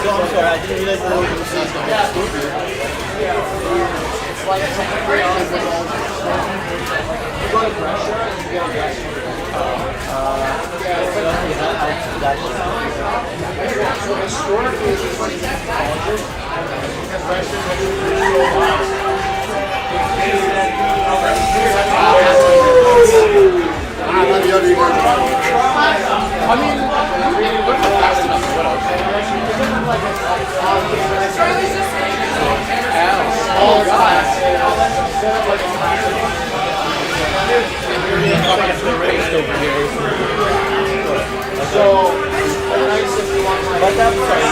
I'm sorry, I didn't realize that. It's like technically on the you go to pressure and you get aggression. So historically, it's just like Poacher. Aggression is so high. I mean, oh god. So, But I'm sorry,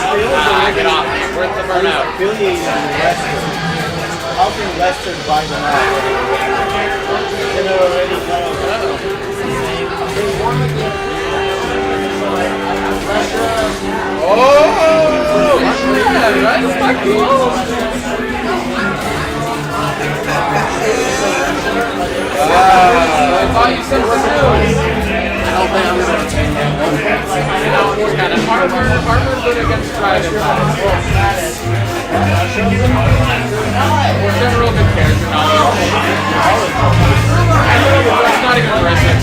Get off me. Where's the burnout? affiliated in Western. How can Western buy them out? They're already kind Oh, yeah, that's not cool. I thought you said Brazil. I don't think I'm going to take that one. Kind of armor good against Dragon. General good character, not it's not even aggressive.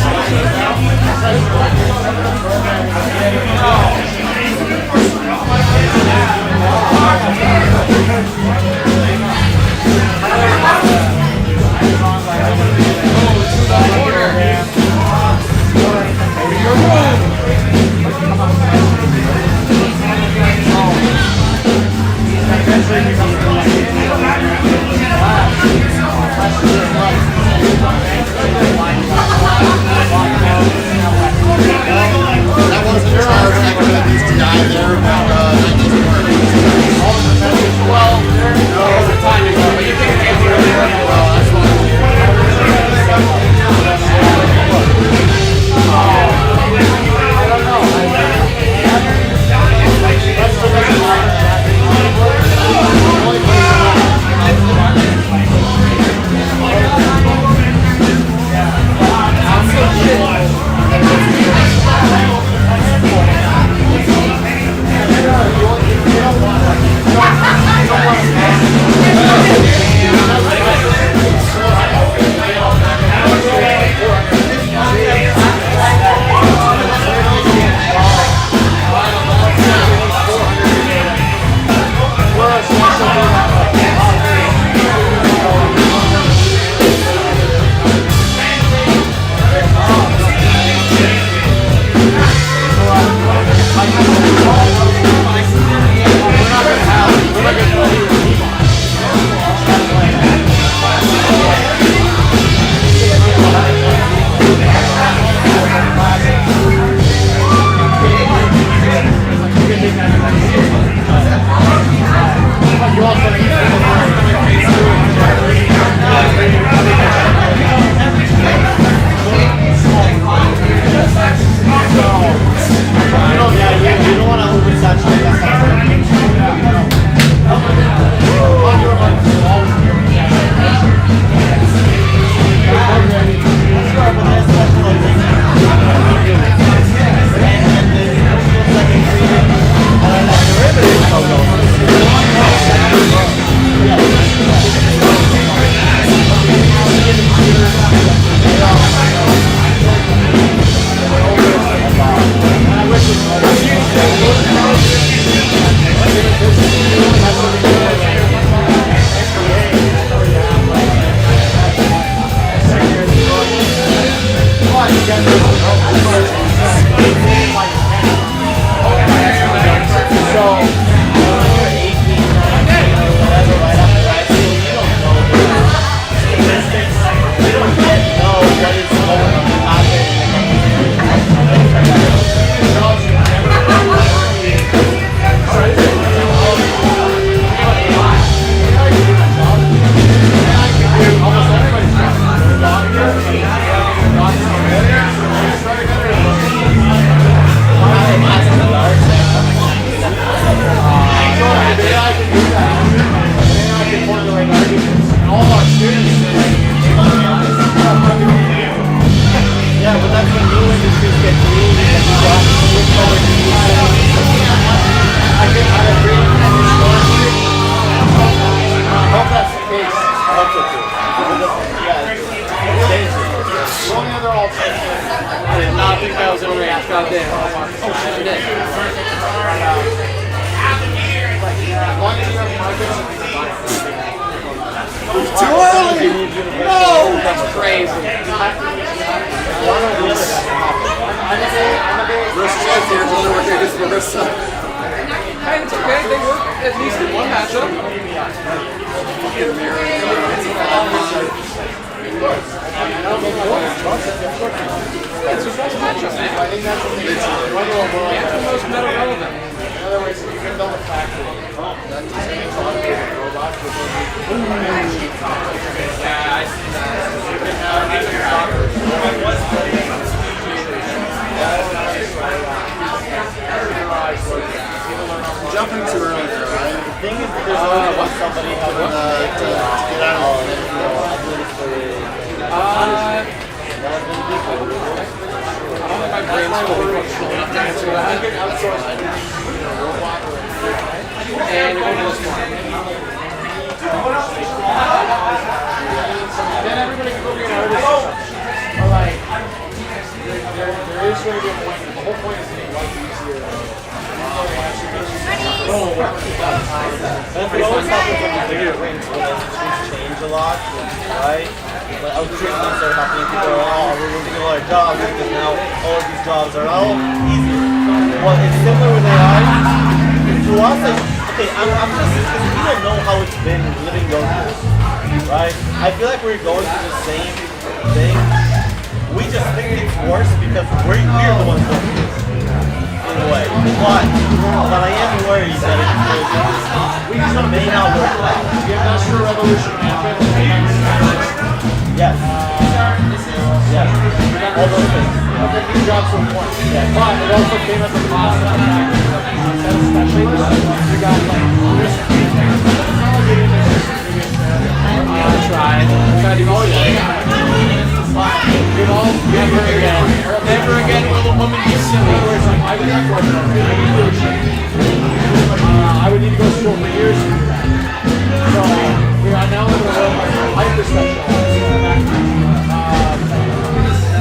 That wasn't charged, I could have used to die there, but that doesn't work. at least in one matchup. It's your best matchup, man. I think that's the thing. That's the most meta relevant. In other words, you can build a factory. That just makes a lot of robots with Jumping too early there, right? The thing is, there's always somebody having To get out of it. My brain's fully functional enough to answer that. And you're going to listen. then everybody can go get an artist. Or like, there is going to be a point. The whole point is to make life easier. That's what always happens when you bigger rings, when things change a lot, right? Like, I was treating them started happening, people are like, oh, we're losing a lot of jobs because now all of these jobs are easier. Well, it's similar with AI. To us, like, okay, I'm just, because we don't know how it's been living those years, right? I feel like we're going through the same thing. We just think it's worse because we're the ones going through it. In a way. But I am worried that it may not work out. The Industrial Revolution happened. Yes. Yes. All those things. Okay, these jobs are important. Yeah. But it also came at the cost of especially you got like we've all Never again will a woman be silly. I would not work on it. I would need to go to school for years to do that. So we are now in a world of hyper specialized.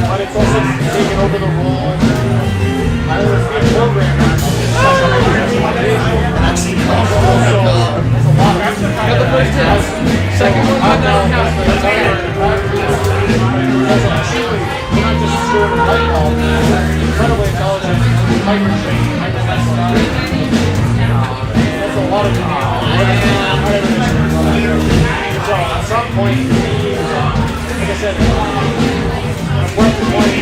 But it's also taken over the role. I don't know if it's a programmer. Actually, There's a lot of Got the first hit. Second one, but now count. You're not just screwing a light bulb. Incredibly intelligent, hyper-trained, hyper-specialized. That's a lot of So at some point, like I said, we're at the point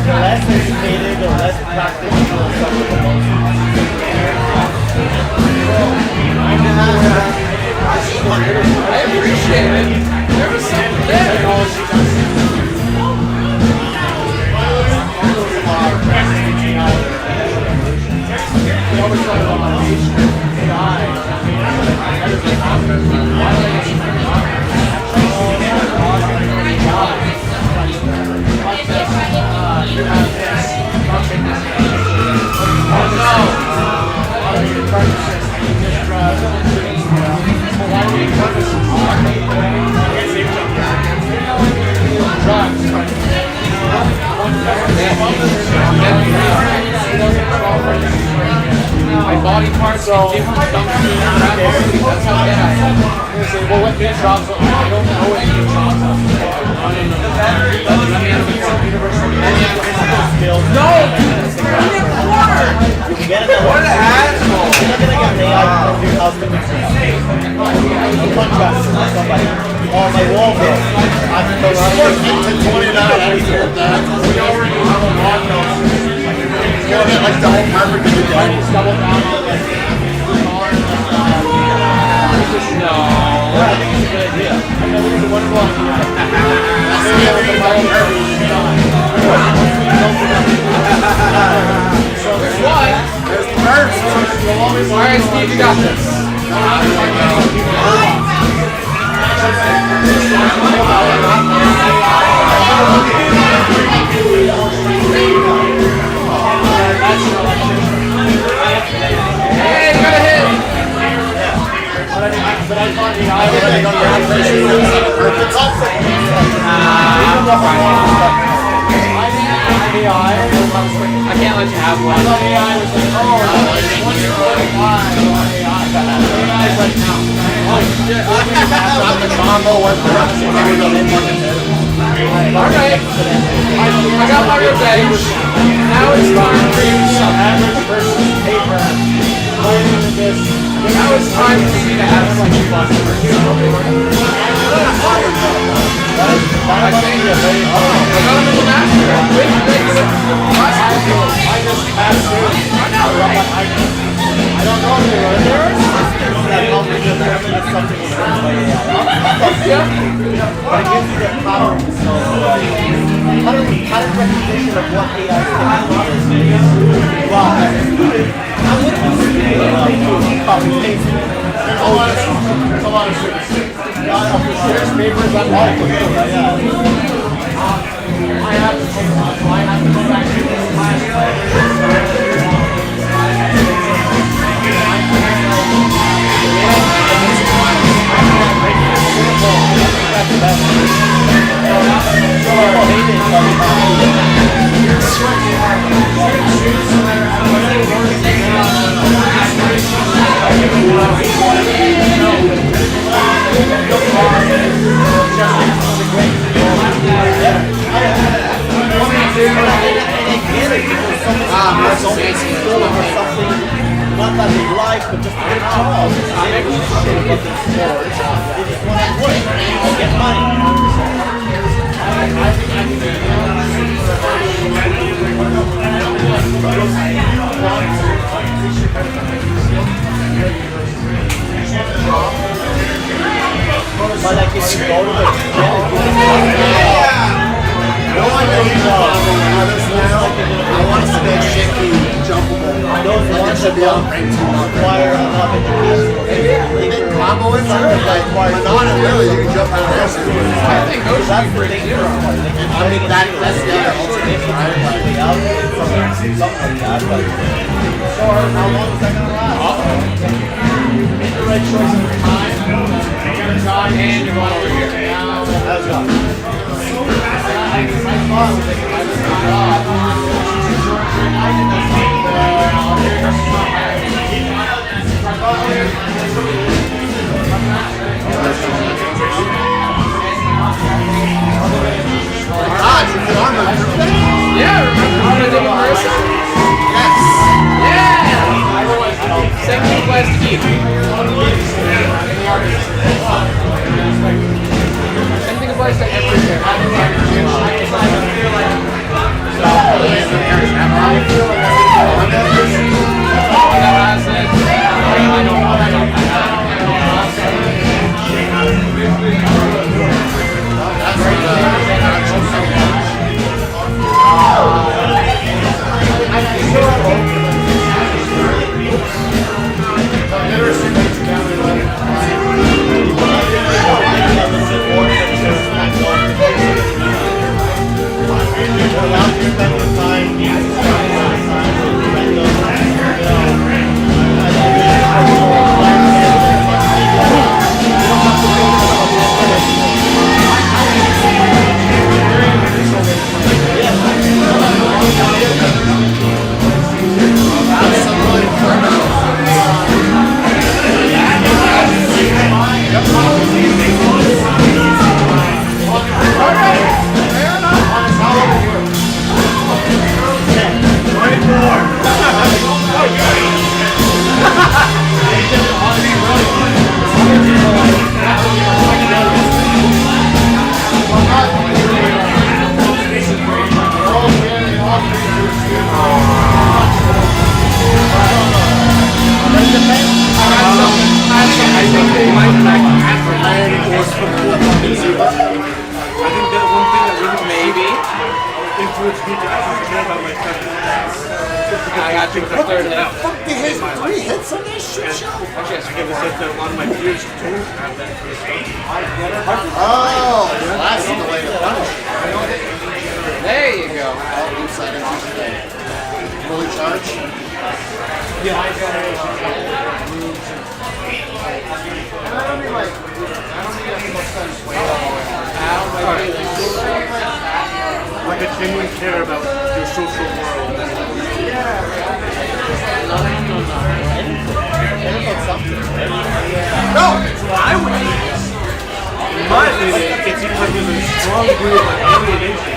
The less educated or less practical stuff with the most. I appreciate it. There was something there. We always talk about automation, AI, My body parts are different. That's how bad I am. well, what new jobs? I don't know what new jobs are. No, You can get it. What an asshole! You're not gonna get an AI to come to your house to fix it. A contract with somebody. Oh, my wall broke. I can go $20. We already have a lot of those. It's gonna get like double perfect in the day. Double down on it. no. I think it's a good idea. I know it's a wonderful idea. So there's one. There's the first. Alright, Steve, you got this. Hey, you got a hit! But I thought the AI I can't let you have one. AI was like, oh, once you're AI is like, no. Alright, I got my revenge. Now it's time for you to Average person's paper, learning this Now it's time for me to have some fun. I think I got him in the master. I don't know if there are systems that help you determine if something is written by AI. But it gives you the power to pattern recognition of what AI technology is. Well, as a student, I'm with you. Copy paste. There's a lot of shit. There's papers on all of them. I have to go back to this class. Not that they like, but just a job. They don't give a shit about the sport. They just want to work and get money. But like if you go to the I want to see that shaky jumpable. Like it should be on range. require a lot of education. They didn't combo it, like not really. You can jump out of there. I think those should be pretty zero. I mean that's the other ultimate drive. Something like that, but how long is that gonna last? Make the right choice at the time. And you're going over here. How's it going? Yeah, remember what I did with Marissa? Yes. Yeah! Second class key. Anything applies to everything. I got you with the third hit. Fuck, they hit 3 hits on that shit show. Oh, that's the way to punish. There you go. Fully charged. Like a genuine care about your social world. No! I would. In my opinion, it seems like there's a strong group of alienation.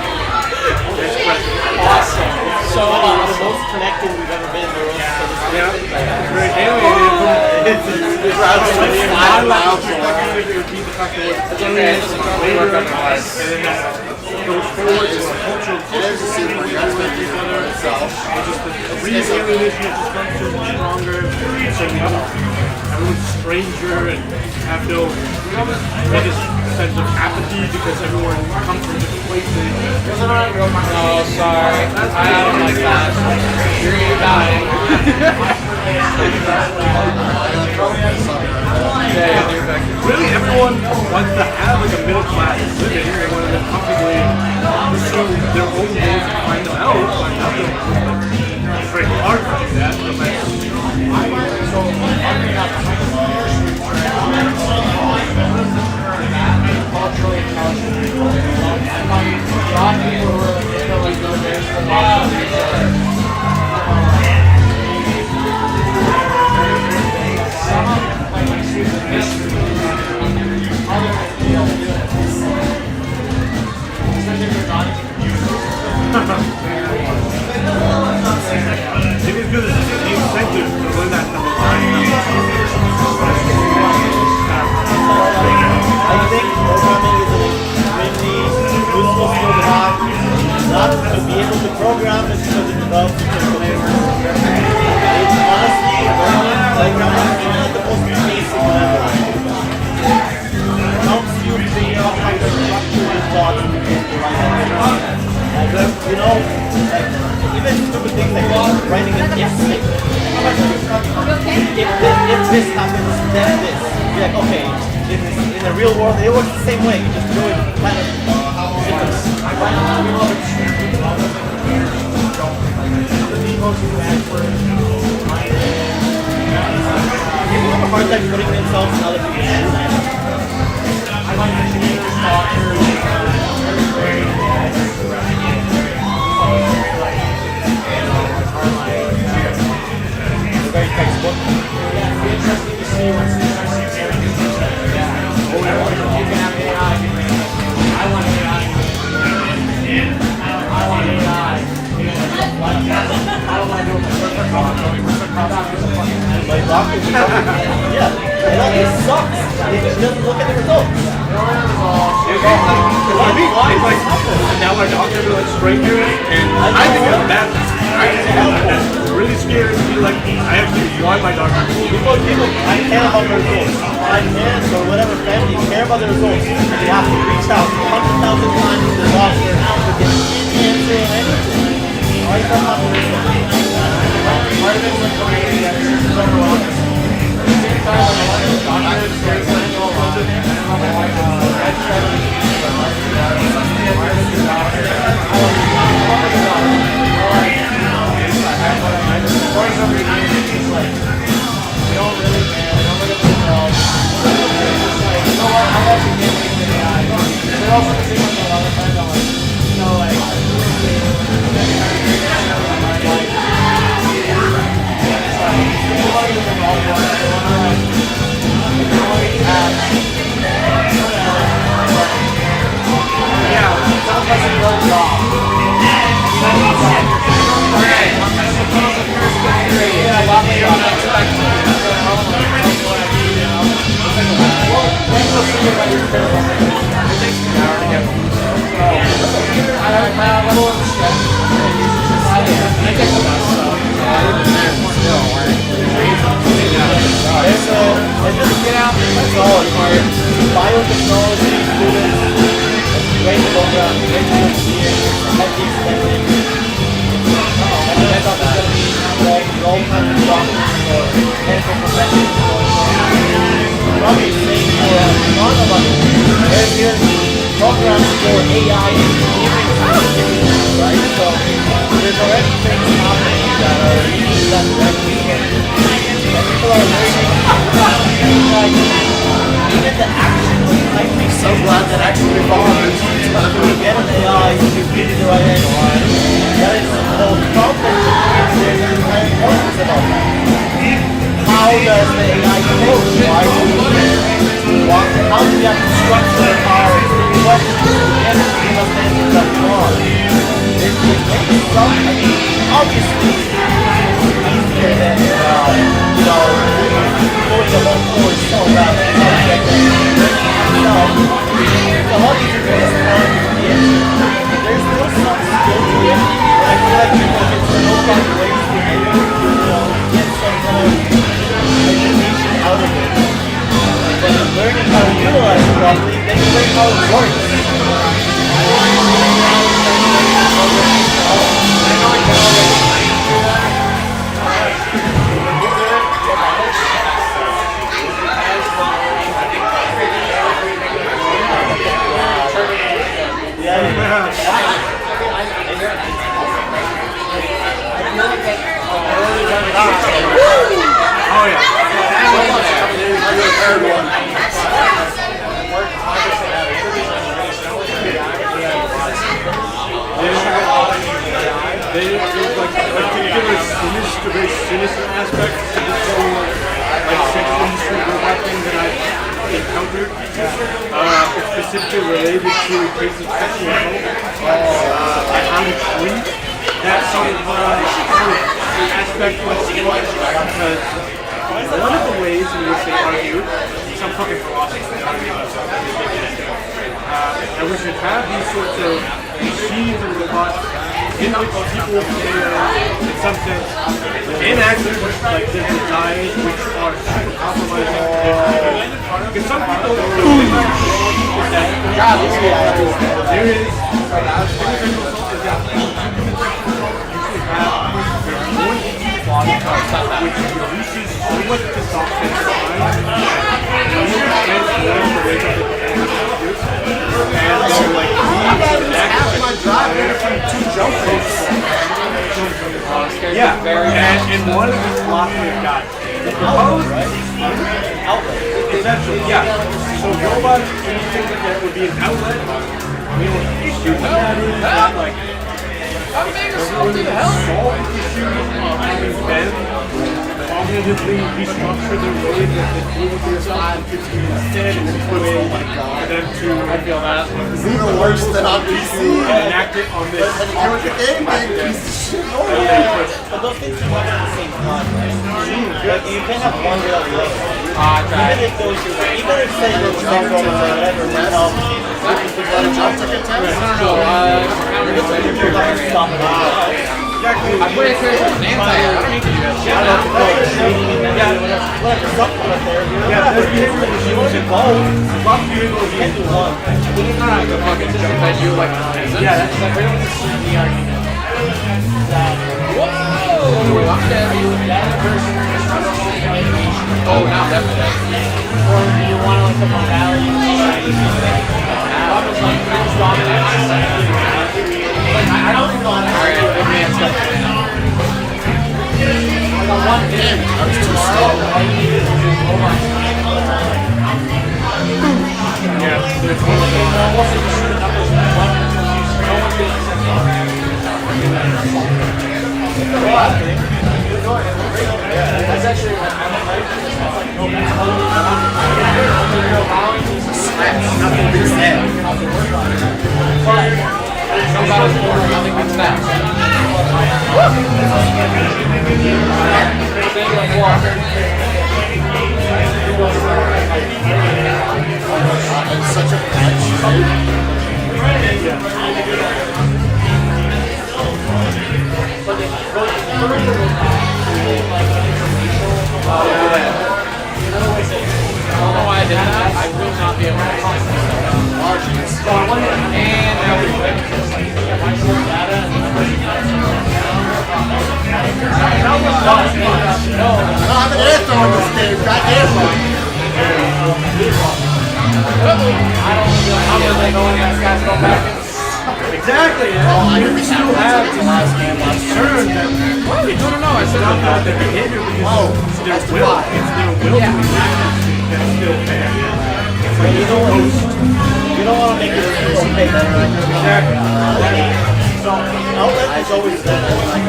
Awesome. So The most connected we've ever been. Yeah, very alienated from it's rather than being Five miles away. Goes forward, it's a cultural It is a super. You guys make each other itself. Reunion is just stronger, so we don't everyone's a stranger and have no biggest sense of apathy because everyone comes from different places. Oh, sorry. I don't like that. You're dying. Really, everyone wants to have like a middle class living. They want to comfortably pursue their own goals and find them out. It's very hard to do that, but it is good as the incentive to learn that number line. I think programming is an extremely useful skill to have. Not to be able to program is because it develops your computer. It's honestly, programming is one of the most basic level. It helps you figure out how to structure your thoughts and get the right answer. Like, you know, like, even stupid things like writing an if statement. If this happens, then this. You're like, okay, in the real world, it works the same way. You just do it kind of people have a hard time putting themselves in other people's shoes. Very textbook. Interesting to see what's My doctor, yeah, it sucks. It just doesn't look at the results. Now my doctor is like strangers, and I think that's really scary to be like, I actually want my doctor to be People I care about the results. My parents or whatever family care about the results. They have to reach out 100,000 times to the doctor to get any answer or anything. Why is that not the result? part of it's like the way that it's so wrong. At the same time, when I went to the doctor, it's very clinical. I remember my wife I tried to biotechnology students, great program, great engineers, heavy spending. And then I thought that all kinds of doctors or medical professionals probably saying for none of us, there's here programs for AI engineering, right? So there's already things happening that are leading that direction. People are learning, like, even the action, like, I'm so glad that actually evolved to get an AI to give you the right answer. That is the whole concept of there's kind of questions about that. How does the AI coach? Why do we how do we have to structure our questions to get it to give us answers that we want? It makes some, I mean, obviously, easier than, you know, going then you bring all the work. Oh yeah. There's like a particular sinister aspect to this whole like sex industry robot thing that I've encountered. It's specifically related to cases of sexual assault. I'm intrigued that sort of aspect of the because one of the ways in which they argue, some fucking philosopher, and we should have these sorts of machines and robots in which people in some sense, inactive, like they're designed, which are compromising. Because some people don't think there is which reduces so much testosterone in the mind, and so like half my drive from 2 jump ropes. Yeah, and one of the slots we've got essentially, yeah. So robots and things like that would be an outlet. The only issue with that is that like solve the issue of having been cognitively restructure the way that they deal with yourself instead of putting them to It's even worse than on PC. enact it on this. You're the game, man. Piece of shit. But those things can work at the same time, right? Like, you can have one without the other. Even if say those several or whatever would help. Stop it. Exactly. I put it here as an anti. I don't need to do that shit. I don't know. Whatever, something up there. Yeah, there's behavior that you want to both. Lots of people You can't do one. I'm not gonna fucking jump at you like peasants. yeah, that's like, Whoa! I'm dead. Oh, now I'm definitely dead. Or do you want to like put more value? I don't even know how to Alright, good man, stuff. One game. I was too slow. That's actually Nothing beats that. nothing beats that. It's such a I don't know why I did that. I will not be able to margins. And now we I don't have an air throw in this game. Goddamn. I'm gonna go against guys go back. exactly. I You never still have the last game concern that No, I said not the behavior because it's their will. It's their will to enact it that's still there. It's like You don't want to make it okay better. exactly. So outlet is always better. Like,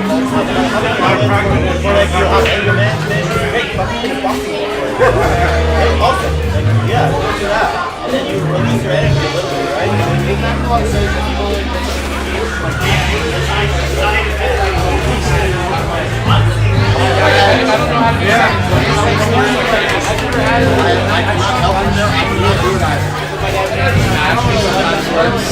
you have anger management, hey, fucking boxing. Hey, awesome. Like, yeah, let's do that. And then you release your energy a little bit, right? I don't know how to do that. I'm not helping them. I'm not doing that. I don't know how this works.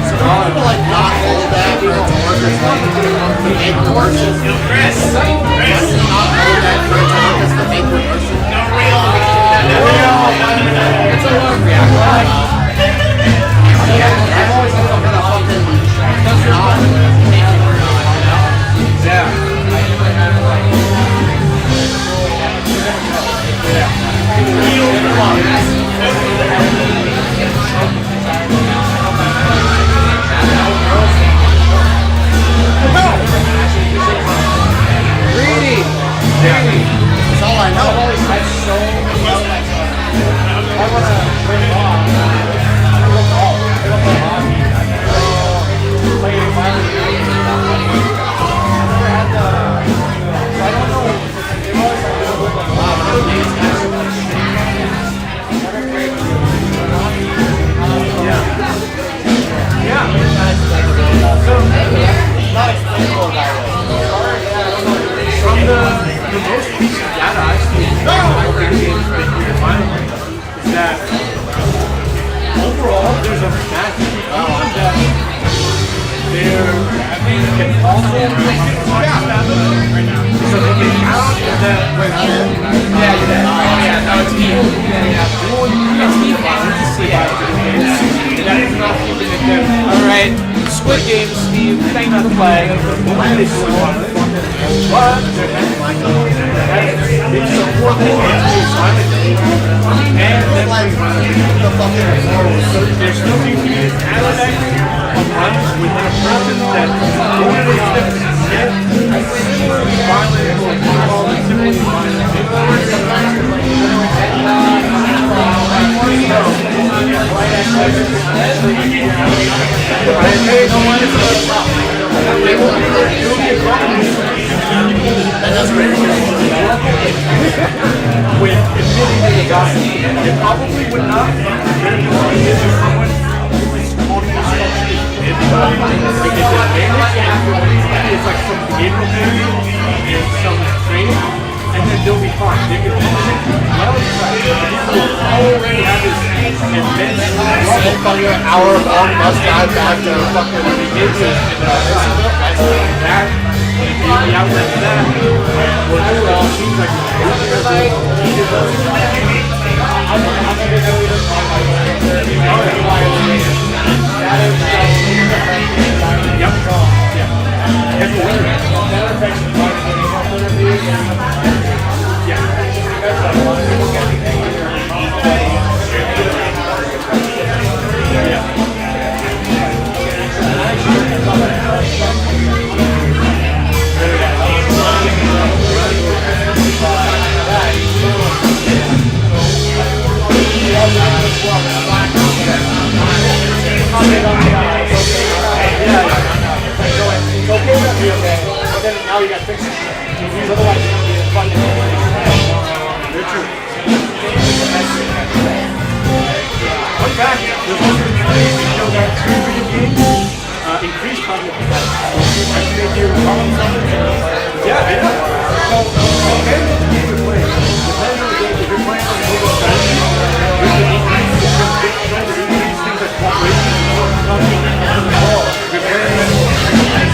So I'm gonna like not hold that for it to work or The main person. Chris. Does he not know that Kurtana is the main person? It's a long reaction. I've always thought I'm gonna fucking not. Greedy. That's all I know. I want to bring it on. I don't play hockey. Play any violent games. I never had the. So I don't know. They've always had to look like Not explainable that way. From the most recent data I've seen for games making the final is that overall there's a massive that they're can also make it right now. So they can count that it's evil. It's evil. That is not keeping it there. Alright, Squid Game, Steve, thank you for the flag. But it's a 4 and then Like the fucking there's no community aspect of runs within a person that only violent or similarly when admitting to the gospel, it probably would not be someone who is totally it's like some behavioral therapy and some training, and then they'll be fine. They can well already have this immense fucking hour-long bus drive back to fucking that the outlet of that seems like yep. That's what now you got fixed. Otherwise, it's going to be a fun Fun fact, there's also been studies that show that video games increase cognitive capacity. They do problem solving. Yeah, I know. So, depending on the game you're playing, depending on the game, if you're playing on mobile strategy, there's an increase in some big trends, increase things like cooperation, cognitive, and the ball. If you're playing games like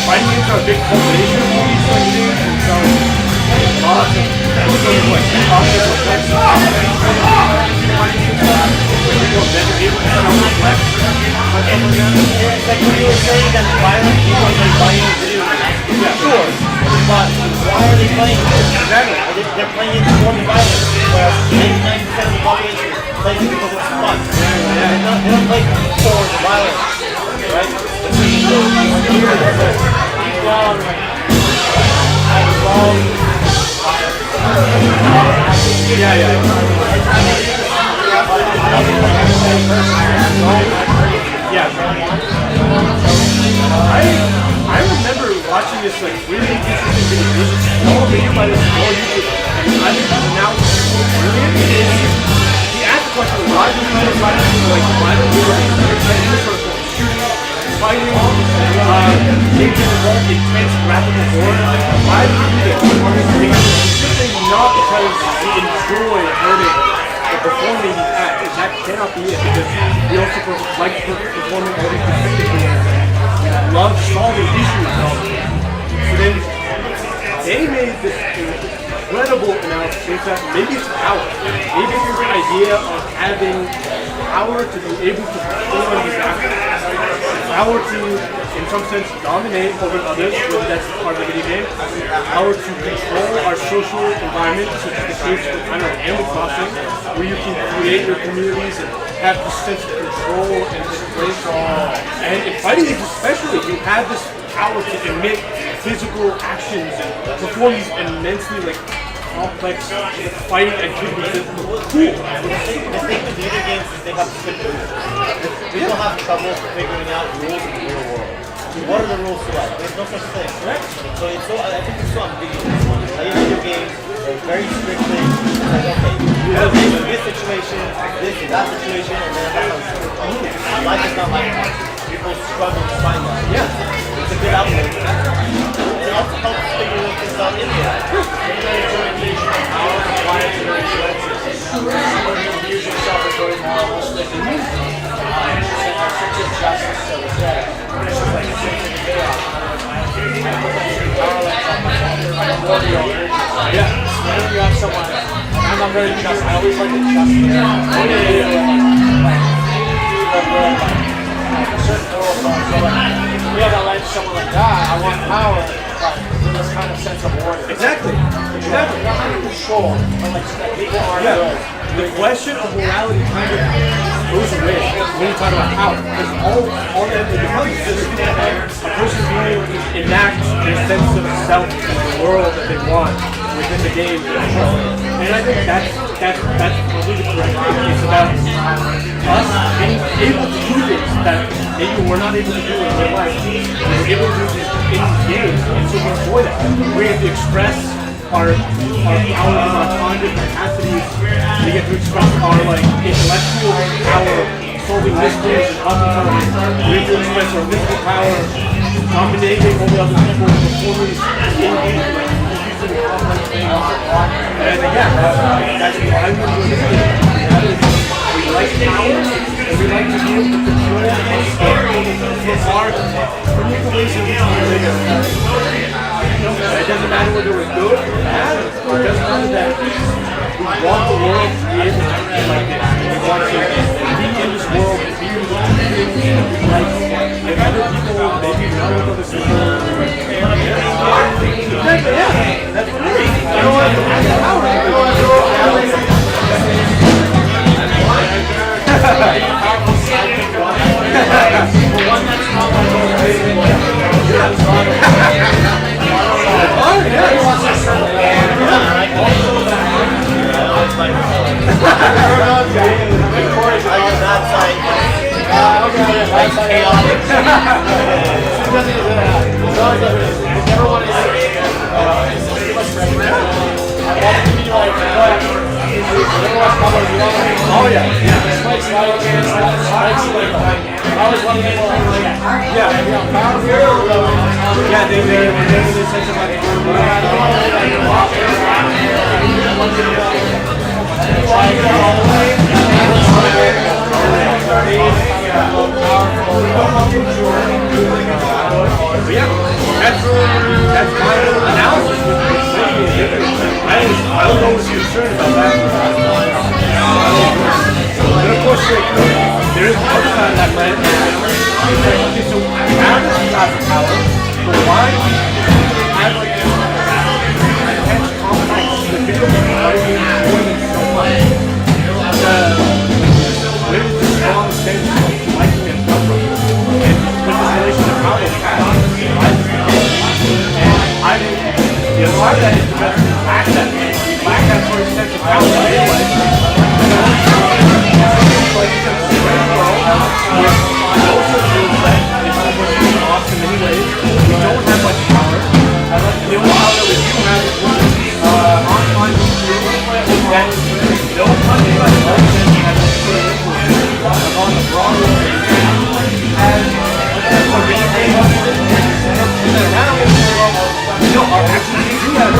fighting games are a big culmination of all these like things, and so Like when you were saying that violent people are playing video games. Yeah, sure. But why are they playing it? exactly. They're playing it for the violence, whereas 99% of the population plays it because it's fun. They don't play for the violence, right? I remember watching this like really interesting video. This is all video by this all YouTube, and I think now brilliant is he asked the question: why do people fight like violent shooting, fighting, games involved in graphical horror? Why do you do this? It's not because he enjoys enjoy learning or performing these acts. And that cannot be it because he also likes performing all these detective games. Loves solving issues. So then they made this incredible analysis that maybe it's power. Maybe it's the idea of having power to be able to perform these acts. Power to, in some sense, dominate over others, whether that's part of the video game. Power to control our social environment, such as the case of kind of Animal Crossing, where you can create your communities and have this sense of control and display. And in fighting games especially, you have this power to emit physical actions and perform these immensely complex fighting activities. Cool. The thing with video games is they have strict rules. People have trouble figuring out rules in the real world. What are the rules to that? There's no such thing. So I think it's so ambiguous. Like in video games, there's very strictly like, okay, you have this situation, this and that situation, and then that's how it's going. Life is not like that. People struggle to find that. Yeah. It's a good outlet. It also helps figure things out in there. Views yourself as very moralistic and justice, so it's that. It's just like a sense of chaos. Yeah, whenever you have someone, and I'm very just, I always like to trust them. Certain rules, so we have to let someone like that, I want power, but with this kind of sense of order. Exactly. Not under control, but like that people are good. The question of morality kind of goes away when you talk about power. Because all that it becomes is just a person being able to enact their sense of self in the world that they want within the game. And I think that's probably the correct thing. It's about us being able to do things that maybe we're not able to do in real life. We're able to do these in these games, and so we enjoy that. We have to express our powers and our cognitive capacities. We get to express our intellectual power, solving mysteries and problem solving. We get to express our physical power, dominating over other people, performing using complex things. And again, that's why we do this game. We like power, and we like to be able to control and scale our manipulation of it doesn't matter whether we're good or bad, or it doesn't matter that we want the world to be able to be like this. We want to be in this world and be able to do things that we like other people, maybe not with other people. Yeah, that's what it is. I don't want to have the power. I don't want to Oh yeah. Yeah, they this sense of that's my analysis with I don't know what's concerned about that. But of course, there is other side of that plan. Okay, so now that you have the power, but why do you have intense conflicts in the video game? Why do you enjoy them so much? Where is the strong sense of liking and suffering? And with this relation to power, I think the other side of that is because we lack that sort of sense of power in real life. Awesome in many ways. We don't have much power. The only power that we do have is online that no country has on the broad as around, our actions do have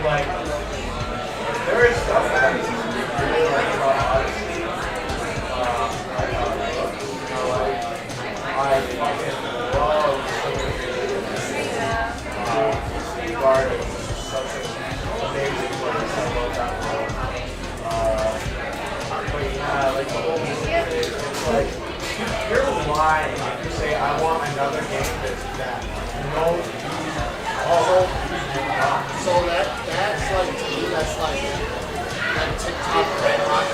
Like like, here's why if you say I want another game that's that. So that's like to me, that's like that TikTok red rock.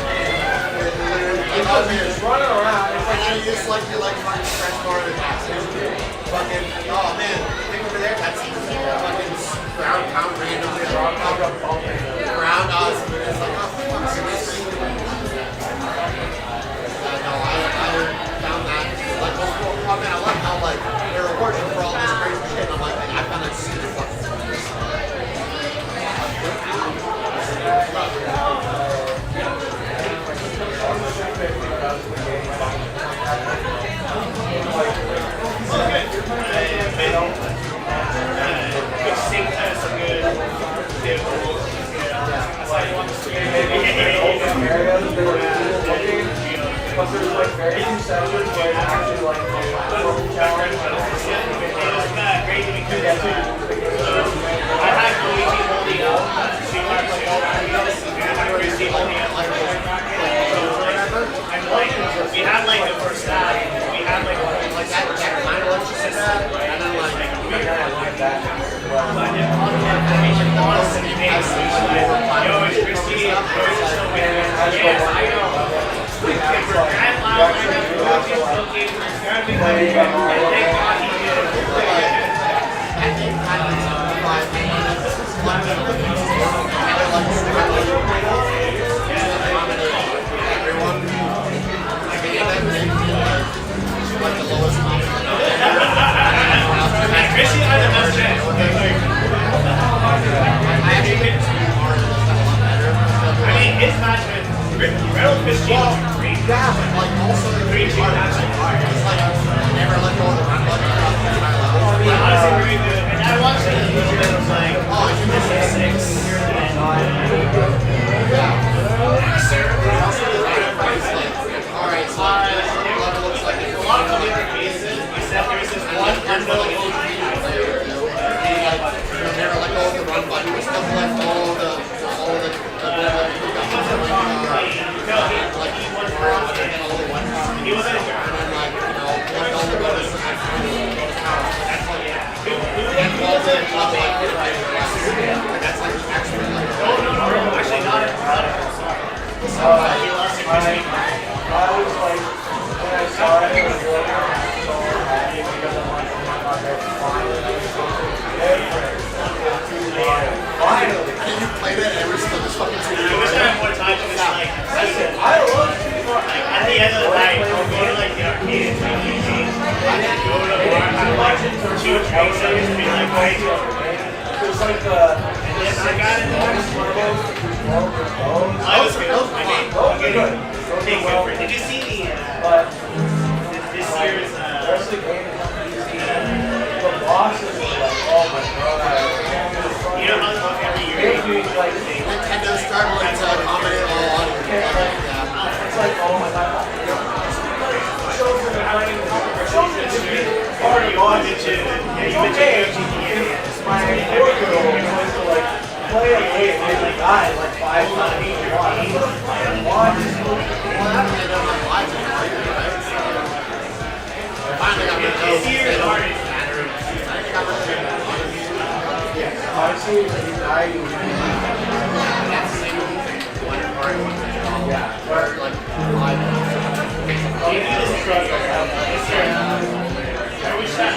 Just running around. It's And then you just like you like fucking scratch bar in the back. Fucking oh man, think over there. That's fucking ground pound randomly. Ground us and it's like oh fuck. No, I found that like oh man, I like how like they're rewarding for all this crazy shit. I'm like I found that super fucking. But there's like very few sessions where it's actually like a challenge. I had Luigi holding up. She was like, Luigi holding up like I'm like, we had like the first half. We had like That kind of lets you sit that, and then like yo, it's Christy. Yes, I know. We're that loud. I have Luigi looking. It's gotta be like, and thank God he did. I think kind of like 5 minutes. Everyone, I mean, like the lowest Christy, I don't know. I actually think it's hard and it's a lot better. I mean, his match with Reynolds Christy was great. Yeah, but like also the green team that's like hard. It's like never let go of the run button throughout the entire level. Honestly, very good. And I watched it a little bit. I was like, Oh, you missed a 6. Alright, so level looks like a lot of different cases, except there's this one unknown never let go of the run button. We still collect all the he was in and then like, you know, one only bonus is like that's like the extra like no, actually not it. He lost it. I was like, when I saw it, I was really so happy because I'm like, oh my god, that's finally different. Finally. and you played it every single this fucking I wish I had more time to just like, I love like at the end of the night, I'll go to like the arcade and play the game. I just go to the bar, have like 2 drinks and be like, wait. There's like the Yes, I got it. I was good. I mean, I'm getting take good for it. Did you see this year's the rest of the game is easy. The bosses are like, oh my god. you know how every year Nintendo's struggling to accommodate all audience. It's like, oh my god. already on it too. Yeah, you mentioned GTA. My 4-year-old went to like play a game and he died like 5 times. This year is hard. Honestly, when you die, you yeah, or like 5 minutes. I wish that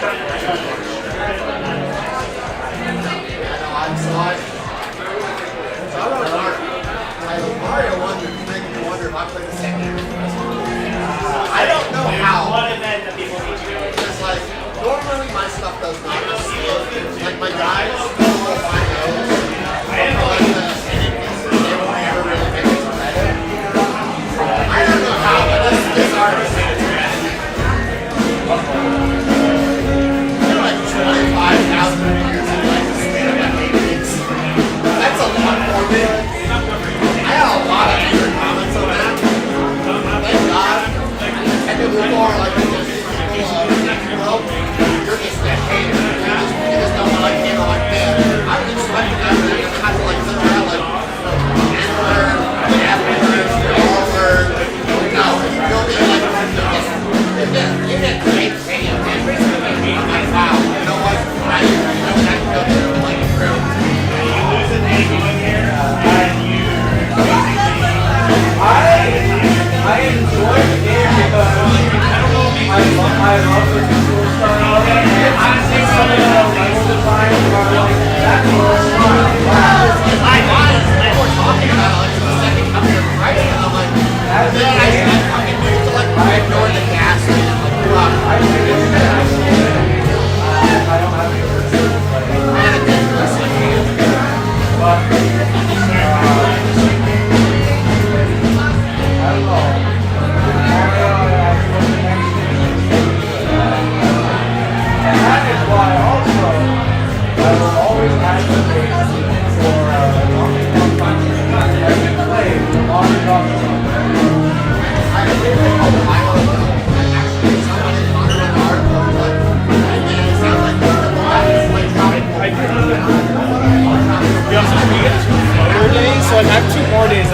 Mario one would make me wonder if I played the same game. I don't know how. One event that people need to do. Because like normally my stuff does not receive. Like my guys will find those. They will never really make it to Reddit. I don't know how, but this artist they're like 25,000 views in like the span of like 8 weeks. That's a lot for me. I had a lot of angry comments on that. Thank God. And it was more like well, you're just a hater. You just don't want to like handle like that. I would expect that you have to like sit around like N-word, the F-word, the R-word. No, you'll be like So I have 2 more days.